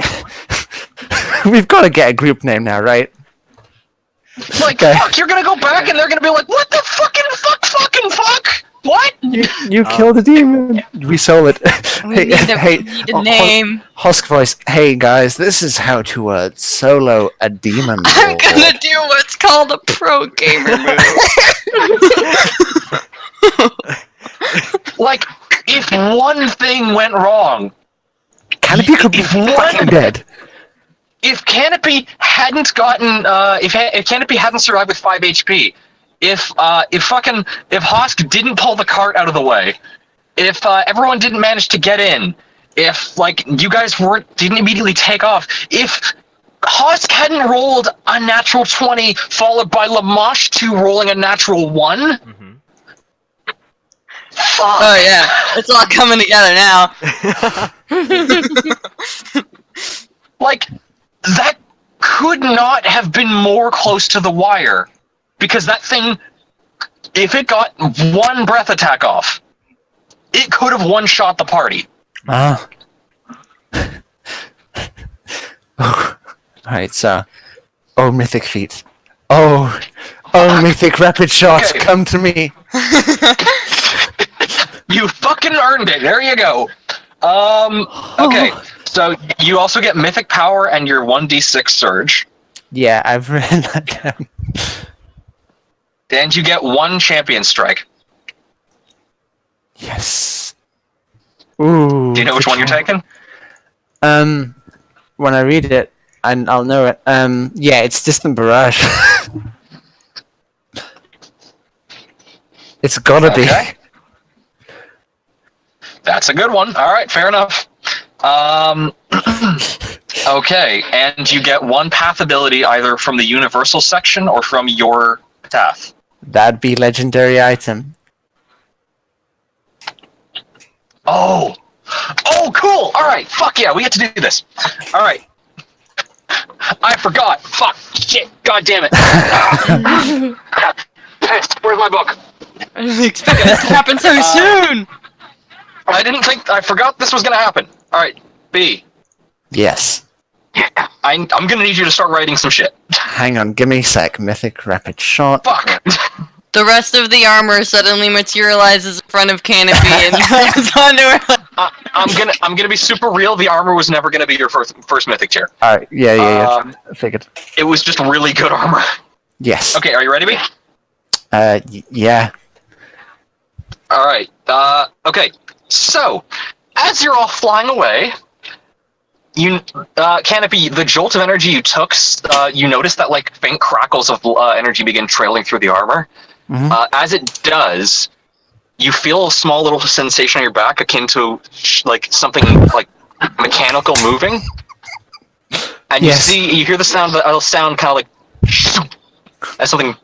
we've got to get a group name now, right? Like, Okay. fuck, you're gonna go back and they're gonna be like, what the fucking fuck? What? You killed a demon. We sold it. We need a name. Husk voice. Hey guys, this is how to solo a demon. I'm gonna do what's called a pro gamer move. Like, if one thing went wrong, Canopy could be If one- fucking dead. if Canopy hadn't gotten, if Canopy hadn't survived with 5 HP, if Hosk didn't pull the cart out of the way, if everyone didn't manage to get in, if like you guys didn't immediately take off, if Hosk hadn't rolled a natural 20 followed by Lamash 2 rolling a natural 1, Mhm. fuck. Oh yeah, it's all coming together now. Like, that could not have been more close to the wire. Because that thing, if it got one breath attack off, it could have one-shot the party. Ah. Alright, so. Oh, mythic feat. Oh, mythic rapid shot. Okay. Come to me. You fucking earned it. There you go. Okay. So you also get mythic power and your 1d6 surge. Yeah, I've written that down. And you get 1 champion strike. Yes. Ooh. Do you know which one you're taking? When I read it, and I'll know it. Yeah, it's Distant Barrage. It's gotta be. Okay. That's a good one. All right, fair enough. Okay, and you get 1 path ability either from the universal section or from your path. That'd be legendary item. Oh, cool. All right, fuck yeah, we get to do this. All right. I forgot. Fuck. Shit. God damn it. Pissed. Where's my book? I didn't expect it to happen so soon. I forgot this was gonna happen. All right, B. Yes. I'm gonna need you to start writing some shit. Hang on, give me a sec. Mythic rapid shot. Fuck. The rest of the armor suddenly materializes in front of Canopy and grabs onto her. I'm gonna be super real. The armor was never gonna be your first mythic tier. Alright, yeah. I figured. It was just really good armor. Yes. Okay, are you ready, B? Yeah. All right. Okay. So, as you're all flying away, Canopy, the jolt of energy you took, you notice that like faint crackles of energy begin trailing through the armor. Mhm. As it does, you feel a small little sensation on your back akin to like something like mechanical moving, and Yes. you hear the sound kind of like as something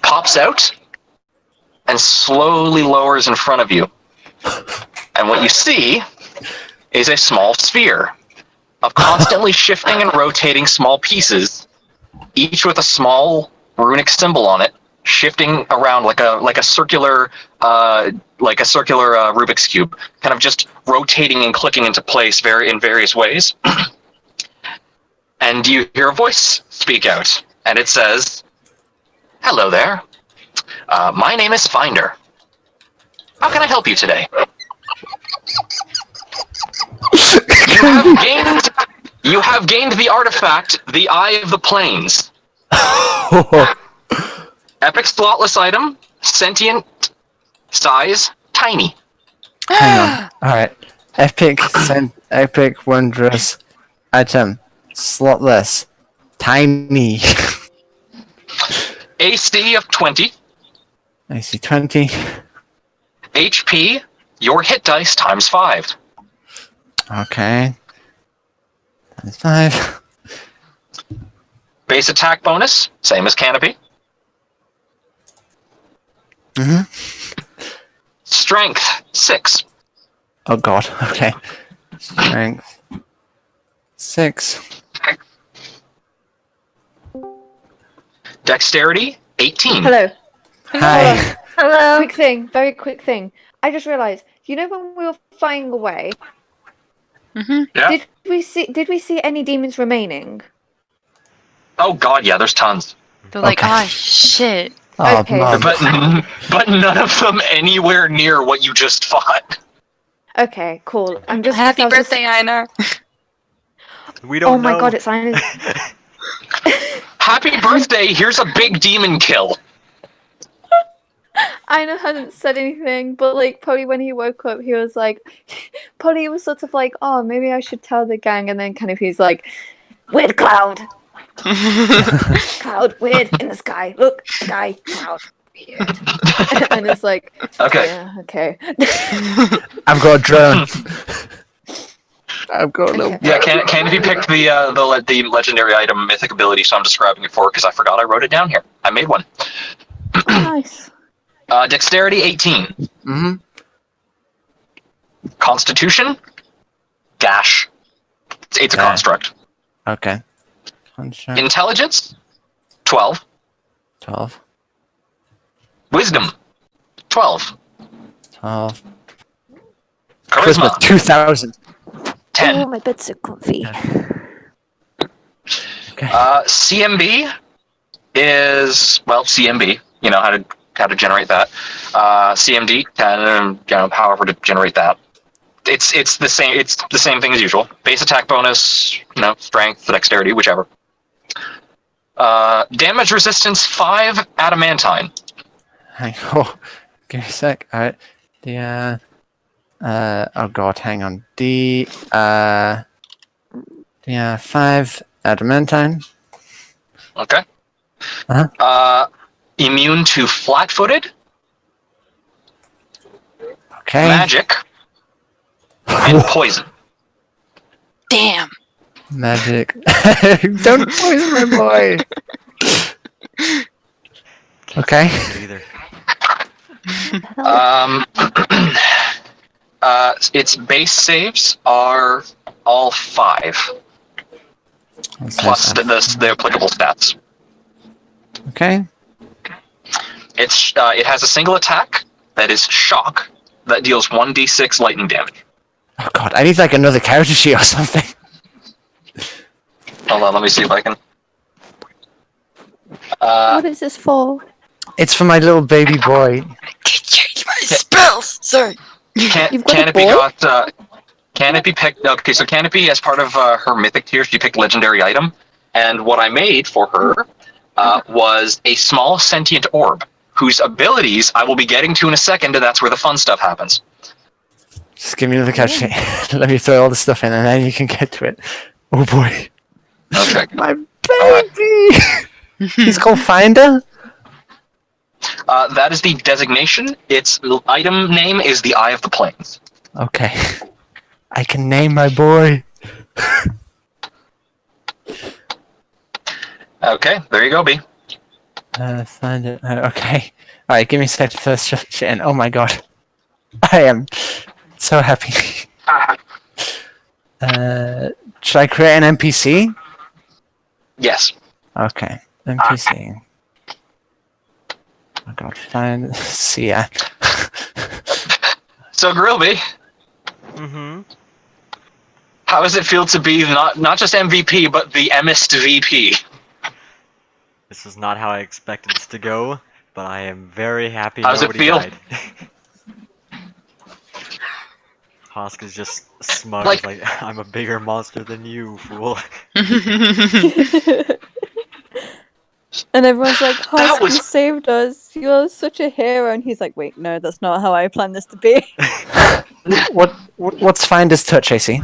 pops out and slowly lowers in front of you, and what you see is a small sphere of constantly shifting and rotating small pieces, each with a small runic symbol on it, shifting around like a circular Rubik's cube, kind of just rotating and clicking into place in various ways. And you hear a voice speak out, and it says, "Hello there. My name is Finder. How can I help you today?" You have gained the artifact, the Eye of the Plains. Epic slotless item, sentient, size, tiny. Hang on. Alright. Epic wondrous item. Slotless. Tiny. AC of 20. I see 20. HP, your hit dice times 5. Okay. That's 5. Base attack bonus, same as Canopy. Mhm. Strength, 6. Oh god. Okay. Strength. 6. Dexterity, 18. Hello. Hi. Hello. Quick thing, very quick thing. I just realised. You know when we were flying away, Yeah. did we see any demons remaining? Oh god, yeah, there's tons. They're like, Okay. ah, shit. Oh, Okay. Mom. But none of them anywhere near what you just fought. Okay, cool. I'm just Happy I was just- birthday, Einar. We don't Oh my know. god, it's Ina's. Happy birthday, here's a big demon kill. Aina hadn't said anything, but like probably when he woke up, he was like, probably was sort of like, oh, maybe I should tell the gang, and then kind of he's like, weird cloud, cloud, weird in the sky. Look, sky, cloud, weird. And it's like, Okay. yeah, okay. I've got a drone. I've got a little. Yeah, Canopy picked the legendary item mythic ability, so I'm describing it for because I forgot I wrote it down here. I made one. Nice. Dexterity 18. Mm-hmm. Constitution dash. It's a Yeah. construct. Okay. Construct. Intelligence 12. 12. Wisdom 12. 12. Charisma Charisma 2000. 10. Oh, my bed's so comfy. Okay. CMB is CMB. You know how to generate that. CMD however to generate that. It's the same. It's the same thing as usual. Base attack bonus. Strength, dexterity, whichever. Damage resistance 5 adamantine. Hang on. Give me a sec. Alright. The oh god, hang on. The 5 adamantine. Okay. Uh-huh. Immune to flat-footed, Okay. magic, and poison. Damn. Magic. Don't poison my boy. Okay. Either. Its base saves are all 5 plus the applicable stats. Okay. It has a single attack that is shock that deals 1d6 lightning damage. Oh god, I need like another character sheet or something. Hold on, let me see if I can. What is this for? It's for my little baby boy. Change my spells. Sorry. You've got a Canopy boy? got Canopy picked. Okay, so Canopy, as part of her mythic tier, she picked legendary item, and what I made for her was a small sentient orb, whose abilities I will be getting to in a second, and that's where the fun stuff happens. Just give me another character sheet. Let me throw all the stuff in and then you can get to it. Oh boy. Okay. My baby! He's called Finder? That is the designation. Its item name is the Eye of the Plains. Okay. I can name my boy. Okay, there you go, B. Find it. Okay. Alright, give me a sec to throw shit in. Oh my god. I am so happy. Should I create an NPC? Yes. Okay. NPC. Oh god, find. See ya. So, Grilby, Mm-hmm. how does it feel to be not just MVP, but the Emist VP? This is not how I expected this to go, but I am very happy How does it nobody feel? died. Hosk is just smug, Like- like I'm a bigger monster than you, fool. And everyone's like, Husk, was- you saved us. You're such a hero. And he's like, wait, no, that's not how I planned this to be. What's Finder's touch, AC?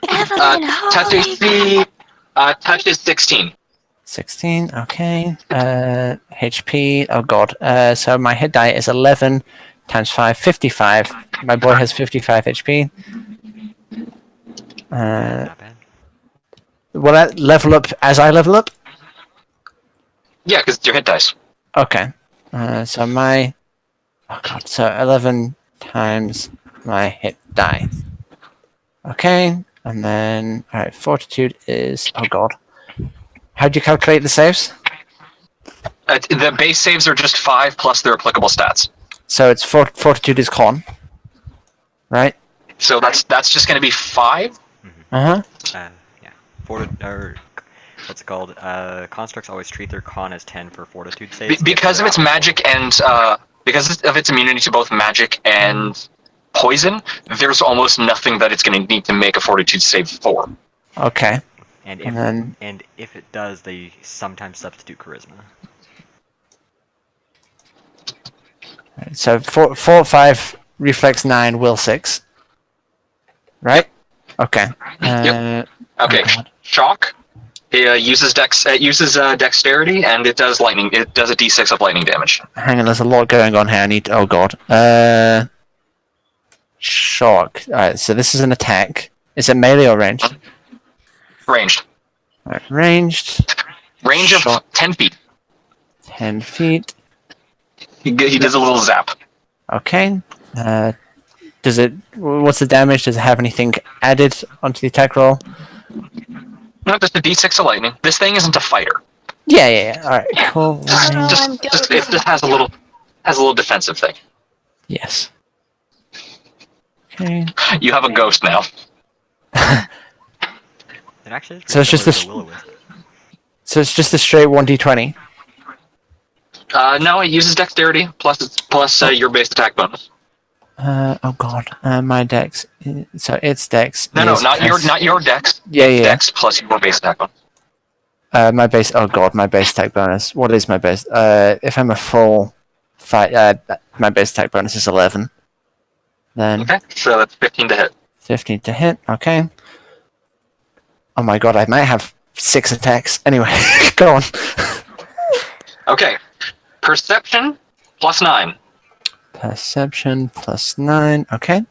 Touch AC. Touch is 16. 16, okay. HP, oh god. So my hit die is 11 times 5, 55. My boy has 55 HP. Not bad. Will I level up as I level up? Yeah, because it's your hit dice. Okay. So my... Oh god, so 11 times my hit die. Okay, and then... Alright, Fortitude is... Oh god. How do you calculate the saves? The base saves are just 5 plus their applicable stats. So it's Fortitude is con. Right? So that's just going to be 5. Uh-huh. Yeah. What's it called? Constructs always treat their con as 10 for fortitude saves. Because of its magic and because of its immunity to both magic and poison, there's almost nothing that it's going to need to make a fortitude save for. Okay. And And then... if it does, they sometimes substitute charisma. So 4, 5, reflex 9, will 6. Right? Okay. Yep. Oh Okay. God. Shock. It uses dexterity, and it does lightning. It does a d6 of lightning damage. Hang on, there's a lot going on here. I need. Oh God. Shock. Alright, so this is an attack. Is it melee or ranged? Ranged. Alright, ranged. Range of Shock. 10 feet. 10 feet. He does a little zap. Okay. Does it? What's the damage? Does it have anything added onto the attack roll? No, just a d6 of lightning. This thing isn't a fighter. Yeah. All right. Cool. It just has a little defensive thing. Yes. Okay. You have a ghost now. It actually is So it's just pretty this- similar to Will-O-Wisp. So it's just a straight 1d20. No, it uses dexterity plus your base attack bonus. Oh God. My dex. So its dex. No, is not plus- your dex. Yeah. Dex plus your base attack bonus. My base. Oh God. My base attack bonus. What is my base? If I'm a full fight, my base attack bonus is 11. Then Okay, so that's 15 to hit. 15 to hit. Okay. Oh my God. I might have 6 attacks. Anyway, go on. Okay, perception plus 9, Perception plus 9. Okay.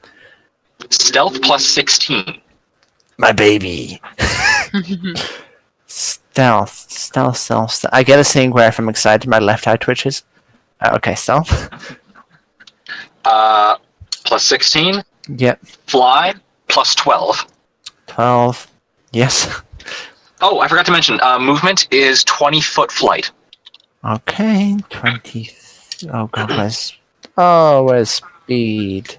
stealth plus 16. My baby. Stealth. I get a thing where if I'm excited, my left eye twitches. Okay, stealth. Plus 16. Yep. Fly plus 12. 12. Yes. Oh, I forgot to mention, movement is 20-foot flight. Okay. 20. Oh God, where's speed?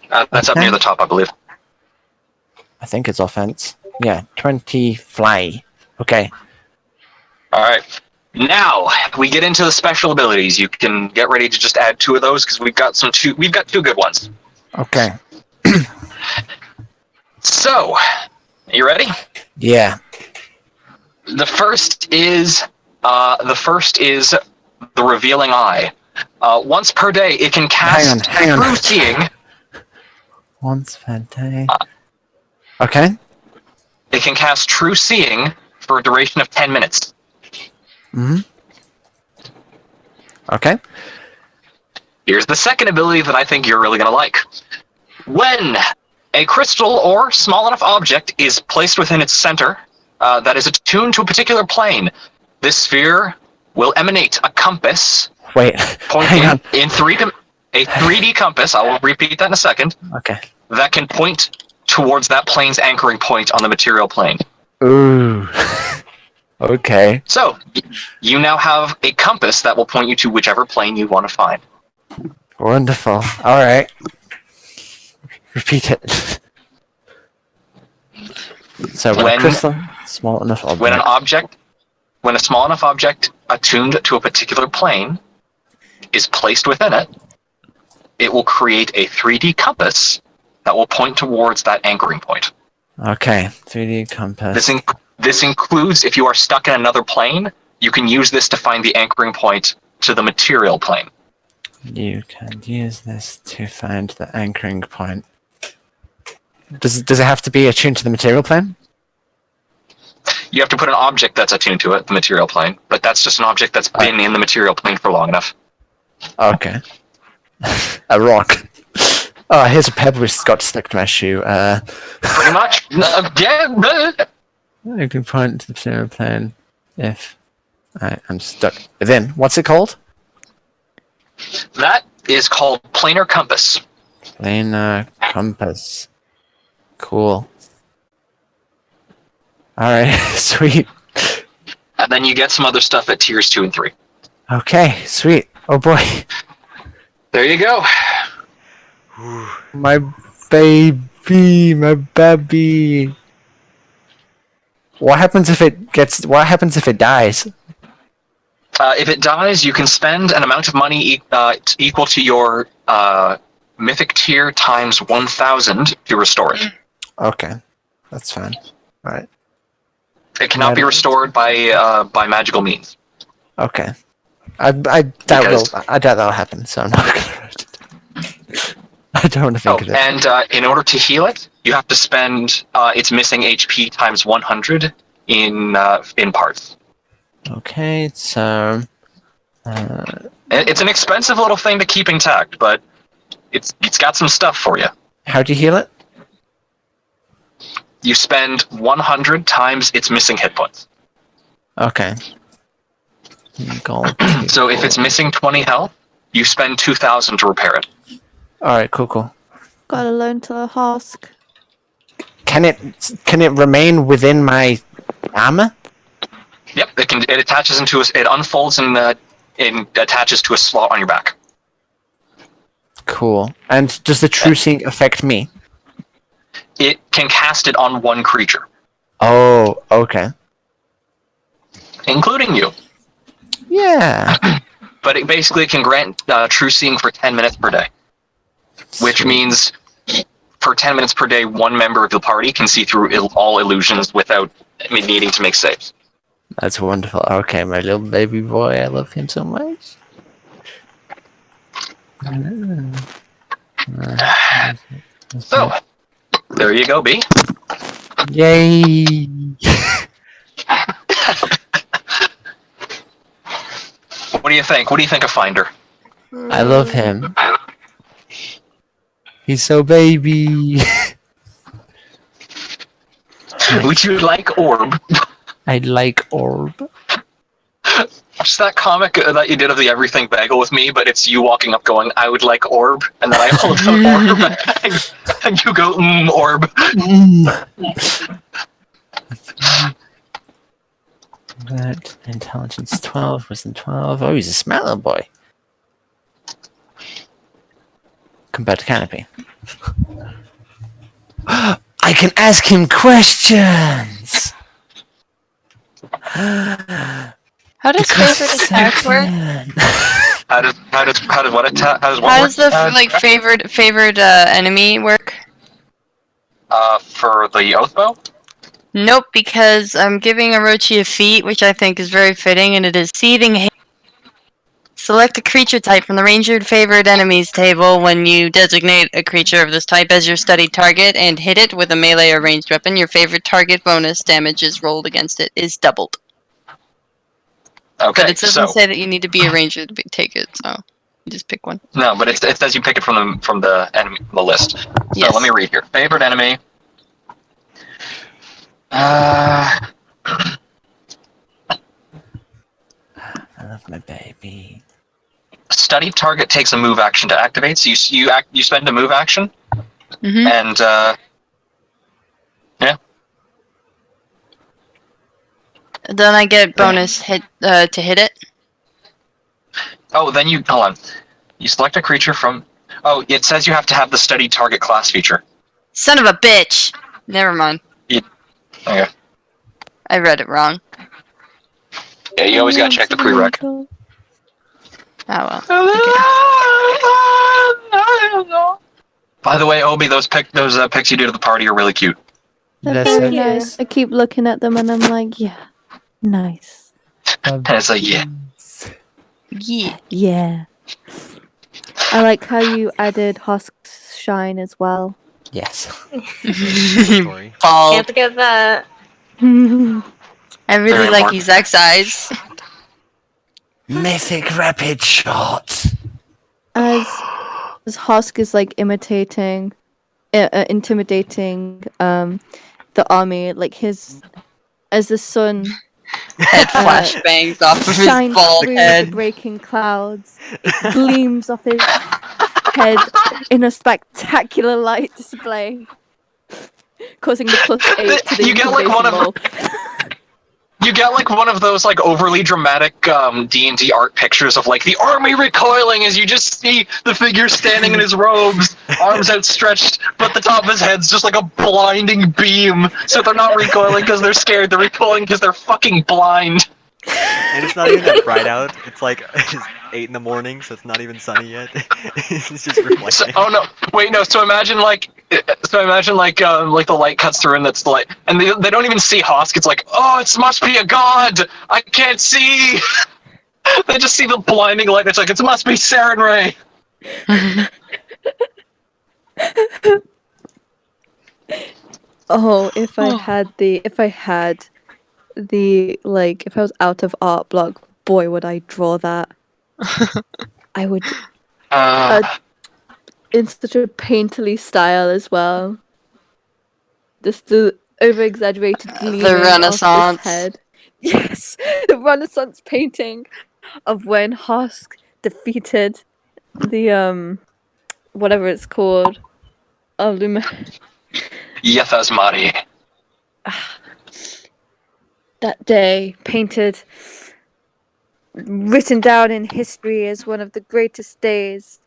That's up Okay. near the top, I believe. I think it's offense. Yeah, 20 fly. Okay. All right. Now we get into the special abilities. You can get ready to just add 2 of those because we've got 2 good ones. Okay. So, you ready? Yeah. The first is the revealing eye. Once per day, it can cast Hang on. True Seeing. Once per day. Okay. It can cast True Seeing for a duration of 10 minutes. Hmm. Okay. Here's the second ability that I think you're really going to like. When a crystal or small enough object is placed within its center that is attuned to a particular plane, this sphere will emanate a compass Wait. pointing Hang on. in a 3D compass. I will repeat that in a second. Okay. That can point towards that plane's anchoring point on the material plane. Ooh. Okay. So, you now have a compass that will point you to whichever plane you want to find. Wonderful. All right. Repeat it. So when a crystal, small enough object. When a small enough object attuned to a particular plane is placed within it, it will create a 3D compass that will point towards that anchoring point. Okay. 3D compass. This includes if you are stuck in another plane, you can use this to find the anchoring point to the material plane. You can use this to find the anchoring point. Does it have to be attuned to the material plane? You have to put an object that's attuned to it, the material plane, but that's just an object that's been in the material plane for long enough. Okay. A rock. Oh, here's a pebble which got stuck to my shoe. Pretty much. Yeah. You can point to the material plane if I am stuck within. What's it called? That is called planar compass. Planar compass. Cool. Alright, sweet. And then you get some other stuff at tiers 2 and 3. Okay, sweet. Oh boy. There you go. My baby, my baby. What happens if it dies? If it dies, you can spend an amount of money equal to your mythic tier times 1,000 to restore it. Okay. That's fine. Alright. It cannot be restored by magical means. Okay. I doubt that'll happen. So I'm not gonna write it. I don't want to think of it. And in order to heal it, you have to spend its missing HP times 100 in parts. Okay, so It's an expensive little thing to keep intact, but it's got some stuff for you. how do you heal it? You spend 100 times its missing hit points. Okay. Gold. So if it's missing 20 health, you spend 2,000 to repair it. All right, cool. Gotta learn to Hosk. Can it remain within my armor? Yep, it attaches it unfolds and attaches to a slot on your back. Cool. And does the true seeing affect me? It can cast it on one creature, Oh, okay. including you. Yeah. But it basically can grant true seeing for 10 minutes per day, which means for 10 minutes per day, one member of the party can see through all illusions without needing to make saves. That's wonderful. Okay, my little baby boy, I love him so much. So, there you go, B. Yay! What do you think? What do you think of Finder? I love him. He's so baby. Would you like Orb? I like Orb. Just that comic that you did of the Everything Bagel with me, but it's you walking up going, I would like Orb, and then I hold out Orb, and you go, Orb. That intelligence 12, wisdom 12. Oh, he's a smaller boy. Compared to Canopy. I can ask him questions! How does favorite attack work? How does what attack? How does what How work? does the favored enemy work? For the Oathbow? Nope, because I'm giving Orochi a feat, which I think is very fitting, and it is Seething Hate. Select a creature type from the Ranger Favored Enemies table when you designate a creature of this type as your studied target and hit it with a melee or ranged weapon. Your favorite target bonus damages rolled against it is doubled. Okay, But it doesn't say that you need to be a ranger to take it, so you just pick one. No, but it says you pick it from the enemy the list. So Yes. let me read here. Favorite enemy. I love my baby. Studied target takes a move action to activate. So you spend a move action, Mm-hmm. and yeah. Then I get bonus hit to hit it. Oh, then you hold on. You select a creature from. Oh, it says you have to have the studied target class feature. Son of a bitch! Never mind. Okay. I read it wrong. Yeah, you always gotta check the prereq. Oh well. By the way, Obi, those pics you did of the party are really cute. They're That's very it. nice. I keep looking at them and I'm like, yeah, nice. And it's like, yeah. Yeah. Yeah. I like how you added Hosk's shine as well. Yes. Story. Bald. Can't forget that. I really Very like important. Izak's eyes. Mythic rapid shot. As Hosk is like intimidating the army, like as the sun Head flashbangs off of his shines bald through head. the breaking clouds, it gleams off his head in a spectacular light display, causing the +8 to the You get, like, one of- intimidation roll. You get like one of those like overly dramatic D&D art pictures of like the army recoiling as you just see the figure standing in his robes, arms outstretched, but the top of his head's just like a blinding beam. So they're not recoiling because they're scared, they're recoiling because they're fucking blind. And it's not even that bright out. It's like it's 8 in the morning, so it's not even sunny yet. It's just So, reflecting. oh no, wait, no. So imagine like the light cuts through and that's the light, and they don't even see Hosk. It's like, oh, it must be a god. I can't see. They just see the blinding light. It's like, it must be Saren Ray. Oh, if I had the like, if I was out of art block, boy, would I draw that. I would in such a painterly style as well. Just the over-exaggerated gleaming of Renaissance. his head. Yes, the Renaissance painting of when Hosk defeated the whatever it's called, Yethazmati. That day painted, written down in history as one of the greatest days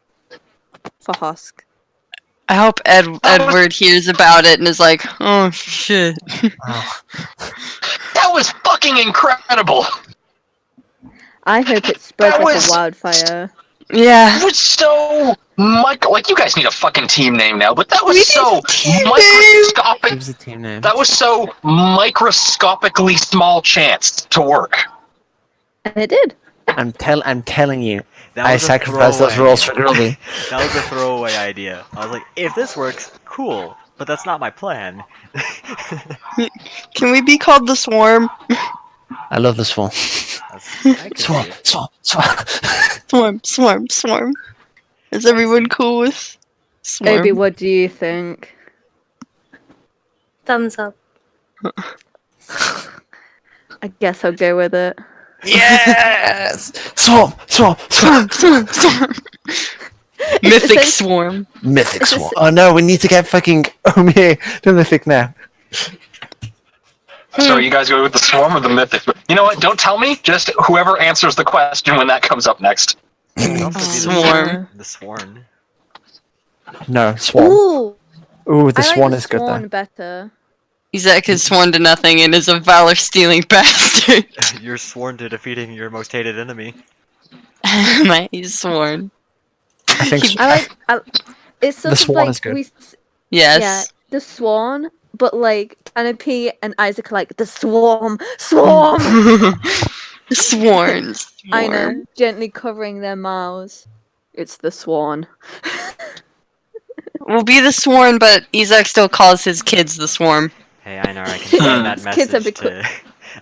for Hosk. I hope Edward hears about it and is like, oh shit. That was fucking incredible. I hope it spreads That like was- a wildfire. Yeah. That was so like, you guys need a fucking team name now, but that was so microscopic. Give us a team name. That was so microscopically small chance to work. And it did. I'm telling you, That I was a sacrificed those throwaway rolls for idea. Grilby. That was a throwaway idea. I was like, if this works, cool. But that's not my plan. Can we be called the Swarm? I love the swarm. I could Swarm, see it. swarm. Swarm. Is everyone cool with Swarm? Obi, what do you think? Thumbs up. I guess I'll go with it. Yes! Swarm. Mythic It's Swarm. Mythic It's a swarm. Oh no, we need to get fucking Omie to Mythic now. So you guys go with the swarm or the mythic? You know what? Don't tell me. Just whoever answers the question when that comes up next. Swarm. The Sworn. No, swarm. Ooh, Ooh, the I like swan the is good Swan though. better. Isaac is sworn to nothing and is a valor-stealing bastard. You're sworn to defeating your most hated enemy. He's sworn. I think It's sort The of Swan like is good. Yeah, Yes. the Swan, but like Canopy and Isaac are like the Swarm. Sworn. I know, gently covering their mouths. It's the Swan. We'll be the Sworn, but Isaac still calls his kids the Swarm. Hey, Einar, I can send that Kids have message been to.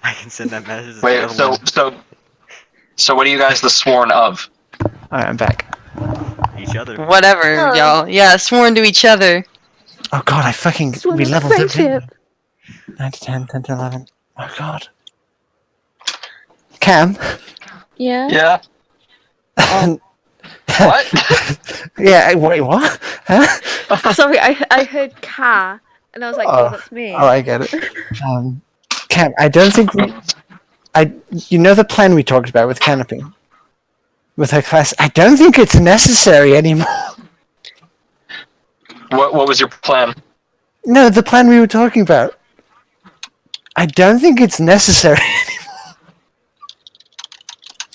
I can send that message to Wait, everyone. so what are you guys the sworn of? Alright, I'm back. Each other. Whatever, Oh. y'all. Yeah, sworn to each other. Oh god, I fucking Swan we of leveled up. friendship. 9 to 10, 10 to 11. Oh god. Cam? Yeah. Yeah. Oh. What? Yeah, wait, what? Huh? Sorry, I heard Ka, and I was like, oh, that's me. Oh, I get it. Cam, I don't think you know the plan we talked about with Canopy? With her class? I don't think it's necessary anymore. What was your plan? No, the plan we were talking about. I don't think it's necessary anymore.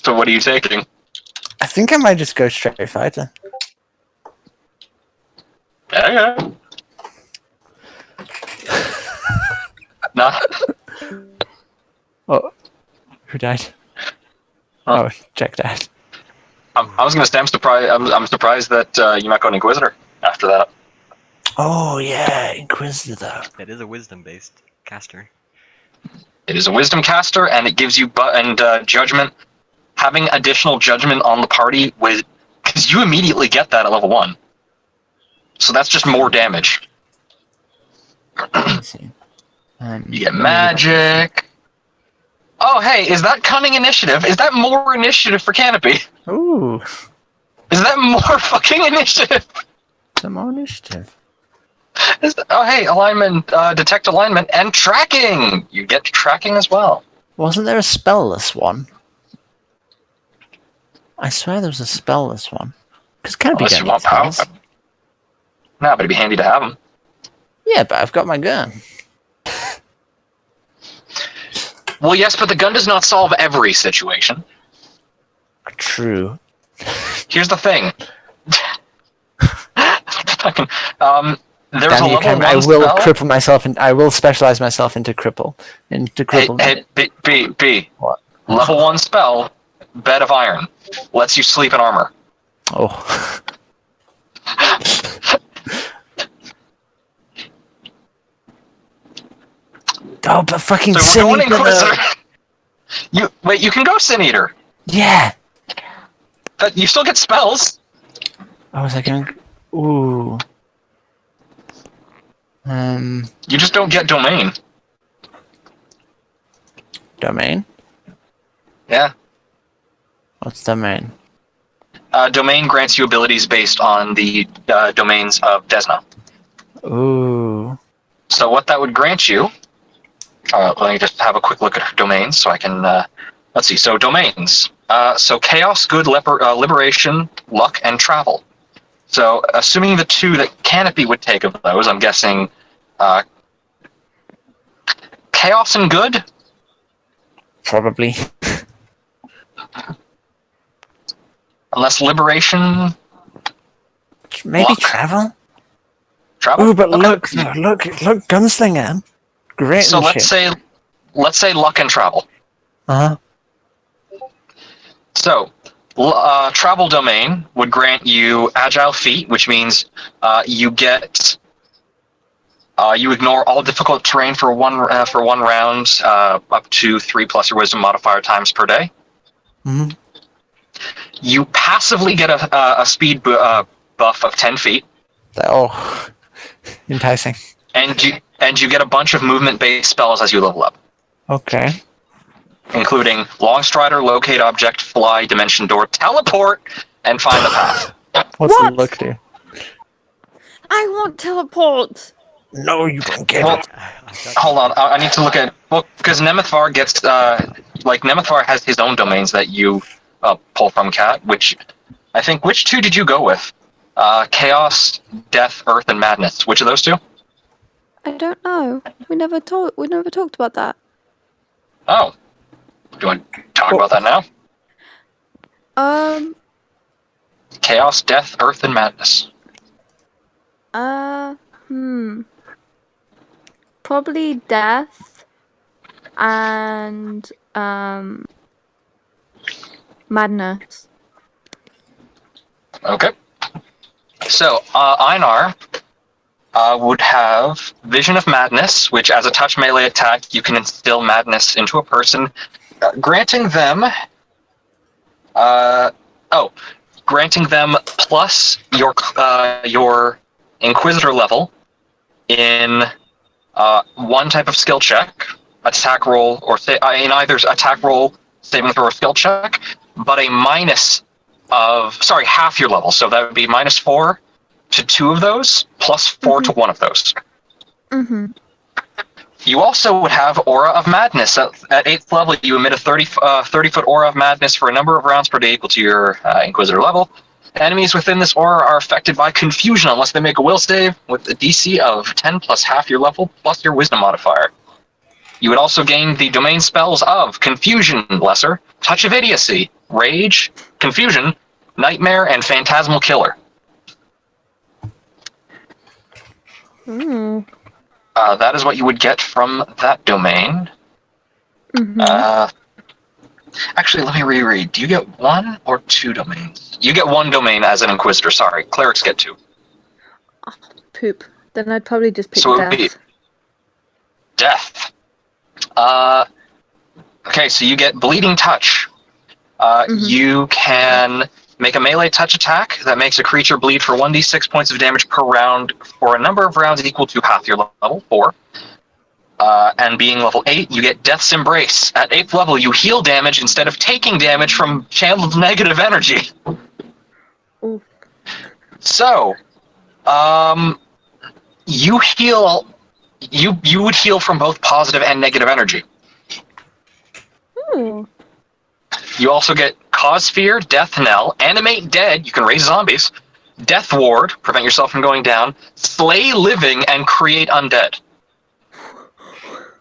So what are you taking? I think I might just go straight fighter. Yeah. Nah. Oh, who died? Oh, Jack died. I was gonna say I'm surprised that you're not going Inquisitor after that. Oh yeah, Inquisitor. It is a wisdom-based caster. It is a wisdom caster, and it gives you judgment. Having additional judgment on the party with, because you immediately get that at level 1. So that's just more damage. Let's see. You get magic. Oh hey, is that cunning initiative? Is that more initiative for Canopy? Ooh, Is that more fucking initiative? some more initiative. Oh hey, alignment, detect alignment, and tracking! You get tracking as well. Wasn't there a spellless one? I swear there was a spellless one. Because Canopy Unless don't you want need power. spells. Nah, but it'd be handy to have them. Yeah, but I've got my gun. Well, yes, but the gun does not solve every situation. True. Here's the thing. Fucking, there's Damn a you, level Cam, 1 I will spell. cripple myself, and I will specialize myself into cripple. Into Hey, cripple. hey, B. What? Level 1 spell bed of iron. Lets you sleep in armor. Oh. Oh, but fucking So we're Sin going Eater, Inquisitor. though. You can go Sin Eater. Yeah. But you still get spells. I was like, ooh. You just don't get domain. Domain? Yeah. What's domain? Domain grants you abilities based on the domains of Desna. Ooh. So what that would grant you, let me just have a quick look at her domains so I can, let's see, so domains. So Chaos, Good, Liberation, Luck, and Travel. So assuming the two that Canopy would take of those, I'm guessing Chaos and Good? Probably. Unless Liberation... Maybe Luck? travel? Travel? Ooh, but Okay. look, Gunslinger. Great So and let's shit. say Luck and Travel. Uh-huh. So, travel domain would grant you agile feet, which means you get you ignore all difficult terrain for one round, up to 3+ your wisdom modifier times per day. Mm-hmm. You passively get a speed buff of 10 feet, Oh, enticing. and you get a bunch of movement-based spells as you level up, Okay. including Long Strider, Locate Object, Fly, Dimension Door, Teleport, and Find the Path. What's What? the look do? I want teleport. No, you don't get Well, it. hold on, I need to look at because Nemethvar gets Nemethvar has his own domains that you pull from Cat. Which I think which two did you go with? Chaos, Death, Earth, and Madness. Which of those two? I don't know. We never talked about that. Oh, do you want to talk about that now? Chaos, Death, Earth, and Madness. Probably death and madness. Okay. So Einar would have Vision of Madness, which as a touch melee attack, you can instill madness into a person, granting them plus your Inquisitor level in one type of skill check, attack roll, or in either attack roll, saving throw, or skill check, but a half your level. So that would be -4 to 2 of those, +4 to 1 of those. Mm-hmm. You also would have Aura of Madness. At 8th level, you emit a 30-foot Aura of Madness for a number of rounds per day equal to your Inquisitor level. Enemies within this aura are affected by confusion unless they make a will save with a DC of 10 plus half your level plus your wisdom modifier. You would also gain the domain spells of Confusion Lesser, Touch of Idiocy, Rage, Confusion, Nightmare, and Phantasmal Killer. That is what you would get from that domain. Actually, let me reread. Do you get 1 or 2 domains? You get 1 domain as an Inquisitor, sorry. Clerics get 2. Poop. Then I'd probably just pick So it would be death. Death. Okay, so you get Bleeding Touch. You can make a melee touch attack that makes a creature bleed for 1d6 points of damage per round for a number of rounds equal to half your level, 4. And being level 8, you get Death's Embrace. At 8th level, you heal damage instead of taking damage from channeled negative energy. Oof. So, you heal. You would heal from both positive and negative energy. Ooh. You also get Cause Fear, Death Knell, Animate Dead, you can raise zombies, Death Ward, prevent yourself from going down, Slay Living, and Create Undead.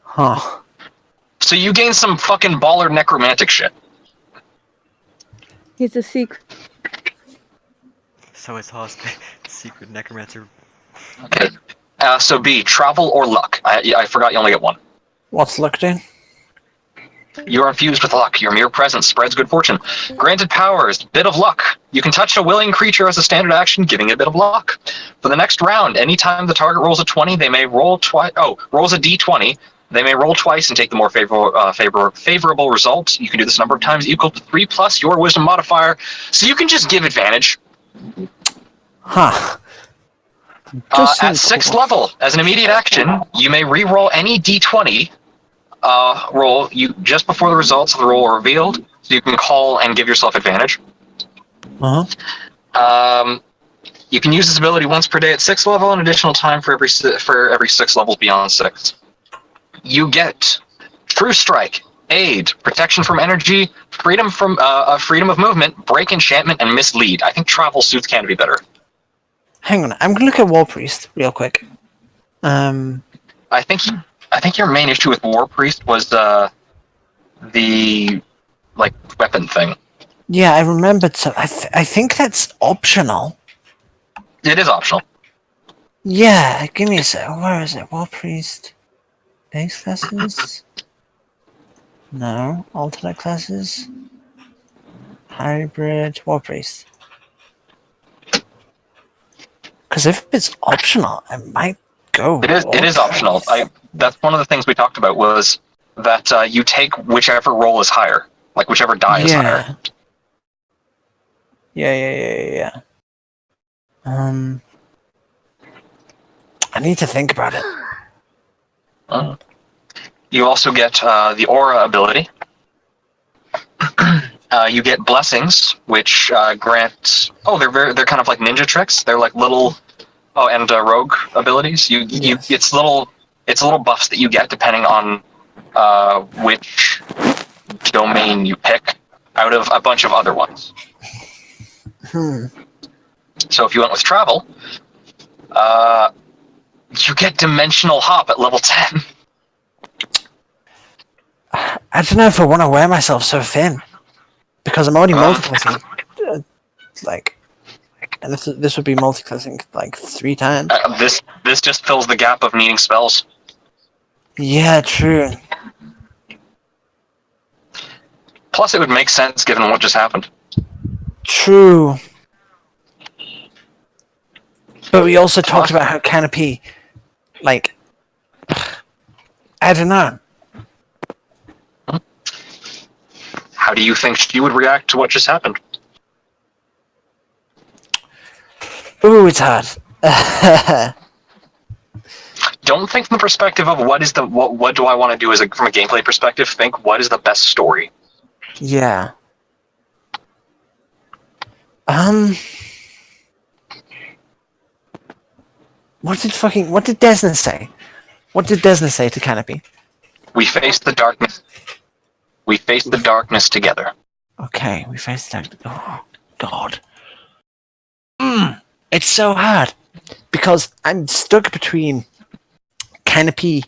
Huh. So you gain some fucking baller necromantic shit. He's a secret. So is Hoss secret necromancer. Okay. So B, Travel or Luck. I forgot you only get 1. What's luck do? You are infused with luck. Your mere presence spreads good fortune. Granted powers, bit of luck. You can touch a willing creature as a standard action, giving it a bit of luck. For the next round, anytime the target rolls a 20, they may roll twice. Oh, rolls a d20. They may roll twice and take the more favorable result. You can do this a number of times equal to 3 plus your wisdom modifier. So you can just give advantage. Huh. At 6th level, as an immediate action, you may re-roll any d20 roll you just before the results of the roll are revealed, so you can call and give yourself advantage. You can use this ability once per day at 6th level, an additional time for every 6 levels beyond 6. You get True Strike, Aid, Protection from Energy, Freedom of Movement, Break Enchantment, and Mislead. I think Travel suits Canopy better. Hang on, I'm gonna look at War Priest real quick. I think your main issue with War Priest was the weapon thing. Yeah, I remembered. So I think that's optional. It is optional. Yeah, give me a sec. Where is it? War Priest. Base classes? No. Alternate classes? Hybrid. War Priest. Because if it's optional, I might go. It is optional. That's one of the things we talked about was that you take whichever roll is higher, like whichever die is higher. Yeah. I need to think about it. You also get the Aura ability. You get Blessings, which grant. Oh, they're kind of like ninja tricks. They're like little. Oh, and rogue abilities. It's little buffs that you get depending on which domain you pick out of a bunch of other ones. So if you went with travel, you get Dimensional Hop at level 10. I don't know if I want to wear myself so thin. Because I'm already multiclassing. And this would be multiclassing like 3 times. This just fills the gap of needing spells. Yeah, true. Plus, it would make sense given what just happened. True. But we also talked about how Canopy, like, I don't know. How do you think she would react to what just happened? Ooh, it's hard. Don't think from the perspective of what do I want to do from a gameplay perspective. Think what is the best story. Yeah. What did Desna say? What did Desna say to Canopy? We face the darkness. We face the darkness together. Okay, we face the darkness. Oh, God. It's so hard. Because I'm stuck between Canopy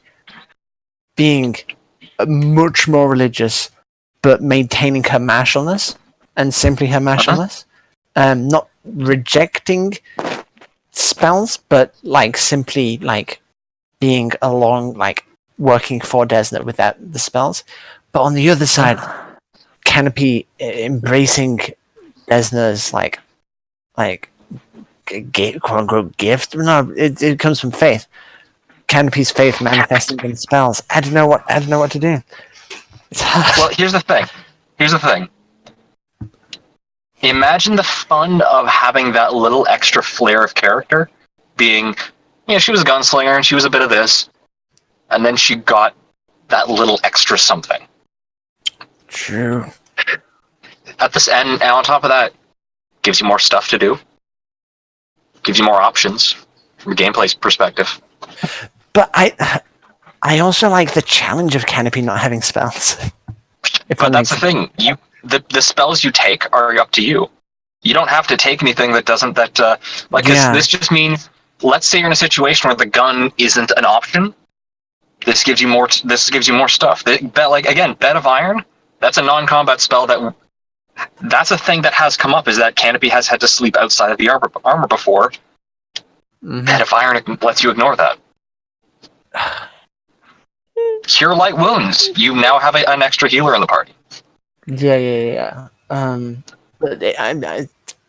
being much more religious, but maintaining her martialness, and simply her martialness. Not rejecting spells, but like simply like being along, like working for Desna without the spells. But on the other side, Canopy embracing Desna's like quote unquote gift. No, it comes from faith. Canopy's faith manifesting in spells. I don't know what to do. It's hard. Well, here's the thing. Imagine the fun of having that little extra flair of character being, she was a gunslinger and she was a bit of this, and then she got that little extra something. True. At this end, and on top of that, gives you more stuff to do. Gives you more options from a gameplay perspective. But I also like the challenge of Canopy not having spells. But that's the thing. The spells you take are up to you. You don't have to take anything that doesn't this just means, let's say you're in a situation where the gun isn't an option. This gives you more stuff. Bed of Iron, that's a non-combat spell that's a thing that has come up, is that Canopy has had to sleep outside of the armor before. Bed of Iron lets you ignore that. cure light wounds. You now have an extra healer in the party. Yeah. But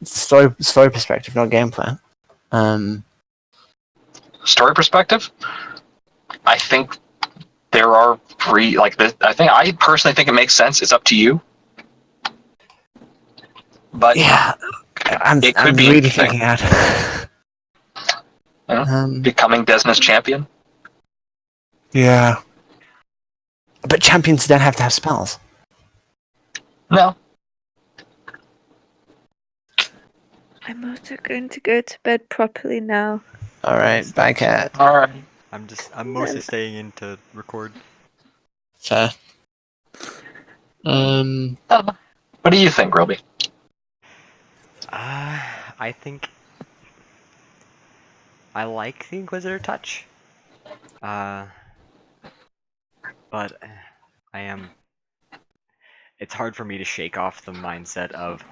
story perspective, not game plan. Story perspective, I think there are I personally think it makes sense. It's up to you. But Yeah, I'm be really interesting. thinking out. Becoming Desna's champion. Yeah. But champions don't have to have spells. No. I'm also going to go to bed properly now. Alright, bye, cat. All right. I'm mostly staying in to record. Fair. What do you think, Roby? I think I like the Inquisitor touch. But it's hard for me to shake off the mindset of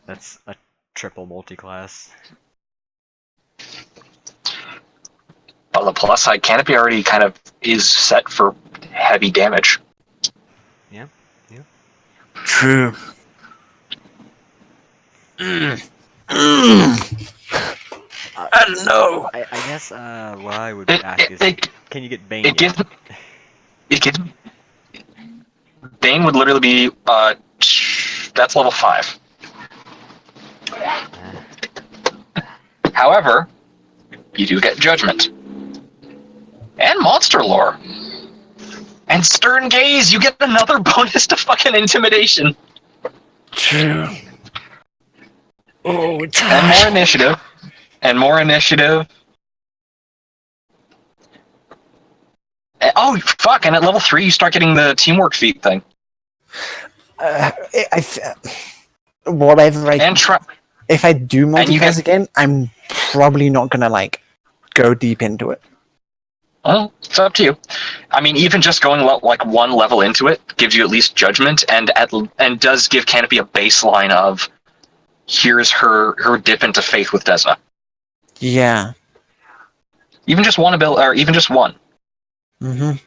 that's a triple multi-class. On the plus side, Canopy already kind of is set for heavy damage. True. I don't know. I guess what I would ask is, can you get Bane? It gives Bane would literally be that's level 5. However, you do get Judgment. And Monster Lore. And Stern Gaze, you get another bonus to fucking Intimidation. True. Oh, it's And more initiative. And more initiative. Oh, fuck, and at level 3 you start getting the teamwork feat thing. Whatever And if I do and you multi-class get- again, I'm probably not gonna like go deep into it. Well, it's up to you. I mean, even just going one level into it gives you at least Judgment, and does give Canopy a baseline of here's her dip into faith with Desna. Yeah. Even just one ability, or even just one. Yeah,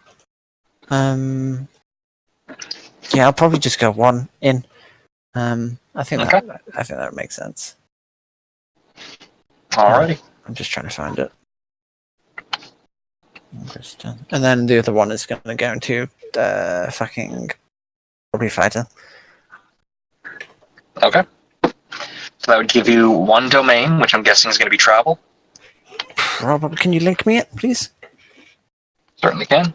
I'll probably just go 1 in. I think Okay. that makes sense. Alrighty. I'm just trying to find it. And then the other one is going to go into fucking probably fighter. Okay. So that would give you 1 domain, which I'm guessing is going to be travel. Probably. Can you link me it, please? Certainly can.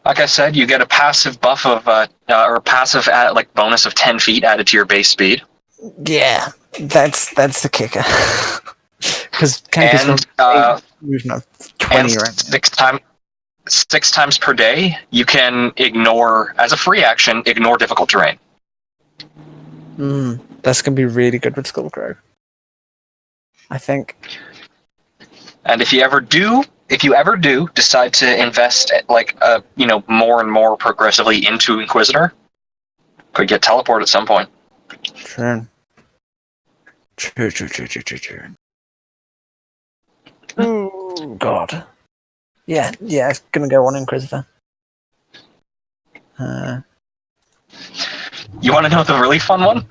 Like I said, you get a passive buff of, or a passive bonus of 10 feet added to your base speed. Yeah, that's the kicker. Because And, moving up 20 right now. 6 times per day, you can ignore, as a free action, ignore difficult terrain. That's gonna be really good with Skullcrow. I think. And if you ever do decide to invest more and more progressively into Inquisitor, could get teleport at some point. True. Oh God. Yeah, it's gonna go on Inquisitor. You want to know the really fun one?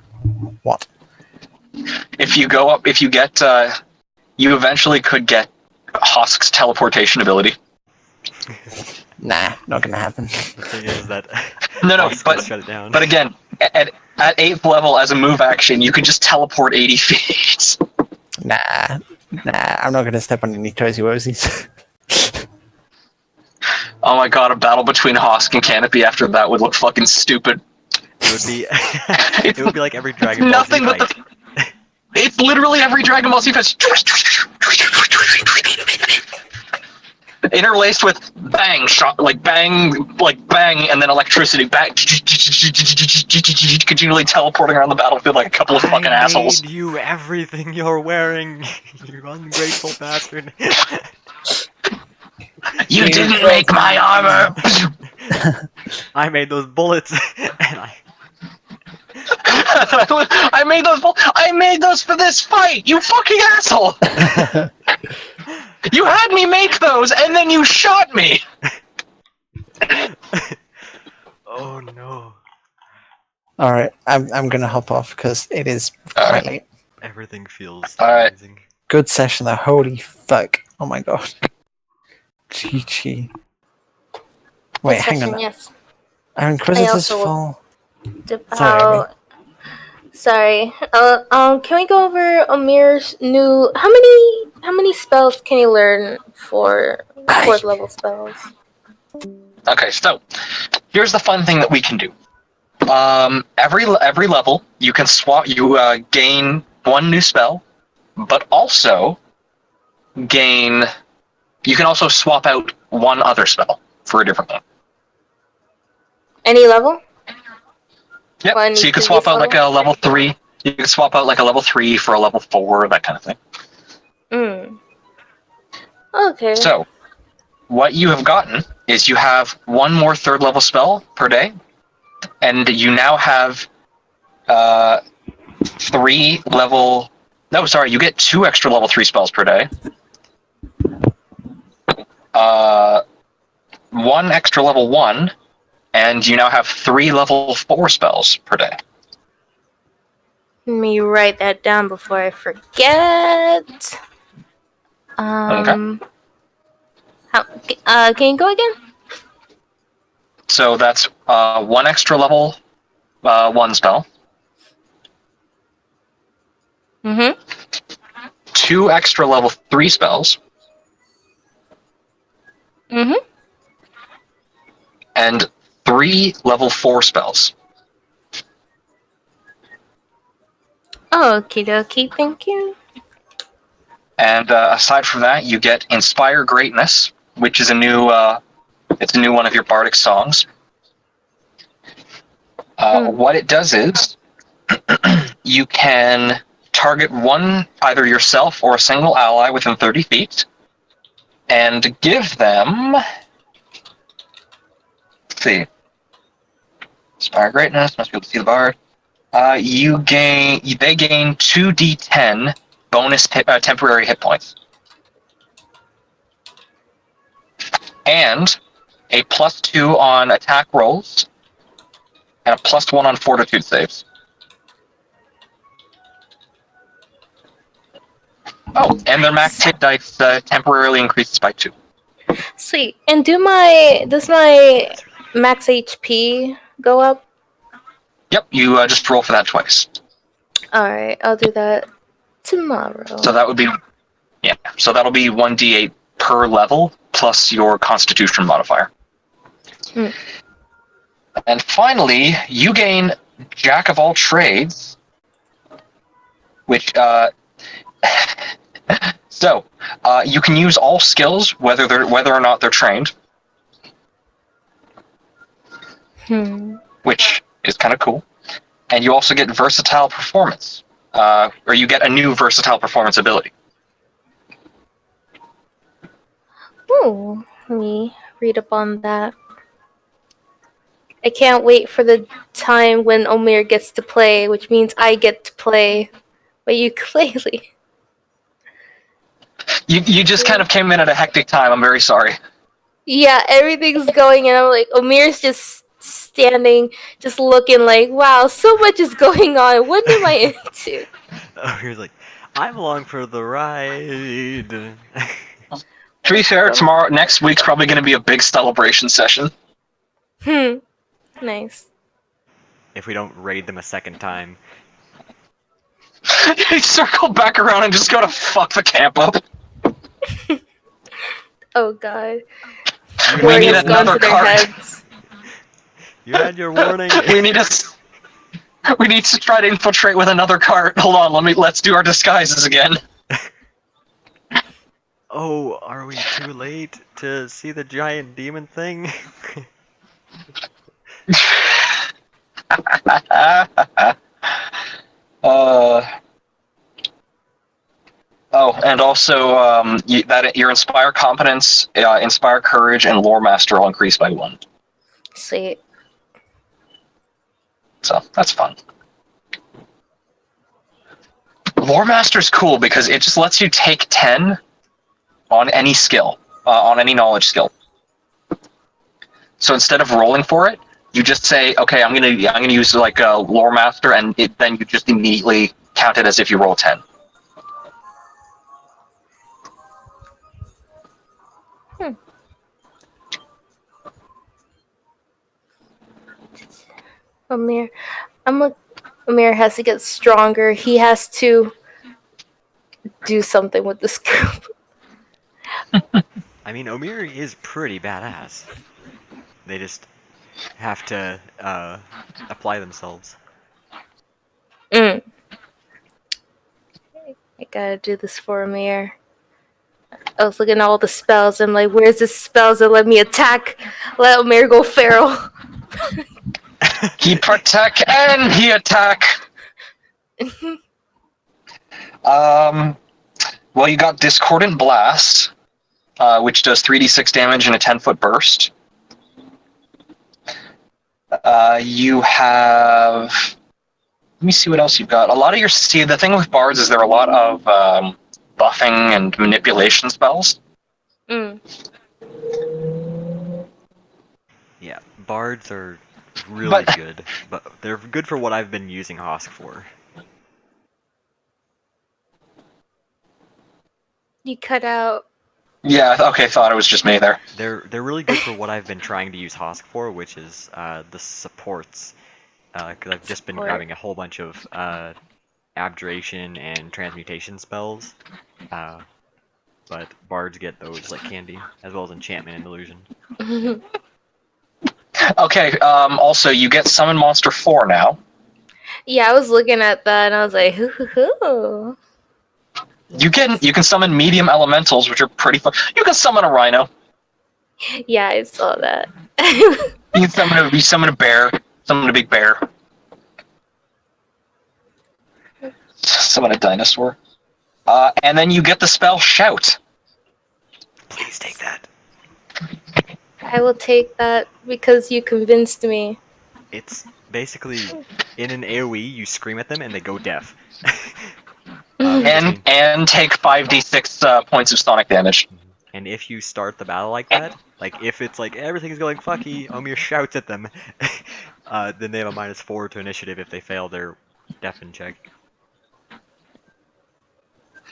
What? If you eventually could get Hosk's teleportation ability. Nah, not gonna happen. The thing is that No, Hosk's gonna shut it down. but again, at 8th level as a move action, you could just teleport 80 feet. Nah, I'm not gonna step on any toesy woesies. Oh my god, a battle between Hosk and Canopy after that would look fucking stupid. It would be it would be like every Dragon Ball Nothing Z but fight. It's literally every Dragon Ball Z fight. Interlaced with bang, shot, bang, and then electricity, bang, continually teleporting around the battlefield like a couple of fucking assholes. I made you everything you're wearing, you ungrateful bastard. You didn't make my armor! I made those bullets, and I made those for this fight, you fucking asshole! You had me make those, and then you shot me! Oh no. All right, I'm gonna hop off because it is All quite right. late. Everything feels Alright. amazing. Good session though. Holy fuck! Oh my god. GG. Wait, Good hang session, on. yes. Our Inquisitor's also- full. About. Sorry. Can we go over Omir's new? How many spells can you learn for 4th level spells? Okay, so here's the fun thing that we can do. Every level you can swap. You gain one new spell, but also gain. You can also swap out one other spell for a different one. Any level? Yep. One So you can previous swap out like a level? level 3. You can swap out like a level 3 for a level 4, that kind of thing. Okay. So, what you have gotten is you have one more 3rd level spell per day, and you now have 3 level. No, sorry, you get 2 extra level 3 spells per day. 1 extra level 1, and you now have 3 level 4 spells per day. Let me write that down before I forget. How, can you go again? So that's 1 extra level 1 spell, 2 extra level 3 spells, and 3 level 4 spells. Okie dokie, thank you. And aside from that, you get Inspire Greatness, which is a new it's a new one of your bardic songs. What it does is you can target one, either yourself or a single ally within 30 feet, and give them. Let's see. Inspire Greatness, must be able to see the bard. They gain 2d10 bonus temporary hit points. And a +2 on attack rolls, and a +1 on fortitude saves. Oh, and their max hit dice temporarily increases by 2. Sweet. And does my max HP go up? Yep, you just roll for that twice. Alright, I'll do that tomorrow. So that would be, so that'll be 1d8 per level, plus your constitution modifier. And finally, you gain Jack of all trades, which, so, you can use all skills, whether or not they're trained, which is kind of cool. And you also get versatile performance, or you get a new versatile performance ability. Ooh, let me read up on that. I can't wait for the time when Omir gets to play, which means I get to play my ukulele. You just kind of came in at a hectic time. I'm very sorry. Yeah, everything's going, and I'm like, Omir's just standing, just looking like, wow, so much is going on. What am I into? Oh, you're like, I'm along for the ride. To be fair, next week's probably going to be a big celebration session. Nice. If we don't raid them a second time. You circle back around and just go to fuck the camp up. Oh god. We need Warriors gone another to their card. heads. You had your warning. We need to try to infiltrate with another cart. Hold on, let's do our disguises again. Oh, are we too late to see the giant demon thing? And also your Inspire Competence, Inspire Courage, and Lore Master all increase by 1. Sweet. So that's fun. Lore Master's cool because it just lets you take 10 on any skill, on any knowledge skill. So instead of rolling for it, you just say, okay, I'm gonna use like a lore master, and then you just immediately count it as if you roll 10. Amir has to get stronger. He has to do something with this group. I mean, Omir is pretty badass. They just have to apply themselves. I gotta do this for Amir. I was looking at all the spells. I'm like, where's the spells that let me attack? Let Amir go feral. He protect and he attack. Well, you got Discordant Blast, which does 3d6 damage in a 10-foot burst. You have... Let me see what else you've got. A lot of your... See, the thing with bards is there are a lot of buffing and manipulation spells. Yeah, bards are really good, but they're good for what I've been using Hosk for. You cut out. Yeah, okay, thought it was just me there. They're really good for what I've been trying to use Hosk for, which is the supports. Because I've just been grabbing a whole bunch of abjuration and transmutation spells. But bards get those like candy, as well as enchantment and illusion. Okay, also, you get Summon Monster 4 now. Yeah, I was looking at that and I was like, hoo. You can summon medium elementals, which are pretty fun. You can summon a rhino. Yeah, I saw that. You summon a bear, summon a big bear. Summon a dinosaur. And then you get the spell Shout. Please take that. I will take that because you convinced me. It's basically, in an AoE, you scream at them and they go deaf. And take 5d6 points of sonic damage. And if you start the battle like that, like if it's like everything's going fucky, Omir shouts at them, then they have a -4 to initiative if they fail their deafen check.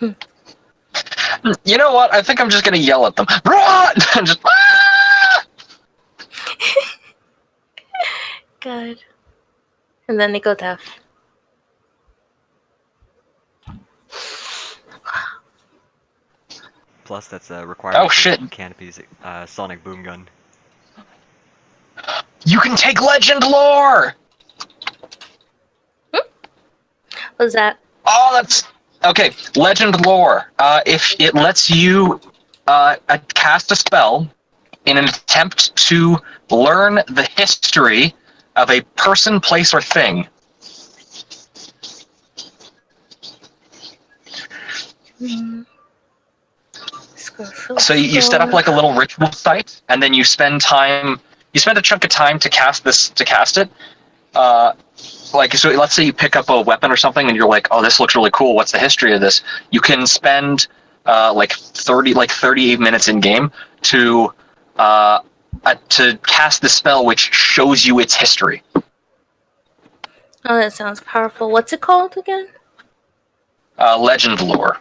You know what? I think I'm just gonna yell at them. And just, ah! God. And then they go deaf. Plus, that's a requirement. Oh shit! Canopy's sonic boom gun. You can take legend lore. What's that? Oh, that's okay. Legend lore. If it lets you cast a spell in an attempt to learn the history of a person, place, or thing. So you set up like a little ritual site, and then you spend a chunk of time to cast it. Like, so let's say you pick up a weapon or something, and you're like, oh, this looks really cool. What's the history of this? You can spend like 38 minutes in game to cast the spell, which shows you its history. Oh, that sounds powerful. What's it called again? Legend lore.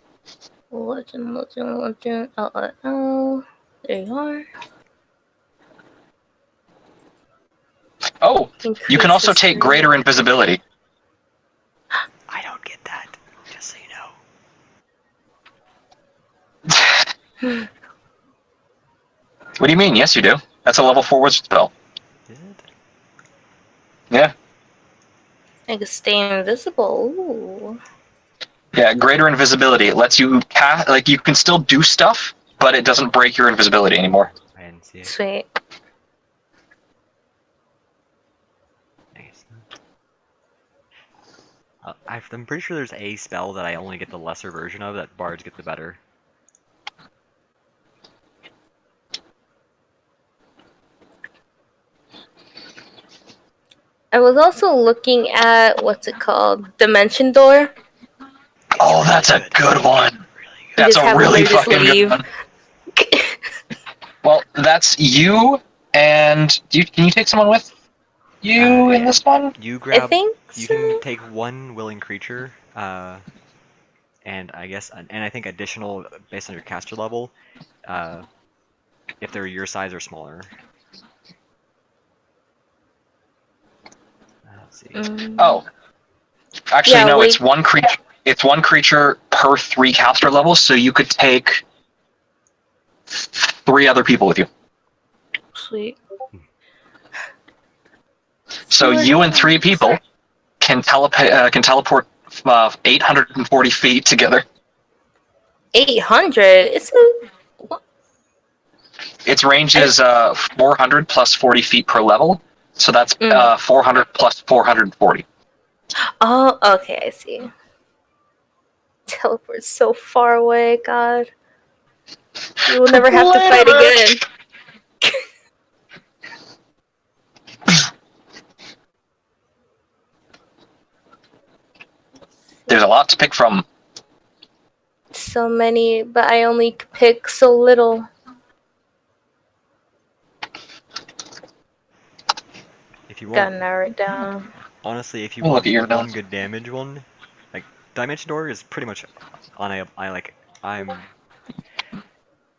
Legend. Oh, there you are. Oh, you can also take greater invisibility. I don't get that, just so you know. What do you mean? Yes, you do. That's a level 4 wizard spell. Is it? Yeah. I can stay invisible. Ooh. Yeah, greater invisibility. It lets you cast, like, you can still do stuff, but it doesn't break your invisibility anymore. I didn't see it. Sweet. Nice. I'm pretty sure there's a spell that I only get the lesser version of that bards get the better. I was also looking at what's it called? Dimension Door. Oh, that's a good one. You That's just a have really to just fucking good leave. one. Well, that's you, and can you take someone with you in Yeah. this one? You I grab. think You so. can take one willing creature, and I guess, and I think additional based on your caster level, if they're your size or smaller. Let's see. Oh, actually, Yeah, no. we- It's one creature. It's one creature per 3 caster levels, so you could take 3 other people with you. Sweet. So you and 3 people can teleport 840 feet together. 800. It's a Its range is 400 plus 40 feet per level, so that's 400 plus 440. Oh, okay, I see. Teleport's so far away, God. We will never have to fight again. There's a lot to pick from. So many, but I only pick so little. If you Gotta want, narrow it down. honestly, if you We'll want look at your one notes. good damage one, like Dimension Door is pretty much on a. I'm.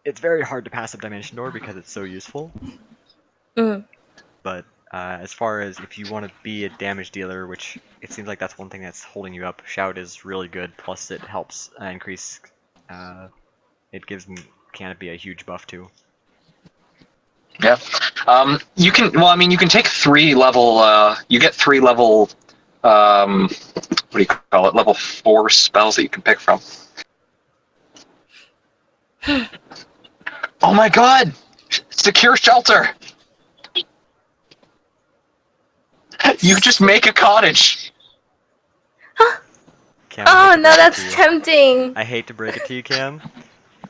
It's very hard to pass up Dimension Door because it's so useful. Mm. But as far as if you want to be a damage dealer, which it seems like that's one thing that's holding you up, Shout is really good. Plus, it helps increase. It gives Canopy a huge buff too. Yeah. You can. Well, I mean, you can take 3 level. You get 3 level. What do you call it? Level 4 spells that you can pick from. Oh my God! Secure shelter. You just make a cottage. Cam, I Oh hate to no, break it that's to you. tempting. I hate to break it to you, Cam.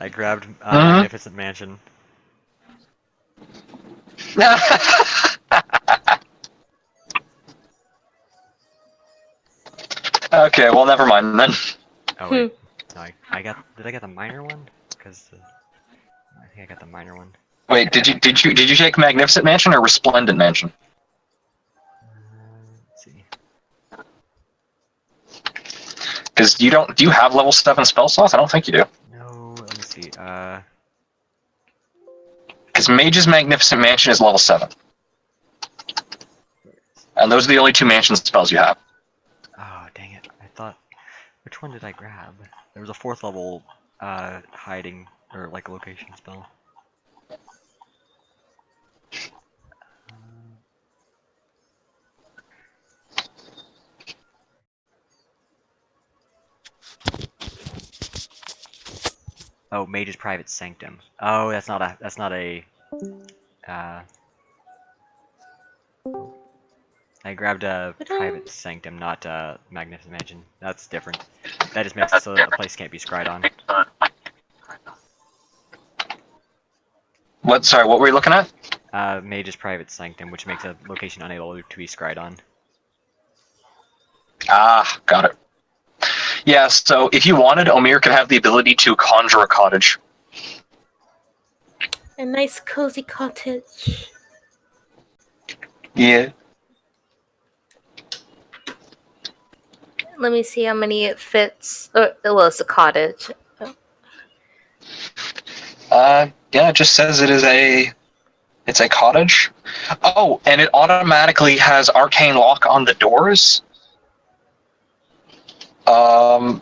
I grabbed Magnificent Mansion. Okay, well, never mind then. Oh wait, no, I got. Did I get the minor one? Because I think I got the minor one. Wait, did you take Magnificent Mansion or Resplendent Mansion? Let's see. Because you don't. Do you have level 7 spell slots? I don't think you do. No, let me see. Because Mage's Magnificent Mansion is level 7. And those are the only 2 mansion spells you have. Oh dang it! I thought. Which one did I grab? There was a 4th level hiding or like location spell. Oh, Mage's Private Sanctum. Oh, that's not a. I grabbed a Private Sanctum, not Magnificent Mansion. That's different. That just makes it so that a place can't be scryed on. What? Sorry, what were you looking at? Mage's Private Sanctum, which makes a location unable to be scryed on. Ah, got it. Yeah, so if you wanted, Omir could have the ability to conjure a cottage. A nice cozy cottage. Yeah. Let me see how many it fits. Well, it's a cottage. Yeah, it just says it's a cottage. Oh, and it automatically has arcane lock on the doors. The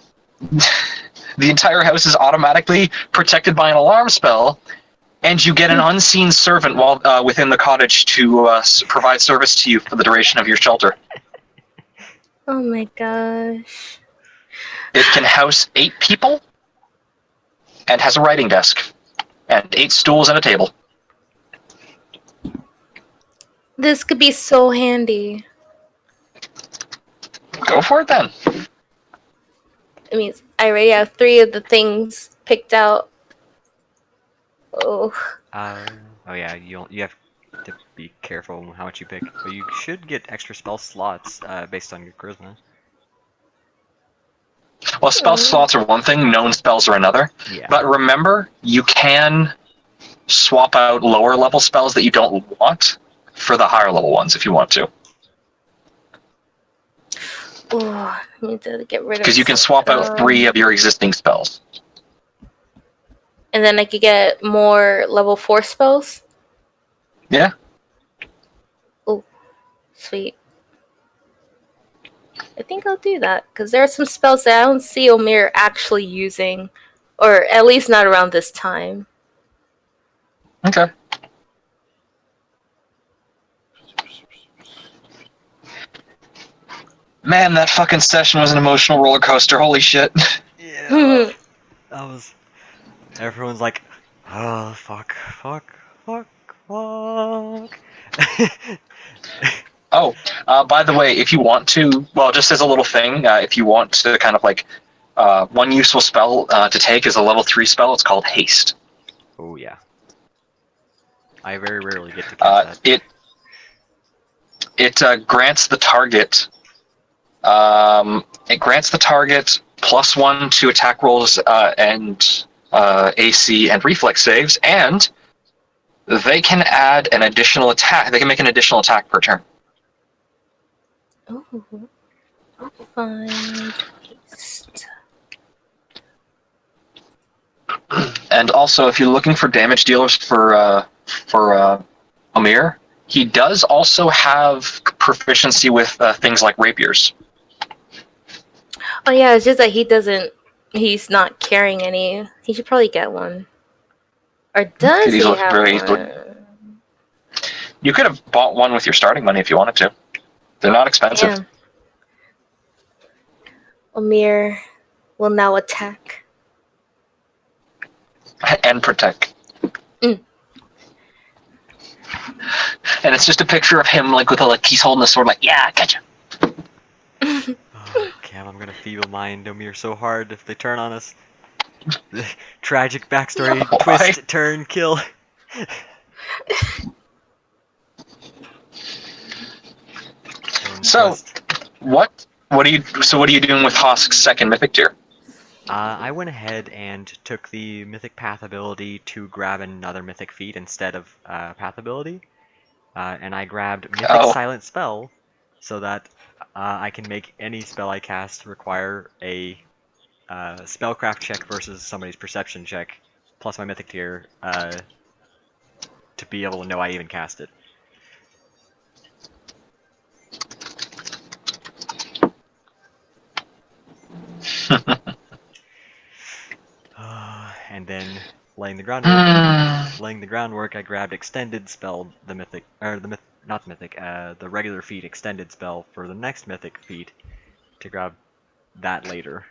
entire house is automatically protected by an alarm spell, and you get an unseen servant while within the cottage to provide service to you for the duration of your shelter. Oh my gosh. It can house 8 people, and has a writing desk, and 8 stools and a table. This could be so handy. Go for it then. I mean, I already have 3 of the things picked out. Oh. Oh yeah, you have to be careful how much you pick, but you should get extra spell slots based on your charisma. Well, spell slots are one thing, known spells are another. Yeah. But remember, you can swap out lower level spells that you don't want for the higher level ones if you want to. Oh, I need to get rid of. Because you can swap out 3 of your existing spells. And then I could get more level 4 spells. Yeah. Oh, sweet. I think I'll do that because there are some spells that I don't see Omir actually using, or at least not around this time. Okay. Man, that fucking session was an emotional roller coaster. Holy shit. Yeah. That was. Everyone's like, oh, fuck. Oh, by the way, if you want to, well, just as a little thing, if you want to kind of like, one useful spell to take is a level 3 spell. It's called Haste. Oh, yeah. I very rarely get to cast that. It grants the target. It grants the target +1 to attack rolls and AC and reflex saves, and they can add an additional attack. They can make an additional attack per turn. Oh, find haste. And also, if you're looking for damage dealers for Omir, he does also have proficiency with things like rapiers. Oh yeah, it's just that he's not carrying any. He should probably get one. Or does Could he easily- have very one? easily. You could have bought one with your starting money if you wanted to. They're not expensive. Damn. Omir will now attack. And protect. Mm. And it's just a picture of him like with he's holding the sword like, yeah, I gotcha. Oh, Cam, I'm gonna feeble mind Omir so hard if they turn on us. Tragic backstory, Why? twist, turn, kill. So, what are you doing with Hosk's second mythic tier? I went ahead and took the Mythic Path ability to grab another Mythic feat instead of Path ability. And I grabbed Mythic Silent Spell so that I can make any spell I cast require a spellcraft check versus somebody's perception check, plus my Mythic tier, to be able to know I even cast it. And then laying the groundwork, I grabbed extended spell, the regular feat extended spell for the next mythic feat to grab that later,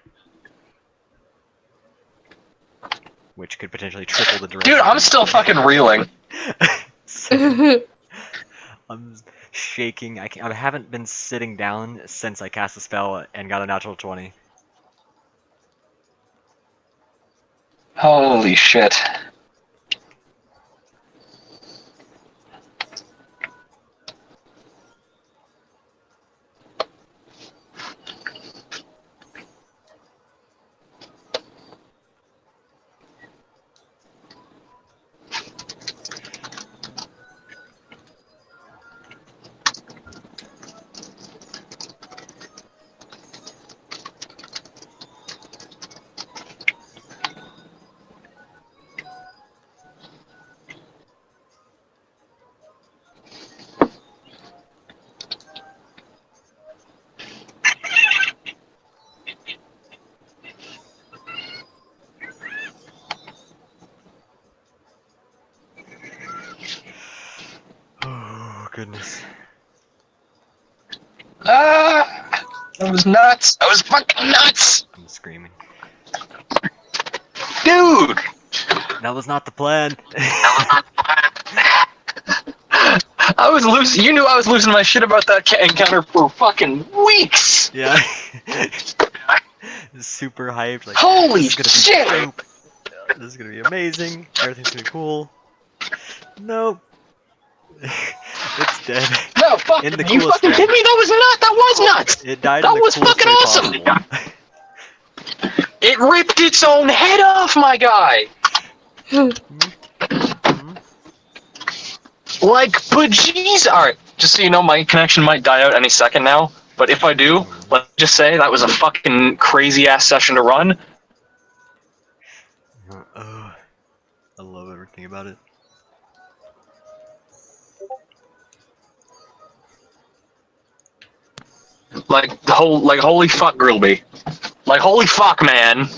which could potentially triple the duration. Dude, I'm still fucking reeling. So, I'm shaking. I haven't been sitting down since I cast the spell and got a natural 20. Holy shit. Oh, goodness. Ah! That was nuts! I was fucking nuts! I'm screaming. Dude! That was not the plan. I was losing. You knew I was losing my shit about that encounter for fucking weeks! Yeah. Super hyped. Like, Holy this is gonna shit! be dope. This is gonna be amazing. Everything's gonna be cool. Nope. It's dead. No, fuck! In the You coolest fucking way. kidding me? That was nuts! That was nuts! It died That in the was coolest fucking way awesome! possible. It ripped its own head off, my guy! Mhm. Like, but jeez, alright, just so you know, my connection might die out any second now, but if I do, let's just say that was a fucking crazy-ass session to run. I love everything about it. Like, holy fuck, Grilby. Like, holy fuck, man.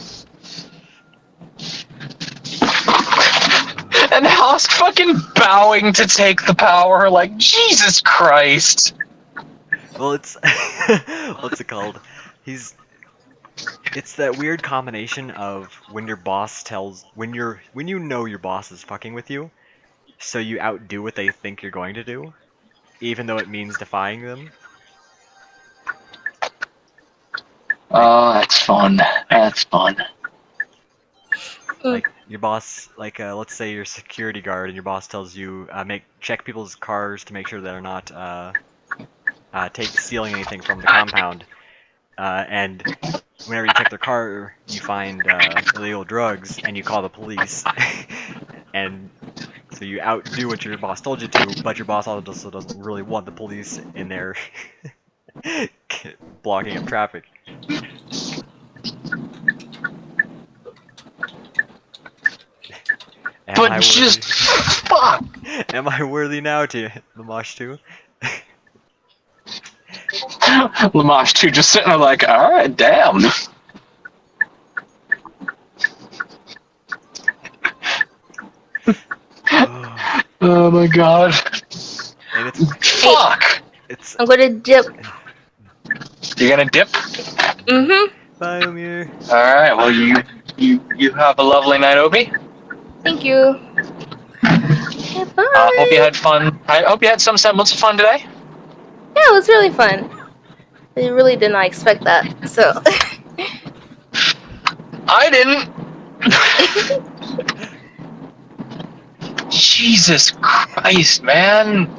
And Hosk fucking bowing to take the power, like, Jesus Christ. Well, it's what's it called? It's that weird combination of when your boss tells when you know your boss is fucking with you, so you outdo what they think you're going to do, even though it means defying them. Oh, that's fun. That's fun. Like your boss, let's say you're a security guard and your boss tells you check people's cars to make sure they're not stealing anything from the compound, and whenever you check their car, you find illegal drugs, and you call the police, and so you outdo what your boss told you to, but your boss also doesn't really want the police in there blocking up traffic. But just fuck. Am I worthy now to Lamash 2? Lamash 2 just sitting there like, alright, damn. Oh my god. And it's fuck! I'm gonna dip. You gonna dip? Mm-hmm. Bye, Amir. Alright, well you have a lovely night, Obi. Thank you. Okay, bye. Hope you had fun. I hope you had some semblance of fun today. Yeah, it was really fun. I really did not expect that, so. I didn't. Jesus Christ, man.